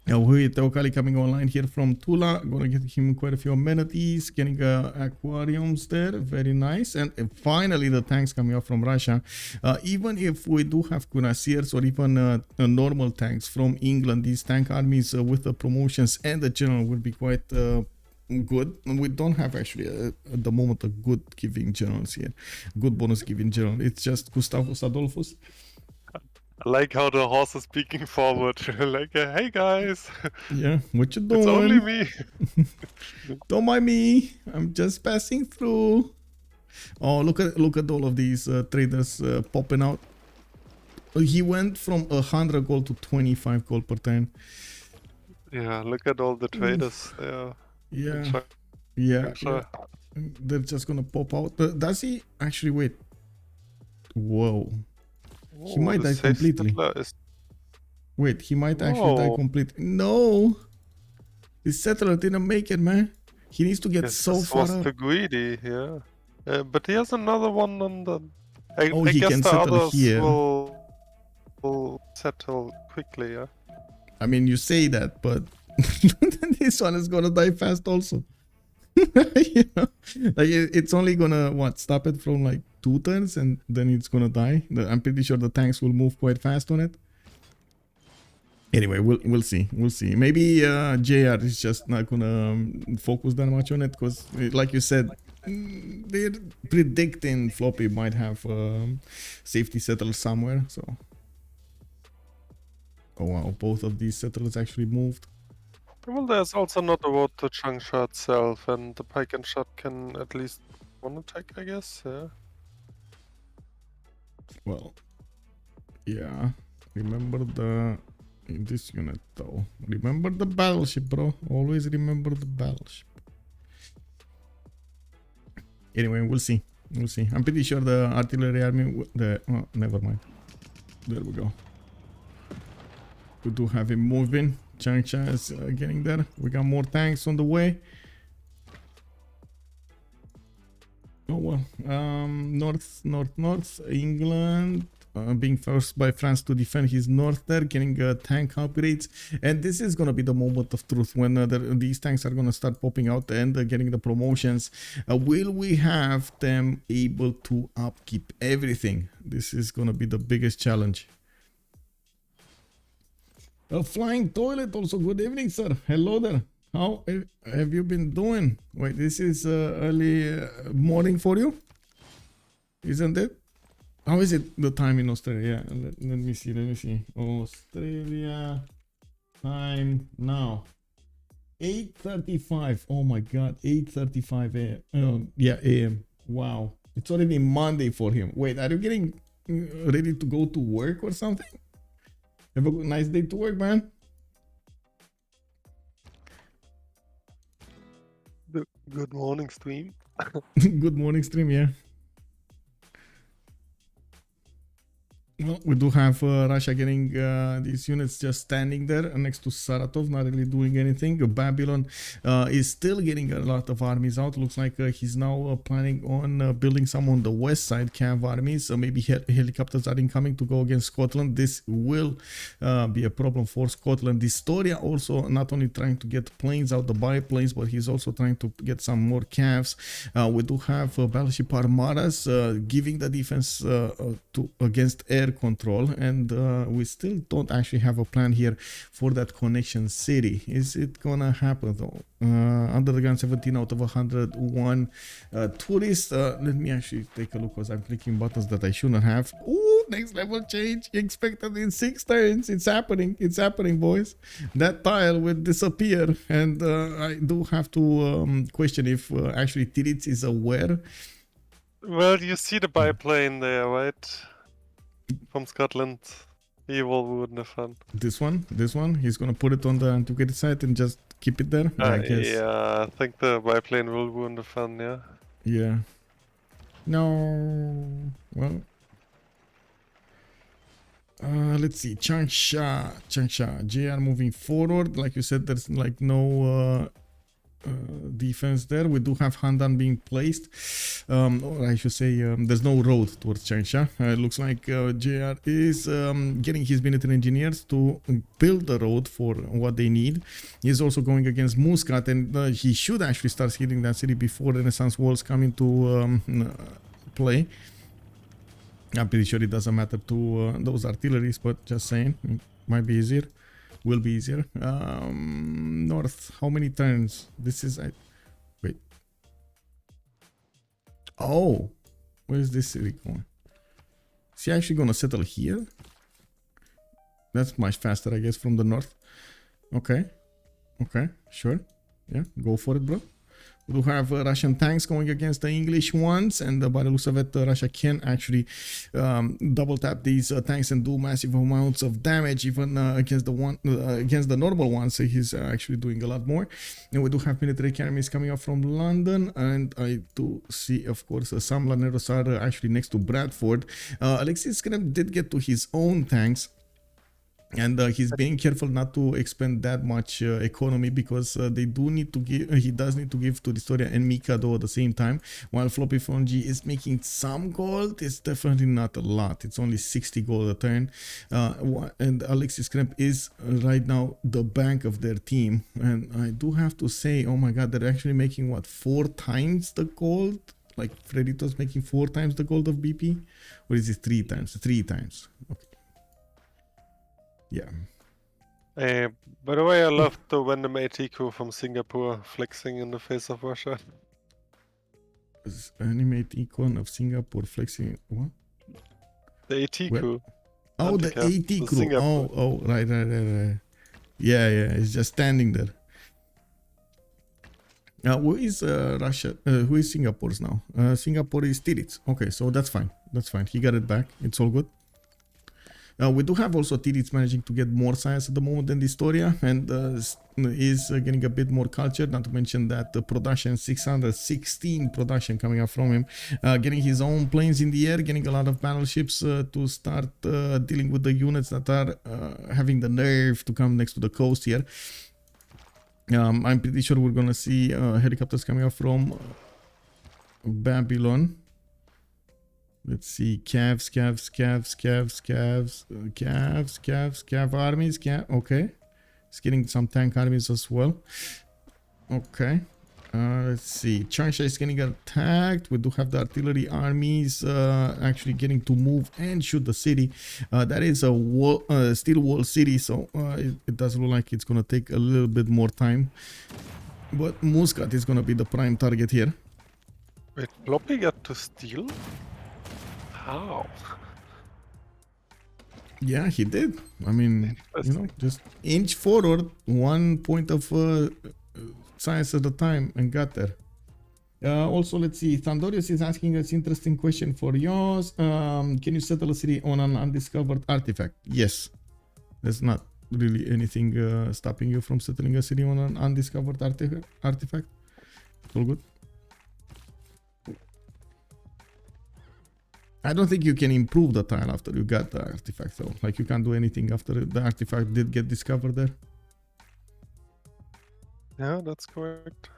Teokali coming online here from Tula. Gonna get him quite a few amenities, getting aquariums there. Very nice. And finally, the tanks coming up from Russia. Even if we do have cuirassiers or even normal tanks from England, these tank armies with the promotions and the general will be quite good. We don't have actually at the moment a good giving generals here. Good bonus giving general. It's just Gustavus Adolphus. I like how the horse is speaking forward. Like, hey guys. Yeah, what you doing? It's only me. Don't mind me. I'm just passing through. Oh, look at all of these traders popping out. He went from 100 gold to 25 gold per turn. Yeah, look at all the traders. Yeah. They're just gonna pop out. Does he actually wait? Whoa. He might die completely. Wait, he might actually die completely. No! The settler didn't make it, man. He needs to get so far up. He was too greedy, yeah. But he has another one on the... I he guess can the settle others here. will settle quickly, yeah. I mean, you say that, but this one is gonna die fast also. You know? Like it's only gonna stop it from like 2 turns and then it's gonna die. I'm pretty sure the tanks will move quite fast on it. Anyway, we'll see. Maybe JR is just not gonna focus that much on it because, like you said, they're predicting Floppy might have safety settlers somewhere. So, oh wow, both of these settlers actually moved. Well, there's also not a road to Changsha itself, and the pike and shot can at least one attack, I guess, yeah. Well, yeah. Remember in this unit though. Remember the battleship, bro. Always remember the battleship. Anyway, we'll see. I'm pretty sure the artillery army... oh, never mind. There we go. We do have him moving. Changsha is getting there. We got more tanks on the way. Oh well. North. England being forced by France to defend his north there, getting tank upgrades. And this is gonna be the moment of truth when these tanks are gonna start popping out and getting the promotions. Will we have them able to upkeep everything? This is gonna be the biggest challenge. A flying toilet also. Good evening, sir. Hello there. How have you been doing? Wait, this is early morning for you, isn't it? How is it the time in Australia? Let me see. Australia time now. 8:35. Oh my god, 8:35 a.m. Yeah, a.m. Wow, it's already Monday for him. Wait, are you getting ready to go to work or something? Have a nice day to work, man. Good morning, stream. Good morning, stream, yeah. Well, we do have Russia getting these units just standing there next to Saratov, not really doing anything. Babylon is still getting a lot of armies out. Looks like he's now planning on building some on the west side, Cav armies. So maybe helicopters are incoming to go against Scotland. This will be a problem for Scotland. Distoria also not only trying to get planes out, the biplanes, but he's also trying to get some more Cavs. We do have battleship armadas giving the defense against air control, and we still don't actually have a plan here for that connection city. Is it gonna happen though? Under the gun, 17 out of 101 tourists. Let me actually take a look, because I'm clicking buttons that I shouldn't have. Ooh, next level change expected in 6 turns. It's happening, boys. That tile will disappear, and I do have to question if actually Titiits is aware. Well, you see the biplane there, right? From Scotland. He will ruin the fun. This one. He's gonna put it on the antiquated side and just keep it there. I guess. Yeah, I think the biplane will ruin the fun. Yeah. Yeah. No. Well. Let's see. Changsha. JR moving forward. Like you said, there's like no defense there. We do have Handan being placed, or I should say there's no road towards Changsha. It looks like JR is getting his military engineers to build the road for what they need. He's also going against Muscat, and he should actually start hitting that city before Renaissance walls come into play. I'm pretty sure it doesn't matter to those artilleries, but just saying, it might be easier. Will be easier. North, how many turns? This is... wait. Oh! Where is this city going? Is he actually gonna settle here? That's much faster, I guess, from the north. Okay. Okay, sure. Yeah, go for it, bro. We do have Russian tanks going against the English ones, and by the looks of it, Russia can actually double tap these tanks and do massive amounts of damage, even against the normal ones. So he's actually doing a lot more. And we do have military academies coming up from London, and I do see, of course, some Laneros are actually next to Bradford. Alexis Krempp did get to his own tanks. And he's being careful not to expend that much economy, because they do need to give. He does need to give to Distoria and Mikado at the same time. While FloppyFlong is making some gold, it's definitely not a lot. It's only 60 gold a turn. And Alexis Krempp is right now the bank of their team. And I do have to say, oh my god, they're actually making what, 4 times the gold? Like Freritos making 4 times the gold of BP, or is it 3 times? 3 times. Okay. Yeah. By the way, I love the random AT crew from Singapore flexing in the face of Russia. Animate icon of Singapore flexing. What? The AT crew. Oh, the AT crew. Singapore. Oh, right. Yeah, it's just standing there. Who is Russia? Who is Singapore's now? Singapore is Titiits. Okay, so that's fine. That's fine. He got it back. It's all good. We do have also Titiits managing to get more science at the moment than Distoria, and is getting a bit more culture, not to mention that the production, 616 production coming up from him, getting his own planes in the air, getting a lot of battleships to start dealing with the units that are having the nerve to come next to the coast here. I'm pretty sure we're gonna see helicopters coming up from Babylon. Let's see, Cav armies, okay. It's getting some tank armies as well. Okay. Let's see, Changsha is getting attacked. We do have the artillery armies actually getting to move and shoot the city. That is a wall, steel wall city, so it does look like it's gonna take a little bit more time. But Muscat is gonna be the prime target here. Wait, Floppy got to steal? How? Yeah, he did. I mean, you know, just inch forward, 1 point of science at a time, and got there. Also, let's see. Thundorius is asking us interesting question for yours. Can you settle a city on an undiscovered artifact? Yes. There's not really anything stopping you from settling a city on an undiscovered artifact. All good. I don't think you can improve the tile after you got the artifact though. Like you can't do anything after the artifact did get discovered there. Yeah, that's correct.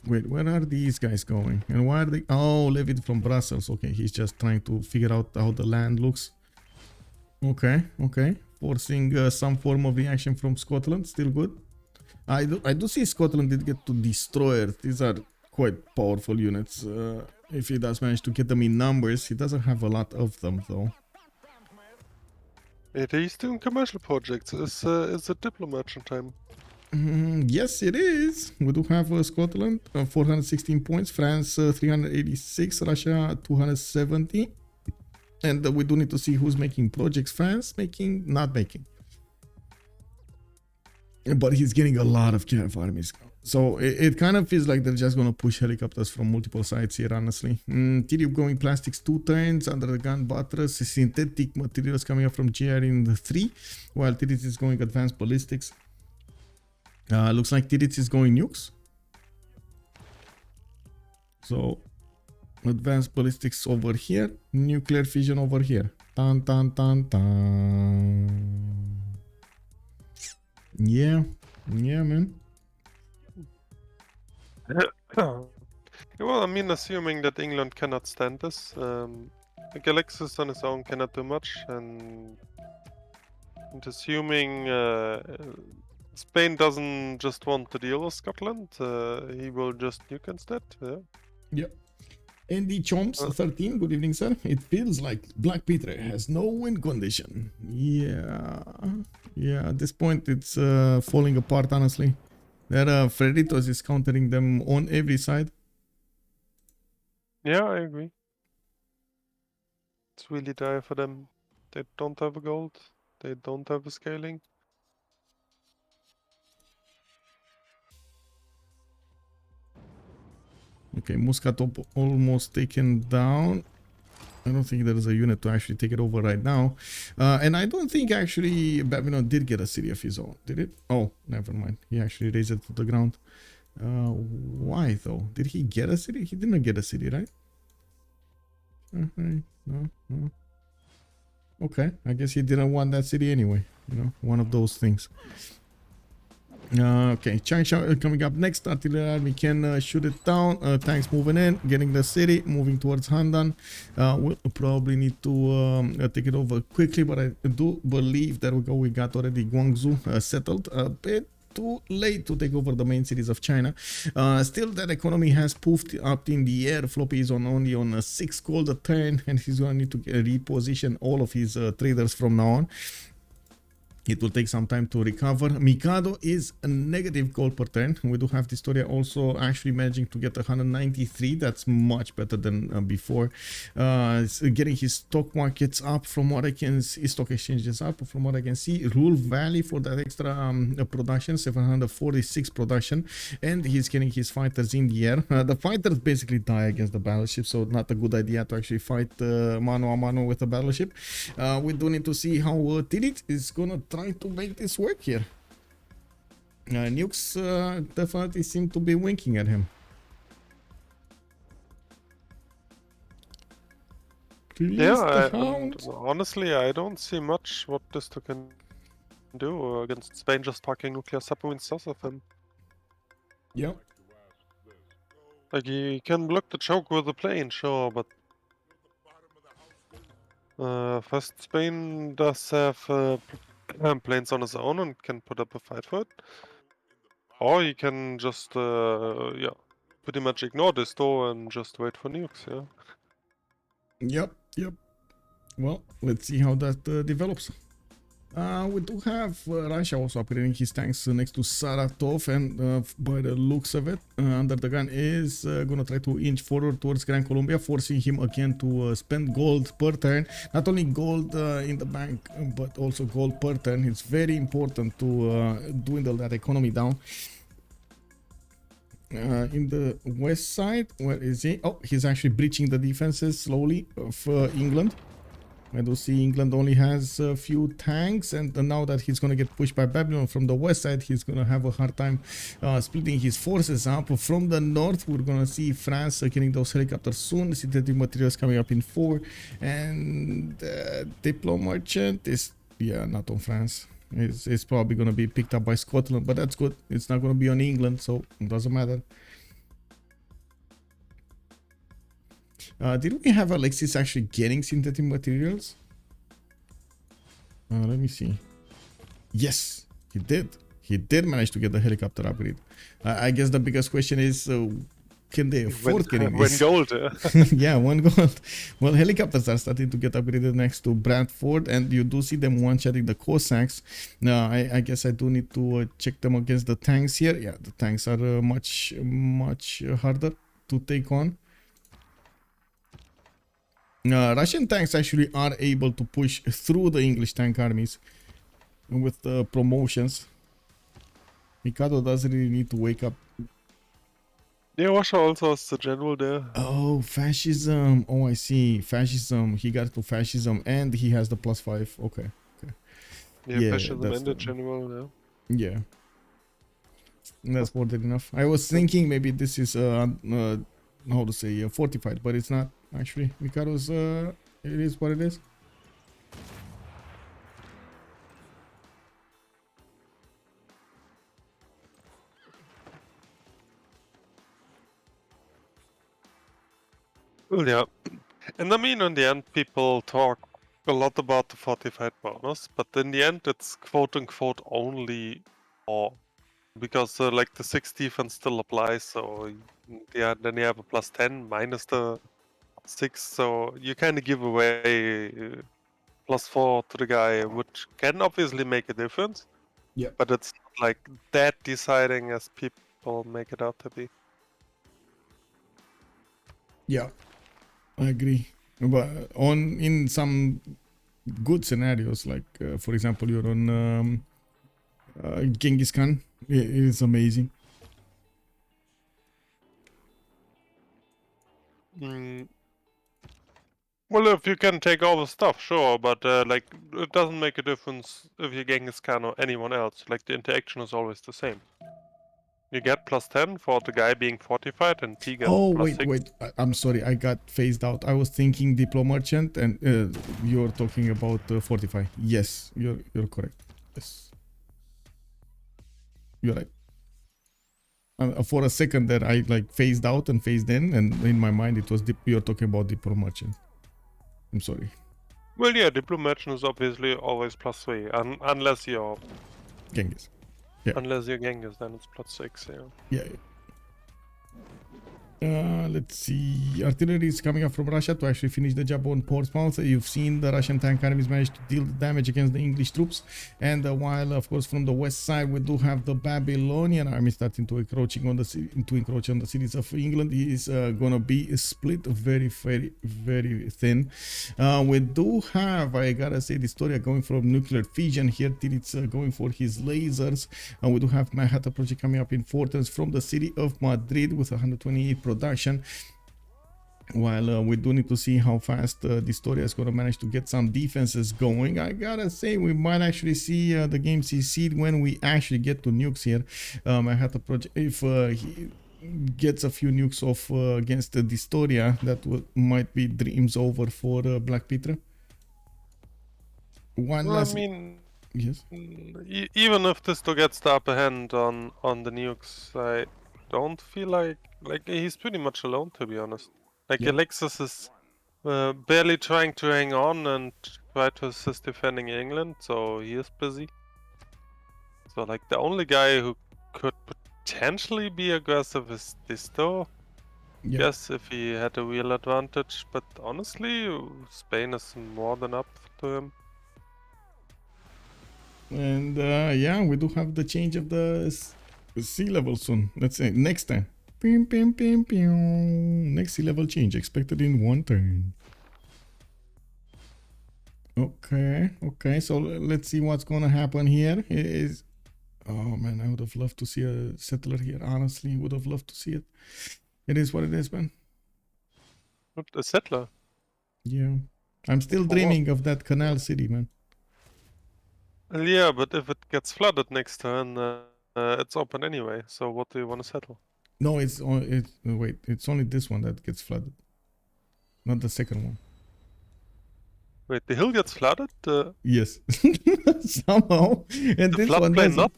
Wait, where are these guys going? And why are they... Oh, Levitt from Brussels. Okay, he's just trying to figure out how the land looks. Okay, okay. Forcing some form of reaction from Scotland. Still good. I do see Scotland did get to destroyers. These are quite powerful units. If he does manage to get them in numbers, he doesn't have a lot of them though. It is doing commercial projects. Is a diplomat time? Yes, it is. We do have Scotland, 416 points, France 386, Russia 270. And we do need to see who's making projects. France making, not making. But he's getting a lot of Cav armies. So it kind of feels like they're just going to push helicopters from multiple sides here, honestly. Tidube going plastics 2 turns, under the gun buttress, synthetic materials coming up from GR in the 3, while Titiits is going advanced ballistics. Looks like Titiits is going nukes. So advanced ballistics over here, nuclear fission over here. Tan tan tan tan. Yeah, man. Well, I mean, assuming that England cannot stand this, like Alexis on his own cannot do much, and assuming Spain doesn't just want to deal with Scotland, he will just nuke instead. Yeah. Yep. And the Chomps 13, good evening, sir. It feels like BlackPitre has no win condition. Yeah, at this point it's falling apart, honestly. There Freritos is countering them on every side. Yeah, I agree. It's really dire for them. They don't have a gold. They don't have a scaling. Okay, Muscat almost taken down. I don't think there is a unit to actually take it over right now. And I don't think actually Babylon did get a city of his own, did it? Oh, never mind. He actually raised it to the ground. Why though? Did he get a city? He didn't get a city, right? No. Okay, I guess he didn't want that city anyway. You know, one of those things. Okay, Chang coming up next. Artillery army can shoot it down. Tanks moving in, getting the city, moving towards Handan. We'll probably need to take it over quickly, but I do believe that we got already Guangzhou settled. A bit too late to take over the main cities of China. Still, that economy has poofed up in the air. Floppy is only on a 6 gold a turn, and he's gonna need to reposition all of his traders from now on. It will take some time to recover. Mikado is a negative gold per turn. We do have Distoria also actually managing to get 193. That's much better than before. Getting his stock markets up from what I can see. Stock exchanges up from what I can see. Rule Valley for that extra production, 746 production. And he's getting his fighters in the air. The fighters basically die against the battleship, so not a good idea to actually fight mano a mano with the battleship. We do need to see how Titiits is gonna try to make this work here. Nukes definitely seem to be winking at him. Yeah, honestly, I don't see much what this two can do against Spain just parking nuclear submarines south of him. Yeah. Like, he can block the choke with the plane, sure, but first Spain does have planes on his own and can put up a fight for it. Or he can just, yeah, pretty much ignore this door and just wait for nukes, yeah? Yep. Well, let's see how that develops. We do have Russia also upgrading his tanks next to Saratov, and by the looks of it, UnderTheGun is gonna try to inch forward towards Gran Colombia, forcing him again to spend gold per turn. Not only gold in the bank, but also gold per turn. It's very important to dwindle that economy down. In the west side, where is he? Oh, he's actually breaching the defenses slowly of England. I do see England only has a few tanks, and now that he's going to get pushed by Babylon from the west side, he's going to have a hard time splitting his forces up. From the north, we're going to see France getting those helicopters soon. Synthetic materials coming up in 4, and Diplo Merchant is, yeah, not on France. It's probably going to be picked up by Scotland, but that's good. It's not going to be on England, so it doesn't matter. Did we have Alexis actually getting synthetic materials? Let me see. Yes, he did. He did manage to get the helicopter upgrade. I guess the biggest question is, can they afford getting when this? gold. Yeah, one gold. Well, helicopters are starting to get upgraded next to Bradford, and you do see them one-shotting the Cossacks. Now, I guess I do need to check them against the tanks here. Yeah, the tanks are much harder to take on. Russian tanks actually are able to push through the English tank armies with the promotions. Mikado doesn't really need to wake up. Yeah, Russia also has the general there. Oh, fascism. Oh, I see. Fascism. He got to fascism and he has the +5. Okay. Yeah, fascism that's and the general, yeah. That's more than enough. I was thinking maybe this is how to say fortified, but it's not actually. Mikado's it is what it is. Well, yeah. And I mean, in the end, people talk a lot about the fortified bonus, but in the end, it's quote-unquote only all. Because like the 6 defense still applies, so yeah, then you have a +10 minus the 6, so you kind of give away +4 to the guy, which can obviously make a difference. Yeah. But it's not like that deciding as people make it out to be. Yeah, I agree. But in some good scenarios, like for example, you're on Genghis Khan, it is amazing. Well, if you can take all the stuff, sure, but like it doesn't make a difference if you're Genghis Khan or anyone else. Like the interaction is always the same. You get +10 for the guy being fortified, and P gets Oh, +6. wait. I'm sorry. I got phased out. I was thinking Diplo Merchant, and you're talking about Fortify. Yes, you're correct. Yes, you're right. For a second there, I like phased out and phased in, and in my mind it was you're talking about Diplo Merchant. I'm sorry. Well, yeah, Diplo Merchant is obviously always +3, unless you're Genghis. Yeah. Unless you're Genghis, then it's +6, yeah. Yeah. Let's see. Artillery is coming up from Russia to actually finish the job on Portsmouth. You've seen the Russian tank armies manage to deal damage against the English troops. And while, of course, from the west side, we do have the Babylonian army starting to encroach on the cities of England. It is gonna be split very, very, very thin. We do have, I gotta say, Distoria going from nuclear fission here. Titiits going for his lasers. We do have Manhattan project coming up in Fortress from the city of Madrid with 128 production, while we do need to see how fast Distoria is going to manage to get some defenses going. I gotta say, we might actually see the game succeed when we actually get to nukes here. Manhattan project, if he gets a few nukes off against Distoria, that might be dreams over for BlackPitre. I mean, yes, even if this still gets the upper hand on the nukes, I don't feel like he's pretty much alone, to be honest. Like yeah. Alexis is barely trying to hang on and try to assist defending England, so he is busy. So like the only guy who could potentially be aggressive is Disto. Yeah. Yes, if he had a real advantage, but honestly, Spain is more than up to him. And yeah, we do have the change of the sea level soon. Let's say next time. Next sea level change expected in 1 turn. Okay. So let's see what's gonna happen here. Oh man, I would have loved to see a settler here. Honestly, would have loved to see it. It is what it is, man. What, a settler? Yeah, I'm still dreaming of that canal city, man. Yeah, but if it gets flooded next turn, it's open anyway. So what do you want to settle? No, wait, it's only this one that gets flooded, not the second one. Wait, the hill gets flooded? Yes, somehow, and the this one floodplain not?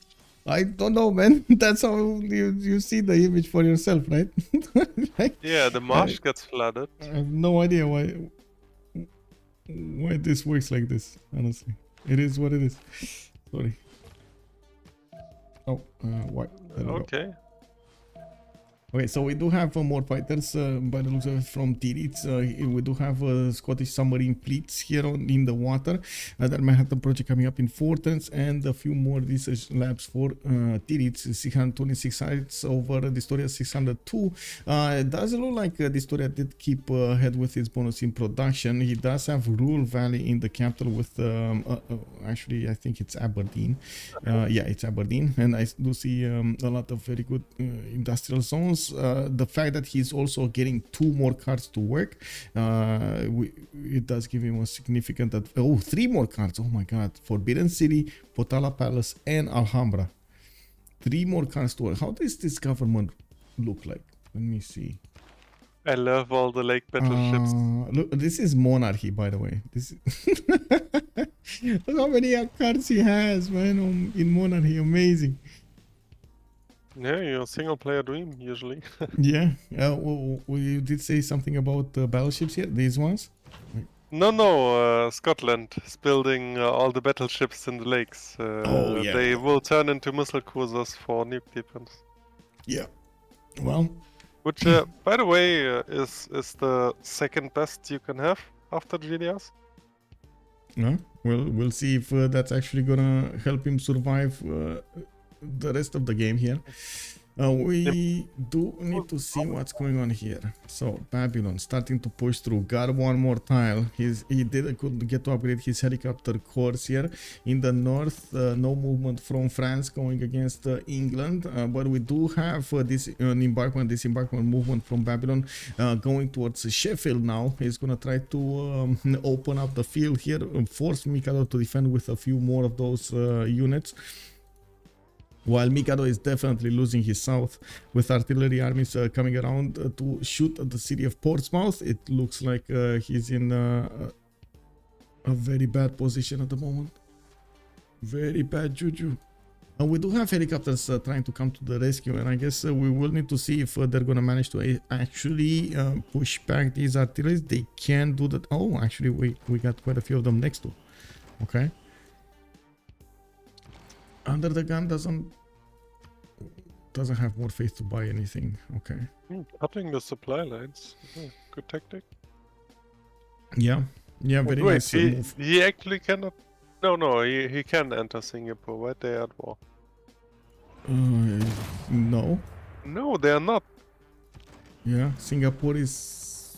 I don't know, man. That's how you see the image for yourself, right? Like, yeah, the marsh gets flooded. I have no idea why this works like this. Honestly, it is what it is. Sorry. Oh, why? Okay. Okay, so we do have more fighters by the looks of it from Titiits. We do have Scottish submarine fleets here in the water. The Manhattan project coming up in Fortress, and a few more research labs for Titiits. 626 sites over Distoria 602. It does look like Distoria did keep ahead with its bonus in production. He does have Rural Valley in the capital with, actually, I think it's Aberdeen. Yeah, it's Aberdeen, and I do see a lot of very good industrial zones. The fact that he's also getting 2 more cards to work, it does give him a significant 3 more cards. Oh my god, Forbidden City, Potala Palace, and Alhambra. 3 more cards to work. How does this government look like? Let me see. I love all the lake battleships. Look, this is monarchy, by the way. This look how many cards he has, man, in monarchy. Amazing. Yeah, your single player dream usually. Yeah. You did say something about battleships here. These ones. No, Scotland is building all the battleships in the lakes. Oh, yeah. They will turn into missile cruisers for nuke defense. Yeah. Well. Which, by the way, is the second best you can have after GDS. Yeah. Well, we'll see if that's actually gonna help him survive the rest of the game here. We do need to see what's going on here. So Babylon starting to push through. Got one more tile. He couldn't get to upgrade his helicopter cores here. In the north, no movement from France going against England, but we do have this disembarkment movement from Babylon going towards Sheffield now. He's gonna try to open up the field here, force Mikado to defend with a few more of those units. While Mikado is definitely losing his south with artillery armies coming around to shoot at the city of Portsmouth. It looks like he's in a very bad position at the moment. Very bad juju. We do have helicopters trying to come to the rescue, and I guess we will need to see if they're going to manage to actually push back these artilleries. They can do that. Oh, actually, we got quite a few of them next to. Okay. UnderTheGun doesn't have more faith to buy anything. Okay. Cutting the supply lines. Good tactic. Yeah. Yeah, very nice move. He actually cannot. No, he can enter Singapore. Why they are at war? No. No, they are not. Yeah, Singapore is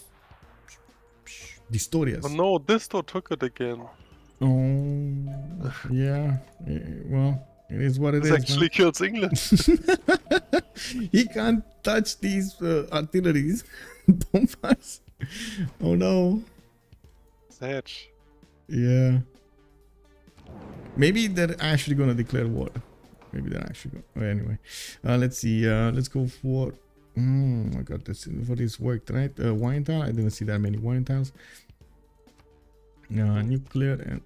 Distoria's. Oh no, Disto took it again. Oh, yeah. Well, it is what it is. This actually kills England. He can't touch these artilleries. Bombas. Oh no. Sad. Yeah. Maybe they're actually gonna declare war. Maybe they're actually gonna. Anyway, let's see. Let's go for. Oh my god, for this worked, right? Wine tile. I didn't see that many wine tiles. Nuclear and.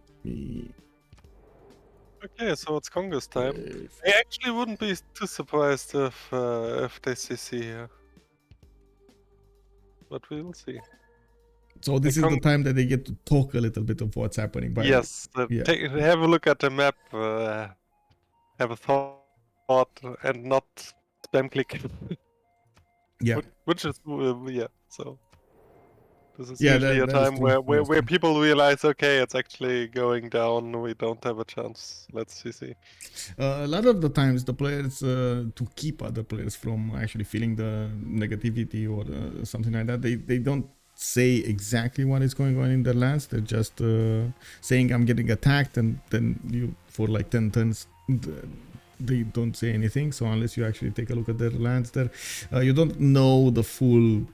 Okay, so it's Congress time. I actually wouldn't be too surprised if they CC here. But we will see. So this is the time that they get to talk a little bit of what's happening. Yes, have a look at the map, have a thought, and not spam click. Yeah. Which is, yeah, so... This is yeah, usually a time where people realize, okay, it's actually going down, we don't have a chance, let's see. A lot of the times the players, to keep other players from actually feeling the negativity or something like that, they don't say exactly what is going on in their lands. They're just saying I'm getting attacked, and then you, for like 10 turns, they don't say anything. So unless you actually take a look at their lands there, you don't know the full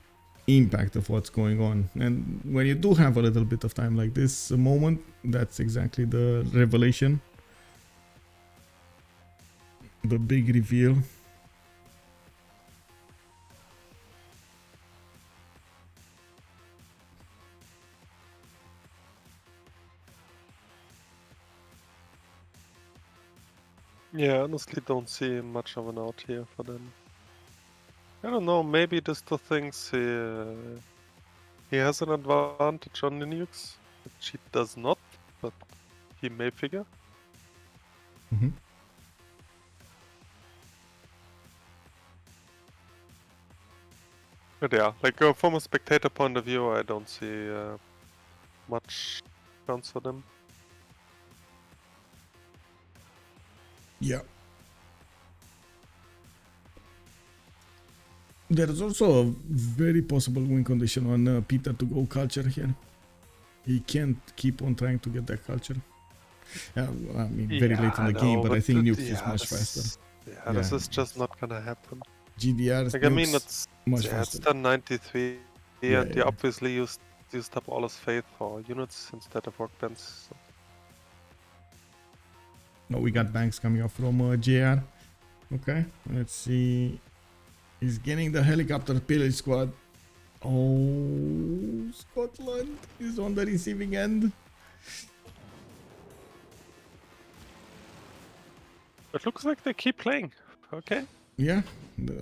impact of what's going on. And when you do have a little bit of time like this moment, that's exactly the revelation, the big reveal. Yeah, honestly don't see much of an out here for them. I don't know, maybe Disto thinks he has an advantage on the nukes, which he does not, but he may figure. Mm-hmm. Mm-hmm. 。But yeah, like from a spectator point of view, I don't see much chance for them. Yeah. There is also a very possible win condition on Peter to go culture here. He can't keep on trying to get that culture. I mean, very late in the game, but I think nukes is much faster. Yeah, this is just not gonna happen. GDR Like, I mean, it's much faster. It's done 93, and he obviously used up all his faith for units instead of workbench. So. No, we got banks coming off from JR. Okay, let's see. He's getting the helicopter pillage squad. Oh, Scotland is on the receiving end. It looks like they keep playing. Okay. Yeah,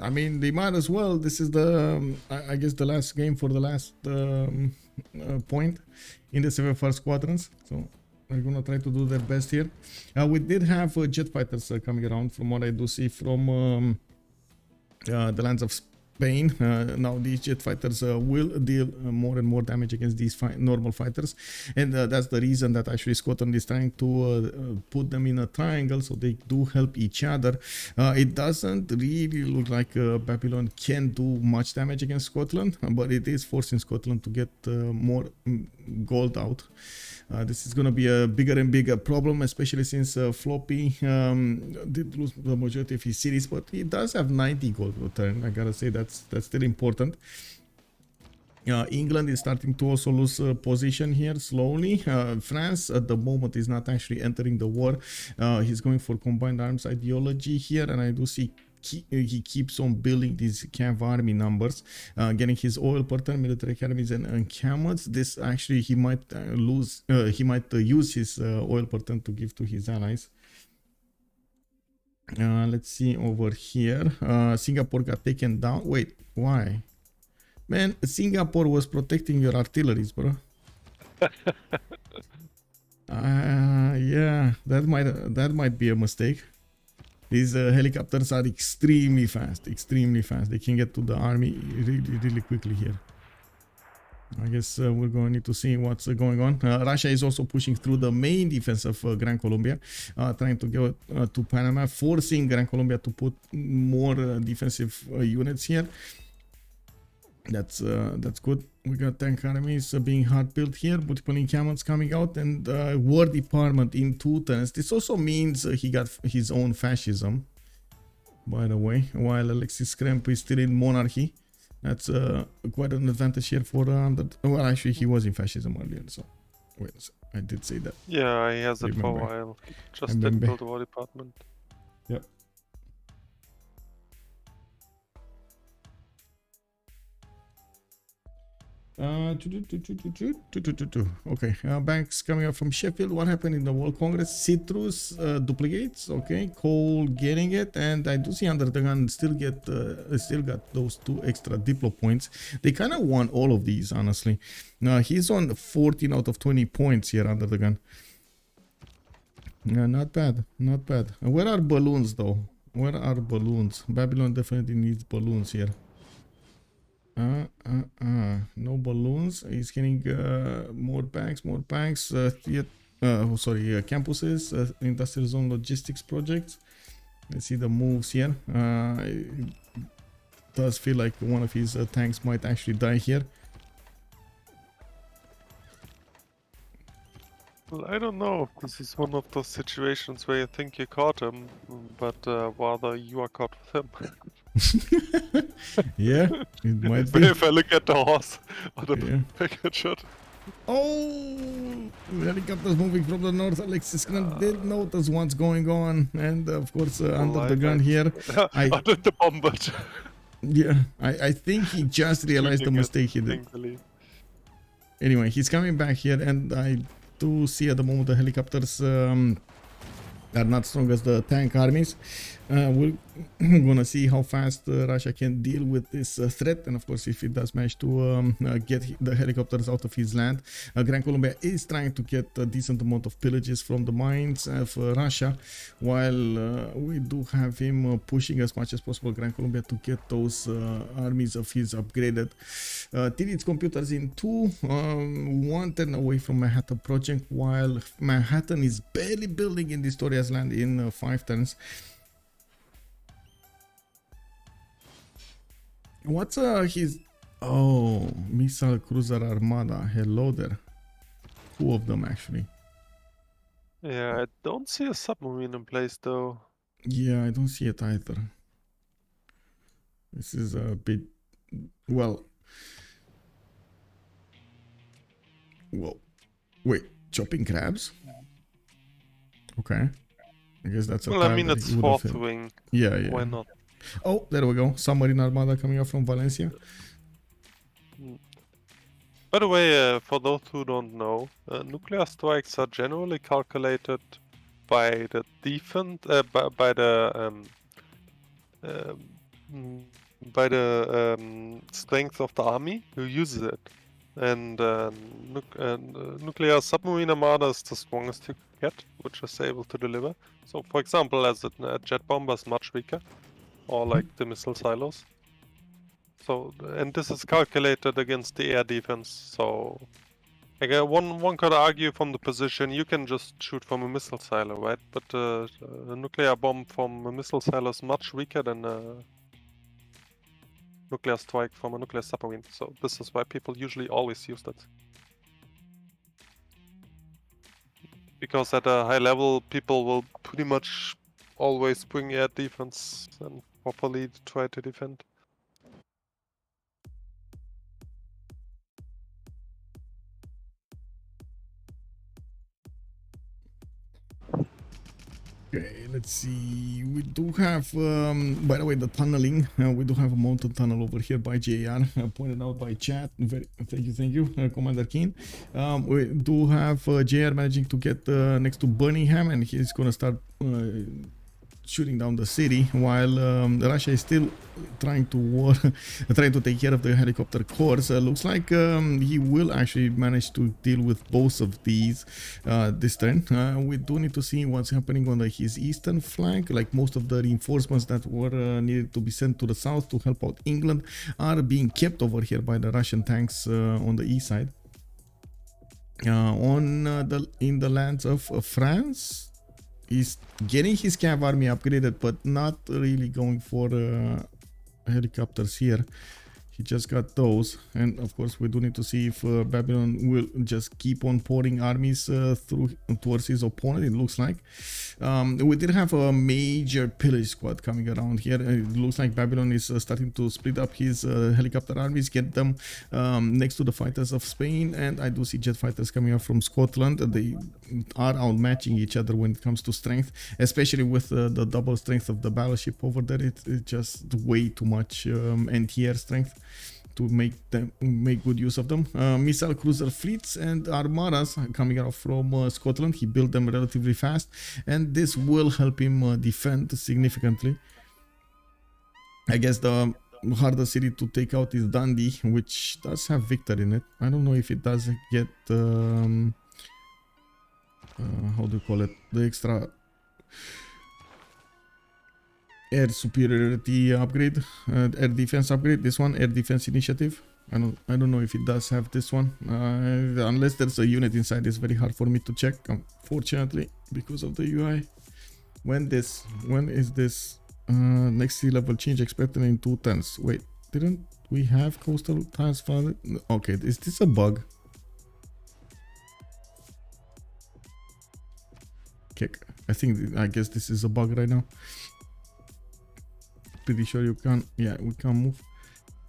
I mean, they might as well. This is the, I guess, the last game for the last point in the CivFR Squadrons. So they're gonna try to do their best here. We did have jet fighters coming around, from what I do see from the lands of Spain. Now these jet fighters will deal more and more damage against these normal fighters, and that's the reason that actually Scotland is trying to put them in a triangle so they do help each other. It doesn't really look like Babylon can do much damage against Scotland, but it is forcing Scotland to get more gold out. This is going to be a bigger and bigger problem, especially since Floppy did lose the majority of his cities, but he does have 90 gold per turn. I gotta say that's still important. England is starting to also lose position here slowly. France at the moment is not actually entering the war. He's going for combined arms ideology here, and I do see he keeps on building these Cav army numbers, getting his oil per turn, military academies and encampments. This actually he might use his oil per turn to give to his allies. Let's see over here. Singapore got taken down. Wait, why? Man, Singapore was protecting your artilleries, bro. Yeah, that might be a mistake. These helicopters are extremely fast. They can get to the army really quickly here. I guess we're going to need to see what's going on. Russia is also pushing through the main defense of Gran Colombia, trying to go to Panama, forcing Gran Colombia to put more defensive units here. That's good. We got tank armies being hard built here, multiple encampments coming out, and war department in 2 turns. This also means he got his own fascism, by the way, while Alexis Krempp is still in monarchy. That's quite an advantage here for well, actually he was in fascism earlier, so wait a second. I did say that. Yeah, he has it for a while. Just didn't build a war department. Yep. Okay, banks coming up from Sheffield. What happened in the World Congress? Citrus duplicates. Okay, Cole getting it, and I do see UnderTheGun still got those 2 extra Diplo points. They kind of won all of these, honestly. He's on 14 out of 20 points here, UnderTheGun. Yeah, not bad, not bad. Where are balloons though? Where are balloons? Babylon definitely needs balloons here. No balloons. He's getting more banks. Campuses, industrial zone logistics projects. Let's see the moves here. It does feel like one of his tanks might actually die here. Well, I don't know. This is one of those situations where you think you caught him, but rather you are caught with him. Yeah, it might be. If I look at the horse on the package shot. Oh, the helicopters moving from the north. Alexis did notice what's going on, and of course, UnderTheGun here. I did the bomb, but yeah, I think he just realized the mistake he did. Anyway, he's coming back here, and I do see at the moment the helicopters are not strong as the tank armies. We'll gonna see how fast Russia can deal with this threat, and of course if it does manage to get the helicopters out of his land. Gran Colombia is trying to get a decent amount of pillages from the mines of Russia, while we do have him pushing as much as possible Gran Colombia to get those armies of his upgraded. Titiits computers in 2, 1 turn away from Manhattan project, while Manhattan is barely building in Distoria's land in 5 turns. What's his... Oh, missile cruiser armada. Hello there. 2 of them actually. Yeah, I don't see a submarine in place though. Yeah, I don't see it either. This is a bit... Well... Whoa. Wait, chopping crabs? Okay. I guess that's a Well, I mean, it's 4th wing. Yeah, yeah. Why not? Oh, there we go. Submarine armada coming up from Valencia. By the way, for those who don't know, nuclear strikes are generally calculated by the defense, by the strength of the army who uses it. And nuclear submarine armada is the strongest you can get, which is able to deliver. So, for example, as a jet bomber is much weaker, or like the missile silos. So, and this is calculated against the air defense. So, again, one could argue from the position you can just shoot from a missile silo, right? But a nuclear bomb from a missile silo is much weaker than a nuclear strike from a nuclear submarine. So this is why people usually always use that. Because at a high level, people will pretty much always bring air defense and properly try to defend. Okay, let's see. We do have, by the way, the tunneling. We do have a mountain tunnel over here by JR, pointed out by chat. Thank you, Commander Keen. We do have JR managing to get next to Birmingham, and he's gonna start shooting down the city, while Russia is still trying to take care of the helicopter corps. Looks like he will actually manage to deal with both of these this turn. We do need to see what's happening on his eastern flank. Like most of the reinforcements that were needed to be sent to the south to help out England are being kept over here by the Russian tanks on the east side. In the lands of France, he's getting his cav army upgraded, but not really going for helicopters here. He just got those, and of course we do need to see if Babylon will just keep on pouring armies towards his opponent. It looks like we did have a major pillage squad coming around here. It looks like Babylon is starting to split up his helicopter armies, get them next to the fighters of Spain, and I do see jet fighters coming up from Scotland. They are outmatching each other when it comes to strength, especially with the double strength of the battleship over there. It's just way too much anti-air strength to make good use of them. Missile cruiser fleets and armadas coming out from Scotland. He built them relatively fast, and this will help him defend significantly. I guess the hardest city to take out is Dundee, which does have Victor in it. I don't know if it does get how do you call it, the extra air superiority upgrade, air defense upgrade. This one, air defense initiative. I don't know if it does have this one. Unless there's a unit inside, it's very hard for me to check, unfortunately, because of the UI. When is this next sea level change expected in 2 turns? Wait, didn't we have coastal tiles flooded? Okay, is this a bug? Okay, I guess this is a bug right now. Pretty sure you can, yeah, we can move.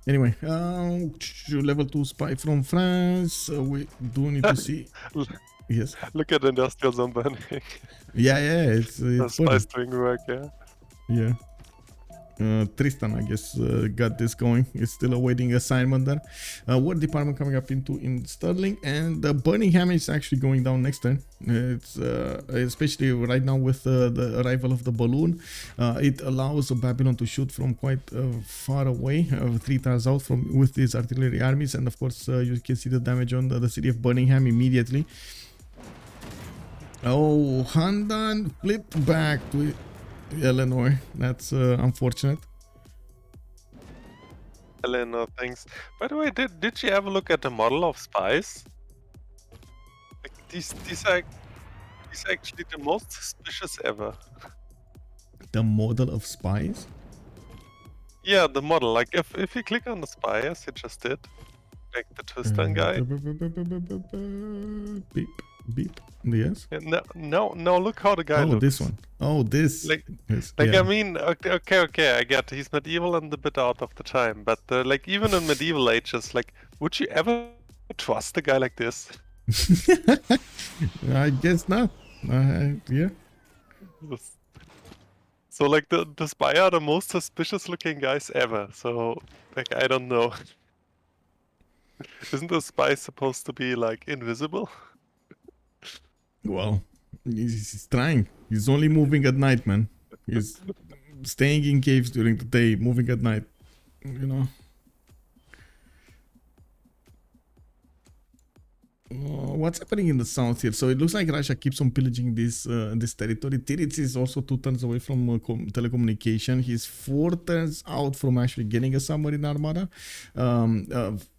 Anyway, level 2 spy from France. We do need to see. Yes. Look at the industrial zone burning. Yeah, it's the spice doing work, yeah. Yeah. Tristan, I guess, got this going. It's still awaiting assignment there. War department coming up in Sterling, and Birmingham is actually going down next turn. It's especially right now with the arrival of the balloon. It allows Babylon to shoot from quite far away, 3 tiles out from with these artillery armies, and of course you can see the damage on the city of Birmingham immediately. Oh, Handan flipped back to Eleanor. That's unfortunate. Eleanor, thanks. By the way, did you ever look at the model of spies? Like these are actually the most suspicious ever. The model of spies? Yeah, the model. Like if you click on the spy, as you just did, like the Tristan guy. Beep, beep. Yes. Yeah, no. Look how the guy looks. Oh, this one. Oh, this. Like, yeah. I mean, okay. I get he's medieval and a bit out of the time, but like even in medieval ages, like, would you ever trust a guy like this? I guess not. Yeah. So like the spy are the most suspicious looking guys ever. So like I don't know. Isn't the spy supposed to be like invisible? Well, he's trying. He's only moving at night, man. He's staying in caves during the day, moving at night. You know. What's happening in the south here? So it looks like Russia keeps on pillaging this territory. Titiits is also 2 turns away from telecommunication. He's 4 turns out from actually getting a submarine armada.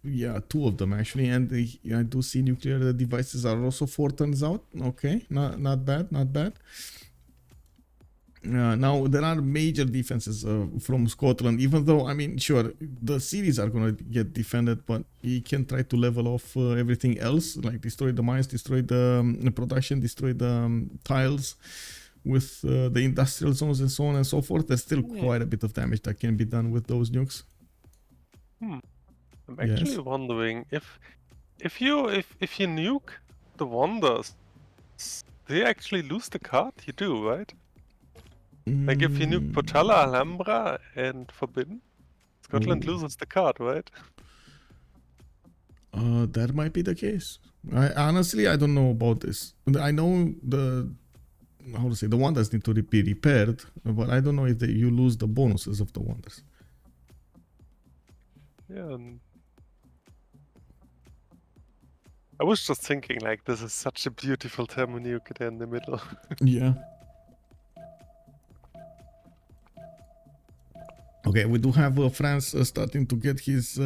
Yeah, 2 of them actually, and I do see nuclear devices are also 4 turns out. Okay, not bad, not bad. Now there are major defenses from Scotland, even though I mean sure the cities are gonna get defended, but he can try to level off everything else, like destroy the mines, destroy the production, destroy the tiles with the industrial zones and so on and so forth. There's still quite a bit of damage that can be done with those nukes. I'm actually wondering if you nuke the wonders, do you actually lose the card? You do, right? Like if you nuke Potala, Alhambra, and Forbidden, Scotland loses the card, right? That might be the case. Honestly, I don't know about this. I know the wonders need to be repaired, but I don't know if you lose the bonuses of the wonders. Yeah. I was just thinking, like, this is such a beautiful thermonuke there in the middle. Yeah. Okay, we do have France starting to get his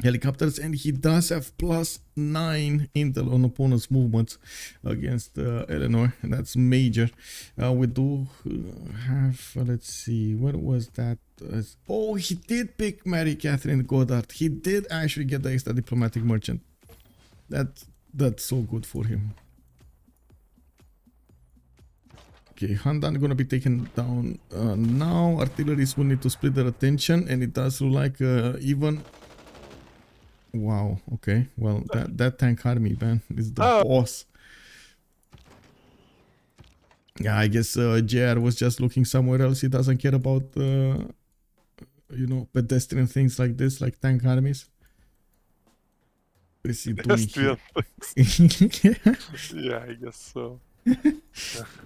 helicopters, and he does have +9 intel on opponent's movements against Eleanor, and that's major. We do have, let's see, what was that? Oh, he did pick Mary Catherine Goddard. He did actually get the extra diplomatic merchant. That's so good for him. Okay, Handan gonna be taken down now. Artilleries will need to split their attention, and it does look like even. Wow. Okay. Well, that tank army, man, is the boss. Yeah, I guess JR was just looking somewhere else. He doesn't care about you know, pedestrian things like this, like tank armies. What is he doing here? Yeah, I guess so.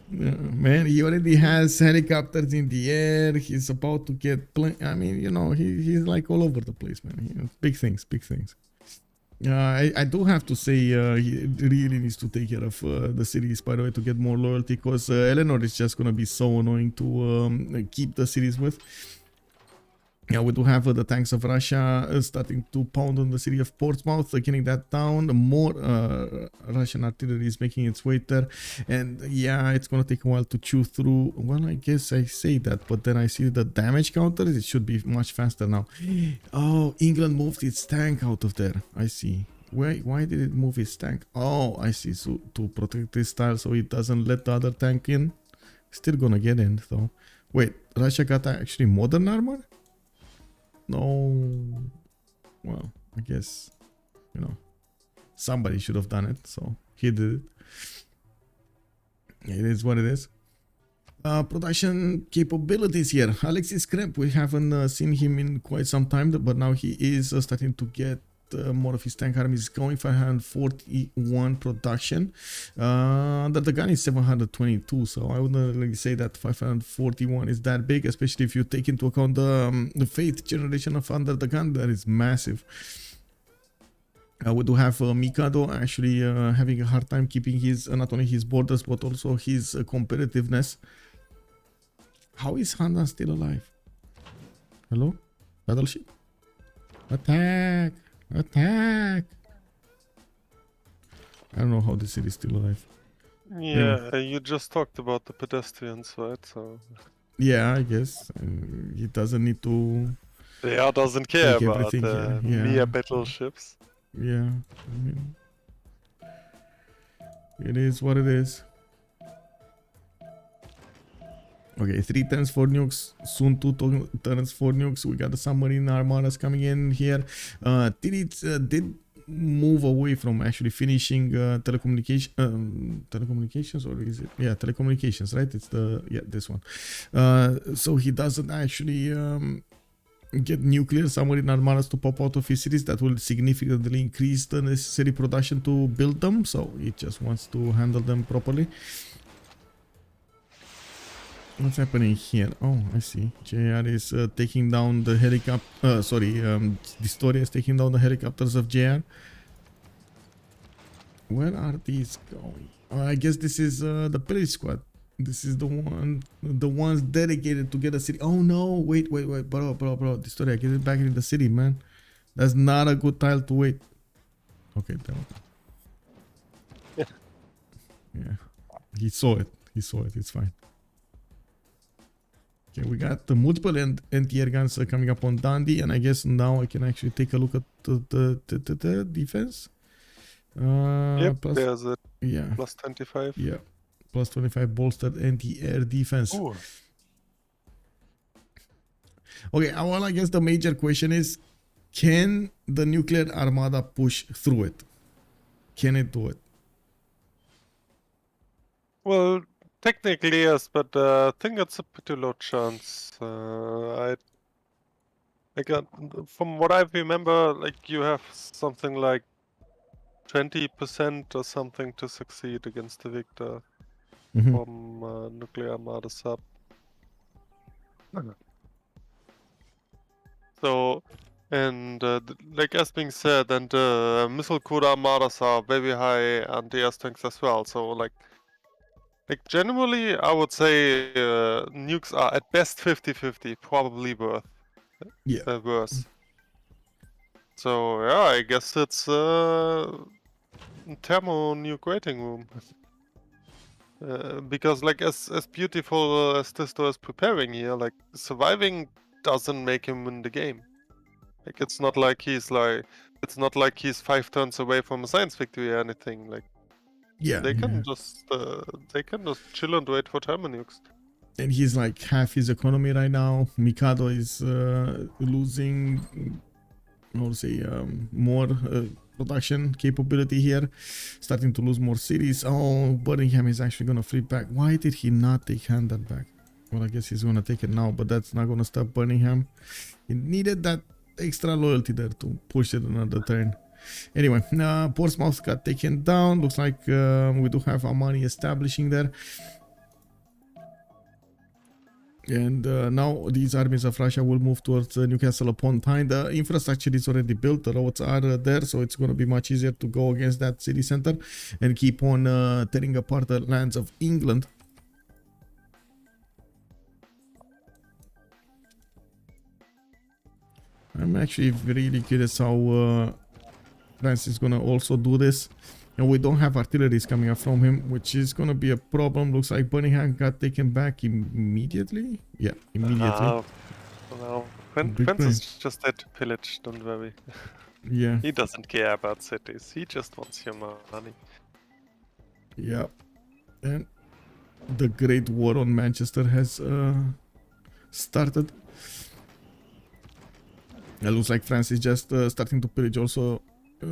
Man, he already has helicopters in the air. He's about to get I mean, you know, he's like all over the place, man. You know, big things. I do have to say he really needs to take care of the cities, by the way, to get more loyalty, because Eleanor is just gonna be so annoying to keep the cities with. Yeah, we do have the tanks of Russia starting to pound on the city of Portsmouth, getting that down. More Russian artillery is making its way there. And yeah, it's going to take a while to chew through. Well, I guess I say that, but then I see the damage counters. It should be much faster now. Oh, England moved its tank out of there. I see. Why did it move its tank? Oh, I see. So to protect this tile so it doesn't let the other tank in. Still going to get in, though. Wait, Russia got actually modern armor? No. Well, I guess, you know, somebody should have done it, so he did it. It is what it is. production capabilities here. Alexis Krempp, we haven't seen him in quite some time, but now he is starting to get more of his tank army is going. 541 production. Under the gun is 722, so I wouldn't really say that 541 is that big, especially if you take into account the faith generation of Under the Gun. That is massive. We do have Mikado actually having a hard time keeping his not only his borders but also his competitiveness. How is Handan still alive? Hello? Battleship? Attack! Attack! I don't know how the city is still alive. Yeah, you just talked about the pedestrians, right? So yeah, I guess he doesn't need to. Yeah, doesn't care about mere battleships. Yeah, I mean, it is what it is. Okay, 3 turns for nukes, soon 2 turns for nukes. We got the submarine armadas coming in here. Titiits did move away from actually finishing telecommunications, or is it? Yeah, telecommunications, right? It's this one. So he doesn't actually get nuclear submarine armadas to pop out of his cities. That will significantly increase the necessary production to build them. So he just wants to handle them properly. What's happening here? Oh, I see. JR is taking down the helicopter. Distoria is taking down the helicopters of JR. Where are these going? I guess this is the police squad. This is the ones dedicated to get a city. Oh no! Wait, bro. Distoria, get it back in the city, man. That's not a good tile to wait. Okay, damn it. Yeah, he saw it. It's fine. Okay, we got the multiple anti-air guns coming up on Dundee, and I guess now I can actually take a look at the defense. Yep, plus, there's it. Yeah. Plus 25. Yeah. Plus 25 bolstered anti-air defense. Ooh. Okay, well, I guess the major question is, can the nuclear armada push through it? Can it do it? Well, technically yes, but I think it's a pretty low chance. From what I remember, like you have something like 20% or something to succeed against the victor from nuclear armada sub. So, and like as being said, and missile crude armadas are very high anti-air strength as well. So like generally, I would say nukes are at best 50-50, probably worse. So yeah, I guess it's thermo nuke waiting room. Because like as beautiful as Tisto is preparing here, like surviving doesn't make him win the game. Like it's not like he's 5 turns away from a science victory or anything. Like they can just chill and wait for thermo nukes. And he's like half his economy right now. Mikado is losing, more production capability here, starting to lose more cities. Oh, Birmingham is actually gonna flip back. Why did he not take Handel back? Well, I guess he's gonna take it now, but that's not gonna stop Birmingham. He needed that extra loyalty there to push it another turn. Anyway, Portsmouth got taken down. Looks like we do have Amani establishing there. And now these armies of Russia will move towards Newcastle upon Tyne. The infrastructure is already built, the roads are there, so it's going to be much easier to go against that city center and keep on tearing apart the lands of England. I'm actually really curious how France is going to also do this. And we don't have artilleries coming up from him, which is going to be a problem. Looks like Birmingham got taken back immediately. Yeah, immediately. No. France is just there to pillage, don't worry. Yeah. He doesn't care about cities. He just wants your money. Yeah. And the Great War on Manchester has started. It looks like France is just starting to pillage also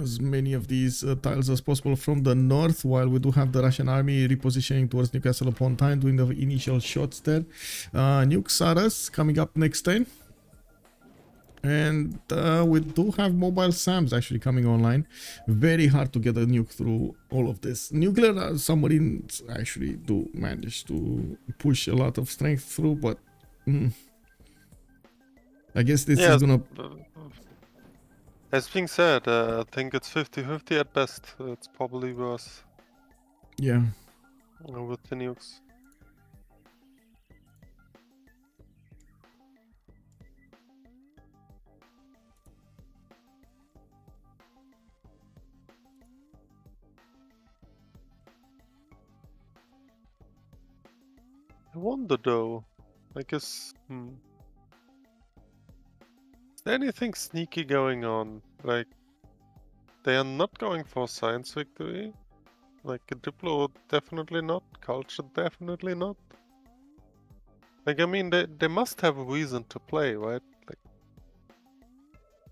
as many of these tiles as possible from the north, while we do have the Russian army repositioning towards Newcastle upon Tyne, doing the initial shots there. Nukes are us coming up next turn. And we do have mobile SAMs actually coming online. Very hard to get a nuke through all of this. Nuclear submarines actually do manage to push a lot of strength through, but I guess this is gonna... As being said, I think it's 50-50 at best. It's probably worse. Yeah. With the nukes. I wonder though, I guess, is there anything sneaky going on? Like, they are not going for science victory? Like, a Diplo definitely not, culture definitely not. Like, I mean, they must have a reason to play, right? Like,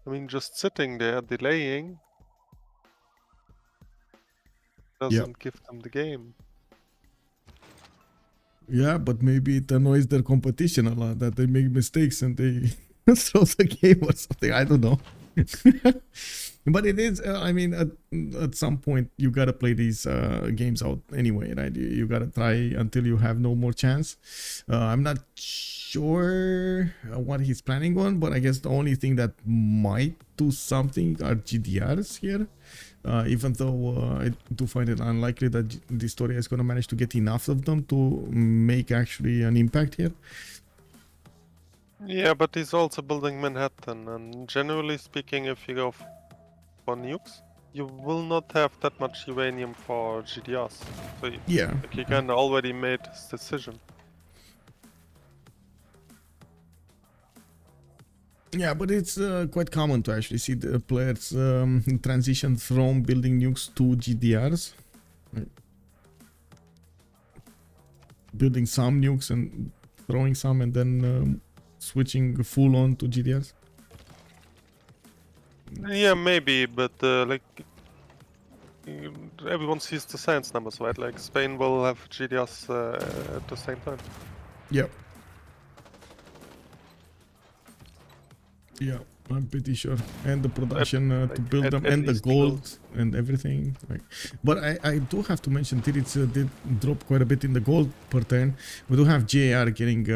I mean, just sitting there, delaying, doesn't give them the game. Yeah, but maybe it annoys their competition a lot that they make mistakes and they throw the game or something. I don't know. But it is, I mean, at some point you gotta play these games out anyway, right? You gotta try until you have no more chance. I'm not sure what he's planning on, but I guess the only thing that might do something are GDRs here. Even though I do find it unlikely that Distoria is going to manage to get enough of them to make actually an impact here. Yeah, but he's also building Manhattan, and generally speaking, if you go for nukes, you will not have that much uranium for GDRs. So like, he kind of already made his decision. Yeah, but it's quite common to actually see the players transition from building nukes to GDRs. Right. Building some nukes and throwing some and then switching full on to GDRs. Yeah, maybe, but like everyone sees the science numbers, right? Like Spain will have GDRs at the same time. Yep. Yeah, I'm pretty sure. And the production to build them, and the gold and everything. Like, but I do have to mention Titiits did drop quite a bit in the gold per turn. We do have JR getting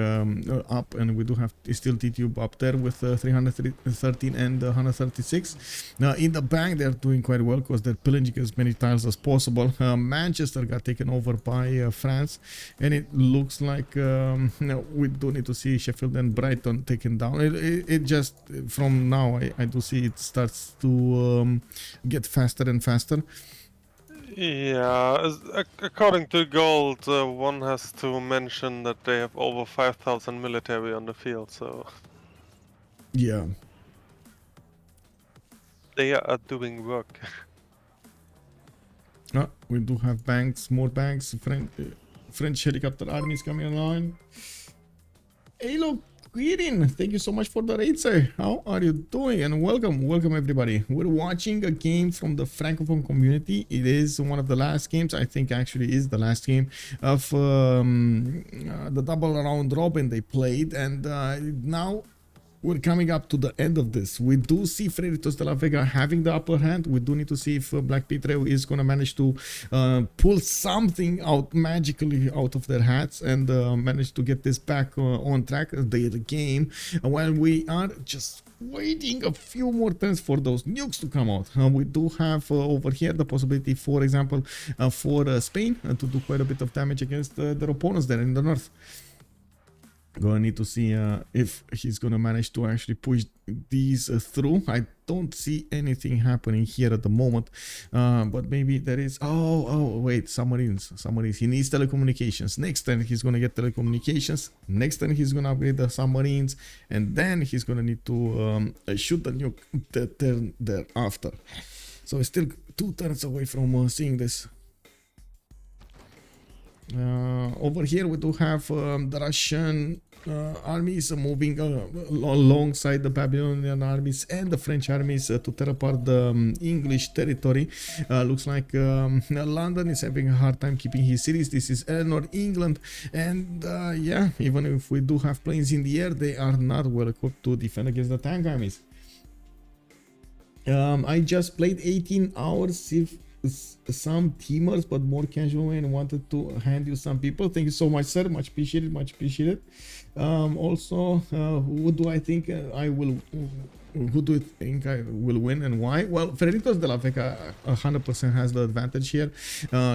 up, and we do have still Tidube up there with 313 and 136. Now in the bank they're doing quite well because they're pillaging as many tiles as possible. Manchester got taken over by France, and it looks like we do need to see Sheffield and Brighton taken down. It just from now I do see it starts to get faster and faster. Yeah, according to Gold, one has to mention that they have over 5,000 military on the field, so... Yeah. They are doing work. We do have banks, more banks, French helicopter armies coming online. Hello, Gran, thank you so much for the raid, sir. How are you doing? And welcome everybody. We're watching a game from the Francophone community. It is one of the last games, I think actually is the last game of the double round robin they played, and now we're coming up to the end of this. We do see Freritos de la Vega having the upper hand. We do need to see if BlackPitre is going to manage to pull something out magically out of their hats and manage to get this back on track, the game, while we are just waiting a few more turns for those nukes to come out. We do have over here the possibility, for example, for Spain to do quite a bit of damage against their opponents there in the north. Gonna need to see if he's gonna manage to actually push these through. I don't see anything happening here at the moment, but maybe there is. Oh wait, submarines. He needs telecommunications. Next turn he's gonna get telecommunications. Next turn he's gonna upgrade the submarines, and then he's gonna need to shoot the nuke the turn thereafter. So he's still 2 turns away from seeing this. Over here we do have the Russian armies moving alongside the Babylonian armies and the French armies to tear apart the English territory. Looks like London is having a hard time keeping his cities. This is Eleanor, England, and yeah, even if we do have planes in the air, they are not well equipped to defend against the tank armies. I just played 18 hours some teamers, but more casual, and wanted to hand you some people. Thank you so much, sir. Much appreciated. Much appreciated. Also, who do I think I will? Who do you think I will win and why? Well, Freritos de la Vega 100% has the advantage here,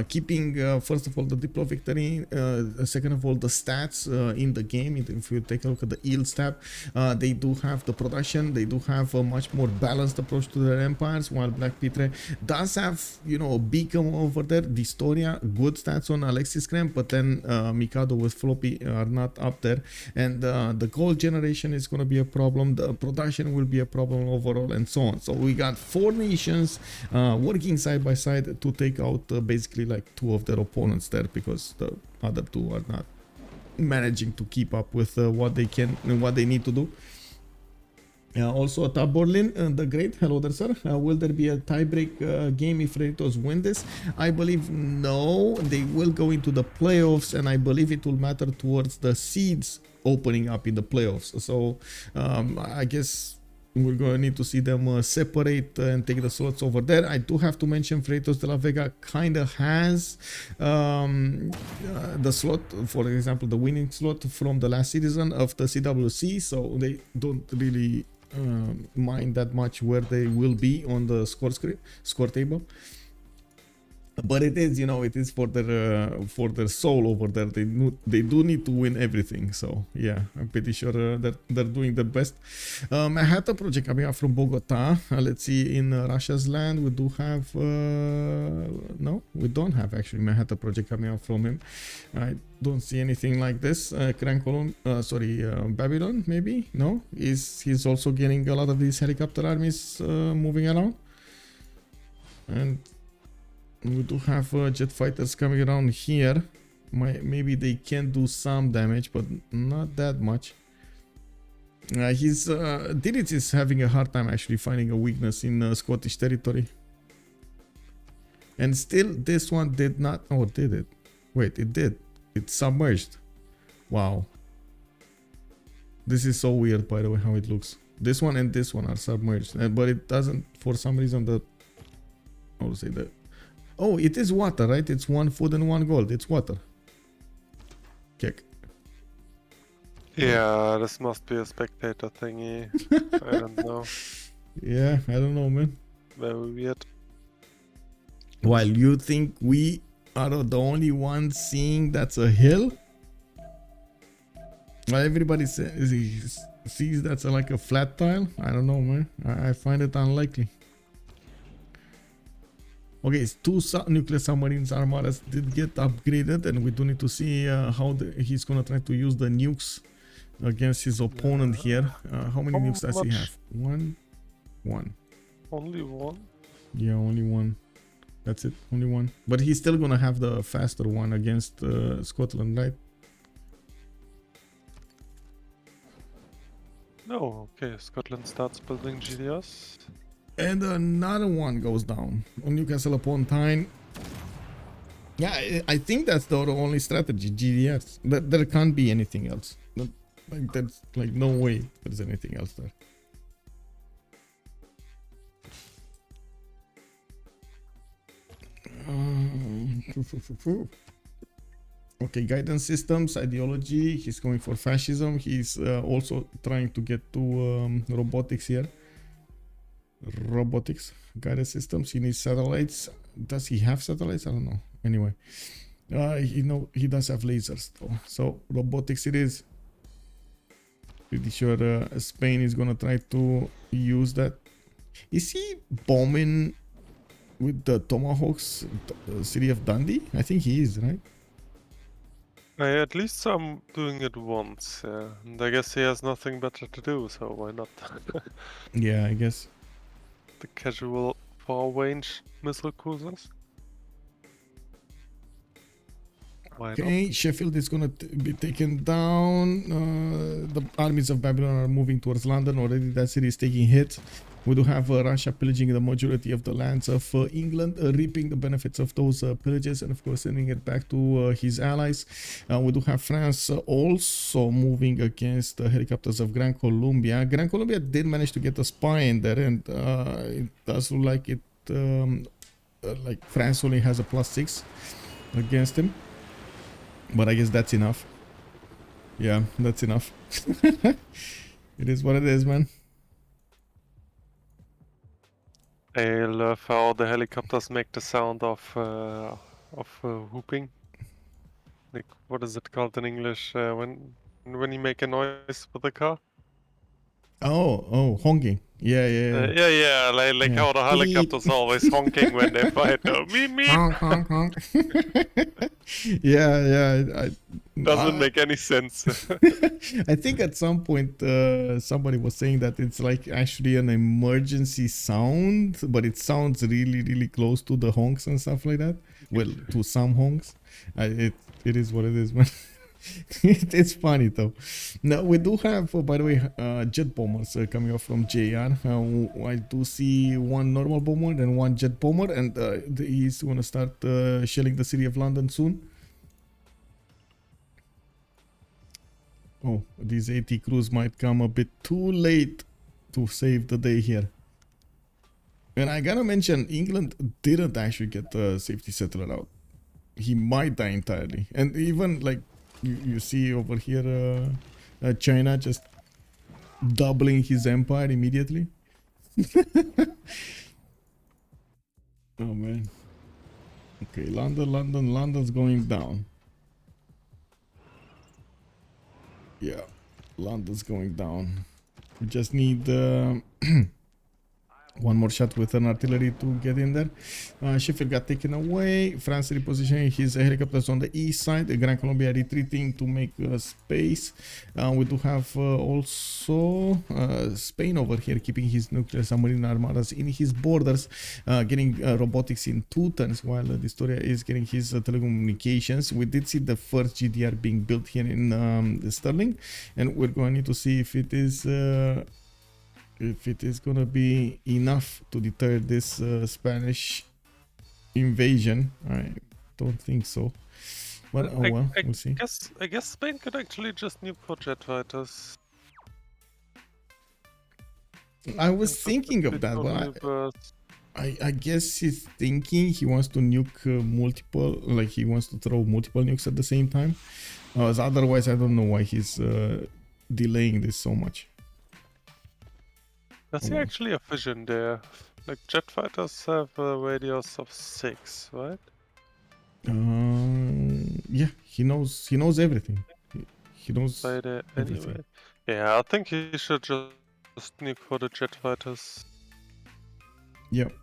keeping first of all the Diplo victory, second of all the stats in the game. If you take a look at the yield stat, they do have the production, they do have a much more balanced approach to their empires, while BlackPitre does have, you know, a beacon over there. Distoria, good stats on Alexis, Krempp, but then Mikado with Floppy are not up there, and the gold generation is going to be a problem, the production will be a problem overall, and so on. So we got 4 nations working side by side to take out basically like 2 of their opponents there, because the other 2 are not managing to keep up with what they can and what they need to do. Also, Tab Borlin, the Great, hello there, sir. Will there be a tiebreak game if Freritos win this? I believe no. They will go into the playoffs, and I believe it will matter towards the seeds opening up in the playoffs. So I guess we're going to need to see them separate and take the slots over there. I do have to mention Freritos de la Vega kind of has the slot, for example, the winning slot from the last season of the CWC, so they don't really mind that much where they will be on the score table. But it is, you know, it is for their soul over there. They do need to win everything. So yeah, I'm pretty sure that they're doing their best. Manhattan project coming out from Bogota. Let's see, in Russia's land we do have no, we don't have actually Manhattan project coming out from him. I don't see anything like this. Gran, Babylon maybe, no, he's also getting a lot of these helicopter armies moving around, and we do have jet fighters coming around here. Maybe they can do some damage, but not that much. Titiits is having a hard time actually finding a weakness in Scottish territory. And still, this one did not. Oh, did it? Wait, it did. It submerged. Wow. This is so weird, by the way, how it looks. This one and this one are submerged, but it doesn't, for some reason, I would say that. Oh, it is water, right? It's 1 food and 1 gold. It's water. Kick. Yeah, this must be a spectator thingy. I don't know. Yeah, I don't know, man. Very weird. While you think we are the only ones seeing that's a hill, well, everybody sees that's like a flat tile. I don't know, man. I find it unlikely. Okay, 2 nuclear submarines armadas did get upgraded, and we do need to see how he's gonna try to use the nukes against his opponent here. How many nukes does he have? One. Only 1? Yeah, only 1. That's it, only 1. But he's still gonna have the faster one against Scotland, right? No, okay, Scotland starts building GDS. And another one goes down on Newcastle upon Tyne. Yeah, I think that's the only strategy, GDS. There can't be anything else. Like, there's like no way there's anything else there. Okay, guidance systems, ideology. He's going for fascism. He's also trying to get to robotics here. Robotics, guidance systems. He needs satellites. Does he have satellites? I don't know. Anyway, he does have lasers though. So robotics it is. Pretty sure Spain is gonna try to use that. Is he bombing with the Tomahawks city of Dundee? I think he is, right? At least I'm doing it once, yeah. And I guess he has nothing better to do, so why not? Yeah, I guess. The casual far-range missile cruisers. Okay, Sheffield is gonna be taken down. The armies of Babylon are moving towards London. Already that city is taking hit. We do have Russia pillaging the majority of the lands of England, reaping the benefits of those pillages and of course sending it back to his allies. We do have France also moving against the helicopters of Gran Colombia. Gran Colombia did manage to get a spy in there, and it does look like it like France only has a +6 against him. But I guess that's enough. Yeah, that's enough. It is what it is, man. I love how the helicopters make the sound of whooping. Like, what is it called in English when you make a noise with the car? Oh, honking. Yeah. Yeah, like how the helicopters always honking when they fight. Meep, meep. Honk, honk, honk. Yeah. Doesn't make any sense. I think at some point somebody was saying that it's like actually an emergency sound, but it sounds really, really close to the honks and stuff like that. Well, to some honks. It is what it is, man. It's funny though. Now we do have, by the way, jet bombers coming off from JR. I do see one normal bomber and one jet bomber, and he's gonna start shelling the city of London soon. Oh, these 80 crews might come a bit too late to save the day here. And I gotta mention, England didn't actually get the safety settler out. He might die entirely, and even like you see over here, China just doubling his empire immediately. Oh man. Okay, London's going down. Yeah, London's going down. We just need one more shot with an artillery to get in there. Sheffield got taken away. France repositioning his helicopters on the east side. Gran Colombia retreating to make space. We do have also Spain over here keeping his nuclear submarine armadas in his borders, getting robotics in 2 turns, while Distoria is getting his telecommunications. We did see the first GDR being built here in Sterling, and we're going to need to see if it is gonna be enough to deter this Spanish invasion. I don't think so, but oh well, we'll see. I guess Spain could actually just nuke for jet fighters. I was thinking of that, but I guess he's thinking he wants to nuke multiple, like he wants to throw multiple nukes at the same time. Otherwise, I don't know why he's delaying this so much. I see actually a vision there. Like jet fighters have a radius of 6, right? Yeah, he knows everything. He knows everything. Anyway. Yeah, I think he should just nuke for the jet fighters. Yep.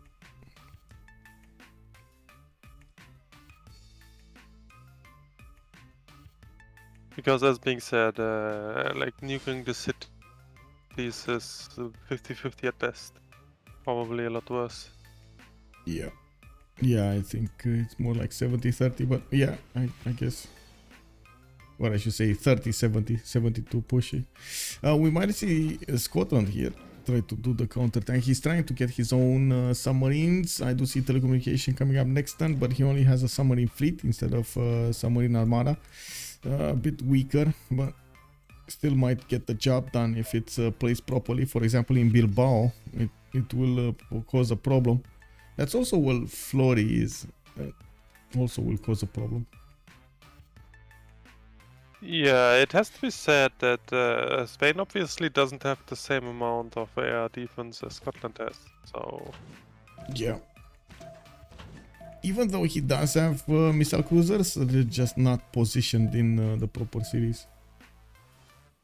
Because as being said, like nuking the city is 50-50 at best. Probably a lot worse. Yeah, I think it's more like 70-30, but yeah, I guess. Well, I should say 30-70, 72 pushy. We might see Scotland here try to do the counter tank. He's trying to get his own submarines. I do see telecommunication coming up next turn, but he only has a submarine fleet instead of submarine armada. A bit weaker, but still might get the job done if it's placed properly. For example, in Bilbao, it will cause a problem. That's also where Flory is. Also will cause a problem. Yeah, it has to be said that Spain obviously doesn't have the same amount of air defense as Scotland has. So yeah. Even though he does have missile cruisers, they're just not positioned in the proper cities.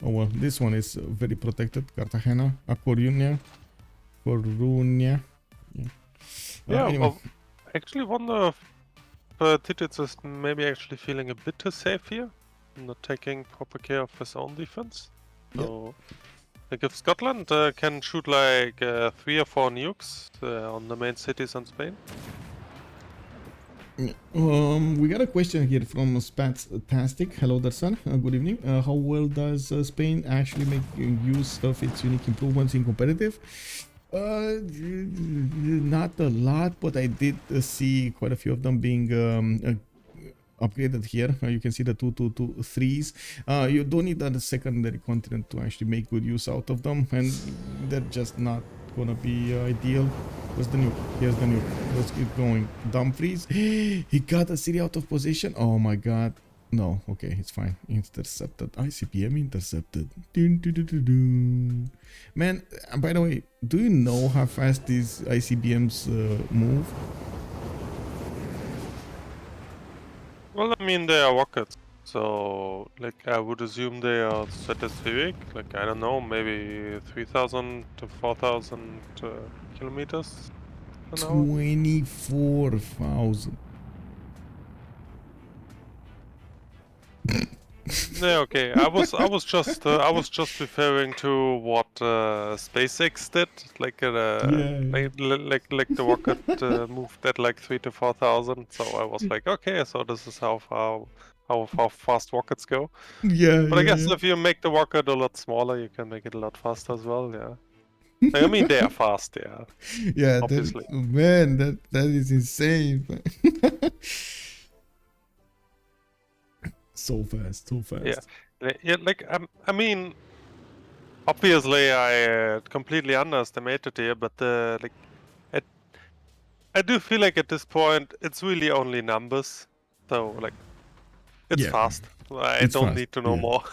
Oh well, this one is very protected. Cartagena, A Coruña. Yeah. Yeah, anyway. well, actually wonder if Titiits is maybe actually feeling a bit too safe here, not taking proper care of his own defense. So, like if Scotland can shoot like 3 or 4 nukes on the main cities in Spain, We got a question here from Spatstastic. Hello there, sir. Good evening. How well does Spain actually make use of its unique improvements in competitive? Not a lot, but I did see quite a few of them being upgraded here. You can see the 2-2-2-3s. You don't need a secondary continent to actually make good use out of them, and they're just not gonna be ideal. Where's the nuke? Here's the nuke. Let's keep going. Dumfries. He got a city out of position. Oh my god. No, okay, it's fine. Intercepted. ICBM intercepted. Dun, dun, dun, dun, dun. Man, by the way, do you know how fast these ICBMs move? Well, I mean, they are rockets, so like I would assume they are stratospheric. Like I don't know, maybe 3,000 to 4,000 kilometers an hour. 24,000. Yeah, okay. I was just referring to what SpaceX did, like like the rocket moved at like 3 to 4,000. So I was like, okay, so this is how fast rockets go. Yeah, But I guess if you make the rocket a lot smaller, you can make it a lot faster as well. Yeah. Like, I mean, they are fast. Yeah. Yeah, Obviously. man, that is insane. So fast, so fast. Yeah. Yeah. Like I mean, obviously, I completely underestimated here, but like, I do feel like at this point it's really only numbers. So like, it's fast. I don't fast, need to know yeah. more.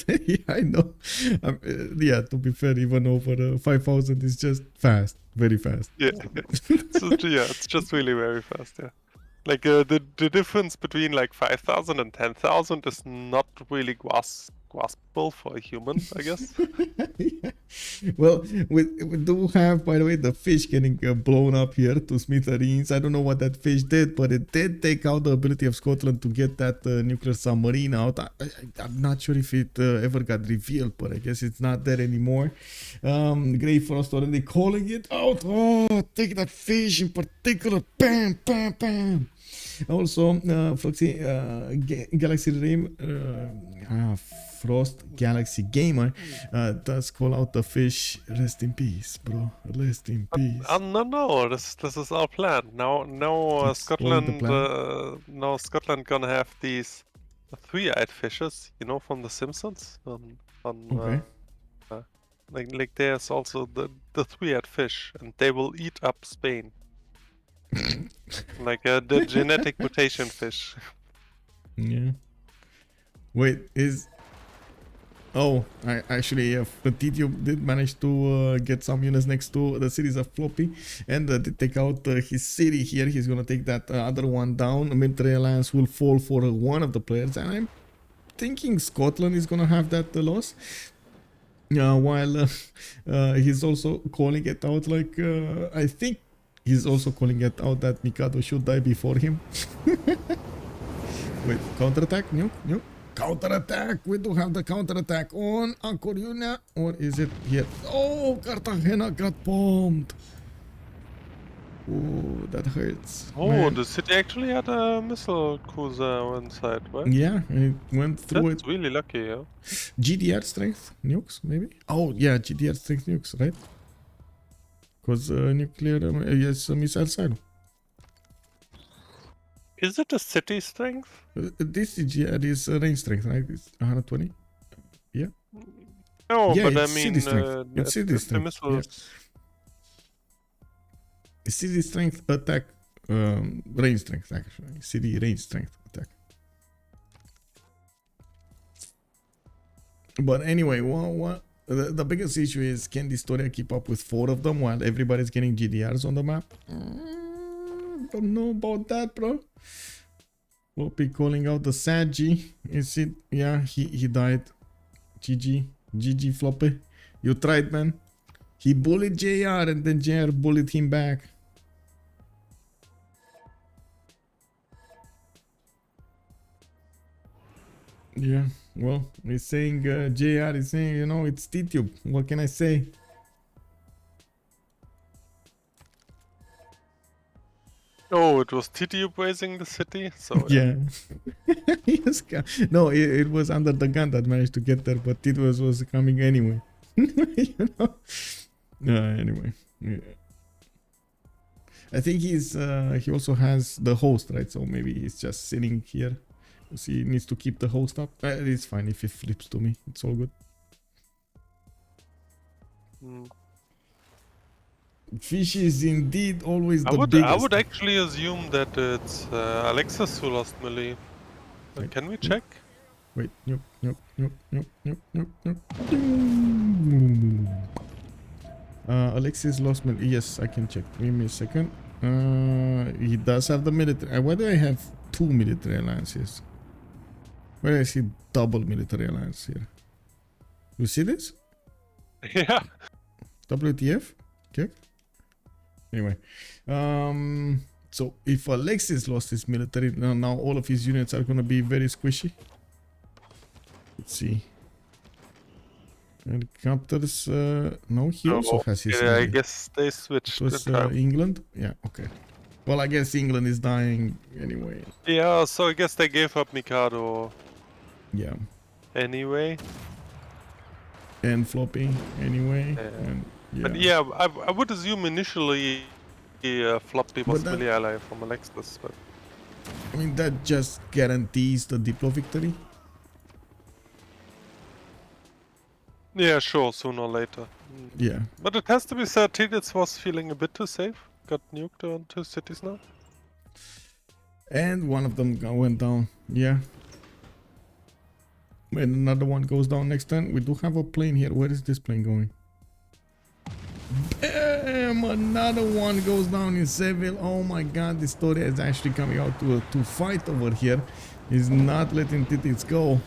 Yeah, I know. Yeah, to be fair, even over 5,000 is just fast, very fast. Yeah. So, yeah, it's just really very fast. Yeah. Like the difference between like 5,000 and 10,000 is not really graspable for a human, I guess. Yeah. Well, we do have, by the way, the fish getting blown up here to smithereens. I don't know what that fish did, but it did take out the ability of Scotland to get that nuclear submarine out. I'm not sure if it ever got revealed, but I guess it's not there anymore. Grey Frost already calling it out. Oh, take that fish in particular. Bam, bam, bam. Also, Floxy, Galaxy Rim, Frost Galaxy Gamer does call out the fish. Rest in peace, bro. Rest in peace. No. This is our plan. Now Scotland. Now Scotland gonna have these three-eyed fishes, you know, from The Simpsons. Okay. Like there's also the three-eyed fish, and they will eat up Spain. Like the genetic mutation fish. Yeah. Wait, Oh, I actually, the Tidube did manage to get some units next to the cities of Floppy, and did take out his city here. He's gonna take that other one down. Military alliance will fall for one of the players, and I'm thinking Scotland is gonna have that loss. While he's also calling it out, like I think he's also calling it out that Mikado should die before him. Wait, counterattack? Nuke? Counterattack! We do have the counterattack on Coruña, or is it here? Oh, Cartagena got bombed! Oh, that hurts. Oh, man. the city actually had a missile cruiser inside, right? Yeah, it went through That's really lucky, yeah. GDR strength nukes, maybe? Oh, yeah, GDR strength nukes, right? Because nuclear, yes, missile silo. Is it a city strength? This GDR is range strength, right? It's 120. Yeah. No, Yeah, but I it's mean, city strength. It's city the strength. missiles. Yeah. City strength attack, range strength actually. City range strength attack. But anyway, what the biggest issue is, can Distoria keep up with 4 of them while everybody's getting GDRs on the map? Don't know about that, bro. Floppy calling out the sad G. Is it? Yeah, he died. GG Floppy. You tried, man. He bullied JR and then JR bullied him back. Yeah, well, he's saying, JR is saying, you know, it's Tidube. What can I say? Oh, it was Tidube raising the city, so Yeah. Yes, no, it was UnderTheGun that managed to get there, but it was coming anyway. You know. Anyway, yeah. I think he also has the host, right? So maybe he's just sitting here. So he needs to keep the host up. It's fine if it flips to me. It's all good. Fish is indeed always the biggest. I would actually assume that it's Alexis who lost melee. Wait, can we check? Wait, nope. Alexis lost melee. Yes, I can check. Give me a second. He does have the military. Why do I have 2 military alliances? Where do I see double military alliance here? You see this? Yeah. WTF? Okay. Anyway, so if Alexis lost his military, now all of his units are gonna be very squishy. Let's see. Helicopters. No, he also has his. Yeah, I guess they switched. It was England. Yeah. Okay. Well, I guess England is dying anyway. Yeah, so I guess they gave up Mikado. Yeah. Anyway. And Floppy anyway. And, yeah. But yeah, I would assume initially Floppy was melee ally from Alexis, but I mean that just guarantees the Diplo victory. Yeah, sure, sooner or later. Yeah. But it has to be said, Titiits was feeling a bit too safe. Got nuked on 2 cities now. And one of them went down. Yeah. And another one goes down next turn. We do have a plane here. Where is this plane going? Bam! Another one goes down in Seville. Oh my god, Distoria is actually coming out to fight over here. He's not letting Titiits go.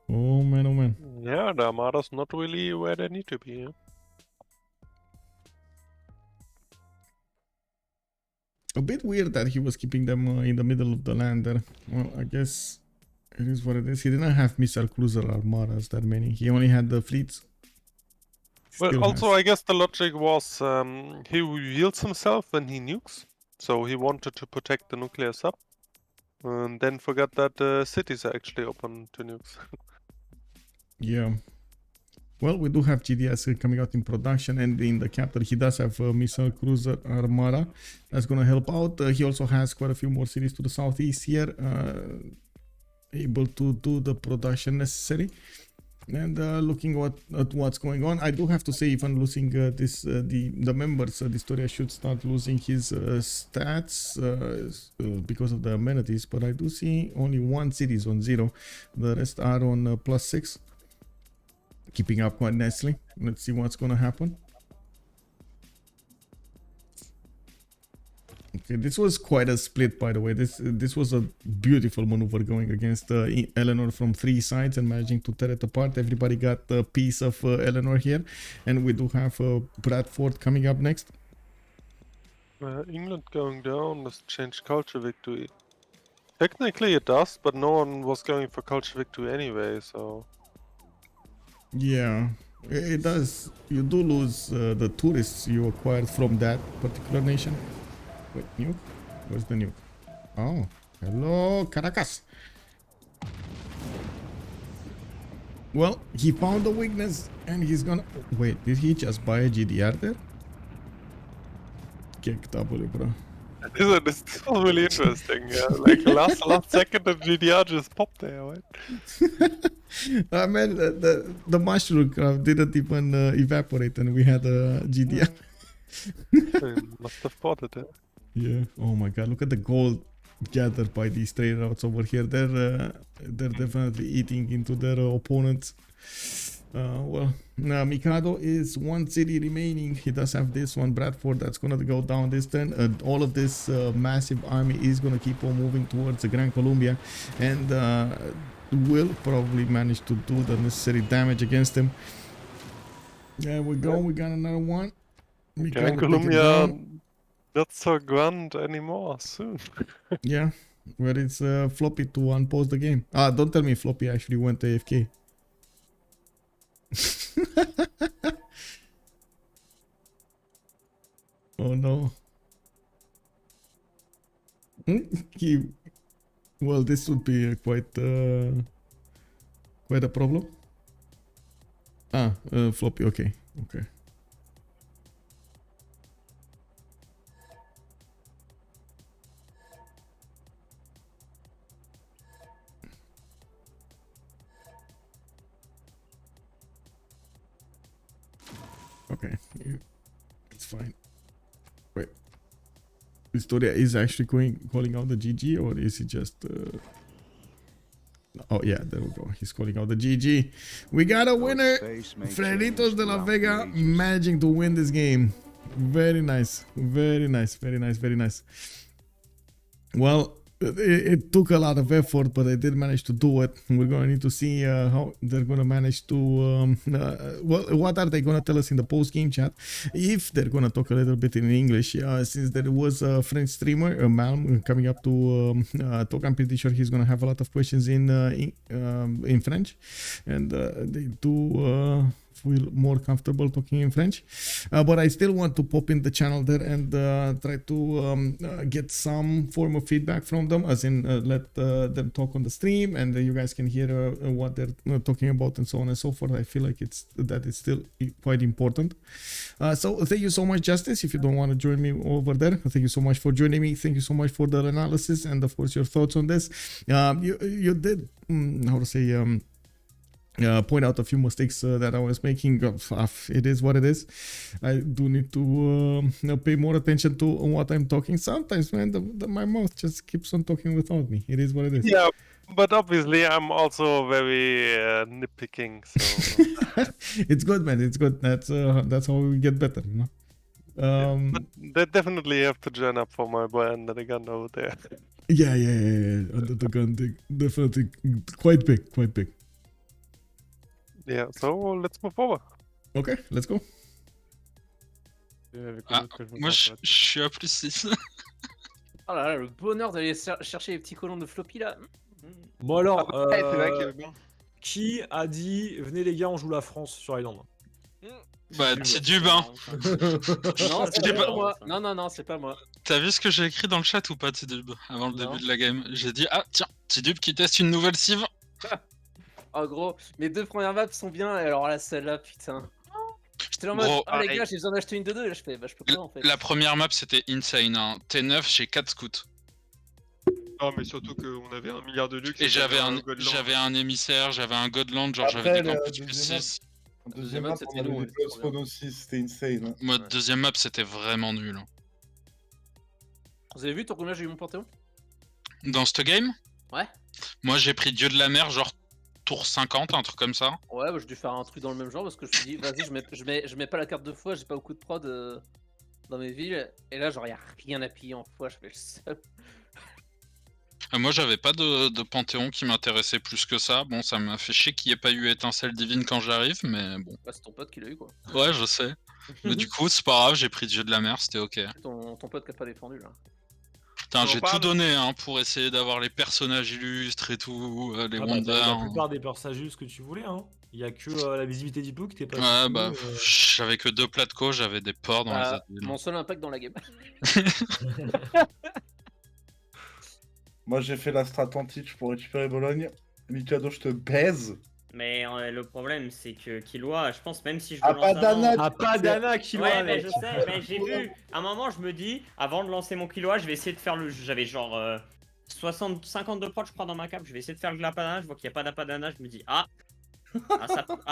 Oh man, oh man. Yeah, the Armada's not really where they need to be. Yeah? A bit weird that he was keeping them in the middle of the land there. Well, I guess it is what it is. He didn't have missile cruiser armadas that many. He only had the fleets. Well, also I guess the logic was he reveals himself when he nukes. So he wanted to protect the nuclear sub. And then forgot that the cities are actually open to nukes. Yeah. Well, we do have GDS coming out in production, and in the capital he does have a missile cruiser armada that's going to help out. He also has quite a few more cities to the southeast here, able to do the production necessary. And looking at what's going on, I do have to say, even losing the members, Distoria should start losing his stats because of the amenities. But I do see only 1 city is on 0, the rest are on +6. Keeping up quite nicely. Let's see what's gonna happen. Okay, this was quite a split, by the way. This was a beautiful maneuver going against Eleanor from 3 sides and managing to tear it apart. Everybody got a piece of Eleanor here, and we do have Bradford coming up next. England going down does change culture victory. Technically it does, but no one was going for culture victory anyway, so... Yeah, it does. You do lose the tourists you acquired from that particular nation. Wait, nuke? Where's the nuke? Oh, hello, Caracas. Well, he found the weakness and he's gonna... Wait, did he just buy a GDR there? Kick W, bro. This is really interesting. Yeah, like last second, the GDR just popped there, right? I mean, the mushroom craft didn't even evaporate, and we had a GDR. Must have bought it. Yeah. Oh my God! Look at the gold gathered by these trade routes over here. They're definitely eating into their opponents. Well, now Mikado is 1 city remaining. He does have this one, Bradford, that's gonna go down this turn. All of this massive army is gonna keep on moving towards the Gran Colombia, and will probably manage to do the necessary damage against him. There we go. We got another one. Gran Colombia not so grand anymore soon. Yeah, where it's Floppy to unpause the game. Don't tell me Floppy actually went AFK. Oh no. Well, this would be quite a problem. Floppy, okay. Okay, it's fine. Wait, Distoria is actually calling out the GG, or is he just? Oh yeah, there we go. He's calling out the GG. We got a winner. Freritos de la Vega managing to win this game. Very nice. Well, it took a lot of effort, but they did manage to do it. We're going to need to see how they're going to manage to... what are they going to tell us in the post-game chat? If they're going to talk a little bit in English, since there was a French streamer, Malm, coming up to talk, I'm pretty sure he's going to have a lot of questions in French. And they do... feel more comfortable talking in French, but I still want to pop in the channel there and try to get some form of feedback from them, as in let them talk on the stream, and you guys can hear what they're talking about and so on and so forth. I feel like it's still quite important. So thank you so much, Justice. If you don't want to join me over there, thank you so much for joining me. Thank you so much for the analysis and of course your thoughts on this. You did how to say point out a few mistakes that I was making. It is what it is. I do need to pay more attention to what I'm talking. Sometimes, man, my mouth just keeps on talking without me. It is what it is. Yeah, but obviously I'm also very nitpicking. So it's good, man. It's good. That's how we get better, you know. but they definitely have to join up for my boy UnderTheGun over there. Yeah. UnderTheGun, definitely quite big. Yeah, so let's move forward. Ok, let's go. Moi, je suis à plus 6. Oh là là, le bonheur d'aller chercher les petits colons de Floppy là. Bon alors, c'est vrai qu'il est bien. qui a dit venez les gars on joue la France sur Island? Bah, Tidube, hein. Non, c'est pas moi. Non, c'est pas moi. T'as vu ce que j'ai écrit dans le chat ou pas, Tidube, avant le début de la game? J'ai dit, ah tiens, Tidube qui teste une nouvelle civ. Oh gros, mes deux premières maps sont bien, et alors là, celle-là, putain. J'étais en mode, Gros, oh les gars, j'ai besoin d'acheter une de deux, et là je fais, bah je peux pas en fait. La première map c'était insane, hein. T9, j'ai 4 scouts. Non, mais surtout qu'on avait 1 milliard de nukes. Et j'avais un émissaire, j'avais un Godland, genre j'avais des campus plus 6. Deuxième map, c'était nous. C'était insane. Hein. Moi, deuxième map, c'était vraiment nul. Vous avez vu, tour combien j'ai eu mon Panthéon? Dans cette game? Ouais. Moi, j'ai pris Dieu de la mer, genre tour 50, un truc comme ça. Ouais, bah, j'ai dû faire un truc dans le même genre parce que je me suis dit, vas-y, je mets pas la carte de foi, j'ai pas beaucoup de prod dans mes villes. Et là, genre, y'a rien à piller en foi, je fais le seul. Moi, j'avais pas de Panthéon qui m'intéressait plus que ça. Bon, ça m'a fait chier qu'il n'y ait pas eu étincelle divine quand j'arrive, mais bon. Bah, c'est ton pote qui l'a eu, quoi. Ouais, je sais. Mais du coup, c'est pas grave, j'ai pris Dieu de la mer, c'était ok. Ton pote qui a pas défendu, là. Putain, j'ai tout donné hein, pour essayer d'avoir les personnages illustres et tout, les wonders. La plupart des personnages illustres que tu voulais, hein. Il y a que la visibilité du book qui t'es pas. Ouais, bah, j'avais que 2 plats de co, j'avais des ports dans les autres villes. Mon seul impact dans la game. Moi j'ai fait la strat anti pour récupérer Bologne. Mikado, je te baise. Mais le problème, c'est que Killua, je pense, même si je Ah, le pas lance d'Anna, avant... Ah, pas d'Anna, Killua. Ouais, mais je sais, mais j'ai vu. À un moment, je me dis, avant de lancer mon Killua, je vais essayer de faire le... J'avais genre 52 prods, je crois, dans ma cape. Je vais essayer de faire le Lapadana, je vois qu'il n'y a pas d'Apadana, je me dis,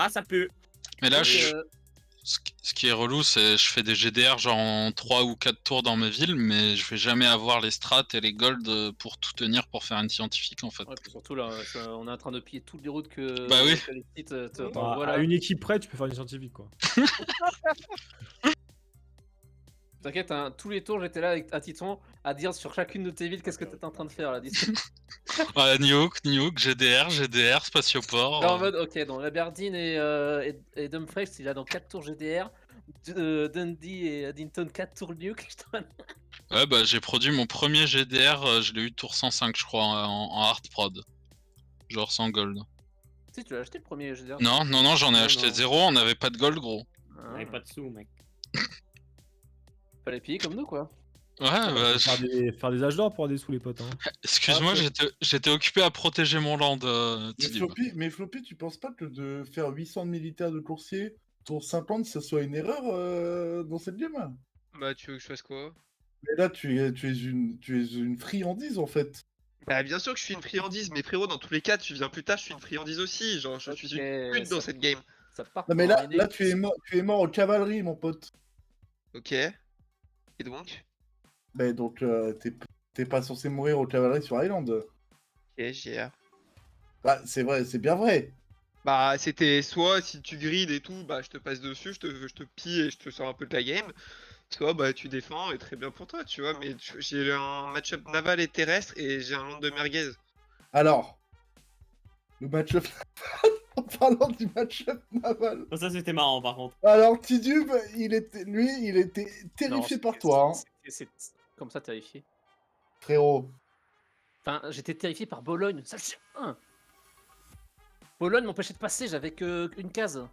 ça pue. Mais là, ce qui est relou, c'est je fais des GDR genre en 3 ou 4 tours dans mes villes, mais je vais jamais avoir les strats et les golds pour tout tenir pour faire une scientifique en fait. Ouais, surtout là, on est en train de piller toutes les routes que, bah oui. que les sites voilà. À une équipe près, tu peux faire une scientifique quoi. T'inquiète, hein, tous les tours j'étais là avec un Titon à dire sur chacune de tes villes qu'est-ce que t'es en train de faire là. Ouais, Nuke, GDR, Spatioport. Là, en mode, ok, donc Aberdeen et Dumfries, il a dans 4 tours GDR, Dundee et Addington 4 tours Nuke. Ouais, bah j'ai produit mon premier GDR, je l'ai eu tour 105 je crois en hard prod. Genre sans gold. Si, tu l'as acheté le premier GDR. Non, j'en ai Non, acheté non. 0, on avait pas de gold, gros. On avait pas de sous, mec. Fallait payer comme nous, quoi. Ouais, bah, Faire des âges d'or pour avoir des sous, les potes. Hein. excuse-moi, j'étais occupé à protéger mon land, Tidube. Mais Floppy, tu penses pas que de faire 800 de militaires de coursier, tour 50, ça soit une erreur dans cette game? Bah, tu veux que je fasse quoi? Mais là, tu es une friandise, en fait. Bah, bien sûr que je suis une friandise, mais frérot, dans tous les cas, tu viens plus tard, je suis une friandise aussi. Genre, je suis une pute dans cette game. Ça part Non, mais pour là, un là tu es mort en cavalerie, mon pote. Ok. Et donc? Mais donc, t'es pas censé mourir au cavalerie sur Island. Ok, JR. Bah, c'est vrai, c'est bien vrai. Bah, c'était soit si tu grides et tout, bah, je te passe dessus, je te pille et je te sors un peu de la game. Soit, bah, tu défends et très bien pour toi, tu vois. Mais j'ai un match-up naval et terrestre et j'ai un land de merguez. Alors, le match-up en parlant du match-up naval. Oh, ça, c'était marrant, par contre. Alors, Tidube, il était terrifié par toi, hein. C'est comme ça, terrifié. Frérot. Enfin, j'étais terrifié par Bologne. Ça, c'est un. Bologne m'empêchait de passer, j'avais que une case.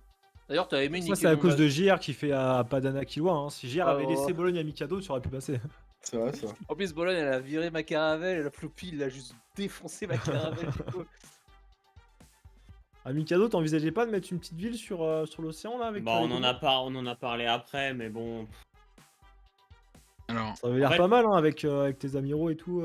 D'ailleurs, t'as aimé Ça, c'est à cause de JR qui fait à Padana Kilois. Hein. Si JR avait laissé Bologne à Mikado, tu aurais pu passer. C'est vrai, ça. En plus, Bologne, elle a viré ma caravelle et la Floppy, il a juste défoncé ma caravelle. À Mikado, t'envisageais pas de mettre une petite ville sur l'océan là avec Bah, on en a parlé après, mais bon. Alors, Ça avait l'air pas mal hein, avec tes amiraux et tout.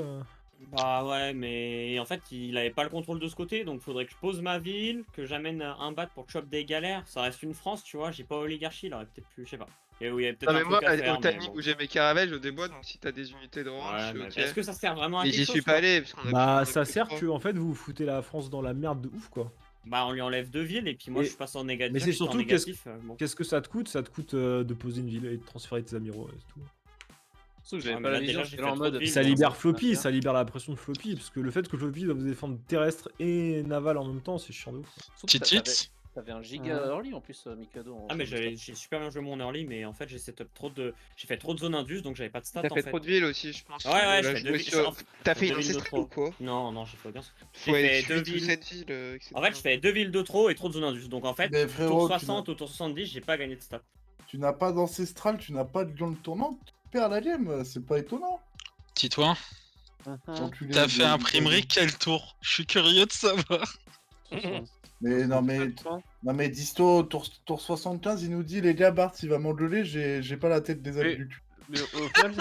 Bah ouais, mais en fait, il avait pas le contrôle de ce côté, donc faudrait que je pose ma ville, que j'amène un bat pour chop des galères. Ça reste une France, tu vois, j'ai pas oligarchie, il aurait peut-être plus, je sais pas. Et oui, il y avait peut-être Non, mais un moi, truc à faire, au mais timing bon. où j'ai mes caravelles, je débois, donc si t'as des unités de range, Ouais, je suis mais ok. est-ce que ça sert vraiment à Mais quelque j'y chose, suis pas quoi allé, parce qu'on a Bah, on a ça plus sert froid. que en fait vous foutez la France dans la merde de ouf quoi. Bah, on lui enlève 2 villes, et puis moi, Et- je passe en négatif. Mais c'est j'étais en surtout négatif, bon. qu'est-ce que ça te coûte? Ça te coûte de poser une ville et de transférer tes amiraux et c'est tout. Surtout que Ouais, j'avais mais pas là, la vision, déjà, j'ai j'étais fait en trop de mode. villes, Ça donc libère ça Floppy, va ça libère la pression de Floppy, parce que le fait que Floppy doit vous défendre terrestre et naval en même temps, c'est chiant de ouf. Surtout que Titiits. T'avais un giga early en plus, Mikado. Ah, mais j'ai super bien joué mon early, mais en fait, j'ai fait trop de zones indus, donc j'avais pas de stats T'as en fait fait. trop de villes aussi, je pense. Ouais, On je l'a fais joué 2 sur- T'as fait une 2 villes de ancestrale ou trop. quoi? Non, j'ai fait audience. Faut J'ai être fait 2 8 ou villes. 7 villes, etc. En fait, je fais 2 villes de trop et trop de zones indus. Donc en fait, Mais frérot, tour tu 60 ou tour 70, j'ai pas gagné de stats. Tu n'as pas d'ancestral, tu n'as pas de lion de tournant, tu perds la game, c'est pas étonnant. Titouan, Enculé t'as de- fait imprimerie quel tour? Je suis curieux de savoir. Mais non mais Disto, tour 75, il nous dit les gars, Bart il va m'engueuler, j'ai pas la tête des adultes. Mais au final,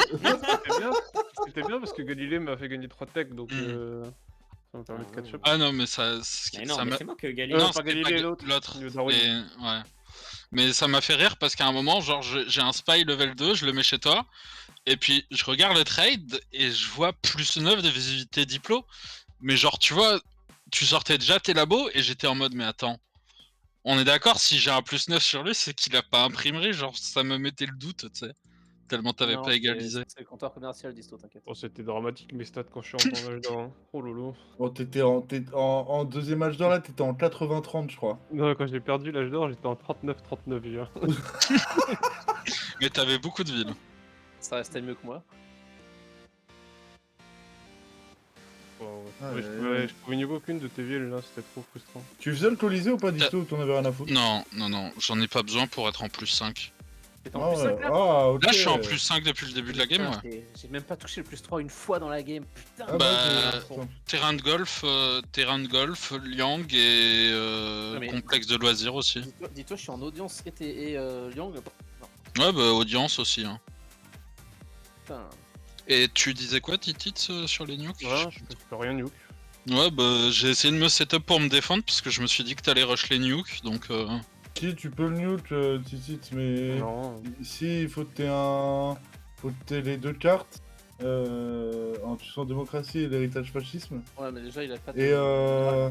c'était bien parce que Galilée m'a fait gagner 3 techs, donc ça me permet de catch up. Ah non, mais ça. Mais non, mais c'est moi que Galilée. Non, pas c'était Galilée, pas l'autre. l'autre. Le Darwin. Et- Ouais. Mais ça m'a fait rire parce qu'à un moment, genre, j'ai un spy level 2, je le mets chez toi, et puis je regarde le trade et je vois plus 9 de visibilité diplo. Mais genre, tu vois, tu sortais déjà tes labos et j'étais en mode, mais attends, on est d'accord, si j'ai un plus 9 sur lui, c'est qu'il a pas imprimerie, genre, ça me mettait le doute, tu sais. Tellement t'avais Non, pas égalisé. C'est le compteur commercial Disto, t'inquiète. Oh, c'était dramatique mes stats quand je suis rentré en âge d'or. Hein. Oh lolo. Bon, t'étais en deuxième match d'or là, t'étais en 80-30 je crois. Non, quand j'ai perdu l'âge d'or, j'étais en 39-39 déjà. Mais t'avais beaucoup de villes. Ça restait mieux que moi. Je pouvais niveau aucune de tes villes là, c'était trop frustrant. Tu faisais le Colisée ou pas Disto ou t'en avais rien à foutre? Non, j'en ai pas besoin pour être en plus 5. T'es en plus 5 là? Ah, ok. Là, je suis en plus 5 depuis le début de la game, Putain, ouais. j'ai même pas touché le plus 3 une fois dans la game, putain. Ah, Bah, putain. terrain de golf, Liang et mais- complexe de loisirs aussi. Dis-toi, je suis en audience et Liang. Non, Ouais, bah audience aussi. Hein. putain. Et tu disais quoi, Titiits, sur les nukes? Ouais, je peux rien nuke. Ouais, bah j'ai essayé de me setup pour me défendre parce que je me suis dit que t'allais rush les nukes, donc... Si, tu peux le nuke, Titiits, mais... Non. Ici, il faut que t'aies les deux cartes. En tuant démocratie et l'héritage fascisme. Ouais, mais déjà, il a pas de.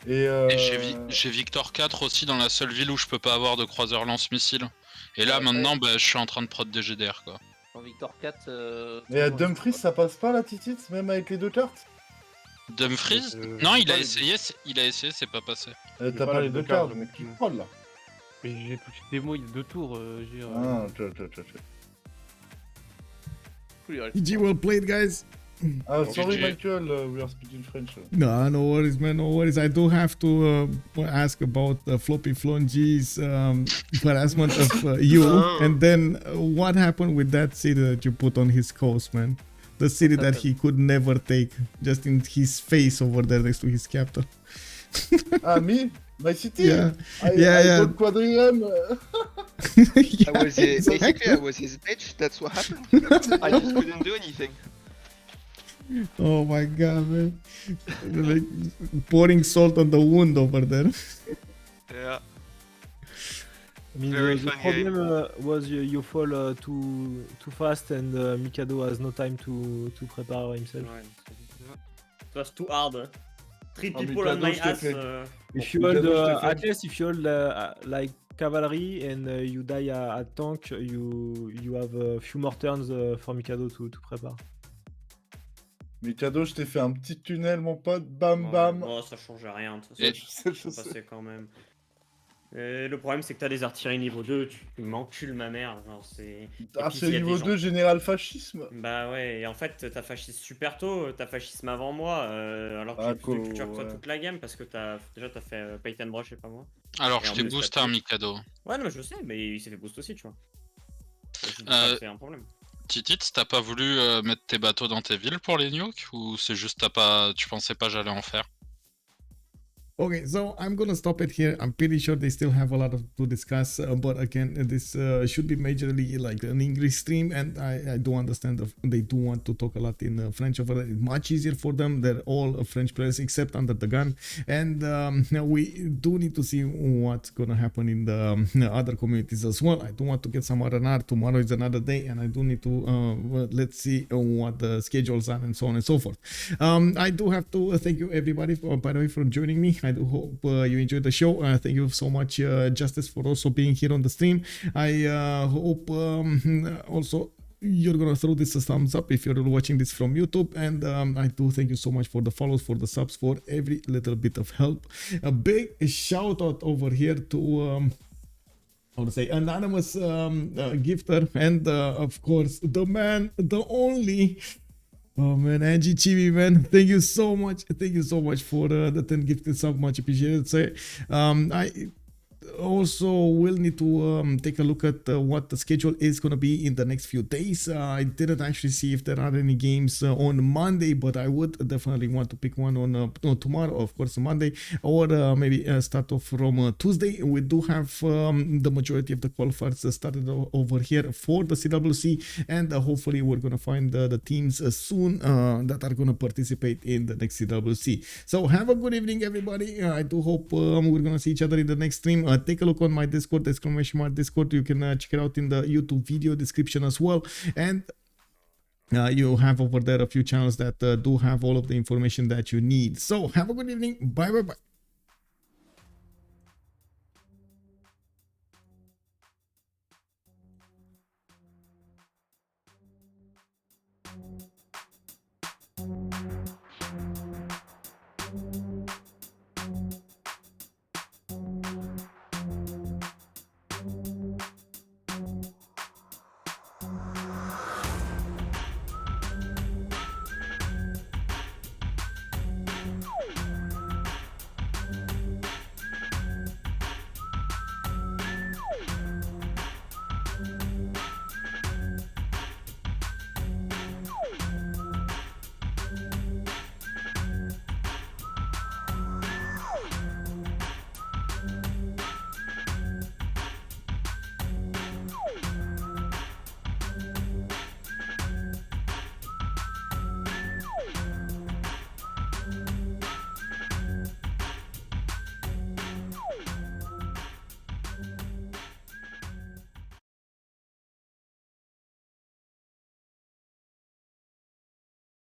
Et j'ai Victor 4 aussi dans la seule ville où je peux pas avoir de croiseur lance-missile. Et là, Ouais, maintenant, bah, je suis en train de prod des GDR, quoi. En Victor 4. Et à Dumfries, ça passe pas la Titiits, même avec les deux cartes? Dumfries Non, il a essayé, c'est pas passé. T'as pas les deux cartes, mais tu prod là. Mais j'ai touché des mots il y a 2 tours, Ah, GG, well played, guys. Sorry, GG. Michael, we are speaking French. No, no worries, man. No worries. I do have to ask about FloppyFlong G's harassment of you, and then what happened with that city that you put on his coast, man? The city that he could never take, just in his face over there next to his capital. Me? My city? Yeah. I got Quadrium. I was basically I was his bitch. That's what happened. I just couldn't do anything. Oh my god, man. Like pouring salt on the wound over there. Yeah. I mean, Very the fun problem was you fall too fast, and Mikado has no time to prepare himself. It was too hard. 3 people on Mikado, my je t'ai ass. fait. If you hold, at least if you hold like cavalry and you die at tank, you have a few more turns for Mikado to prepare. Mikado, je t'ai fait un petit tunnel, mon pote. Bam, bam. Bon, ça change rien. De toute façon, Je sais. passer quand même. Et le problème, c'est que t'as des artilleries niveau 2, tu m'encules ma mère. Genre, c'est. C'est niveau 2, général fascisme. Bah ouais, et en fait, t'as fascisme super tôt, t'as fascisme avant moi, alors que j'ai plus de culture que toi toute la game parce que t'as fait Payton Brush et pas moi. Alors, Et je en t'ai plus, boosté t'as un tout. Mikado. Ouais, non, mais je sais, mais il s'est fait boost aussi, tu vois. Je dis pas que c'est un problème. Titiits, t'as pas voulu mettre tes bateaux dans tes villes pour les nukes, ou c'est juste tu pensais pas j'allais en faire? Okay, so I'm gonna stop it here. I'm pretty sure they still have a lot to discuss, but again, this should be majorly like an English stream, and I do understand they do want to talk a lot in French over there. It's much easier for them. They're all French players except UnderTheGun, and we do need to see what's gonna happen in the other communities as well. I do want to get some R&R. Tomorrow is another day, and I do need to well, let's see what the schedules are and so on and so forth. I do have to thank you everybody by the way for joining me. I do hope you enjoyed the show. Thank you so much, Justice, for also being here on the stream. I hope also you're gonna throw this a thumbs up if you're watching this from YouTube, and I do thank you so much for the follows, for the subs, for every little bit of help. A big shout out over here to I want to say anonymous gifter, and of course the man, the only. Oh man, Angie Chibi, man, thank you so much. Thank you so much for the 10 gifted sub, much appreciated. So, I also will need to take a look at what the schedule is going to be in the next few days. I didn't actually see if there are any games on Monday, but I would definitely want to pick one on tomorrow, of course, Monday, or maybe start off from Tuesday. We do have the majority of the qualifiers started over here for the CWC, and hopefully we're going to find the teams soon that are going to participate in the next CWC. So have a good evening, everybody. I do hope we're going to see each other in the next stream. Take a look on my Discord, Discord. You can check it out in the YouTube video description as well. And you have over there a few channels that do have all of the information that you need. So have a good evening. Bye.